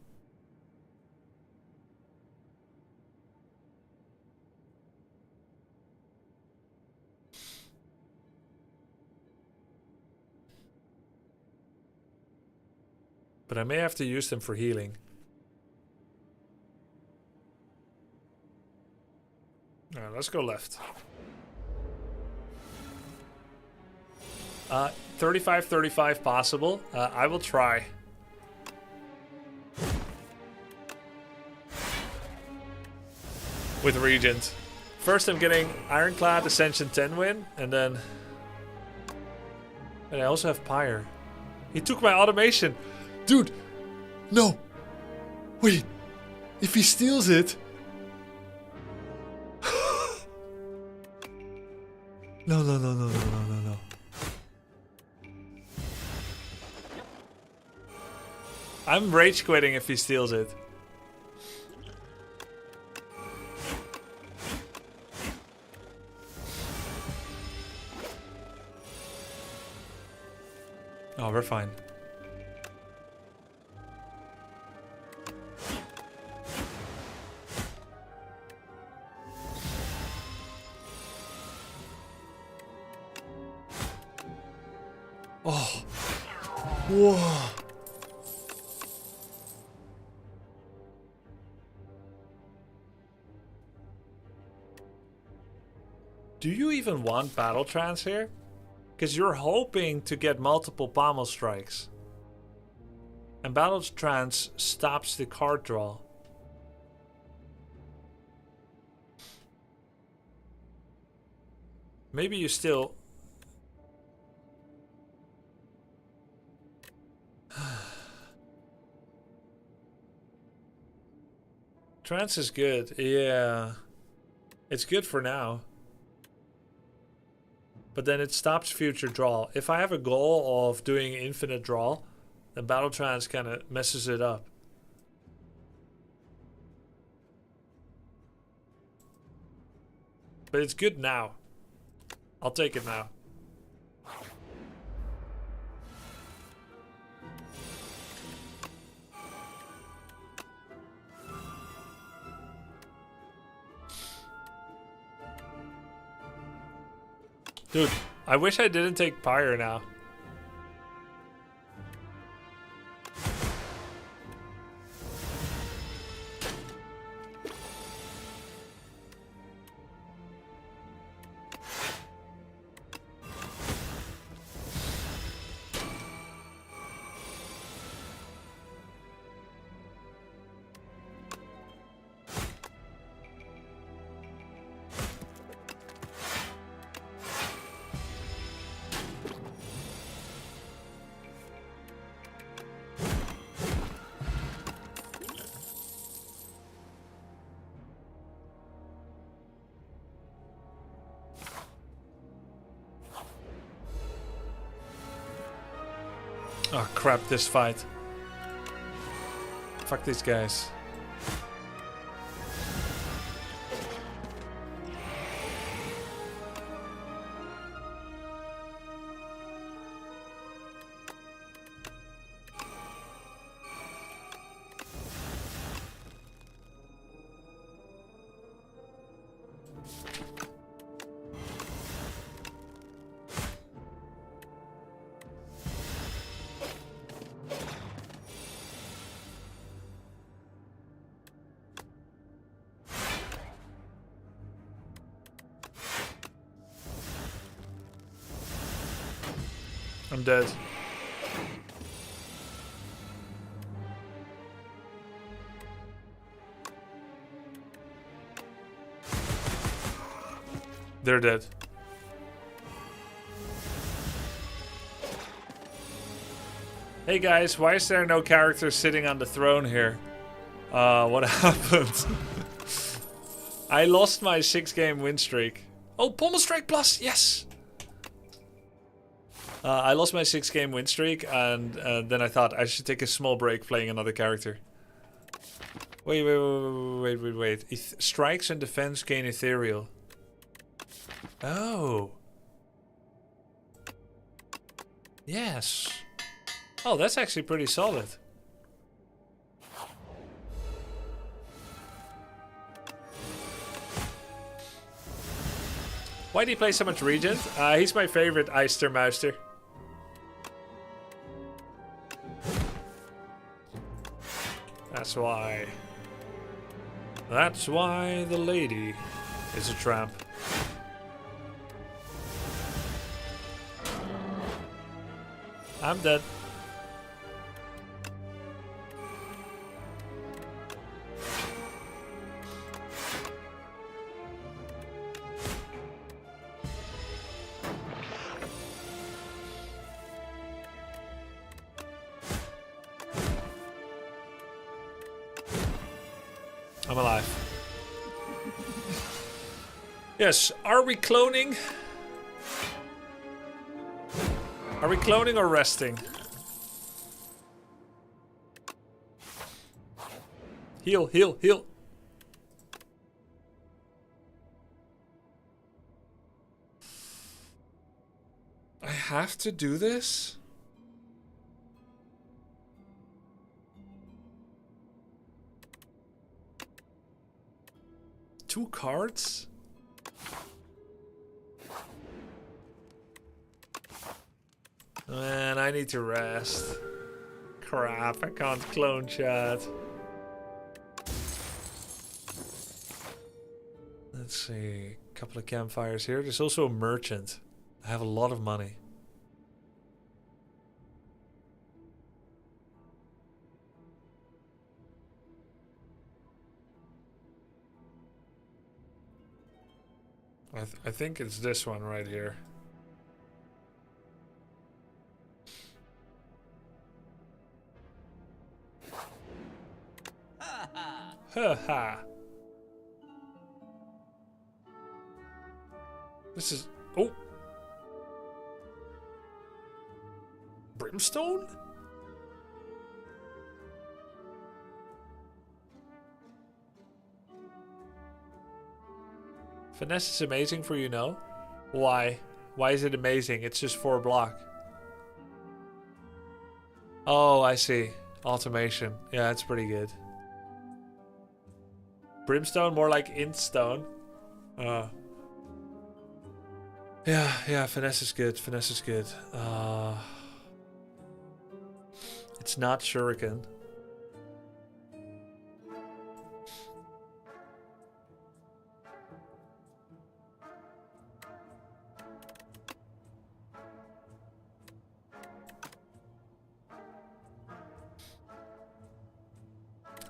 But I may have to use them for healing. Alright, let's go left. 35-35 possible. I will try. With Regent. First I'm getting Ironclad Ascension 10 win, and then... and I also have Pyre. He took my automation! Dude! No! Wait! If he steals it... No, no, no, no, no, no, no, no. I'm rage quitting if he steals it. Oh, we're fine. Oh. Whoa. Do you even want battle trance here? Because you're hoping to get multiple pommel strikes. And battle trance stops the card draw. Maybe you still... Trance is good, yeah. It's good for now. But then it stops future draw. If I have a goal of doing infinite draw, then Battle Trance kind of messes it up. But it's good now. I'll take it now. Dude, I wish I didn't take Pyre now. Oh crap, this fight. Fuck these guys. I'm dead. They're dead. Hey guys, why is there no character sitting on the throne here? What happened? I lost my 6-game win streak. Oh, Pommel Strike Plus, yes! I lost my 6-game win streak, and then I thought I should take a small break playing another character. Wait. Strikes and defense gain ethereal. Oh. Yes. Oh, that's actually pretty solid. Why do you play so much Regent? He's my favorite Eistermeister. That's why. That's why the lady is a tramp. I'm dead. I'm alive. Yes, are we cloning? Are we cloning or resting? Heal, heal, heal. I have to do this? Two cards? Man, I need to rest. Crap, I can't clone chat. Let's see, a couple of campfires here. There's also a merchant. I have a lot of money. I think it's this one right here. Ha ha. This is... Oh! Brimstone? Finesse is amazing for you, know? Why? Why is it amazing? It's just 4 block. Oh, I see. Automation. Yeah, it's pretty good. Brimstone, more like Intstone. Yeah, finesse is good. Finesse is good. It's not Shuriken.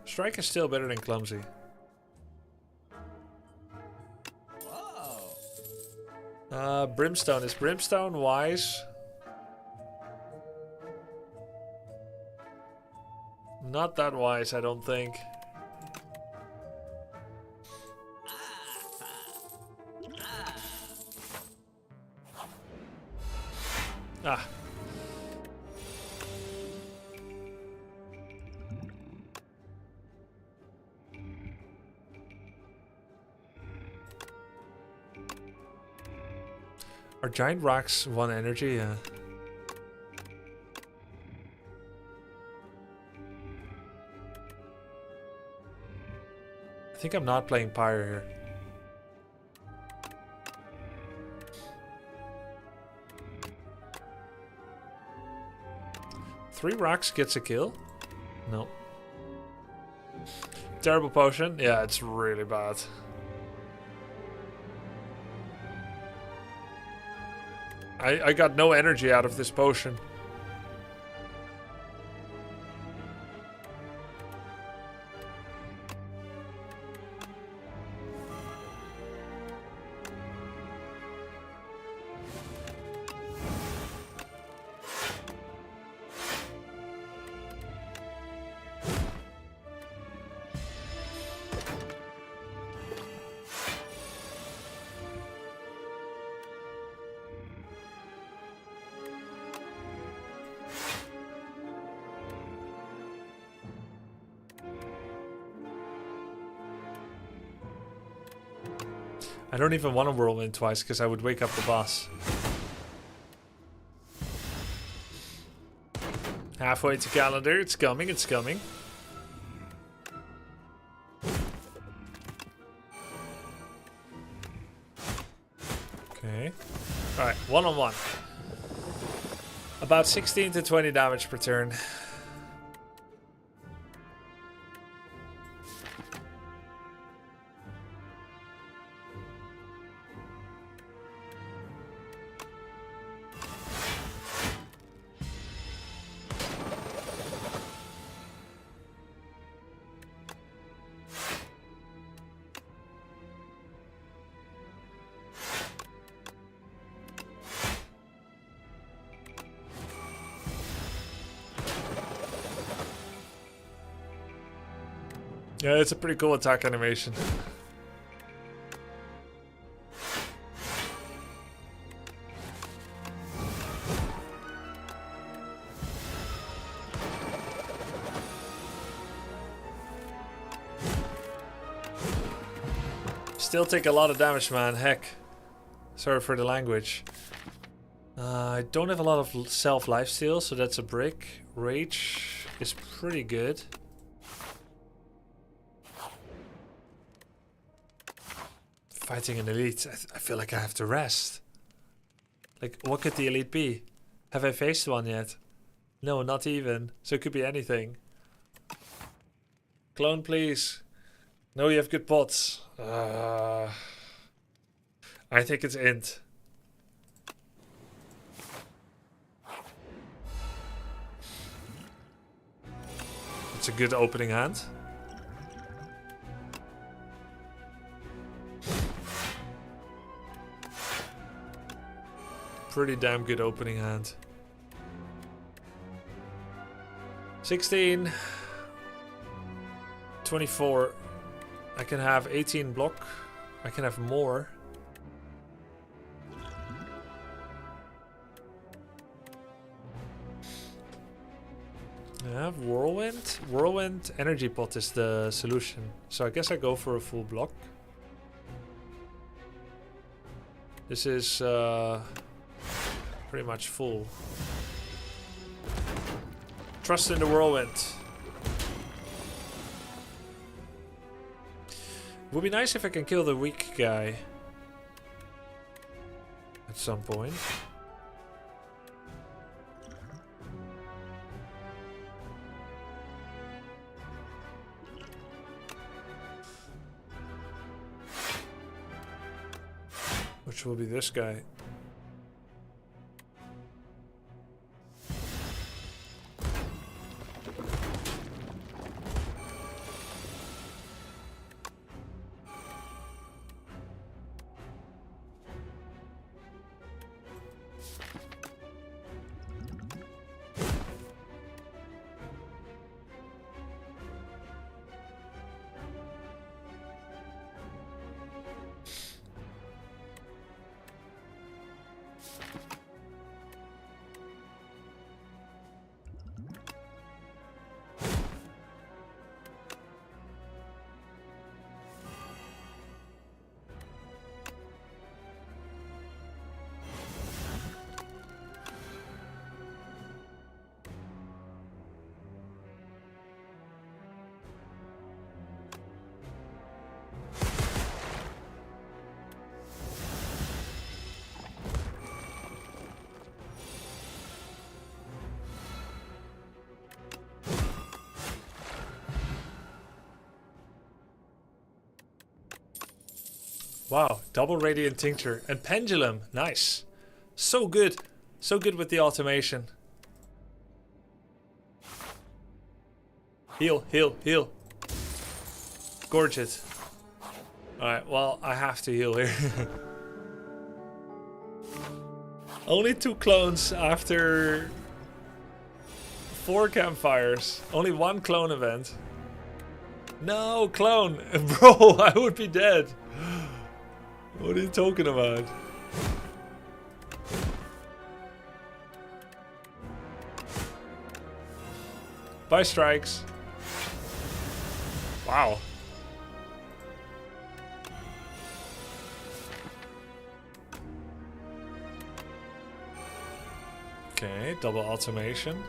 Strike is still better than Clumsy. Brimstone. Is Brimstone wise? Not that wise, I don't think. Ah. Are giant rocks 1 energy? Yeah. I think I'm not playing Pyre here. Three rocks gets a kill? No. Terrible potion? Yeah, it's really bad. I got no energy out of this potion. I don't even want to whirlwind twice because I would wake up the boss. Halfway to calendar, it's coming, it's coming. Okay. Alright, 1-on-1. About 16 to 20 damage per turn. Yeah, it's a pretty cool attack animation. Still take a lot of damage, man. Heck. Sorry for the language. I don't have a lot of self-lifesteal, so that's a brick. Rage is pretty good. Fighting an elite, I feel like I have to rest. Like, what could the elite be? Have I faced one yet? No, not even. So it could be anything. Clone, please. No, you have good pots. I think it's int. It's a good opening hand. Pretty damn good opening hand. 16. 24. I can have 18 block. I can have more. I have Whirlwind. Whirlwind energy pot is the solution. So I guess I go for a full block. This is pretty much full. Trust in the whirlwind. Would be nice if I can kill the weak guy at some point. Which will be this guy. Wow, double radiant tincture and pendulum. Nice. So good. So good with the automation. Heal, heal, heal. Gorge it. Alright, well, I have to heal here. Only 2 clones after 4 campfires. Only 1 clone event. No, clone. Bro, I would be dead. What are you talking about? Bye, strikes. Wow. Okay, double automation.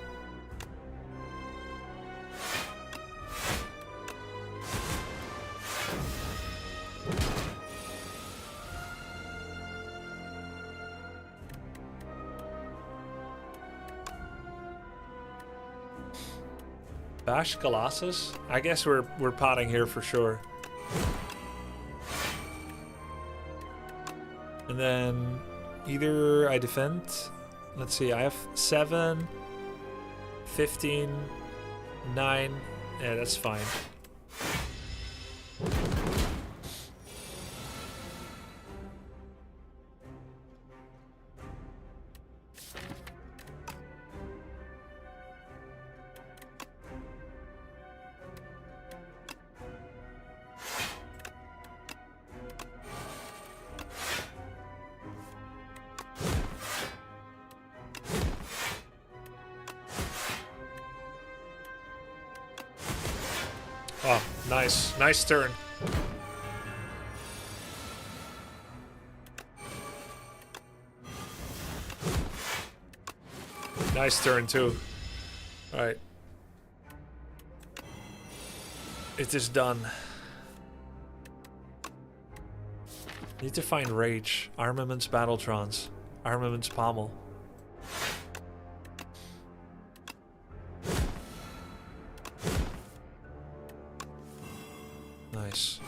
Bash Colossus? I guess we're potting here for sure. And then either I defend. Let's see, I have 7, 15, 9. Yeah, that's fine. Oh, nice. Nice turn. Nice turn too. Alright. It is done. Need to find Rage. Armaments Battletrons. Armaments Pommel. Nice.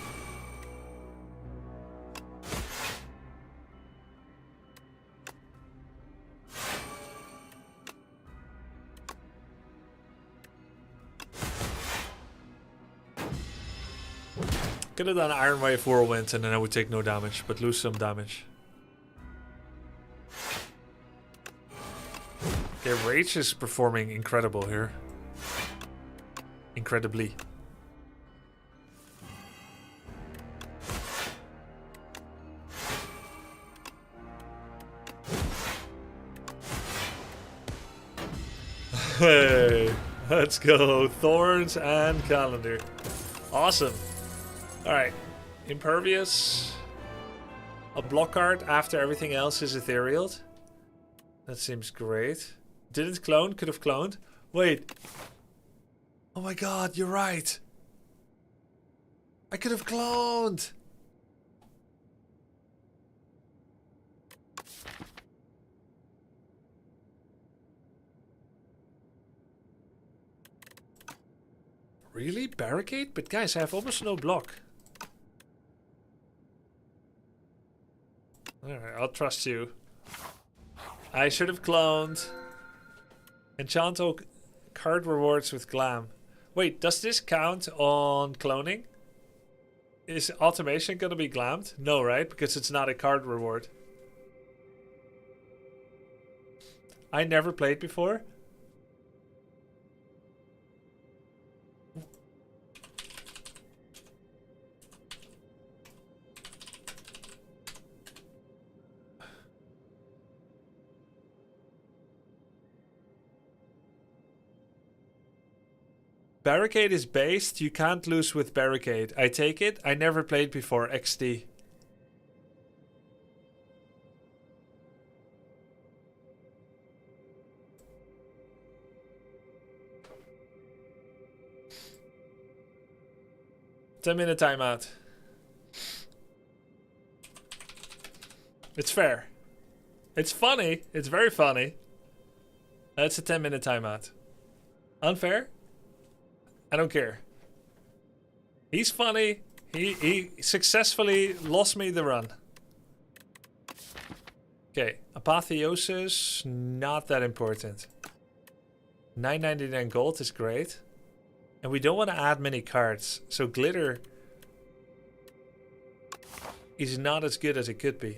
Could have done Iron Wave Whirlwind and then I would take no damage, but lose some damage. Okay, Rage is performing incredible here. Incredibly. Hey, let's go. Thorns and Calendar. Awesome. Alright. Impervious. A block card after everything else is ethereal. That seems great. Didn't clone, could have cloned. Wait. Oh my god, you're right. I could have cloned. Really? Barricade? But guys, I have almost no block. Alright, I'll trust you. I should have cloned. Enchant all card rewards with glam. Wait, does this count on cloning? Is automation gonna be glammed? No, right? Because it's not a card reward. I never played before. Barricade is based. You can't lose with Barricade. I take it. I never played before. XD. Ten-minute timeout. It's fair. It's funny. It's very funny. That's a 10-minute timeout. Unfair? I don't care. He's funny. He successfully lost me the run. Okay, Apotheosis, not that important. 9.99 gold is great. And we don't want to add many cards. So glitter is not as good as it could be.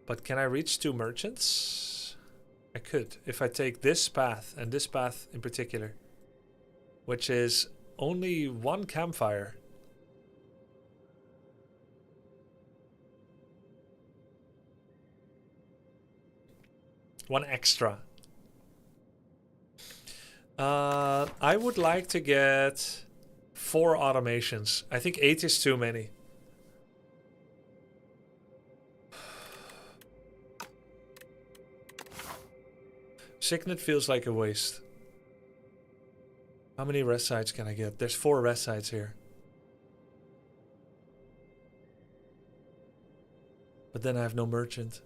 But can I reach 2 merchants? I could, if I take this path and this path in particular. Which is only 1 campfire. One extra. I would like to get 4 automations. I think 8 is too many. Signet feels like a waste. How many rest sites can I get? There's 4 rest sites here. But then I have no merchant.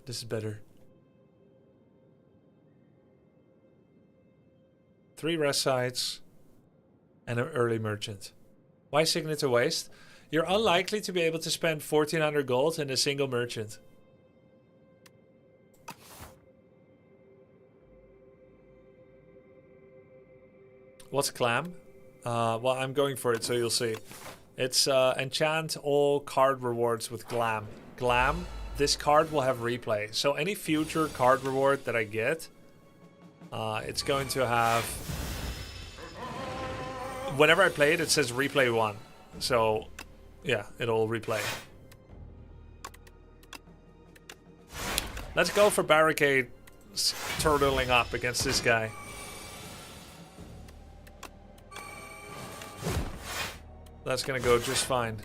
This is better. 3 rest sites and an early merchant. Why Signet a waste? You're unlikely to be able to spend 1400 gold in a single merchant. What's clam? Well, I'm going for it, so you'll see. It's enchant all card rewards with glam. Glam, this card will have replay. So any future card reward that I get, it's going to have... Whenever I play it, it says replay 1. So, yeah, it'll replay. Let's go for Barricade turtling up against this guy. That's gonna go just fine.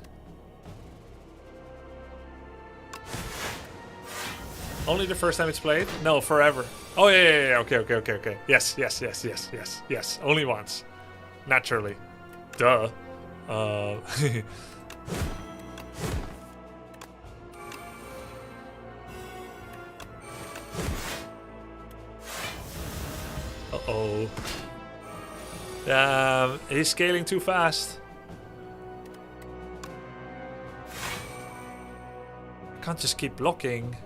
Only the first time it's played? No, forever. Oh yeah. Okay. Yes. Only once. Naturally. Duh. Uh-oh. He's scaling too fast. Can't just keep blocking.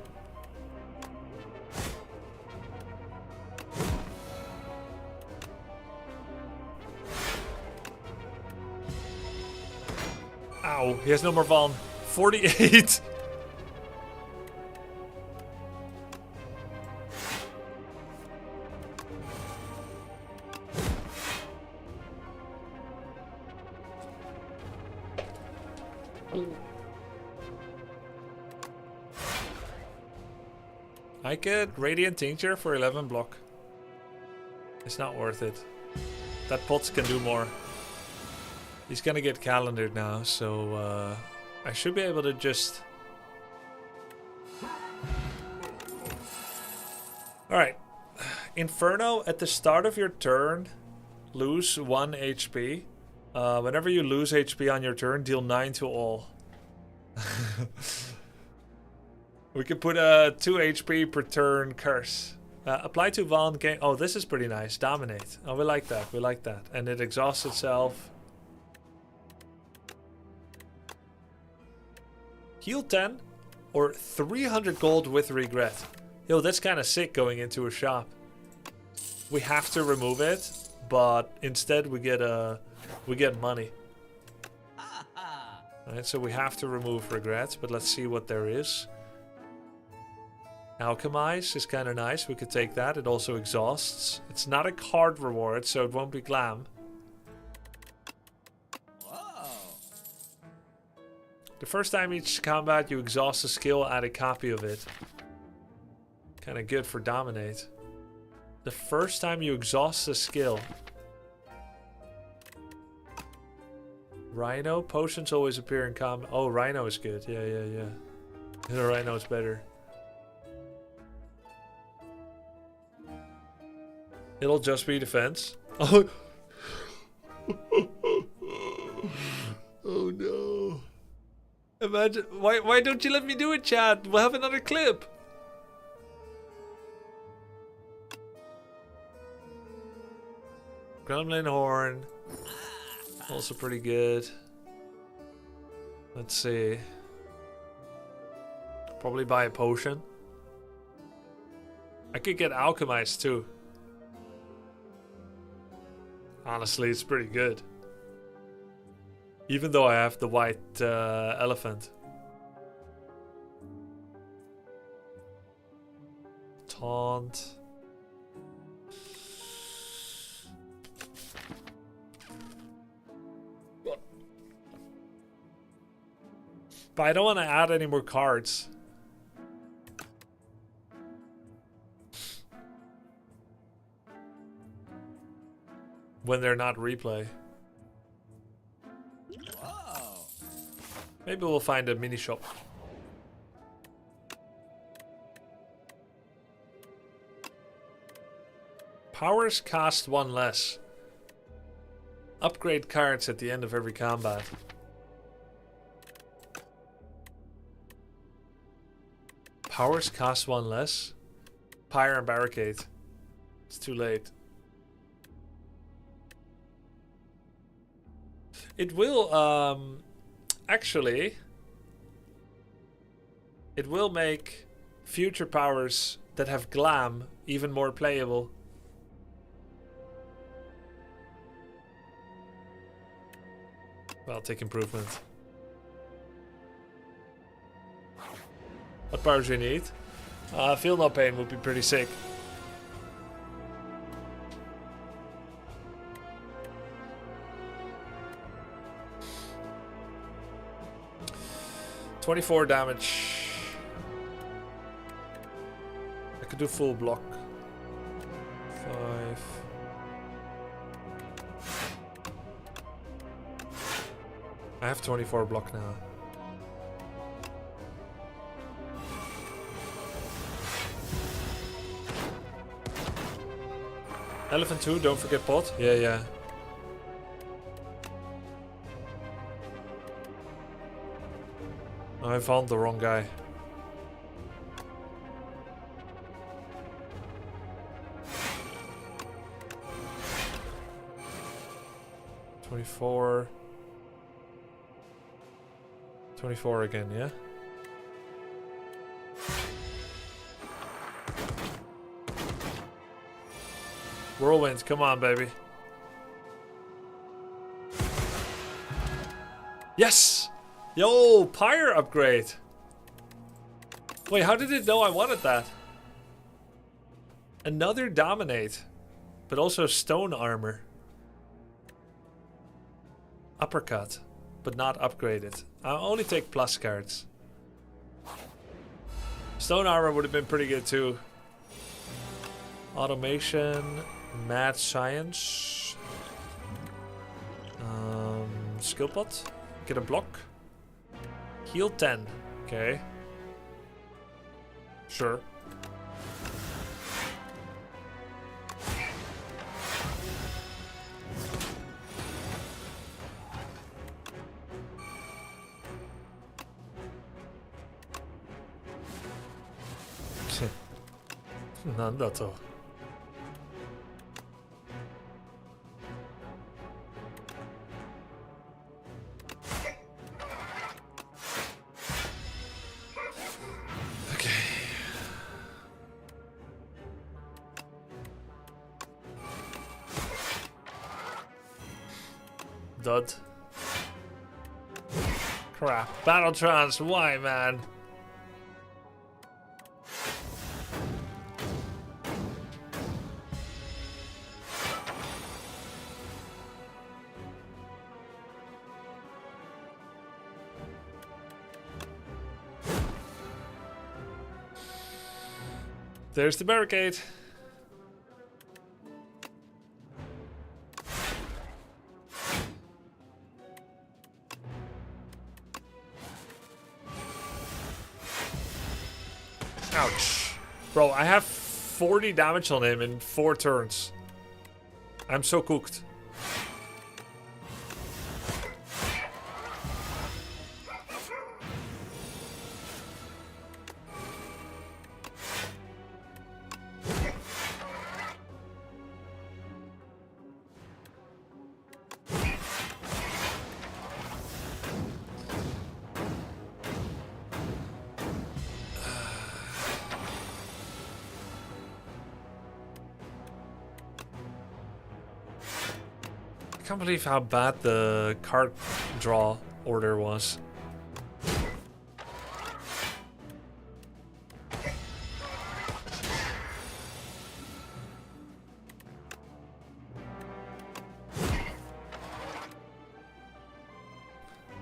Ow, he has no more Vaughn. 48. I get Radiant Tincture for 11 block. It's not worth it. That Pots can do more. He's gonna get calendared now, so I should be able to just Alright. Inferno, at the start of your turn, lose 1 HP. Whenever you lose HP on your turn, deal 9 to all. We could put a 2 HP per turn curse. Apply to Vaughn game. Oh, this is pretty nice. Dominate. Oh, we like that. We like that. And it exhausts itself. Heal 10 or 300 gold with regret. Yo, that's kind of sick going into a shop. We have to remove it, but instead we get money. Alright, so we have to remove regret, but let's see what there is. Alchemize is kind of nice. We could take that. It also exhausts. It's not a card reward, so it won't be glam. The first time each combat you exhaust a skill, add a copy of it. Kind of good for dominate. The first time you exhaust a skill. Rhino? Potions always appear in combat. Oh, Rhino is good. Yeah. The Rhino is better. It'll just be defense. Oh. Oh no. Imagine. Why don't you let me do it, Chad? We'll have another clip. Gremlin Horn. Also pretty good. Let's see. Probably buy a potion. I could get alchemized too. Honestly, it's pretty good. Even though I have the white elephant. Taunt. But I don't want to add any more cards. When they're not replay. Maybe we'll find a mini shop. Powers cost 1 less. Upgrade cards at the end of every combat. Powers cost 1 less. Pyre and Barricade. It's too late. It will, actually, it will make future powers that have glam even more playable. Well, take improvement. What powers do you need? Feel no pain would be pretty sick. $24 damage. I could do full block. 5. I have 24 block now. Elephant 2, don't forget pot. Yeah. I found the wrong guy. $24. 24 again, yeah? Whirlwind, come on, baby. Yes! Yo, Pyre upgrade. Wait, how did it know I wanted that? Another Dominate, but also Stone Armor. Uppercut, but not upgraded. I'll only take plus cards. Stone Armor would have been pretty good too. Automation, Mad Science. Skill pot. Get a block. Heal 10. Okay. Sure. なんだと。Dud. Crap. Battle trance, why, man? There's the barricade. Ouch. Bro, I have 40 damage on him in 4 turns. I'm so cooked. I can't believe how bad the card draw order was.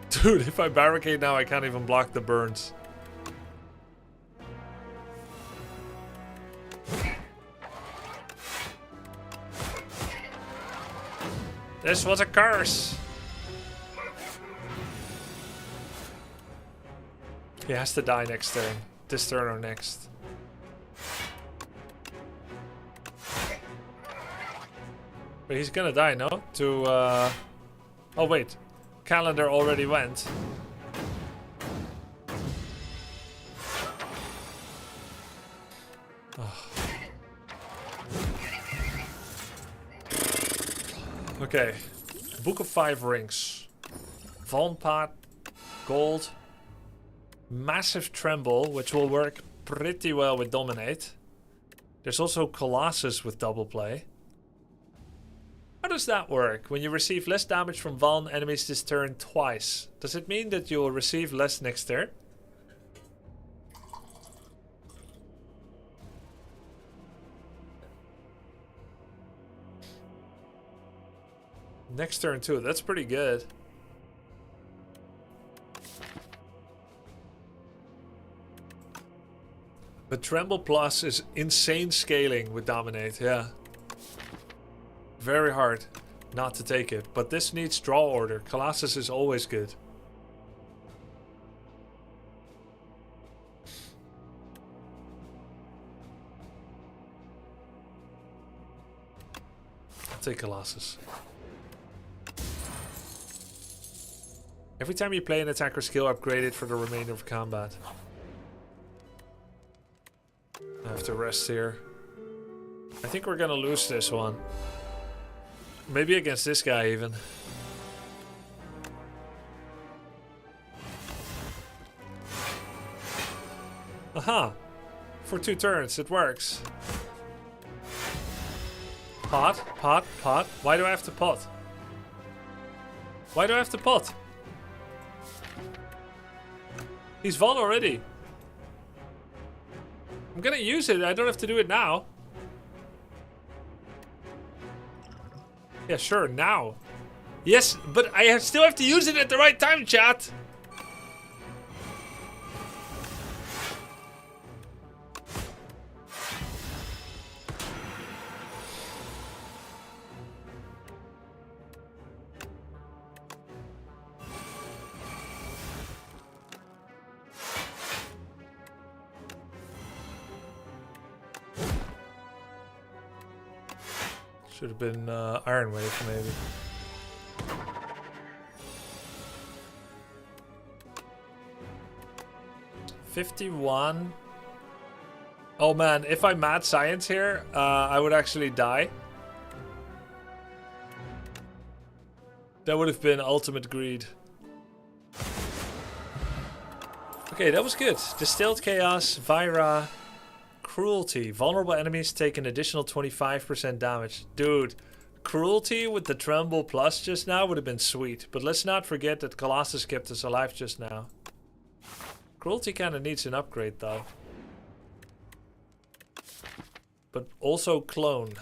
Dude, if I barricade now, I can't even block the burns. This was a curse. He has to die next turn. This turn or next. But he's gonna die, no? To, oh wait. Calendar already went. Okay, Book of 5 Rings, Vauln Pot, Gold, Massive Tremble, which will work pretty well with Dominate. There's also Colossus with double play. How does that work? When you receive less damage from Vauln enemies this turn twice, does it mean that you will receive less next turn? Next turn too, that's pretty good. But Tremble Plus is insane scaling with Dominate, yeah. Very hard not to take it, but this needs draw order. Colossus is always good. I'll take Colossus. Every time you play an attacker skill, upgrade it for the remainder of combat. I have to rest here. I think we're gonna lose this one. Maybe against this guy even. Aha! For 2 turns, it works. Pot, pot, pot. Why do I have to pot? Why do I have to pot? He's Vauln already. I'm gonna use it. I don't have to do it now. Yeah, sure, now. Yes, but I still have to use it at the right time, chat. Should have been Iron Wave, maybe. $51. Oh man, if I mad science here, I would actually die. That would have been ultimate greed. Okay, that was good. Distilled Chaos, Vira, Cruelty. Vulnerable enemies take an additional 25% damage. Dude, Cruelty with the Tremble Plus just now would have been sweet. But let's not forget that Colossus kept us alive just now. Cruelty kind of needs an upgrade though. But also Clone.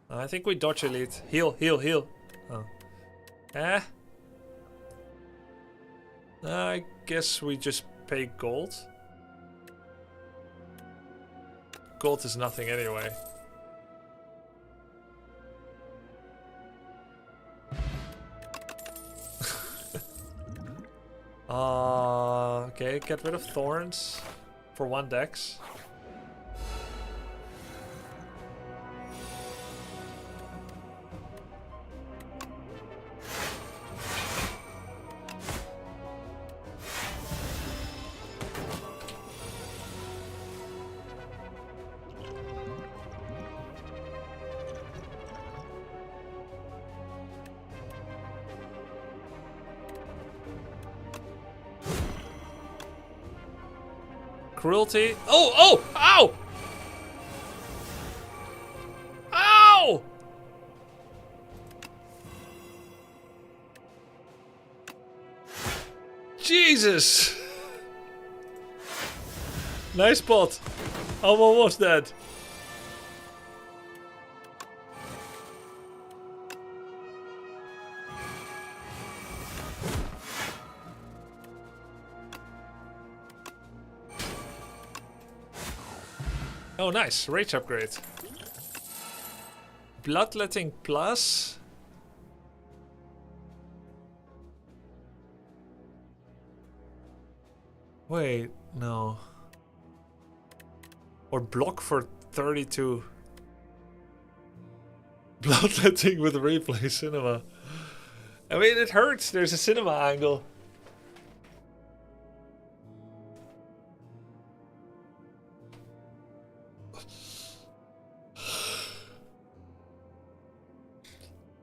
I think we dodge elite. Heal, heal, heal. Oh. I guess we just pay gold. Gold is nothing anyway. Okay, get rid of thorns for 1 dex. Cruelty. Oh, oh, ow! Ow! Jesus! Nice spot. I'm almost dead. Oh, nice. Rage upgrade. Bloodletting plus. Wait, no. Or block for 32. Bloodletting with replay cinema. I mean, it hurts. There's a cinema angle.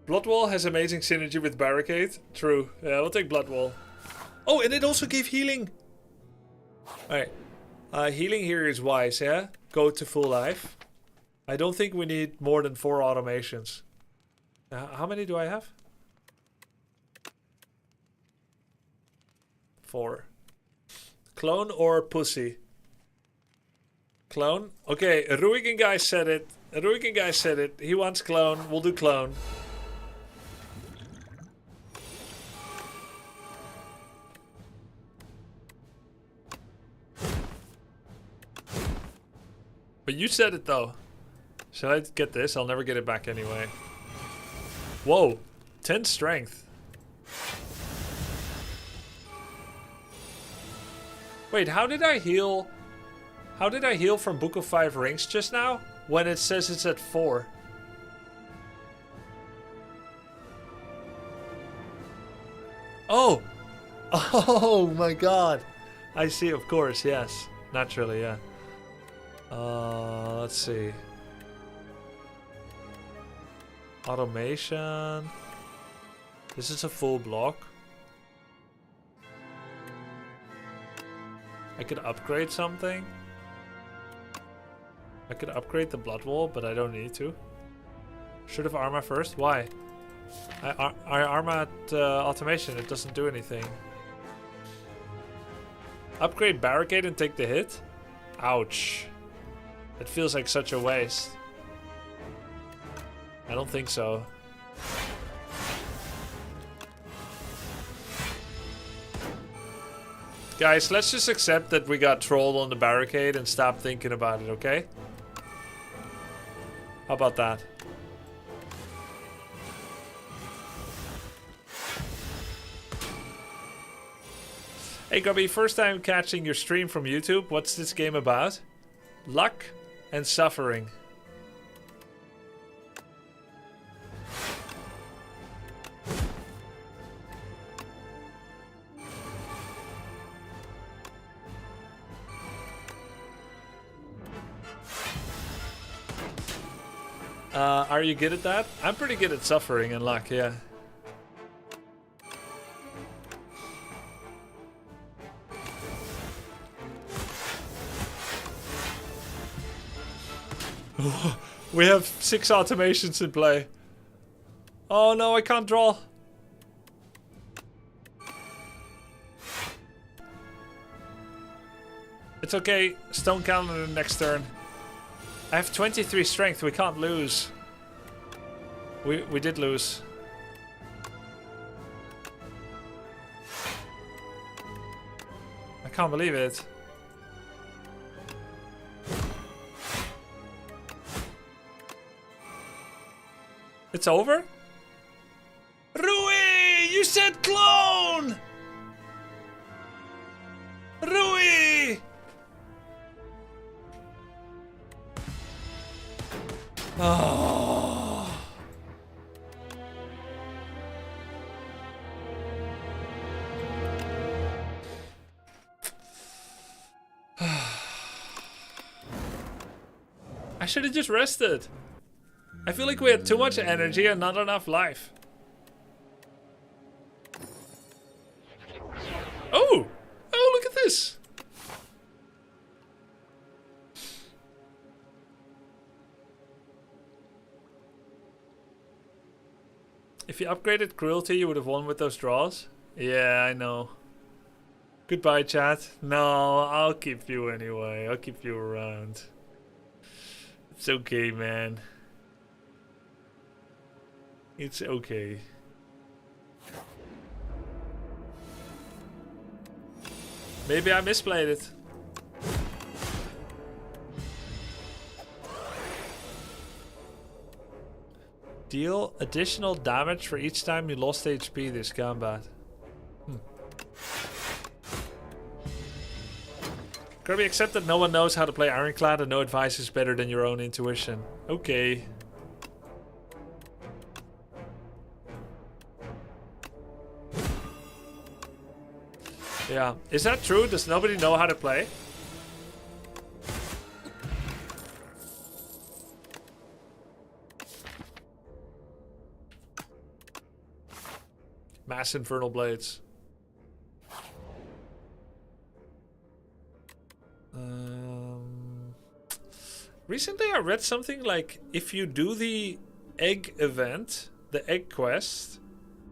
Bloodwall has amazing synergy with Barricade. True. Yeah, we'll take Bloodwall. Oh, and it also gave healing. Alright. Healing here is wise, yeah? Go to full life. I don't think we need more than 4 automations. How many do I have? 4. Clone or pussy? Clone? Okay, a Ruigan guy said it. A Ruigan guy said it. He wants clone. We'll do clone. But you said it though. Should I get this? I'll never get it back anyway. Whoa. 10 strength. Wait, how did I heal? How did I heal from Book of 5 Rings just now? When it says it's at 4. Oh! Oh my god. I see, of course, yes. Naturally, yeah. Let's see. Automation. This is a full block. I could upgrade something. I could upgrade the blood wall, but I don't need to. Should have armor first. Why? I armor at automation. It doesn't do anything. Upgrade barricade and take the hit. Ouch. It feels like such a waste. I don't think so. Guys, let's just accept that we got trolled on the barricade and stop thinking about it, okay? How about that? Hey Grubby, first time catching your stream from YouTube. What's this game about? Luck and suffering. Are you good at that? I'm pretty good at suffering and luck, yeah. We have 6 automations in play. Oh no, I can't draw. It's okay, stone cannon next turn. I have 23 strength, we can't lose. We did lose. I can't believe it. It's over? Rui! You said clone! Rui! Oh. I should have just rested. I feel like we had too much energy and not enough life. Oh! Oh, look at this! If you upgraded cruelty, you would have won with those draws. Yeah, I know. Goodbye, chat. No, I'll keep you anyway. I'll keep you around. It's okay, man. It's okay. Maybe I misplayed it. Deal additional damage for each time you lost HP this combat. Grubby, accept that no one knows how to play Ironclad and no advice is better than your own intuition. Okay. Yeah. Is that true? Does nobody know how to play? Mass Infernal Blades. Recently I read something like if you do the egg event, the egg quest,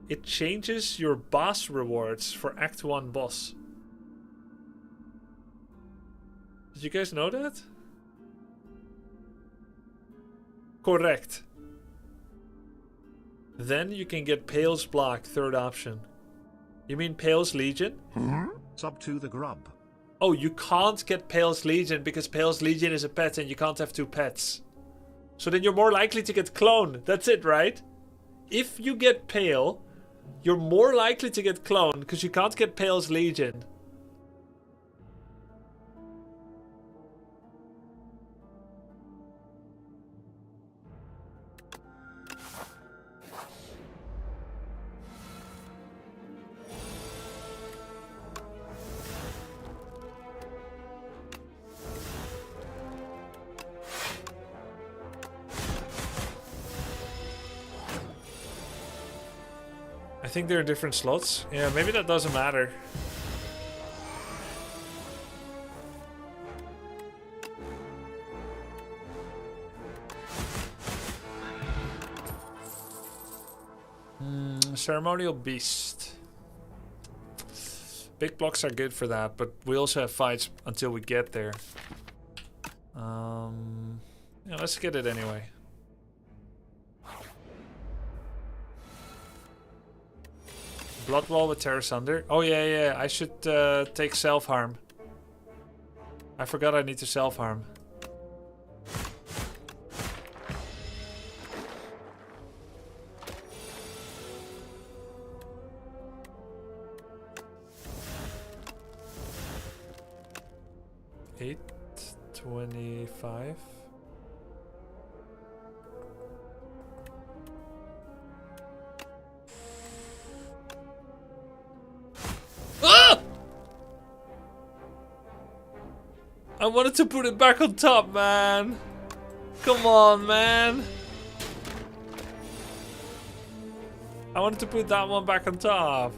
it changes your boss rewards for Act 1 boss. Did you guys know that? Correct. Then you can get Pale's Block, third option. You mean Pale's Legion? Sub to the grub. Oh, you can't get Pale's Legion because Pale's Legion is a pet and you can't have 2 pets. So then you're more likely to get Clone. That's it, right? If you get Pale, you're more likely to get Clone because you can't get Pale's Legion. I think they're in different slots. Yeah, maybe that doesn't matter. Ceremonial Beast. Big blocks are good for that, but we also have fights until we get there. Yeah, let's get it anyway. Bloodwall with Terror Sunder. Oh yeah, I should take self-harm. I forgot I need to self-harm. $8.25. I wanted to put it back on top, man. Come on, man. I wanted to put that one back on top.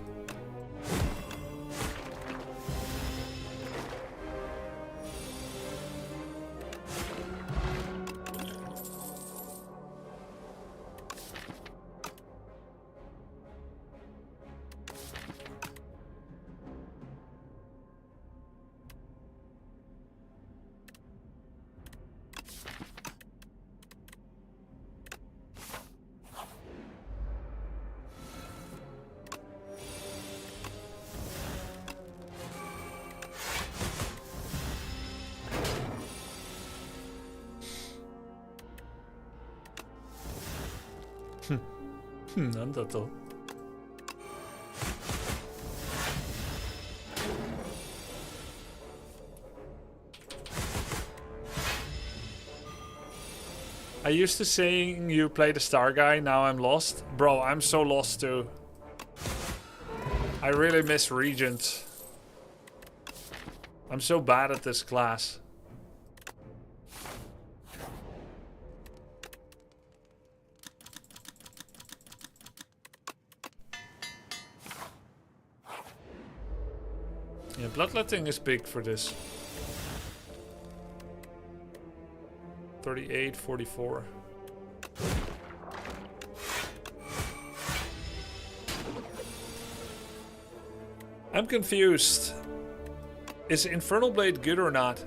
None at all. I used to saying you play the star guy, now I'm lost. Bro, I'm so lost too. I really miss Regent. I'm so bad at this class. Yeah, bloodletting is big for this. 38, 44. I'm confused. Is Infernal Blade good or not?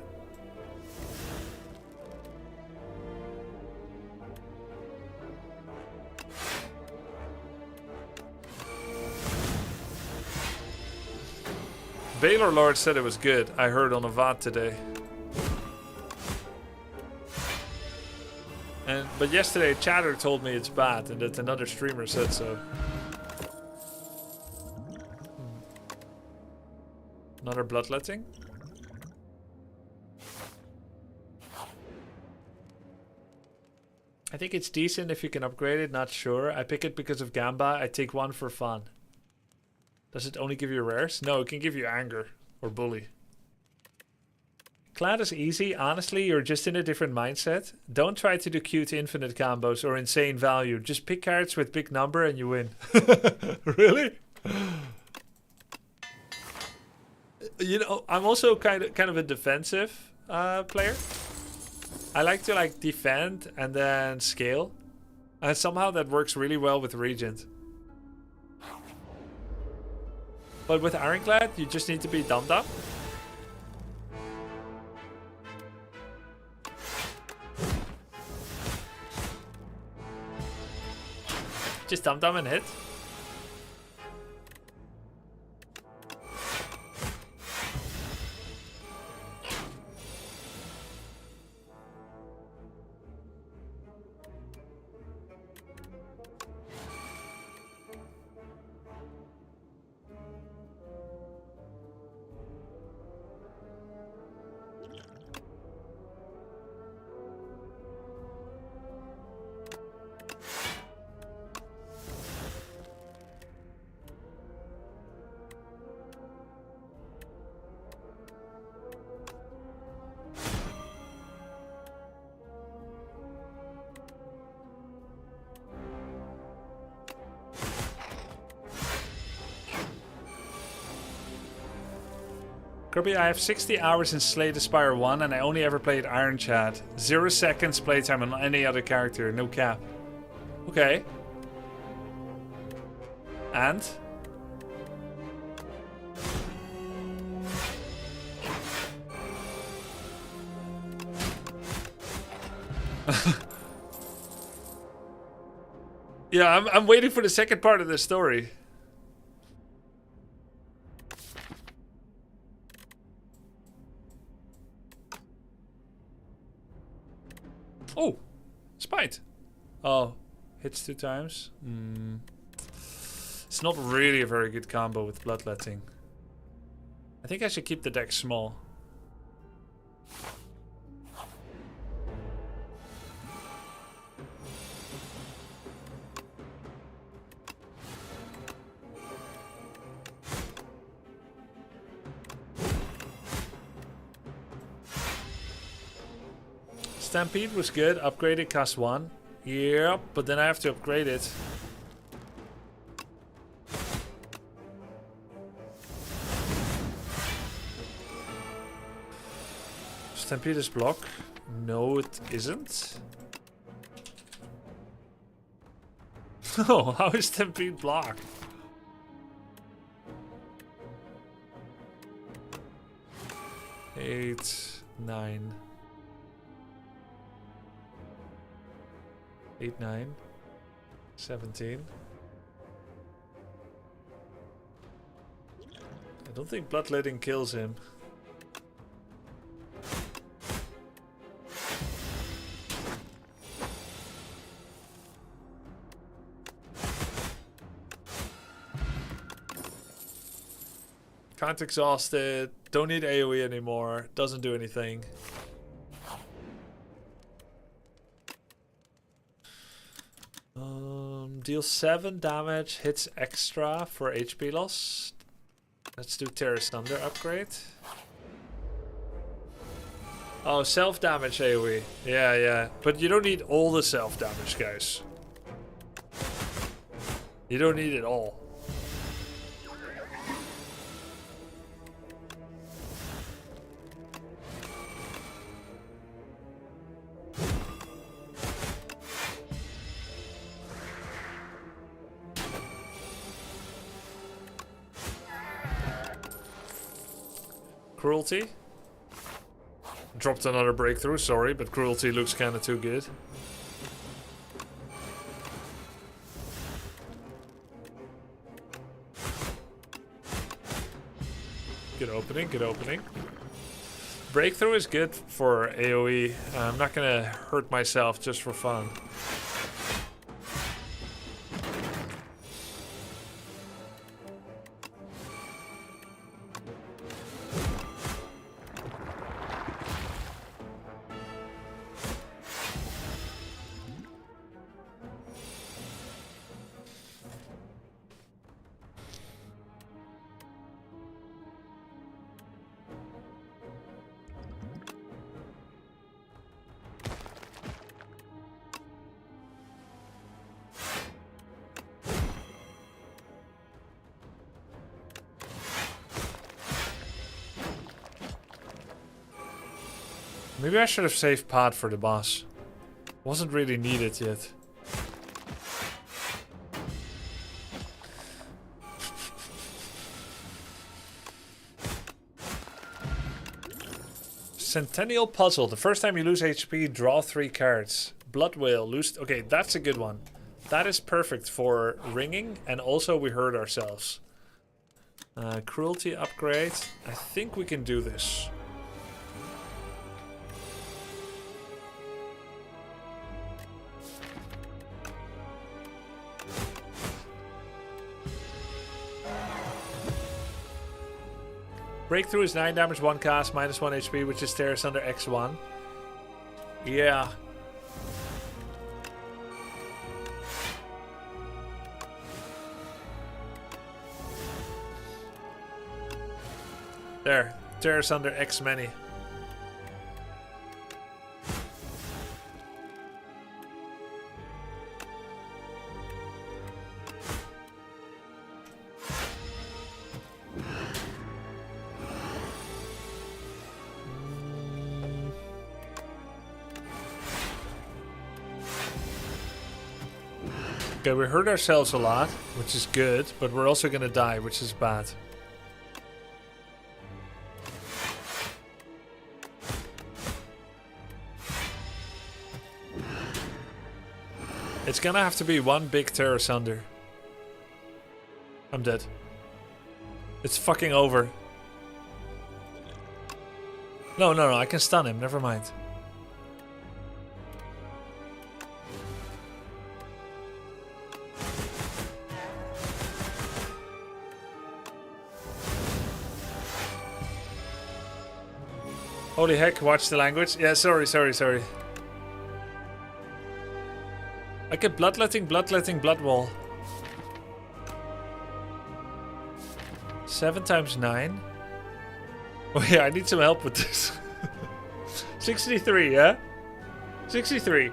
Baylor Lord said it was good. I heard on a VOD today. But yesterday Chatter told me it's bad and that another streamer said so. Another bloodletting? I think it's decent if you can upgrade it, not sure. I pick it because of Gamba. I take one for fun. Does it only give you rares? No, it can give you anger or bully. Clad is easy. Honestly, you're just in a different mindset. Don't try to do cute infinite combos or insane value. Just pick cards with big number and you win. Really? You know, I'm also kind of a defensive player. I like to defend and then scale. And somehow that works really well with Regent. But with Ironclad, you just need to be dumb. Just dumb and hit. Grubby, I have 60 hours in Slay the Spire 1 and I only ever played Iron Chat. 0 seconds playtime on any other character, no cap. Okay. And? Yeah, I'm waiting for the second part of the story. Oh, Spite. Oh, hits 2 times. It's not really a very good combo with Bloodletting. I think I should keep the deck small. Stampede was good. Upgraded cost 1. Yep, but then I have to upgrade it. Stampede is block. No, it isn't. Oh, how is Stampede block? Eight, 9. 8, 9. 17. I don't think bloodletting kills him. Can't exhaust it. Don't need AoE anymore. Doesn't do anything. Deals 7 damage. Hits extra for HP loss. Let's do Terror Thunder upgrade. Oh, self-damage AoE. Yeah, yeah. But you don't need all the self-damage, guys. You don't need it all. Cruelty. Dropped another breakthrough, sorry, but cruelty looks kinda too good. Good opening, good opening. Breakthrough is good for AoE. I'm not gonna hurt myself just for fun. Maybe I should have saved Pod for the boss. Wasn't really needed yet. Centennial Puzzle. The first time you lose HP, draw 3 cards. Blood Whale. Lose. Okay, that's a good one. That is perfect for ringing, and also we hurt ourselves. Cruelty upgrade. I think we can do this. Breakthrough is 9 damage, 1 cast, minus 1 HP, which is Terrace under X1. Yeah. There. Terrace under X many. Okay, we hurt ourselves a lot, which is good, but we're also gonna die, which is bad. It's gonna have to be one big Terror Sunder. I'm dead. It's fucking over. No, no, no, I can stun him, never mind. Holy heck, watch the language. Yeah, sorry. I get bloodletting, blood wall. 7 times 9. Oh yeah, I need some help with this. 63, yeah? 63.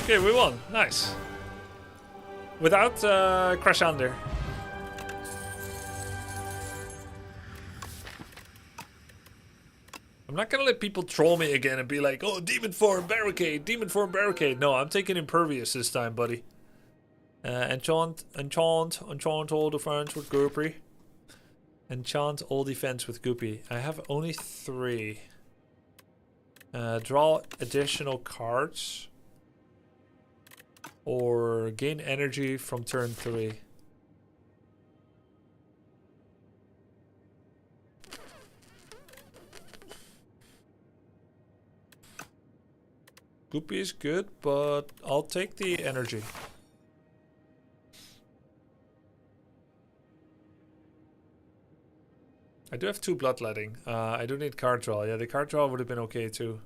Okay, we won. Nice. Without Crash Under. I'm not gonna let people troll me again and be like, oh, Demon Form Barricade, Demon Form Barricade. No, I'm taking Impervious this time, buddy. Enchant all defense with Grubby. Enchant all defense with Goopy. I have only 3. Draw additional cards. Or gain energy from turn 3. Goopy is good, but I'll take the energy. I do have 2 bloodletting. I do need card draw. Yeah, the card draw would have been okay too.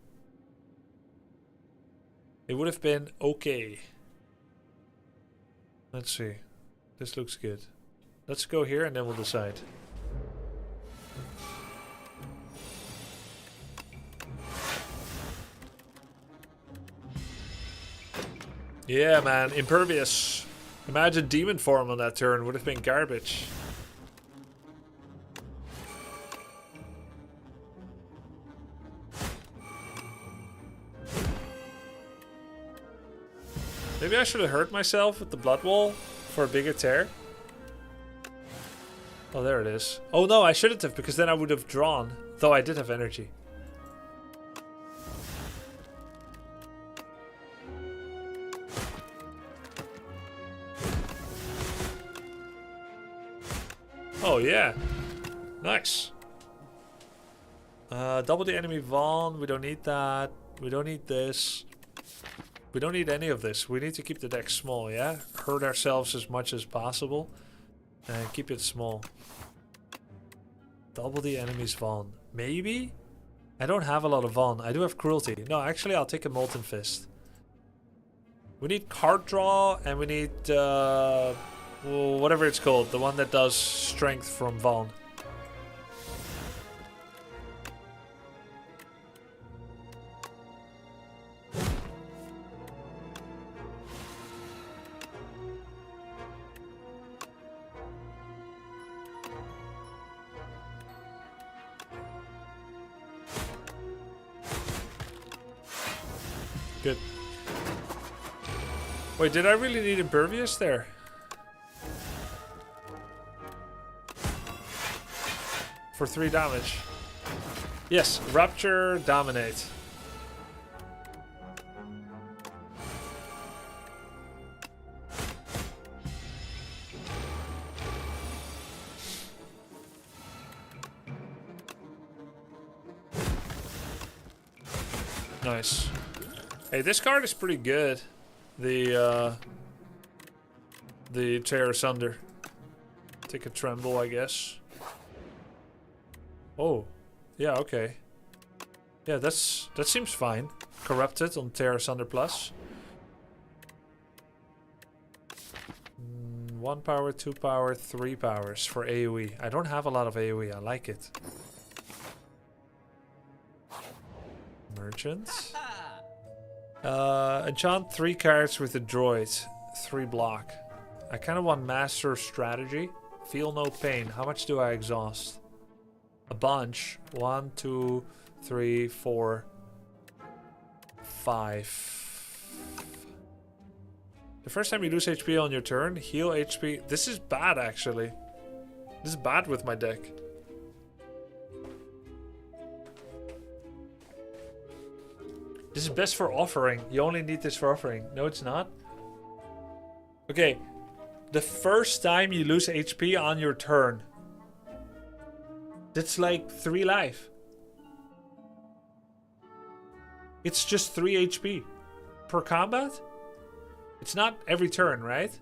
It would have been okay. Let's see. This looks good. Let's go here and then we'll decide. Yeah, man. Impervious. Imagine Demon Form on that turn. Would have been garbage. Maybe I should have hurt myself with the blood wall for a bigger tear. Oh, there it is. Oh no, I shouldn't have, because then I would have drawn. Though I did have energy. Oh yeah. Nice. Double the enemy Vaughn. We don't need that. We don't need this. We don't need any of this. We need to keep the deck small, yeah? Hurt ourselves as much as possible. And keep it small. Double the enemy's Vaughn. Maybe? I don't have a lot of Vaughn. I do have Cruelty. No, actually I'll take a Molten Fist. We need card draw and we need whatever it's called. The one that does strength from Vaughn. Good. Wait, did I really need Impervious there? For 3 damage. Yes, Rapture, Dominate. Nice. Hey, this card is pretty good. The Tear Asunder. Take a Tremble, I guess. Oh, yeah, okay. Yeah, that seems fine. Corrupted on Tear Asunder Plus. 1 power, 2 power, 3 powers for AoE. I don't have a lot of AoE. I like it. Merchant. Enchant 3 cards with a droid. 3 block. I kind of want Master Strategy. Feel no pain. How much do I exhaust? A bunch. 1, 2, 3, 4, 5. The first time you lose HP on your turn, heal HP. This is bad, actually. This is bad with my deck. This is best for offering. You only need this for offering. No, it's not. Okay. The first time you lose HP on your turn. That's like 3 life. It's just 3 HP. Per combat? It's not every turn, right?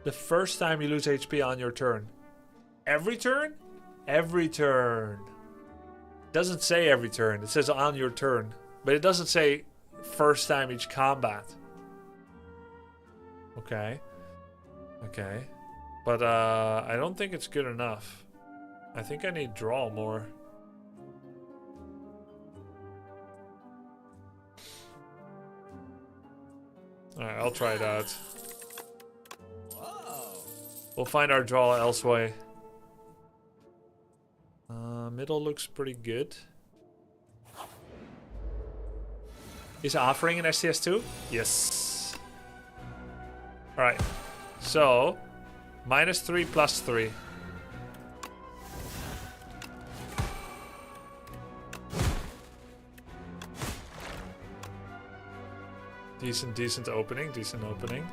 The first time you lose HP on your turn. Every turn? Every turn. Doesn't say every turn. It says on your turn. But it doesn't say first time each combat. Okay. Okay. But I don't think it's good enough. I think I need draw more. Alright, I'll try it out. We'll find our draw elsewhere. Middle looks pretty good. Is offering an STS2? Yes. Alright. So, -3 +3. Decent opening, decent opening.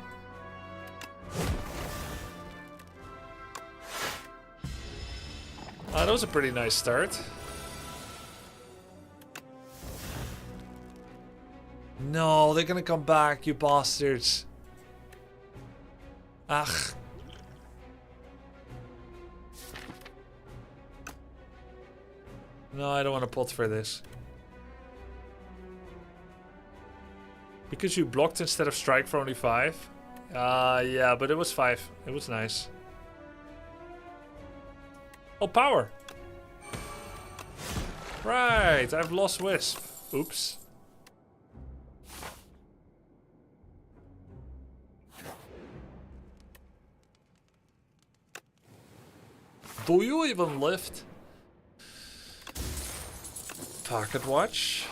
That was a pretty nice start. No, they're gonna come back, you bastards. Ugh. No, I don't want to pot for this. Because you blocked instead of strike for only 5? Yeah, but it was 5. It was nice. Oh, power! Right, I've lost Wisp. Oops. Do you even lift? Pocket watch.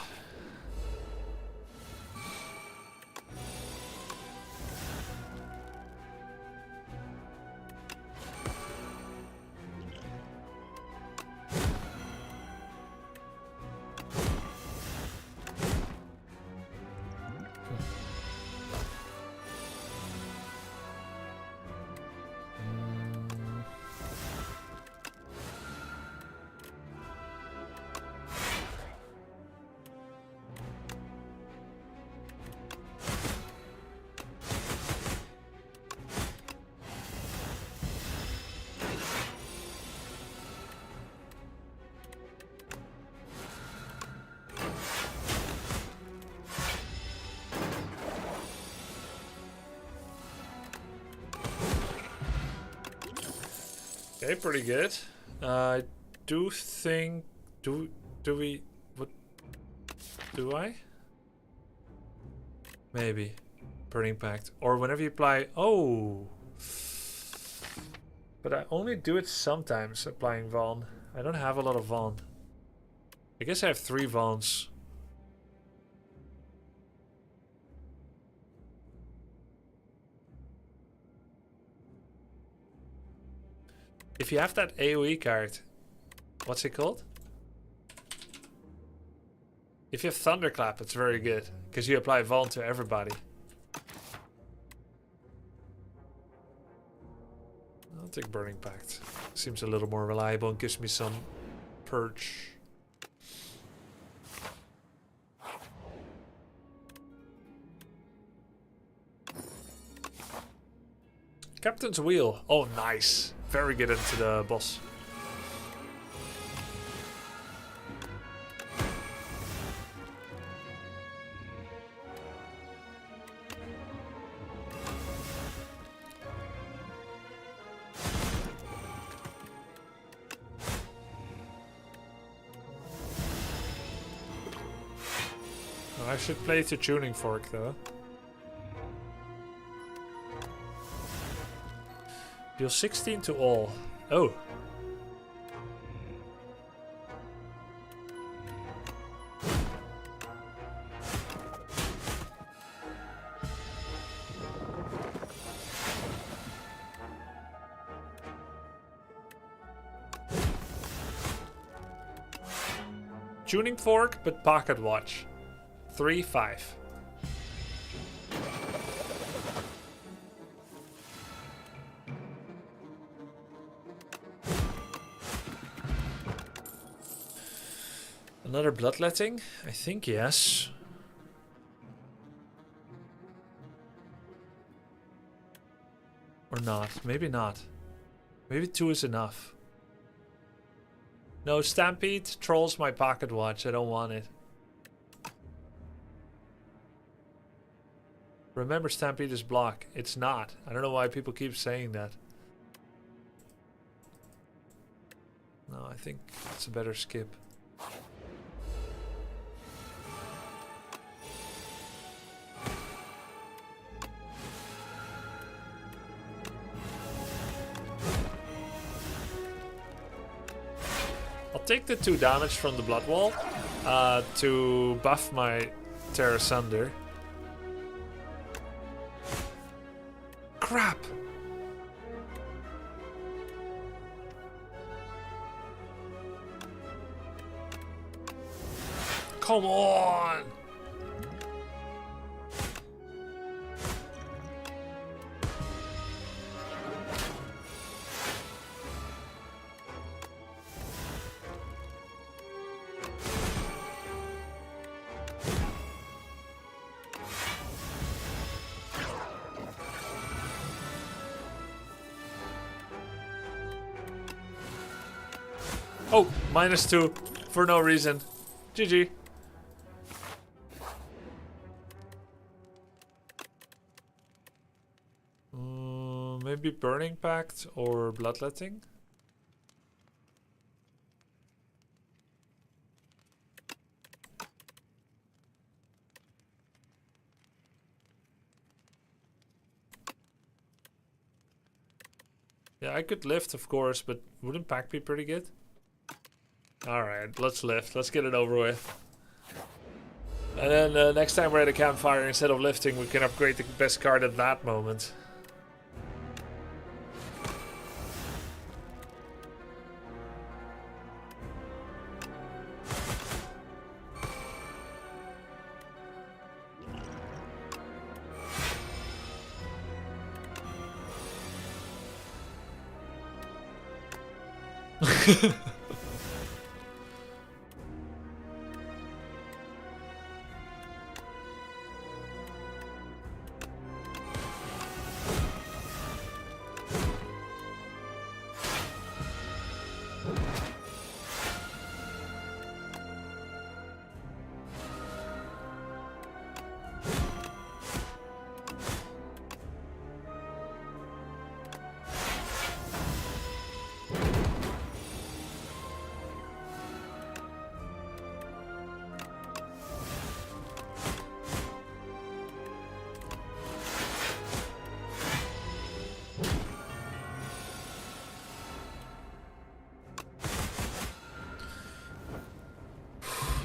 Okay, pretty good. I do think... Do we... What... Do I? Maybe. Burning Pact. Or whenever you apply... Oh! But I only do it sometimes, applying Vaughn. I don't have a lot of Vaughn. I guess I have 3 Vaughns. If you have that AoE card, what's it called? If you have Thunderclap, it's very good, because you apply Vaughn to everybody. I'll take Burning Pact. Seems a little more reliable and gives me some purge. Captain's Wheel. Oh, nice. Very good into the boss. I should play the tuning fork though. Deal 16 to all. Oh. Tuning fork, but pocket watch. 3-5. Another bloodletting? I think yes. Or not. Maybe not. Maybe 2 is enough. No, Stampede trolls my pocket watch. I don't want it. Remember, Stampede is block. It's not. I don't know why people keep saying that. No, I think it's a better skip. take the 2 damage from the blood wall to buff my Tear Asunder. Crap! Come on! Oh, -2 for no reason. GG. Maybe Burning Pact or Bloodletting? Yeah, I could lift, of course, but wouldn't Pact be pretty good? Alright, let's lift. Let's get it over with. And then next time we're at a campfire, instead of lifting, we can upgrade the best card at that moment.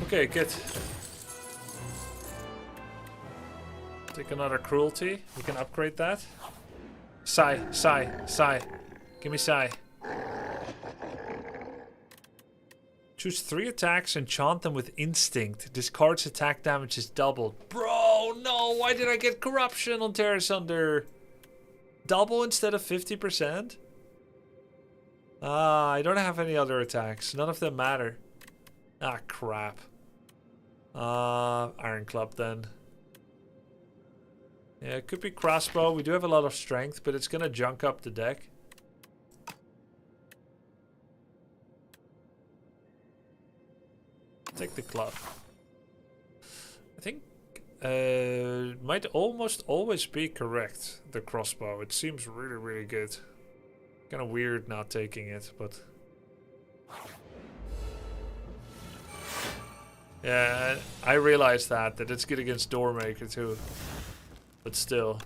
Okay, good. Take another cruelty. We can upgrade that. Sigh. Give me Sigh. Choose 3 attacks and chant them with instinct. This card's attack damage is doubled. Bro, no! Why did I get corruption on Tear Asunder? Double instead of 50%? Ah, I don't have any other attacks. None of them matter. Ah, crap. Iron Club then. Yeah, it could be crossbow. We do have a lot of strength, but it's gonna junk up the deck. Take the club. I think might almost always be correct, the crossbow. It seems really, really good. Kind of weird not taking it, but... Yeah, I realize that it's good against Doormaker too. But still.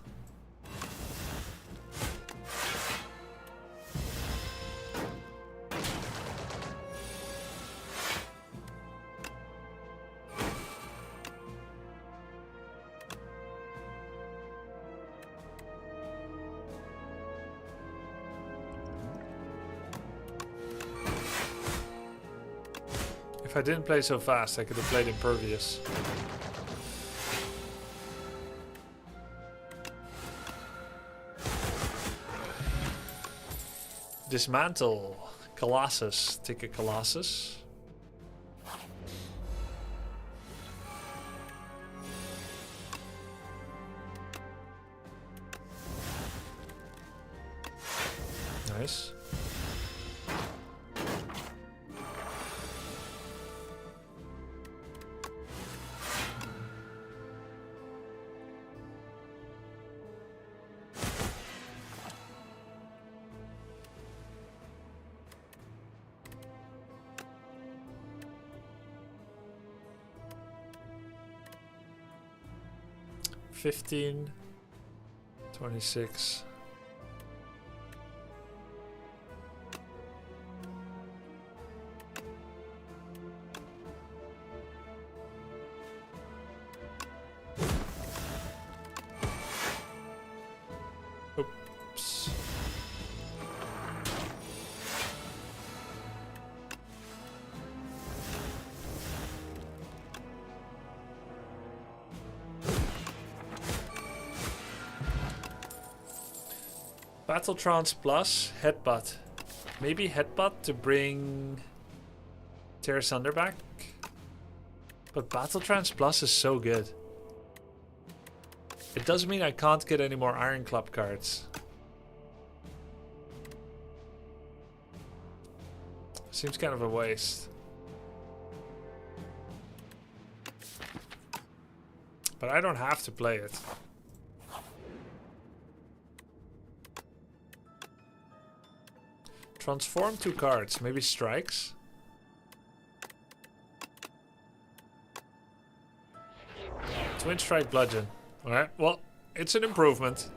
If I didn't play so fast, I could have played Impervious. Dismantle. Colossus. Take a Colossus. Nice. $15, $26. Battle Trance plus Headbutt. Maybe Headbutt to bring Tear Asunder back. But Battle Trance plus is so good. It does mean I can't get any more Iron Club cards. Seems kind of a waste. But I don't have to play it. Transform 2 cards. Maybe strikes? Twin Strike Bludgeon. Alright, well, it's an improvement.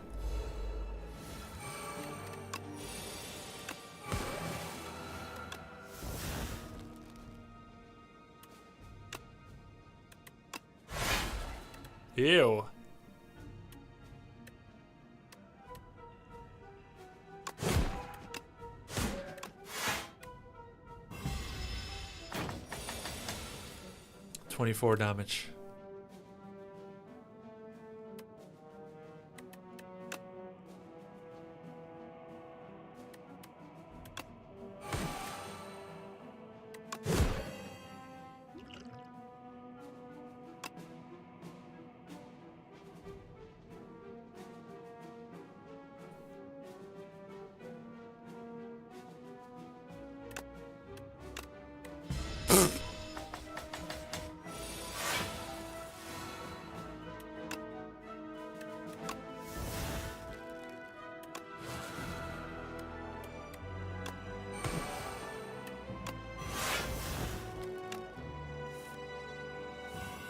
Ew. $24 damage.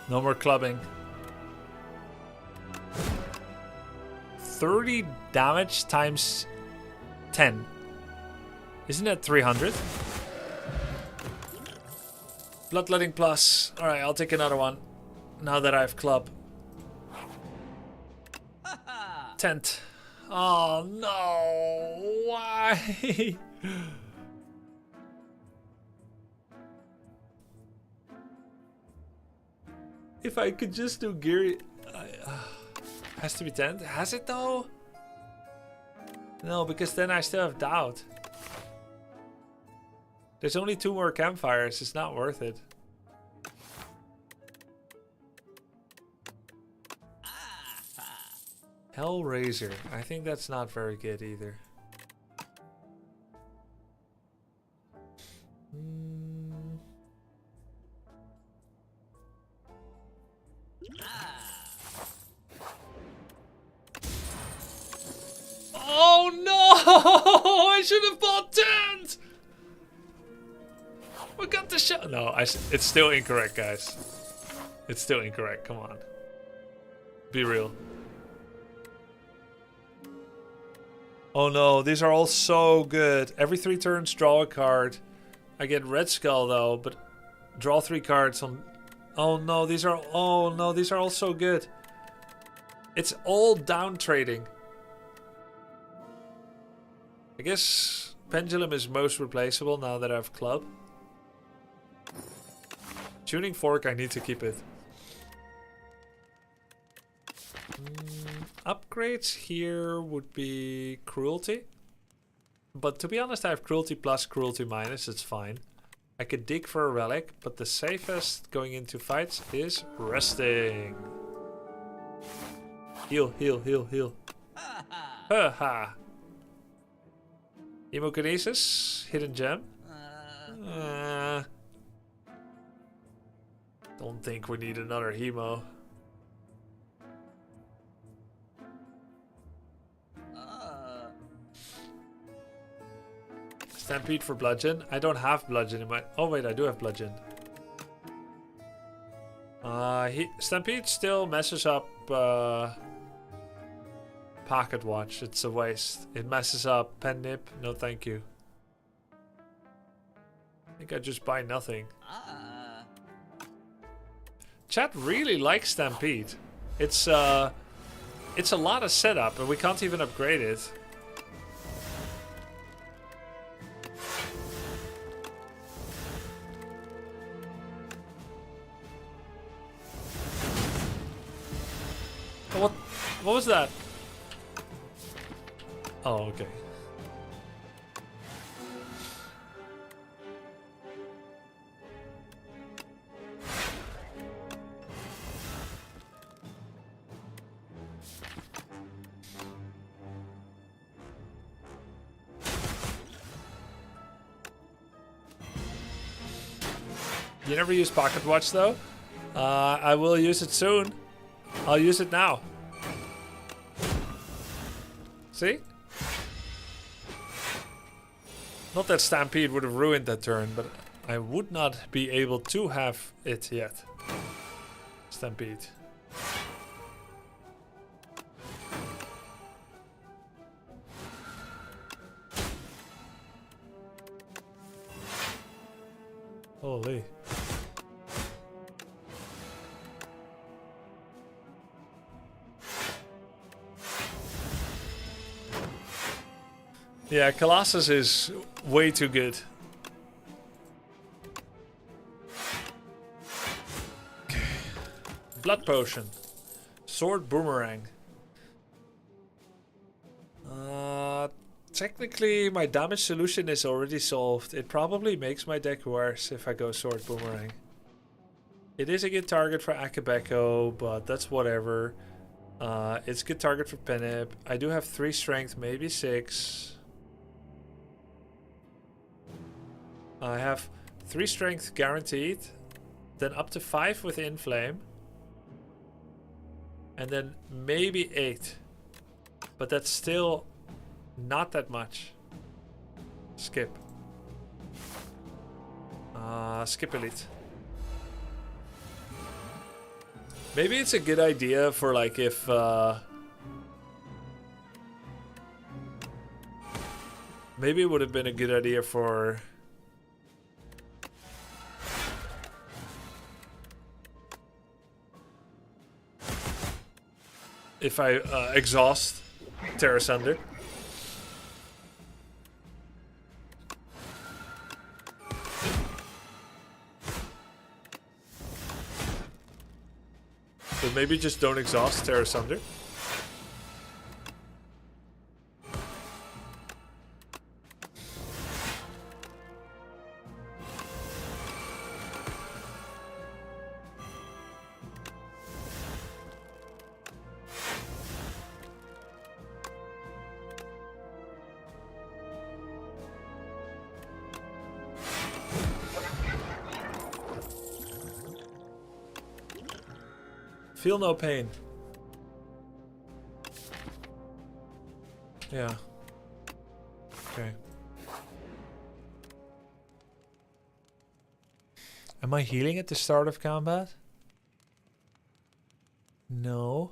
No more clubbing. 30 damage times 10. Isn't that 300? Bloodletting plus. Alright, I'll take another one. Now that I have club. Tent. Oh no. Why? If I could just do Geary... has to be 10. Has it though? No, because then I still have doubt. There's only 2 more campfires. It's not worth it. Hellraiser. I think that's not very good either. Oh no! I should have bought tent! We got the shot. No, it's still incorrect, guys. It's still incorrect. Come on. Be real. Oh no, these are all so good. Every 3 turns, draw a card. I get Red Skull though, but draw 3 cards on... Oh no, these are... Oh no, these are all so good. It's all down trading. I guess Pendulum is most replaceable now that I have Club. Tuning Fork, I need to keep it. Upgrades here would be Cruelty. But to be honest, I have Cruelty plus, Cruelty minus, it's fine. I could dig for a relic, but the safest going into fights is resting. Heal, heal, heal, heal. Ha! Hemokinesis, Hidden Gem. Don't think we need another Hemo. Stampede for Bludgeon. I don't have Bludgeon in my... Oh wait, I do have Bludgeon. Stampede still messes up Pocket Watch. It's a waste. It messes up Pen Nip. No thank you. I think I just buy nothing. Chat really likes Stampede. It's a lot of setup and we can't even upgrade it. What was that? Oh, okay. You never use Pocket Watch though? I will use it soon. I'll use it now. See? Not that Stampede would have ruined that turn, but I would not be able to have it yet. Stampede. Holy. Yeah, Colossus is way too good. Okay. Blood Potion. Sword Boomerang. Technically, my damage solution is already solved. It probably makes my deck worse if I go Sword Boomerang. It is a good target for Akabeko, but that's whatever. It's a good target for Penip. I do have 3 strength, maybe 6. I have 3 strength guaranteed, then up to 5 with Inflame, and then maybe 8. But that's still not that much. Skip. Skip Elite. Maybe it's a good idea for like if maybe it would have been a good idea for if I exhaust Terra Sunder. So maybe just don't exhaust Terra Sunder. Feel no pain. Yeah. Okay. Am I healing at the start of combat? No.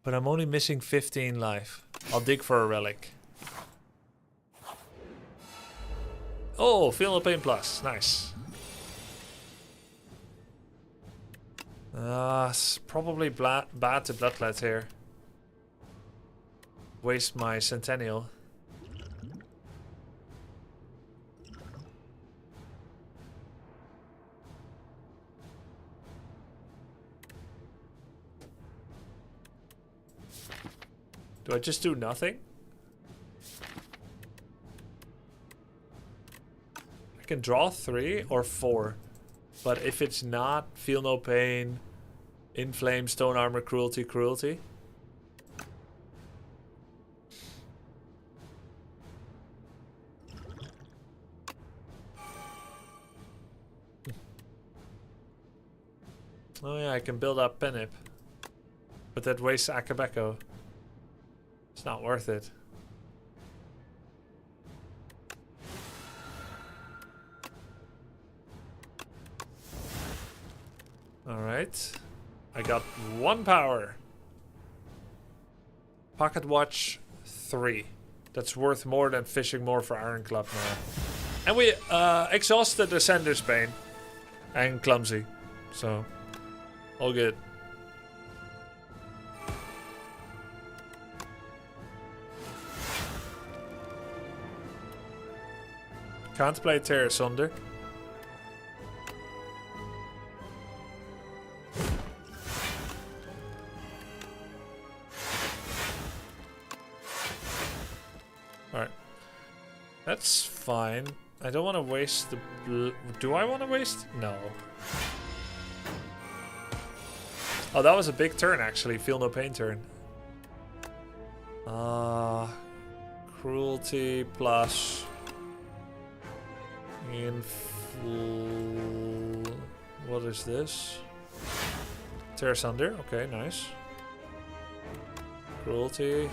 But I'm only missing 15 life. I'll dig for a relic. Oh, feel no pain plus. Nice. It's probably bad to bloodlet here. Waste my Centennial. Do I just do nothing? I can draw 3 or 4. But if it's not Feel No Pain, Inflame, Stone Armor, Cruelty, Cruelty. Oh yeah, I can build up Penip. But that wastes Akabeko. It's not worth it. Alright. I got 1 power. Pocket Watch 3. That's worth more than fishing more for Iron Club now. And we exhausted the Sender's Bane. And Clumsy. So, all good. Can't play Terra Sunder. fine. I don't want to waste the... Do I want to waste? No. Oh, that was a big turn, actually. Feel no pain turn. Cruelty plus... What is this? Tear asunder. Okay, nice. Cruelty.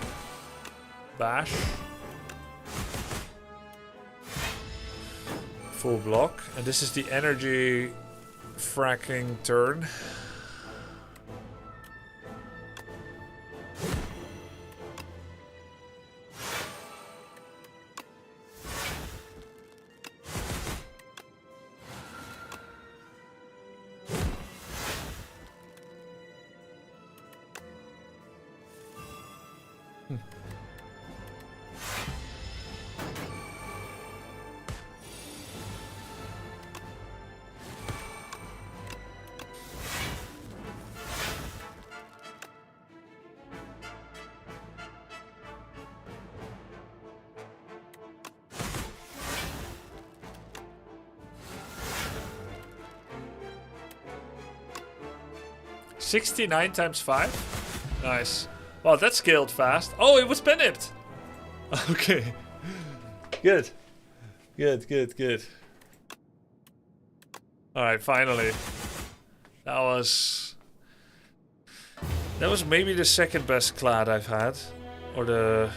Bash. Full block. And this is the energy fracking turn. $69 times 5. Nice. Wow, that scaled fast. Oh, it was panipped. Okay. Good. Good. Alright, finally. That was maybe the second best clad I've had. Or the...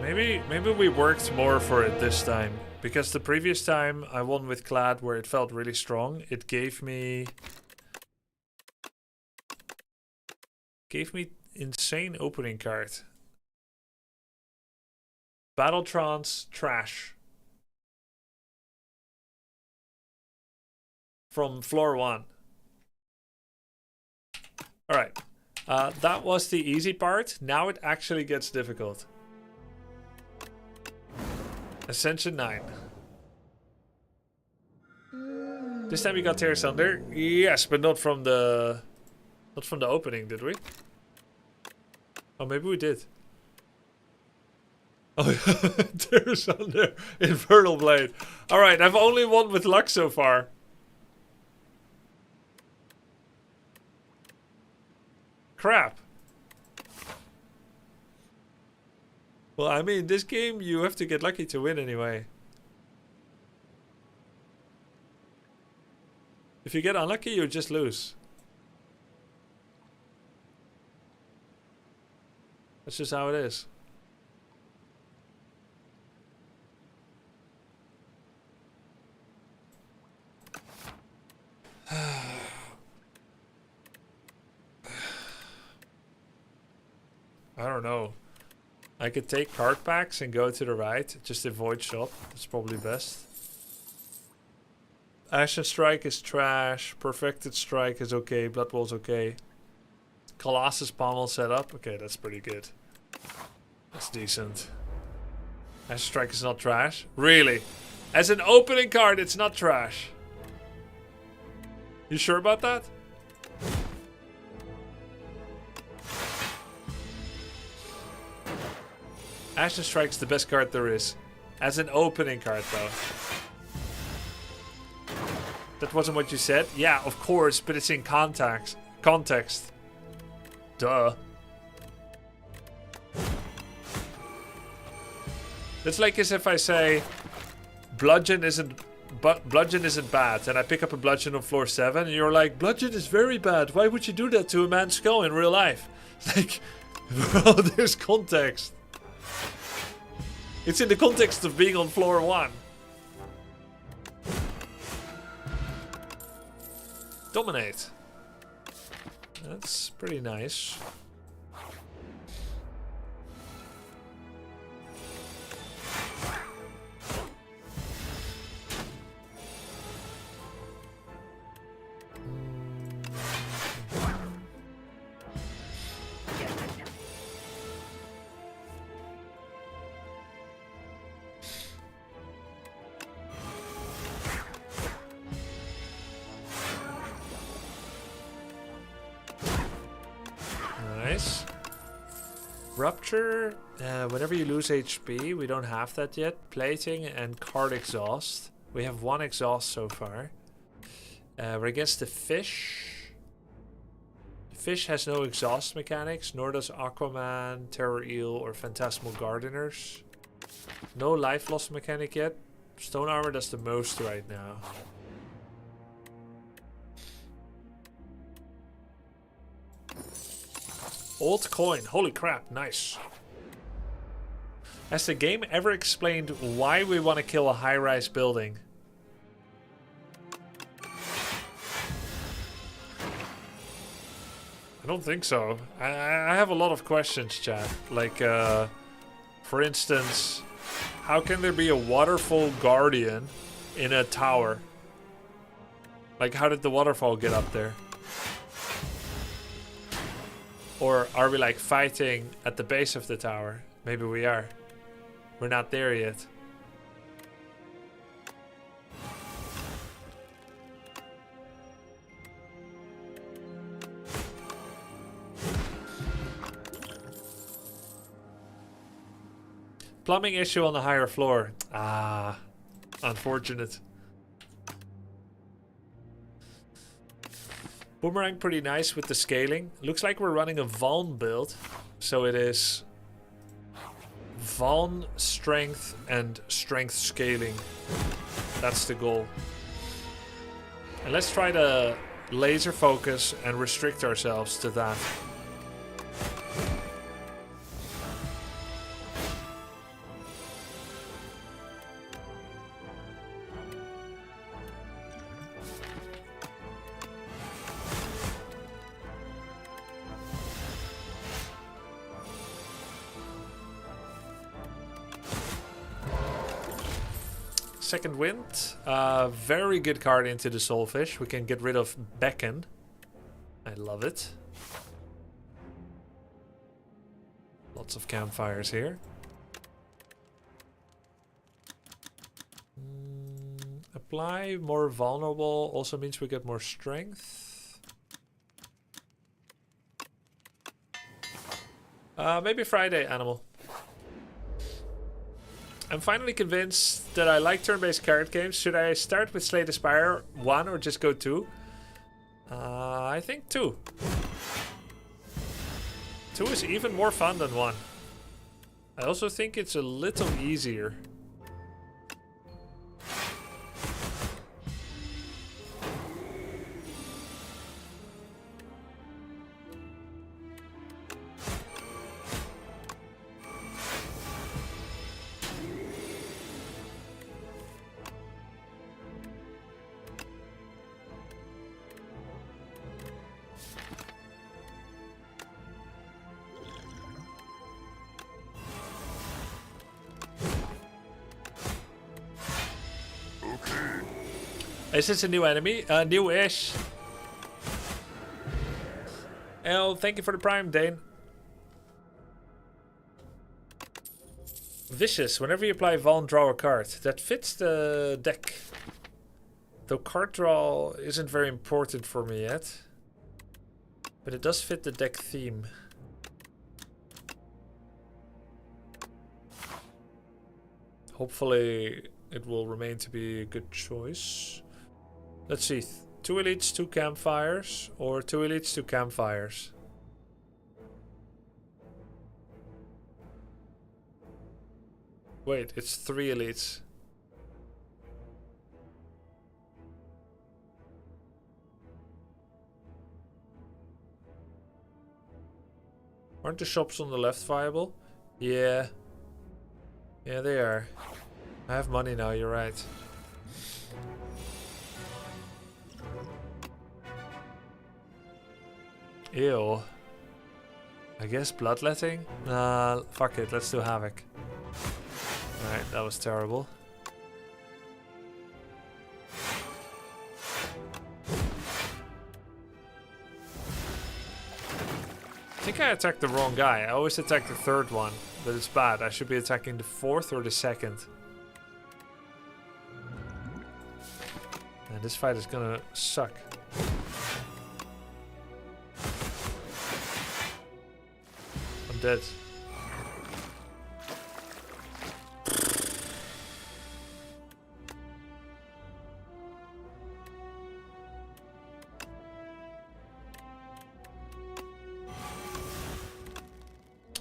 Maybe we worked more for it this time. Because the previous time I won with clad where it felt really strong, it gave me insane opening card. Battle Trance trash. From floor 1. Alright. That was the easy part. Now it actually gets difficult. Ascension 9. This time we got Tear Asunder. Yes, but not from the opening, did we? Oh, maybe we did. Oh, Tear Asunder, Infernal Blade. Alright, I've only won with luck so far. Crap. Well, I mean, this game you have to get lucky to win anyway. If you get unlucky, you just lose. That's just how it is. I don't know. I could take card packs and go to the right. Just avoid shop. That's probably best. Ashen Strike is trash. Perfected Strike is okay. Blood Bowl's okay. Colossus Pommel setup. Okay, that's pretty good. That's decent. Ashen Strike is not trash. Really? As an opening card, it's not trash. You sure about that? Ashen Strike's the best card there is. As an opening card, though. That wasn't what you said? Yeah, of course, but it's in context. Duh. It's like as if I say bludgeon isn't bad, and I pick up a bludgeon on floor 7 and you're like, bludgeon is very bad. Why would you do that to a man's skull in real life? Like, bro, there's context. It's in the context of being on floor 1. Dominate. That's pretty nice. Rupture, whenever you lose HP, we don't have that yet. Plating and card exhaust. We have 1 exhaust so far. We're against the fish. Fish has no exhaust mechanics, nor does Aquaman, Terror Eel, or Phantasmal Gardeners. No life loss mechanic yet. Stone Armor does the most right now. Old coin, holy crap, nice. Has the game ever explained why we want to kill a high-rise building? I don't think so. I have a lot of questions, chat. Like, for instance, how can there be a waterfall guardian in a tower? Like, how did the waterfall get up there? Or are we like fighting at the base of the tower? Maybe we are. We're not there yet. Plumbing issue on the higher floor. Ah, unfortunate. Boomerang pretty nice with the scaling. Looks like we're running a Vaughn build. So it is Vaughn strength and strength scaling. That's the goal. And let's try to laser focus and restrict ourselves to that. Second wind, very good card into the Soulfish. We can get rid of Beckon. I love it. Lots of campfires here. Apply more vulnerable also means we get more strength. Maybe Friday, Animal. I'm finally convinced that I like turn-based card games. Should I start with Slay the Spire 1 or just go 2? I think 2. 2 is even more fun than 1. I also think it's a little easier. Is this a new enemy? New-ish. Oh, thank you for the prime, Dane. Vicious. Whenever you apply Vaughn, draw a card. That fits the deck. Though card draw isn't very important for me yet. But it does fit the deck theme. Hopefully it will remain to be a good choice. Let's see, 2 elites, 2 campfires, or 2 elites, 2 campfires. Wait, it's 3 elites. Aren't the shops on the left viable? Yeah. Yeah, they are. I have money now, you're right. Ew. I guess bloodletting? Nah, fuck it, let's do Havoc. Alright, that was terrible. I think I attacked the wrong guy. I always attack the third one, but it's bad. I should be attacking the fourth or the second. And this fight is gonna suck. I'm dead.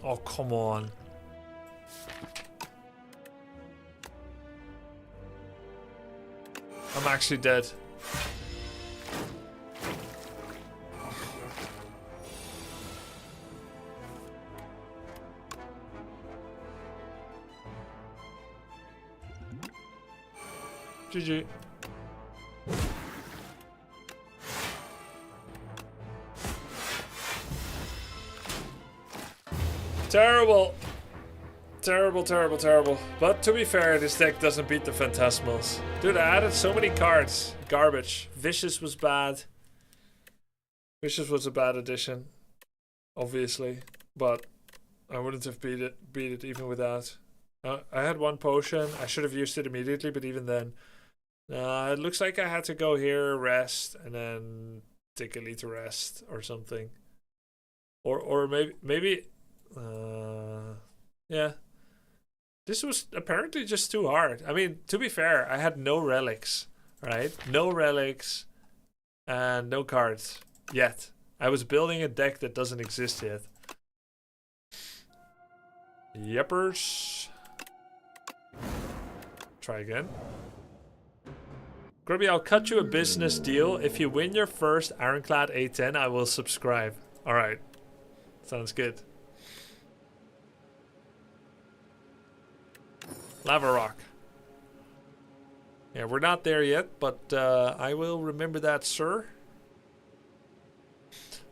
Oh, come on. I'm actually dead. GG. Terrible. Terrible, terrible, terrible. But to be fair, this deck doesn't beat the Phantasmals. Dude, I added so many cards. Garbage. Vicious was bad. Vicious was a bad addition. Obviously. But I wouldn't have beat it even without. I had one potion. I should have used it immediately, but even then. It looks like I had to go here, rest, and then take a lead to rest or something. Or maybe yeah. This was apparently just too hard. I mean, to be fair, I had no relics, right? No relics and no cards yet. I was building a deck that doesn't exist yet. Yeppers. Try again. Grubby, I'll cut you a business deal. If you win your first Ironclad A10, I will subscribe. Alright. Sounds good. Lava Rock. Yeah, we're not there yet, but I will remember that, sir.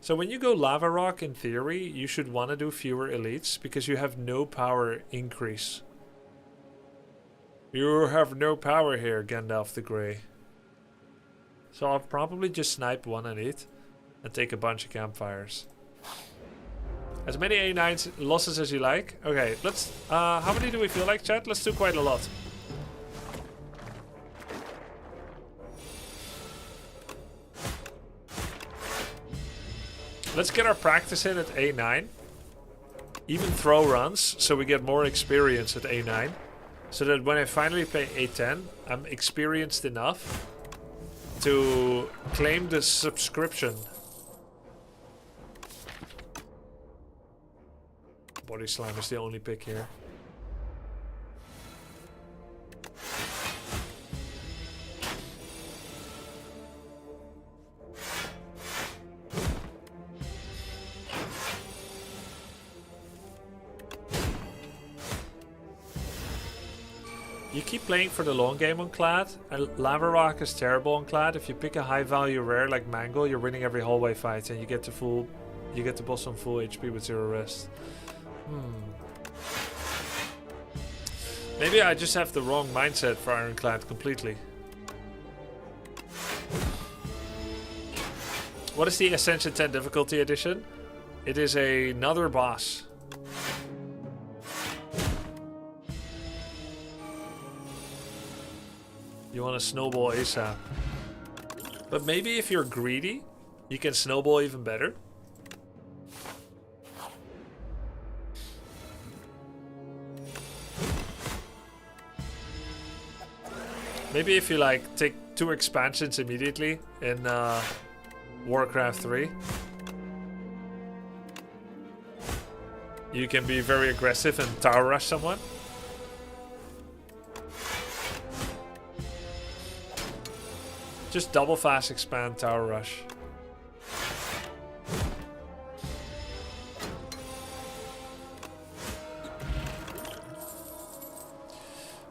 So when you go Lava Rock, in theory, you should want to do fewer elites because you have no power increase. You have no power here, Gandalf the Grey. So I'll probably just snipe one elite and take a bunch of campfires. As many A9 losses as you like. Okay, let's... how many do we feel like, chat? Let's do quite a lot. Let's get our practice in at A9. Even throw runs, so we get more experience at A9. So that when I finally play A10, I'm experienced enough to claim the subscription. Body Slam is the only pick here. You keep playing for the long game on Clad, and Lava Rock is terrible on Clad. If you pick a high value rare like Mangle, you're winning every hallway fight and you get the boss on full HP with 0 rest. Maybe I just have the wrong mindset for Ironclad completely. What is the Ascension 10 difficulty edition? It is another boss. You want to snowball ASAP. But maybe if you're greedy, you can snowball even better. Maybe if you like take 2 expansions immediately in Warcraft 3, you can be very aggressive and tower rush someone. Just double fast expand tower rush.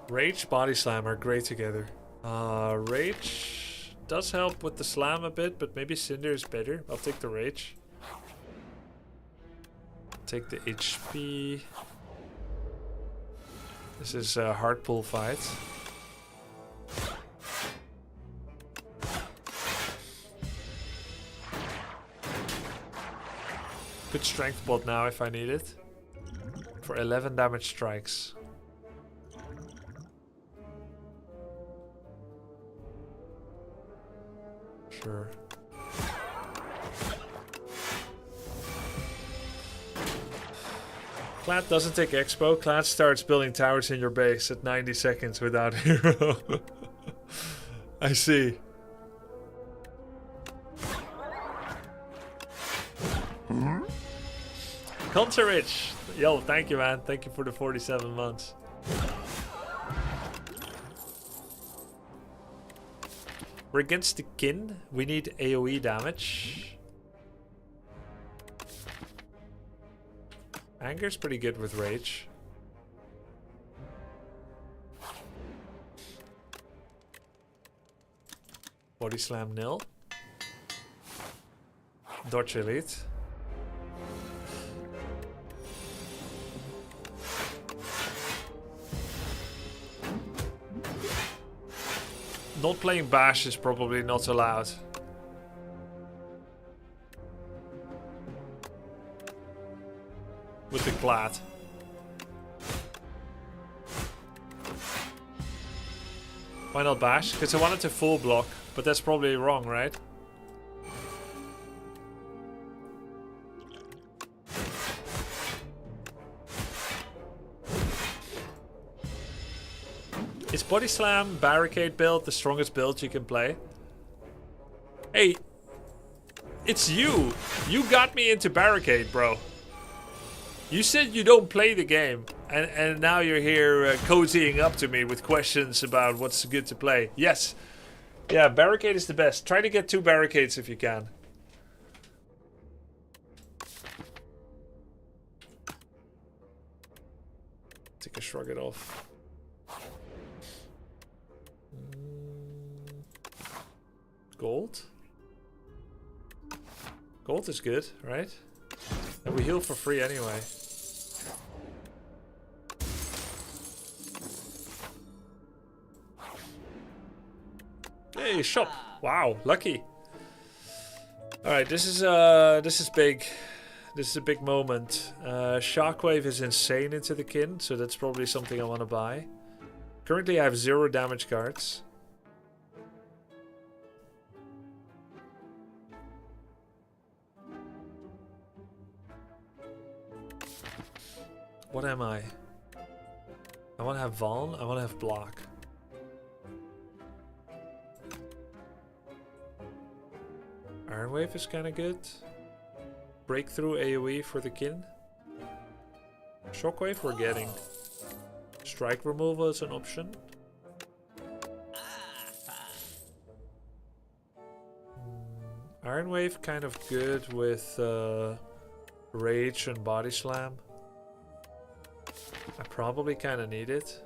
Rage, Body Slam are great together. Rage does help with the slam a bit, but maybe Cinder is better. I'll take the Rage. Take the HP. This is a hard pull fight. Good strength bot now if I need it. For 11 damage strikes. Sure. Clad doesn't take expo. Clad starts building towers in your base at 90 seconds without hero. I see. Concerich, Yo, thank you, man. Thank you for the 47 months. We're against the kin. We need AoE damage. Anger's pretty good with rage. Body slam nil. Dodge elite. Not playing bash is probably not allowed. With the clad. Why not bash? Because I wanted to full block, but that's probably wrong, right? Is Body Slam Barricade build the strongest build you can play? Hey, it's you. You got me into Barricade, bro. You said you don't play the game, and now you're here cozying up to me with questions about what's good to play. Yes. Yeah, Barricade is the best. Try to get 2 barricades if you can. Take a shrug it off. Gold? Gold is good, right? And we heal for free anyway. Hey, shop! Wow, lucky. All right, this is big. This is a big moment. Shockwave is insane into the kin, so that's probably something I want to buy. Currently, I have 0 damage cards. What am I? I want to have Vaughn. I want to have block. Iron Wave is kind of good. Breakthrough AoE for the kin. Shockwave we're getting. Strike removal is an option. Iron Wave kind of good with Rage and Body Slam. I probably kind of need it.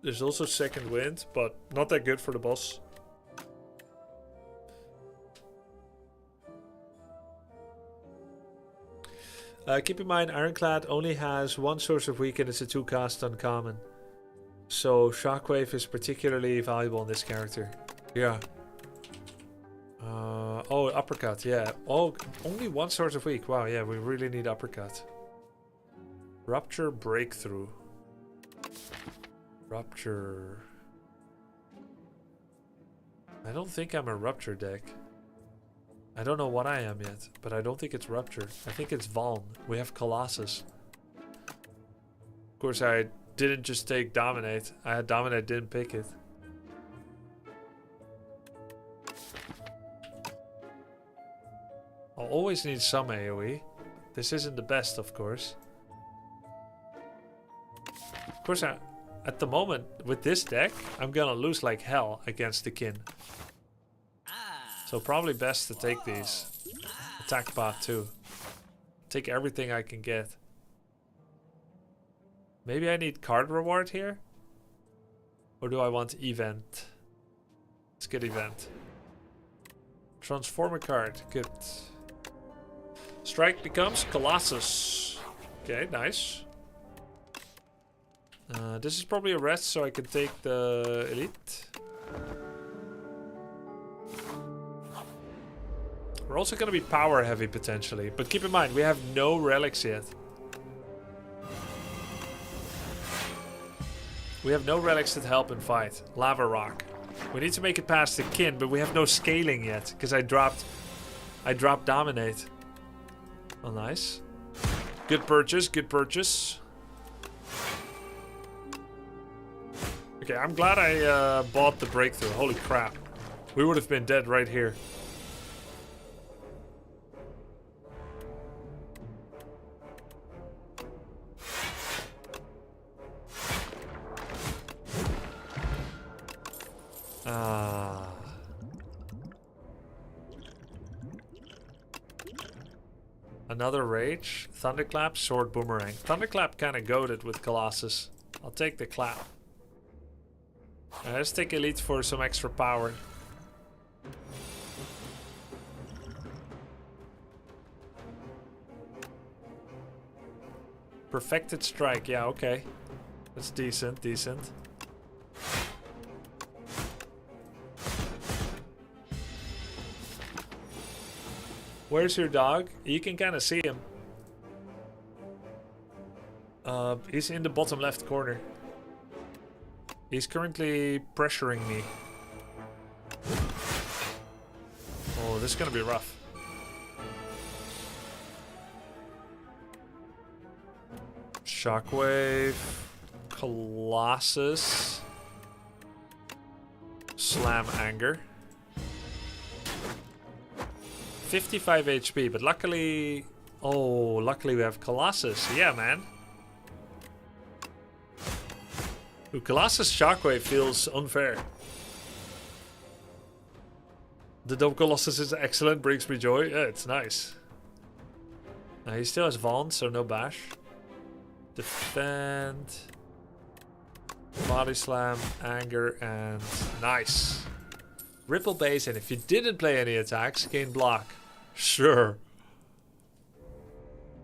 There's also Second Wind, but not that good for the boss. Keep in mind, Ironclad only has 1 source of weak and it's a 2 cast uncommon. So Shockwave is particularly valuable in this character. Yeah. Oh, Uppercut, yeah. Oh, only 1 source of weak. Wow, yeah, we really need Uppercut. Rupture, Breakthrough. Rupture. I don't think I'm a Rupture deck. I don't know what I am yet, but I don't think it's Rupture. I think it's Vaughn. We have Colossus. Of course, I didn't just take Dominate. I had Dominate, didn't pick it. I'll always need some AoE. This isn't the best, of course. Of course, at the moment, with this deck, I'm gonna lose like hell against the kin. So probably best to take these. Attack path too. Take everything I can get. Maybe I need card reward here? Or do I want event? Let's get event. Transformer card, good. Strike becomes Colossus. Okay, nice. This is probably a rest, so I can take the elite. We're also going to be power heavy potentially, but keep in mind we have no relics yet. We have no relics that help in fight. Lava rock. We need to make it past the kin, but we have no scaling yet because I dropped dominate. Oh, nice. Good purchase. Good purchase. Okay, I'm glad I bought the breakthrough. Holy crap. We would have been dead right here. Ah. Another rage. Thunderclap, sword, boomerang. Thunderclap kind of goaded with Colossus. I'll take the clap. Let's take elite for some extra power. Perfected strike, yeah, okay. That's decent, decent. Where's your dog? You can kind of see him. He's in the bottom left corner. He's currently pressuring me. Oh, this is gonna be rough. Shockwave. Colossus. Slam Anger. 55 HP, but luckily... Oh, luckily we have Colossus. Yeah, man. Ooh, Colossus Shockwave feels unfair. The double Colossus is excellent, brings me joy. Yeah, it's nice. He still has Vaughn, so no bash. Defend. Body Slam, Anger, and nice. Ripple base, and if you didn't play any attacks, gain block. Sure.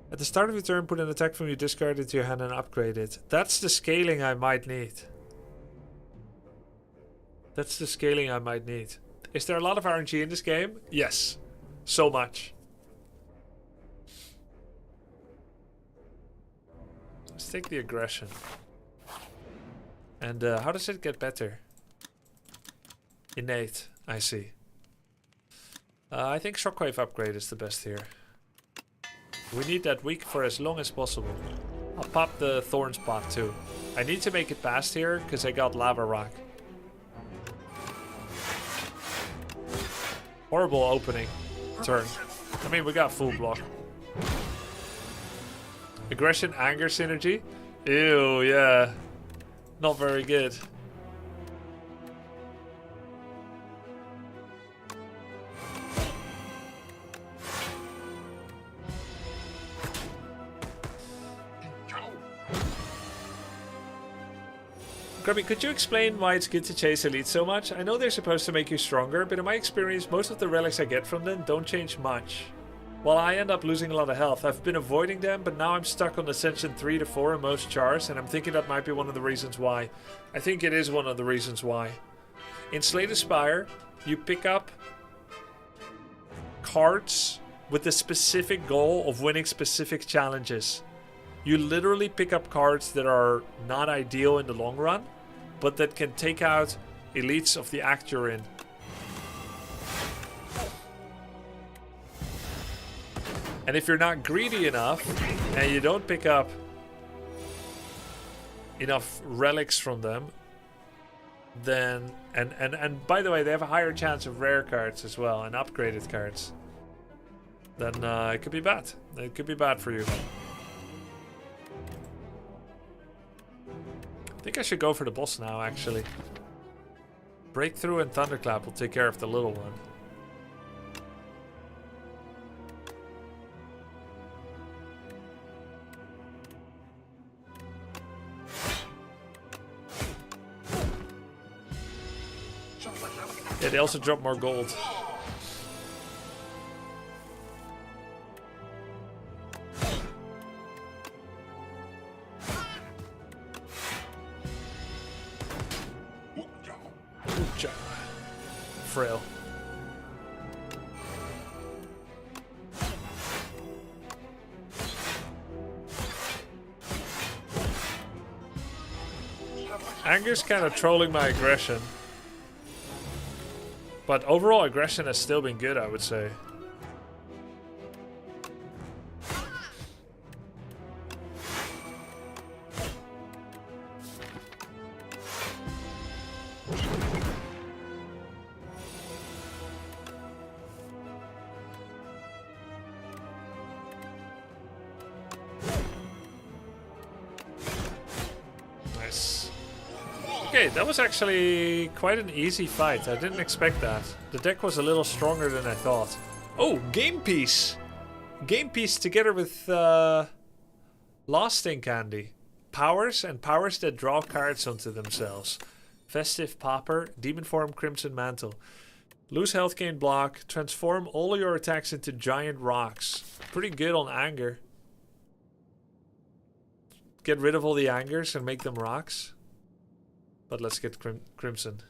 At the start of your turn, put an attack from your discard into your hand and upgrade it. That's the scaling I might need. That's the scaling I might need. Is there a lot of RNG in this game? Yes. So much. Let's take the aggression. And how does it get better? Innate, I see. I think Shockwave upgrade is the best here. We need that weak for as long as possible. I'll pop the Thorn Spot too. I need to make it past here because I got Lava Rock. Horrible opening turn. I mean, we got full block. Aggression, Anger synergy. Ew, yeah. Not very good. Grubby, could you explain why it's good to chase Elite so much? I know they're supposed to make you stronger, but in my experience, most of the relics I get from them don't change much. While I end up losing a lot of health, I've been avoiding them, but now I'm stuck on Ascension 3 to 4 in most chars, and I'm thinking that might be one of the reasons why. I think it is one of the reasons why. In Slay the Spire, you pick up cards with the specific goal of winning specific challenges. You literally pick up cards that are not ideal in the long run, but that can take out elites of the act you're in. And if you're not greedy enough, and you don't pick up enough relics from them, then... And by the way, they have a higher chance of rare cards as well, and upgraded cards. Then it could be bad. It could be bad for you. I think I should go for the boss now, actually. Breakthrough and Thunderclap will take care of the little one. Yeah, they also drop more gold. Frail. Anger's kind of trolling my aggression. But overall aggression has still been good, I would say. Alright, that was actually quite an easy fight. I didn't expect that. The deck was a little stronger than I thought. Oh, game piece! Game piece together with lasting candy. Powers and powers that draw cards onto themselves. Festive Pauper, Demon Form, Crimson Mantle. Lose health, gain block. Transform all your attacks into giant rocks. Pretty good on anger. Get rid of all the angers and make them rocks. But let's get Crimson.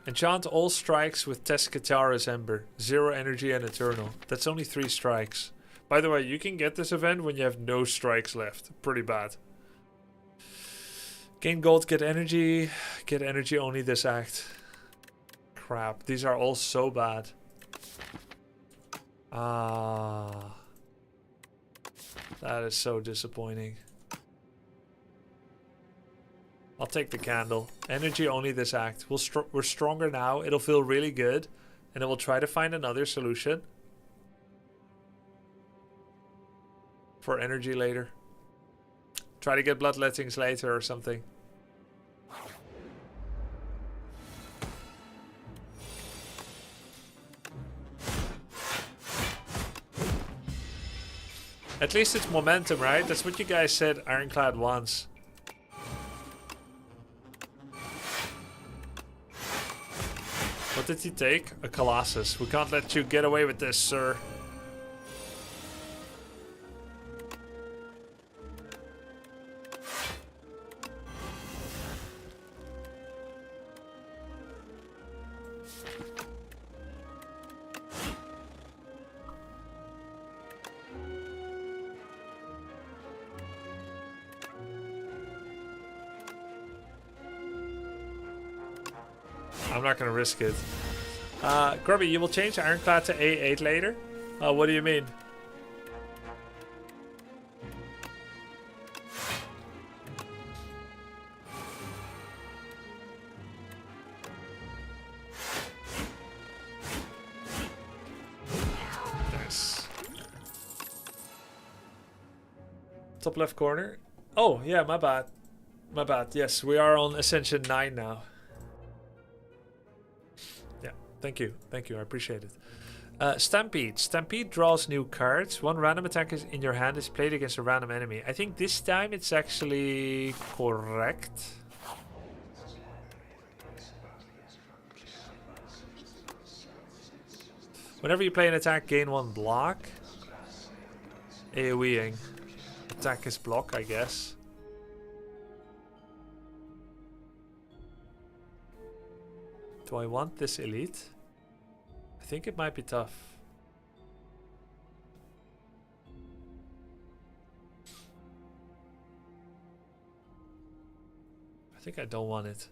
Enchant all strikes with Teskatara's Ember. 0 energy and Eternal. That's only 3 strikes. By the way, you can get this event when you have no strikes left. Pretty bad. Gain gold, get energy. Get energy only this act. Crap, these are all so bad. Ah. That is so disappointing. I'll take the candle. Energy only this act. We're stronger now. It'll feel really good. And then we'll try to find another solution. For energy later. Try to get bloodlettings later or something. At least it's momentum, right? That's what you guys said Ironclad wants. What did he take? A Colossus. We can't let you get away with this, sir. I'm not gonna risk it. Grubby, you will change Ironclad to A8 later? What do you mean? Nice. Top left corner. Oh, yeah, my bad. My bad. Yes, we are on Ascension 9 now. Thank you, I appreciate it. Stampede. Stampede draws new cards. 1 random attack in your hand is played against a random enemy. I think this time it's actually correct. Whenever you play an attack, gain 1 block. AoEing. Attack is block, I guess. Do I want this elite? I think it might be tough. I think I don't want it.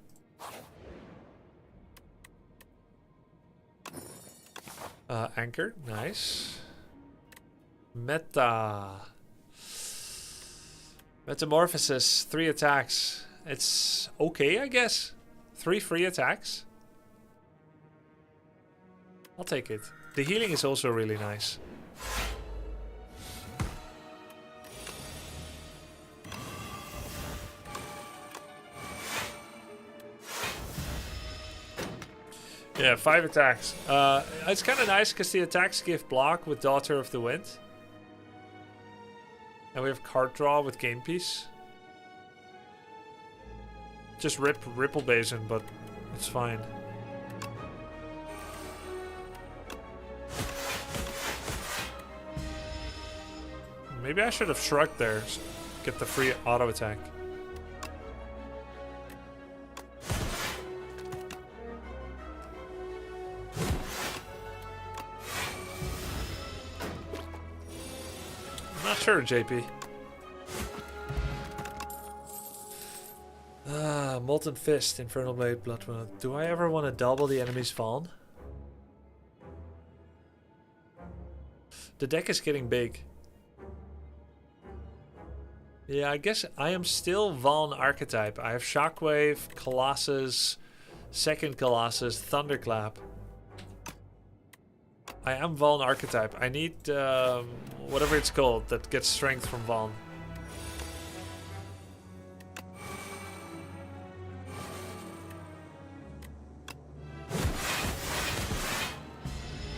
Anchor, nice. Metamorphosis, 3 attacks. It's okay, I guess. 3 free attacks. I'll take it. The healing is also really nice. Yeah, 5 attacks. It's kind of nice because the attacks give block with Daughter of the Wind. And we have card draw with Game Piece. Just Ripple Basin, but it's fine. Maybe I should have shrugged there. Get the free auto attack. I'm not sure, JP. Molten Fist, Infernal Blade, Blood Moon. Do I ever want to double the enemy's Fawn? The deck is getting big. Yeah, I guess I am still Vaughn archetype. I have Shockwave, Colossus, second Colossus, Thunderclap. I am Vaughn archetype. I need whatever it's called that gets strength from Vaughn.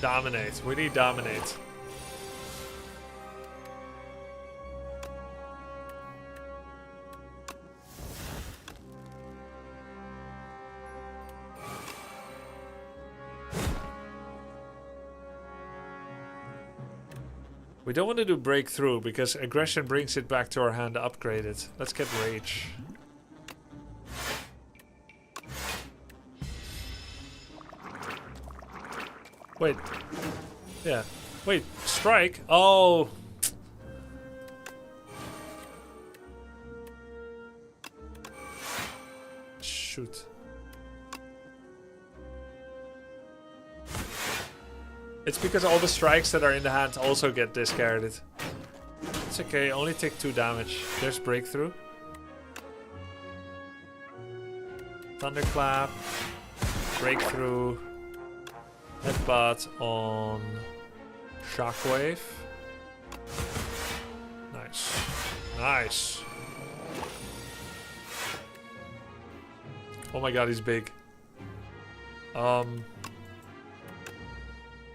Dominate. We need dominate. We don't want to do breakthrough because aggression brings it back to our hand to upgrade it. Let's get rage. Wait. Yeah. Wait, strike? Oh. Shoot. It's because all the strikes that are in the hand also get discarded. It's okay, only take 2 damage. There's breakthrough. Thunderclap. Breakthrough. Headbutt on Shockwave. Nice. Nice. Oh my god, he's big.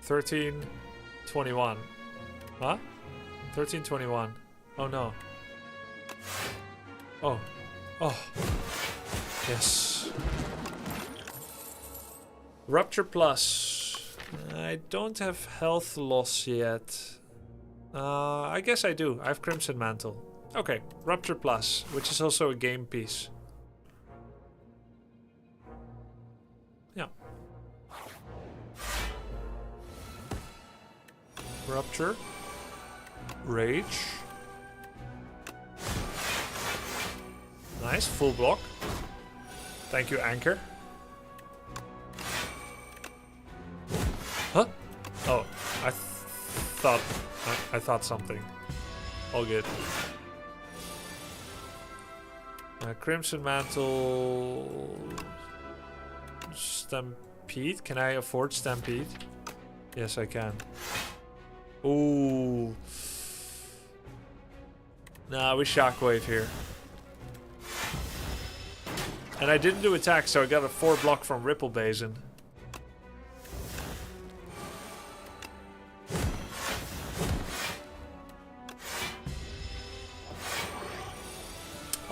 13, 21. Huh? 13, 21. Oh no. Oh. Oh. Yes. Rupture Plus. I don't have health loss yet. I guess I do. I have Crimson Mantle. Okay. Rupture Plus, which is also a game piece. Yeah. Rupture. Rage. Nice, full block. Thank you, Anchor. Huh? Oh, I thought something. All good. Crimson Mantle. Stampede. Can I afford Stampede? Yes, I can. Ooh. Nah, we Shockwave here. And I didn't do attack, so I got a 4 block from Ripple Basin.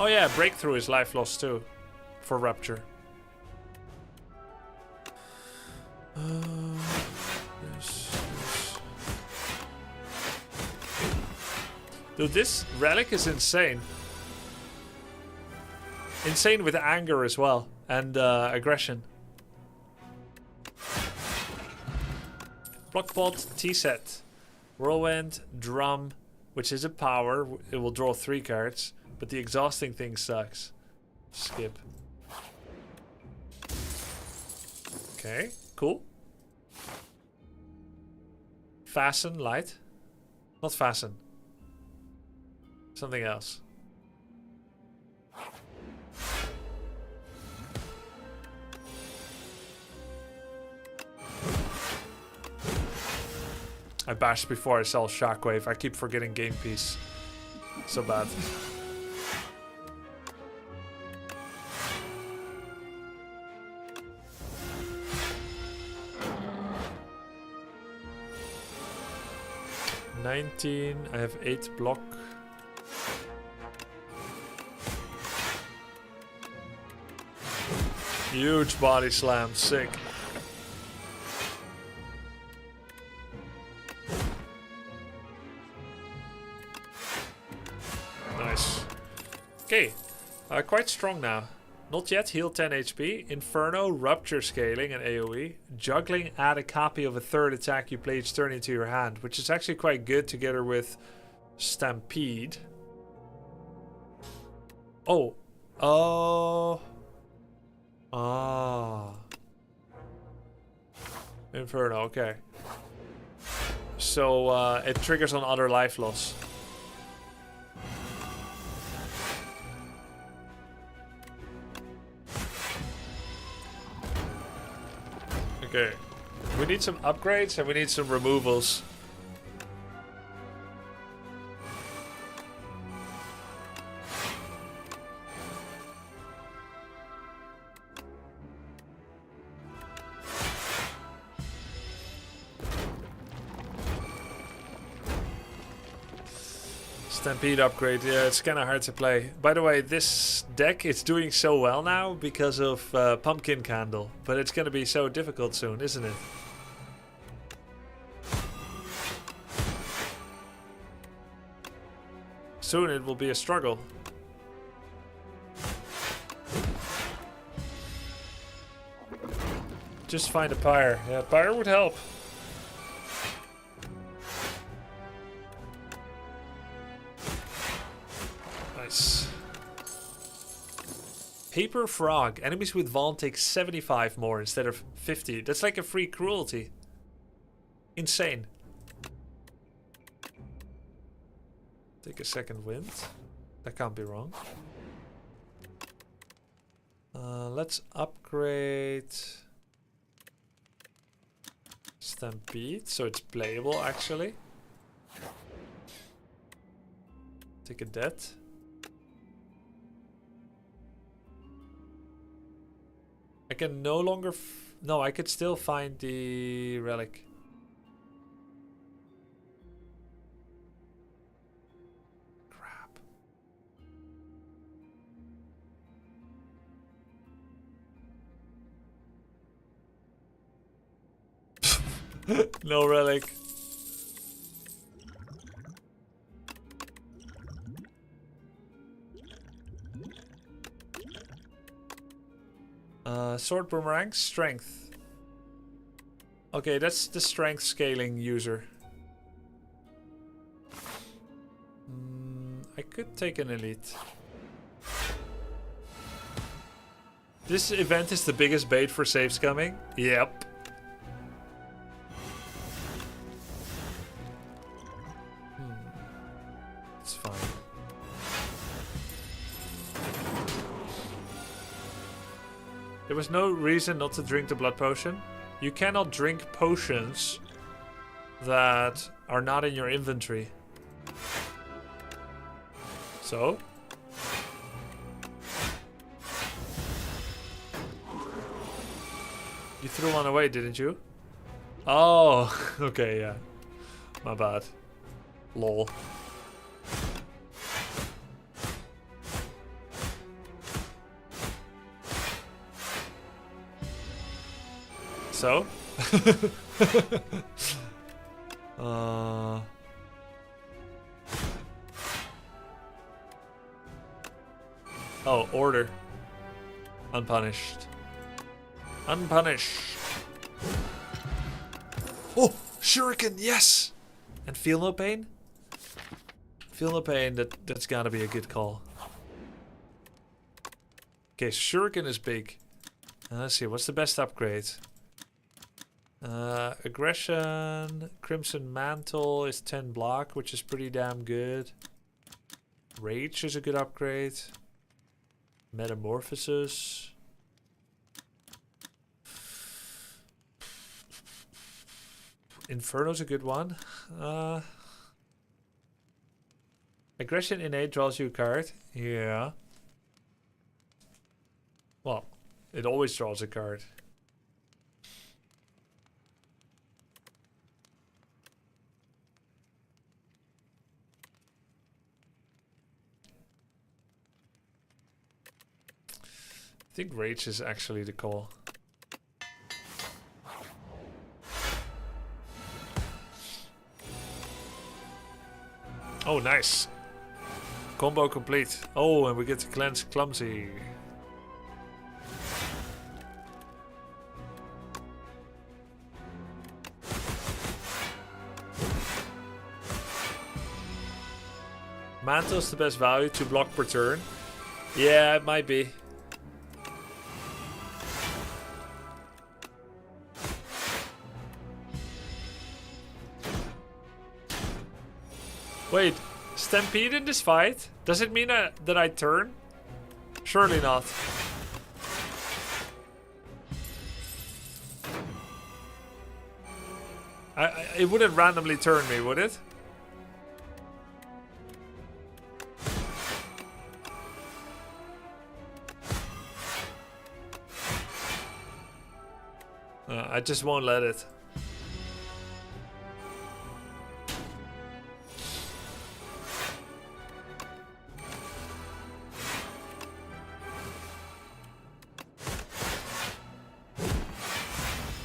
Oh yeah, Breakthrough is life loss too. For Rupture. Dude, this relic is insane. Insane with anger as well. And aggression. Blockpot, T-set. Whirlwind, Drum, which is a power. It will draw 3 cards. But the exhausting thing sucks. Skip. Okay, cool. Fasten, light. Not fasten. Something else. I bashed before I sell Shockwave. I keep forgetting game piece. So bad. $19. I have 8 block. Huge body slam, sick. Nice. Okay, quite strong now. Not yet, heal 10 HP. Inferno, Rupture Scaling and AoE. Juggling, add a copy of a 3rd attack you play each turn into your hand, which is actually quite good together with Stampede. Oh. Oh. Ah. Inferno, okay. So it triggers on other life loss. Okay. We need some upgrades and we need some removals. Stampede upgrade, yeah, it's kind of hard to play. By the way, this deck is doing so well now because of Pumpkin Candle, but it's going to be so difficult soon, isn't it? Soon it will be a struggle. Just find a pyre. Yeah, pyre would help. Nice. Paper Frog. Enemies with Vaughn take 75 more instead of 50. That's like a free cruelty. Insane. Take a second wind. That can't be wrong. Let's upgrade Stampede so it's playable actually. Take a death. I can no longer no, I could still find the relic. Crap. No relic. Sword boomerang, strength. Okay, that's the strength scaling user. I could take an elite. This event is the biggest bait for saves coming. Yep. It's fine. There was no reason not to drink the blood potion. You cannot drink potions that are not in your inventory. So? You threw one away, didn't you? Oh, okay, yeah. My bad. Lol. So? Oh, order. Unpunished. Unpunished. Oh, shuriken, yes! And feel no pain? Feel no pain, that's gotta be a good call. Okay, shuriken is big. Let's see, what's the best upgrade? Aggression, Crimson Mantle is 10 block, which is pretty damn good. Rage is a good upgrade. Metamorphosis. Inferno's a good one. Aggression innate draws you a card. Yeah. Well, it always draws a card. I think Rage is actually the call. Oh, nice. Combo complete. Oh, and we get to cleanse Clumsy. Mantle's the best value to block per turn. Yeah, it might be. Wait, Stampede in this fight? Does it mean that I turn? Surely not. It wouldn't randomly turn me, would it? I just won't let it.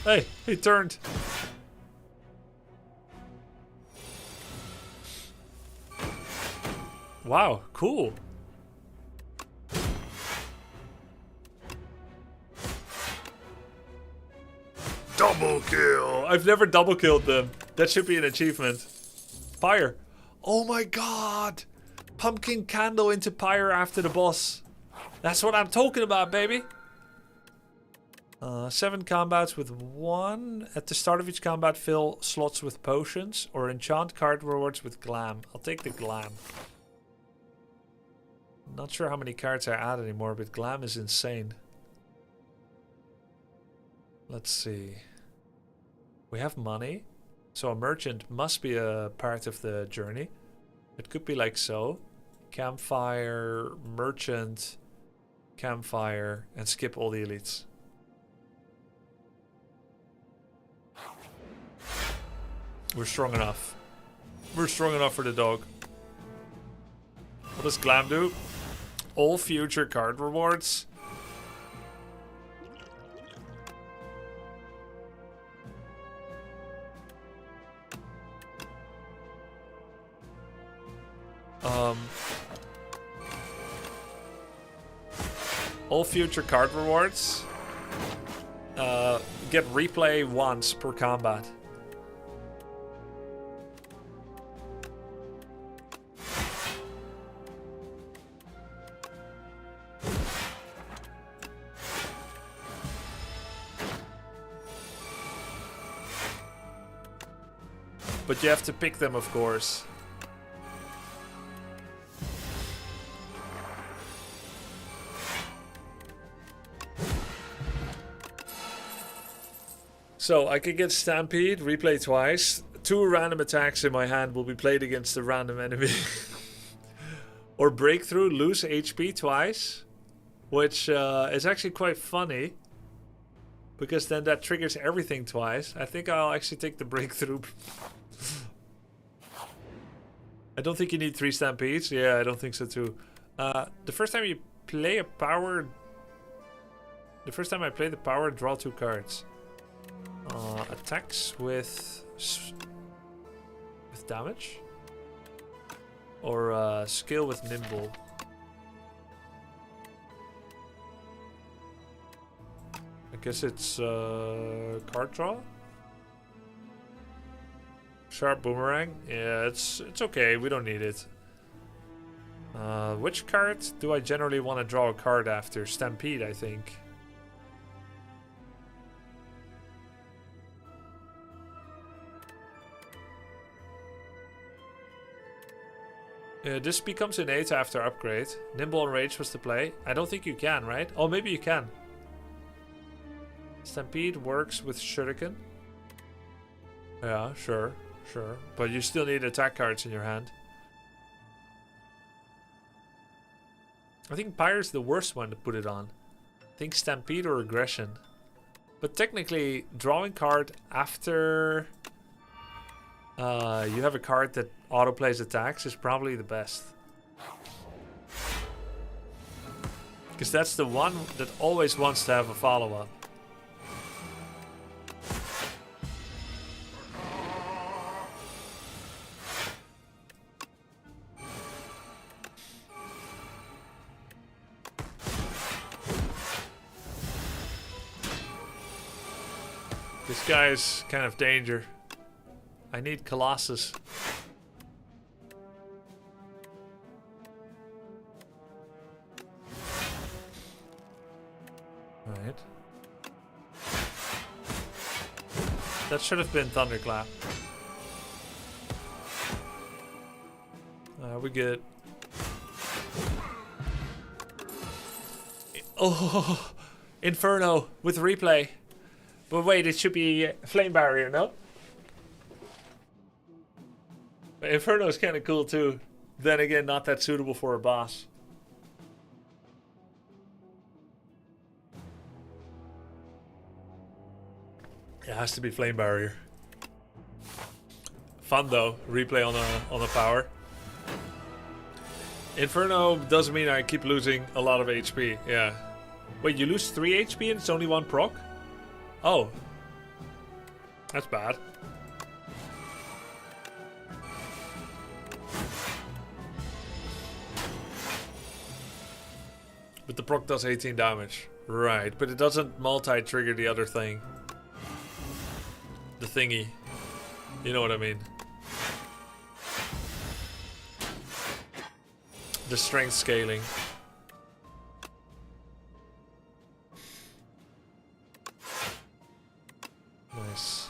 Hey, he turned. Wow, cool. Double kill. I've never double killed them. That should be an achievement. Pyre. Oh my god. Pumpkin candle into Pyre after the boss. That's what I'm talking about, baby. 7 combats with 1. At the start of each combat, fill slots with potions or enchant card rewards with glam. I'll take the glam. Not sure how many cards I add anymore, but glam is insane. Let's see. We have money. So a merchant must be a part of the journey. It could be like so. Campfire, merchant, campfire, and skip all the elites. We're strong enough. We're strong enough for the dog. What does glam do? All future card rewards. All future card rewards get replay once per combat. But you have to pick them, of course. So I could get Stampede, replay twice. 2 random attacks in my hand will be played against a random enemy. Or Breakthrough, lose HP twice. Which is actually quite funny. Because then that triggers everything twice. I think I'll actually take the Breakthrough. I don't think you need 3 Stampedes. Yeah, I don't think so too. The first time you play a power... The first time I play the power, draw 2 cards. Attacks with damage? Or skill with nimble? I guess it's card draw? Sharp boomerang? Yeah, it's okay, we don't need it. Which card do I generally want to draw a card after? Stampede, I think. This becomes innate after upgrade. Nimble and Rage was the play. I don't think you can, right? Oh, maybe you can. Stampede works with Shuriken. Yeah, sure. But you still need attack cards in your hand. I think Pyre's the worst one to put it on. I think Stampede or Aggression. But technically, drawing card after you have a card that autoplays attacks is probably the best. Because that's the one that always wants to have a follow-up. This guy is kind of danger. I need Colossus. Alright. That should have been Thunderclap. We're good. Oh, Inferno with replay. But wait, it should be Flame Barrier, no? Inferno is kind of cool too. Then again, not that suitable for a boss. It has to be Flame Barrier. Fun though, replay on a power. Inferno does mean I keep losing a lot of HP. Yeah. Wait, you lose 3 HP and it's only 1 proc? Oh. That's bad. But the proc does 18 damage. Right, but it doesn't multi-trigger the other thing. The thingy. You know what I mean. The strength scaling. Nice.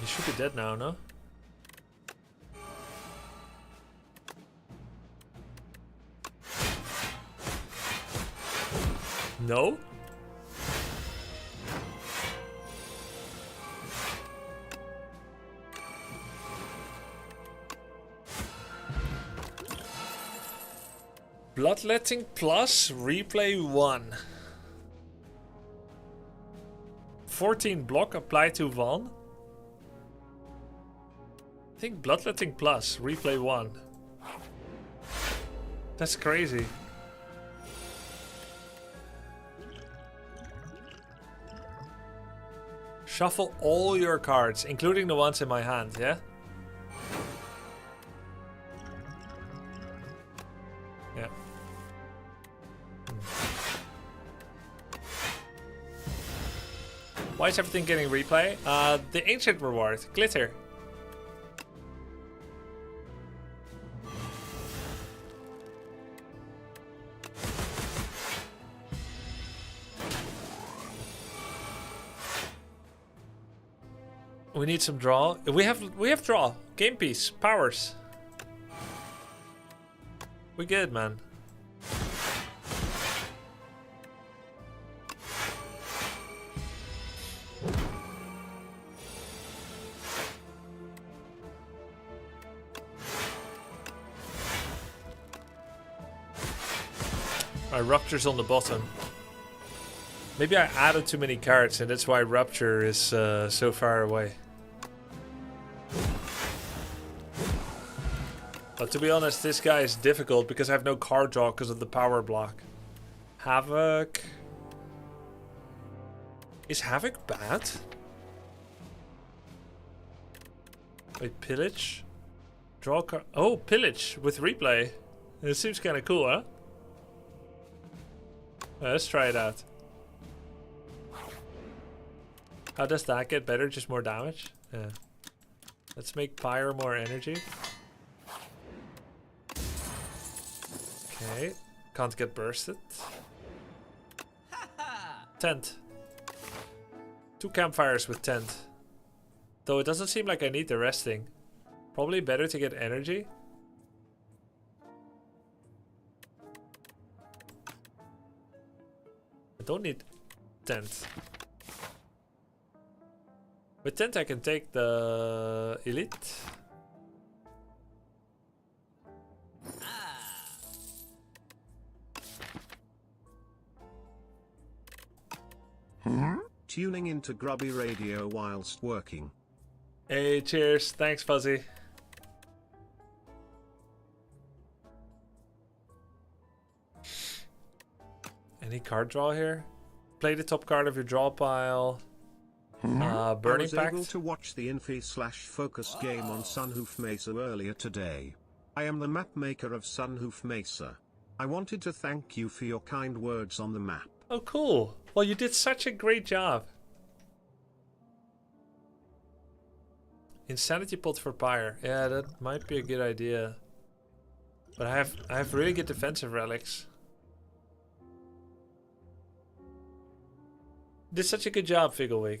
He should be dead now, no? No? Bloodletting plus replay 1. 14 block apply to Van. I think Bloodletting plus replay 1. That's crazy. Shuffle all your cards, including the ones in my hand, yeah? Yeah. Why is everything getting replay? The ancient reward, glitter. We need some draw. We have draw. Game piece. Powers. We good, man. My Rupture's on the bottom. Maybe I added too many cards and that's why Rupture is so far away. But to be honest, this guy is difficult because I have no card draw because of the power block. Havoc. Is Havoc bad? Wait, Pillage? Draw card. Oh, Pillage with replay. It seems kind of cool, huh? Let's try it out. How does that get better? Just more damage? Yeah. Let's make Pyre more energy. Okay. Can't get bursted. Tent. 2 campfires with tent. Though it doesn't seem like I need the resting. Probably better to get energy. I don't need tent. With tent I can take the elite. Tuning into Grubby Radio whilst working. Hey, cheers. Thanks, Fuzzy. Any card draw here? Play the top card of your draw pile. Burning I was Pact. able to watch the Infi/Focus game on Sunhoof Mesa earlier today. I am the map maker of Sunhoof Mesa. I wanted to thank you for your kind words on the map. Oh, cool. Well, you did such a great job. Insanity pot for Pyre. Yeah, that might be a good idea. But I have really good defensive relics. Did such a good job, Figglewick.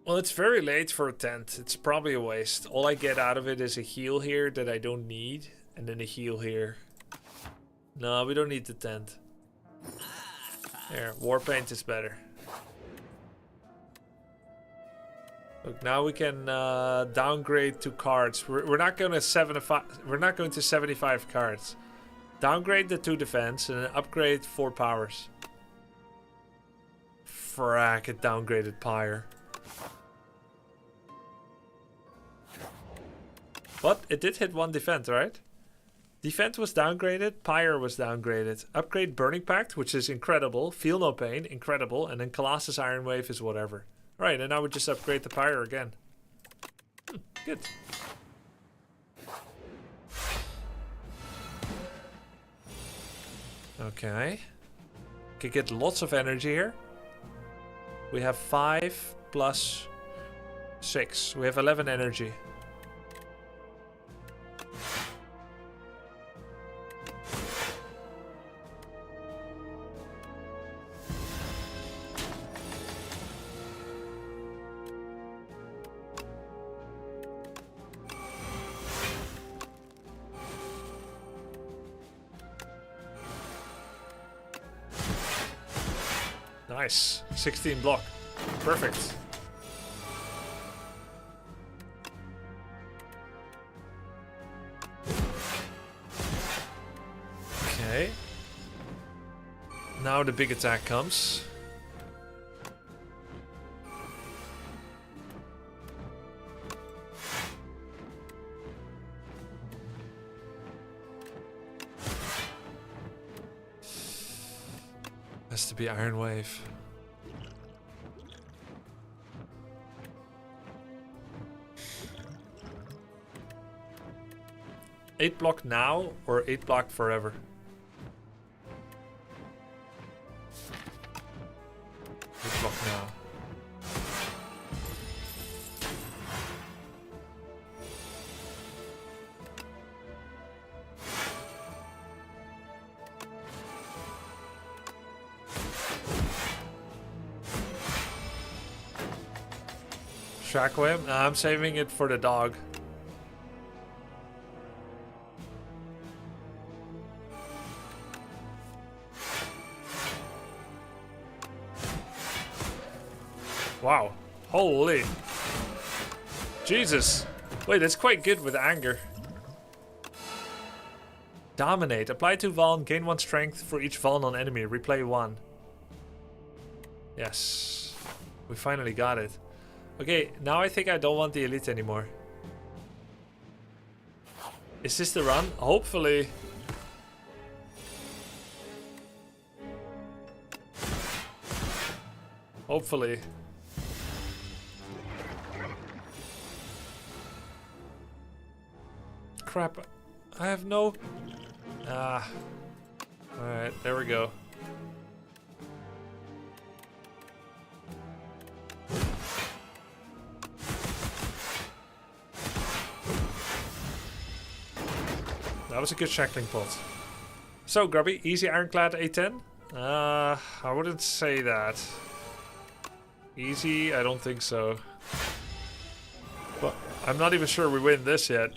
Well, it's very late for a tent. It's probably a waste. All I get out of it is a heal here that I don't need. And then a heal here. No, we don't need the tent. Here, Warpaint is better. Look, now we can downgrade 2 cards. We're not going to 75. We're not going to 75 cards. Downgrade the 2 defense and then upgrade 4 powers. Frack, it downgraded Pyre. But it did hit 1 defense, right? Defense was downgraded, Pyre was downgraded. Upgrade Burning Pact, which is incredible. Feel No Pain, incredible. And then Colossus Iron Wave is whatever. Right, and now we just upgrade the Pyre again. Good. Okay. Can get lots of energy here. We have 5 plus 6. We have 11 energy. Nice. 16 block. Perfect. Okay. Now the big attack comes. Has to be Iron Wave. Eight block now or 8 block forever? 8 block now. Shockwave? Nah, I'm saving it for the dog. Wow. Holy. Jesus. Wait, that's quite good with anger. Dominate. Apply 2 Vaughn. Gain 1 strength for each Vaughn on enemy. Replay 1. Yes. We finally got it. Okay, now I think I don't want the elite anymore. Is this the run? Hopefully. Hopefully. Crap. I have no... Ah. Alright, there we go. That was a good shackling pot. So, Grubby, easy Ironclad A10? I wouldn't say that. Easy? I don't think so. But I'm not even sure we win this yet.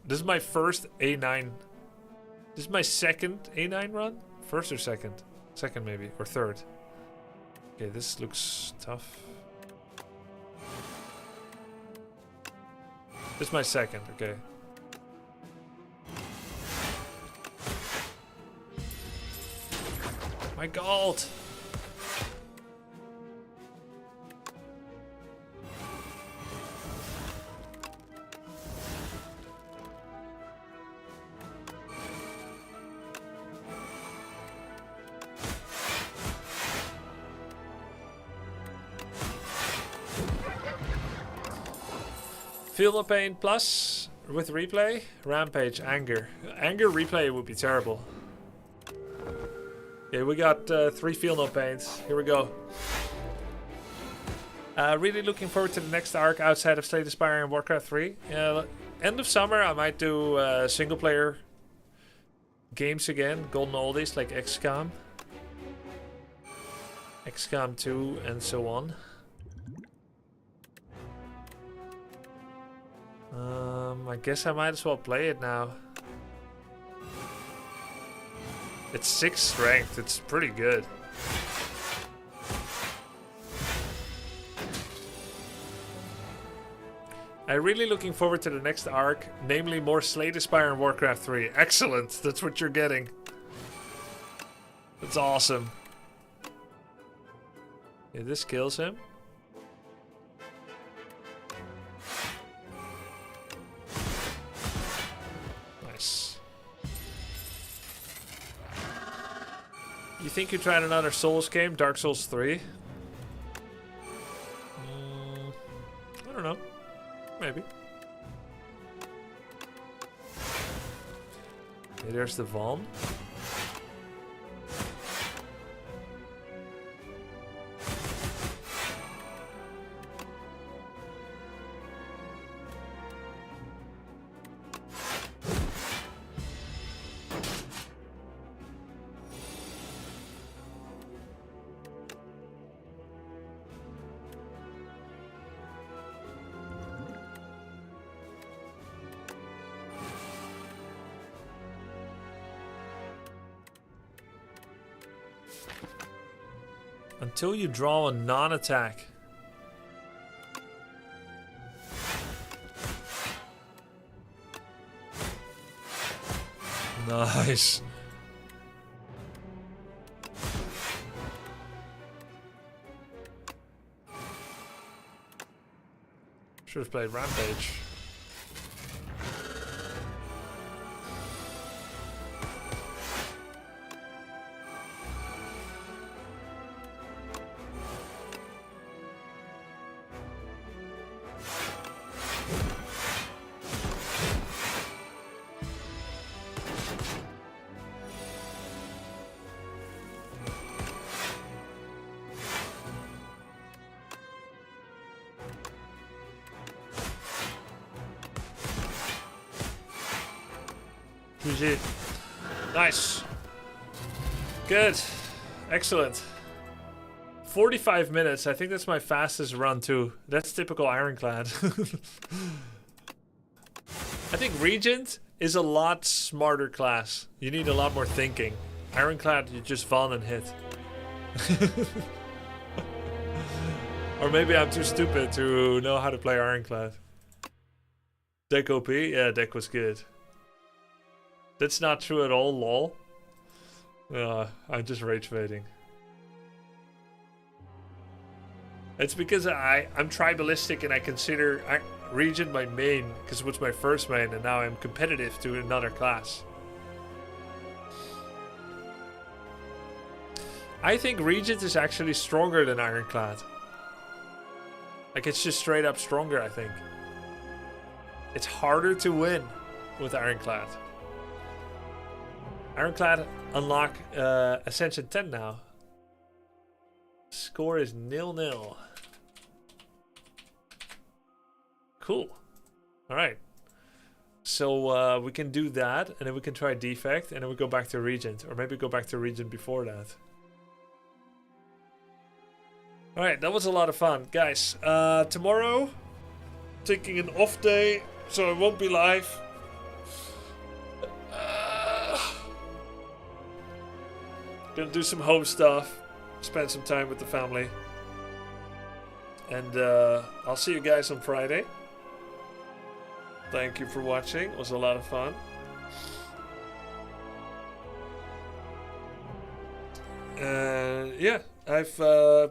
This is my first A9. This is my second A9 run? First or second? Second maybe, or third. Okay, this looks tough. This is my second, okay. My God! Feel No Pain plus with replay, Rampage, Anger. Anger replay would be terrible. Okay, we got 3 Feel No Pains. Here we go. Really looking forward to the next arc outside of Slay the Spire and Warcraft 3. End of summer, I might do single player games again, golden oldies like XCOM, XCOM 2, and so on. I guess I might as well play it now. It's 6 strength, it's pretty good. I'm really looking forward to the next arc, namely more Slay the Spire and Warcraft 3. Excellent, that's what you're getting. That's awesome. Okay, this kills him. Nice. You think you tried another Souls game? Dark Souls 3? I don't know. Maybe. Okay, there's the Vaughn. Until you draw a non-attack. Nice. Should have played Rampage. GG. Nice. Good. Excellent. 45 minutes. I think that's my fastest run too. That's typical Ironclad. I think Regent is a lot smarter class. You need a lot more thinking. Ironclad, you just fall and hit. Or maybe I'm too stupid to know how to play Ironclad. Deck OP? Yeah, deck was good. That's not true at all, lol. I'm just rage baiting. It's because I'm tribalistic and I consider Regent my main because it was my first main and now I'm competitive to another class. I think Regent is actually stronger than Ironclad. Like it's just straight up stronger, I think. It's harder to win with Ironclad. Ironclad unlock Ascension 10 now. Score is 0-0. Cool. Alright. So we can do that, and then we can try Defect, and then we go back to Regent. Or maybe go back to Regent before that. Alright, that was a lot of fun. Guys, tomorrow, taking an off day, so I won't be live. Gonna do some home stuff, spend some time with the family, and I'll see you guys on Friday. Thank you for watching. It was a lot of fun. Yeah, I've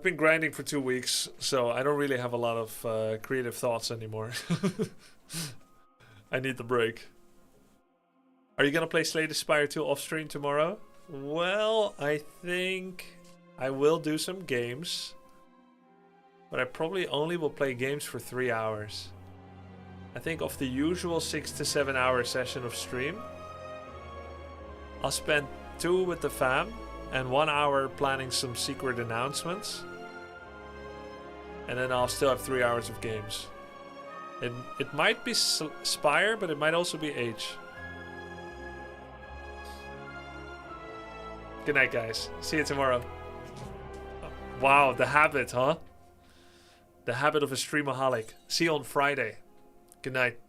been grinding for 2 weeks, so I don't really have a lot of creative thoughts anymore. I need the break. Are you gonna play Slay the Spire 2 off stream tomorrow? Well, I think I will do some games, but I probably only will play games for 3 hours. I think of the usual 6 to 7 hour session of stream, I'll spend 2 with the fam and 1 hour planning some secret announcements, and then I'll still have 3 hours of games. It might be Spire, but it might also be H. Good night, guys. See you tomorrow. Wow, the habit, huh? The habit of a streamaholic. See you on Friday. Good night.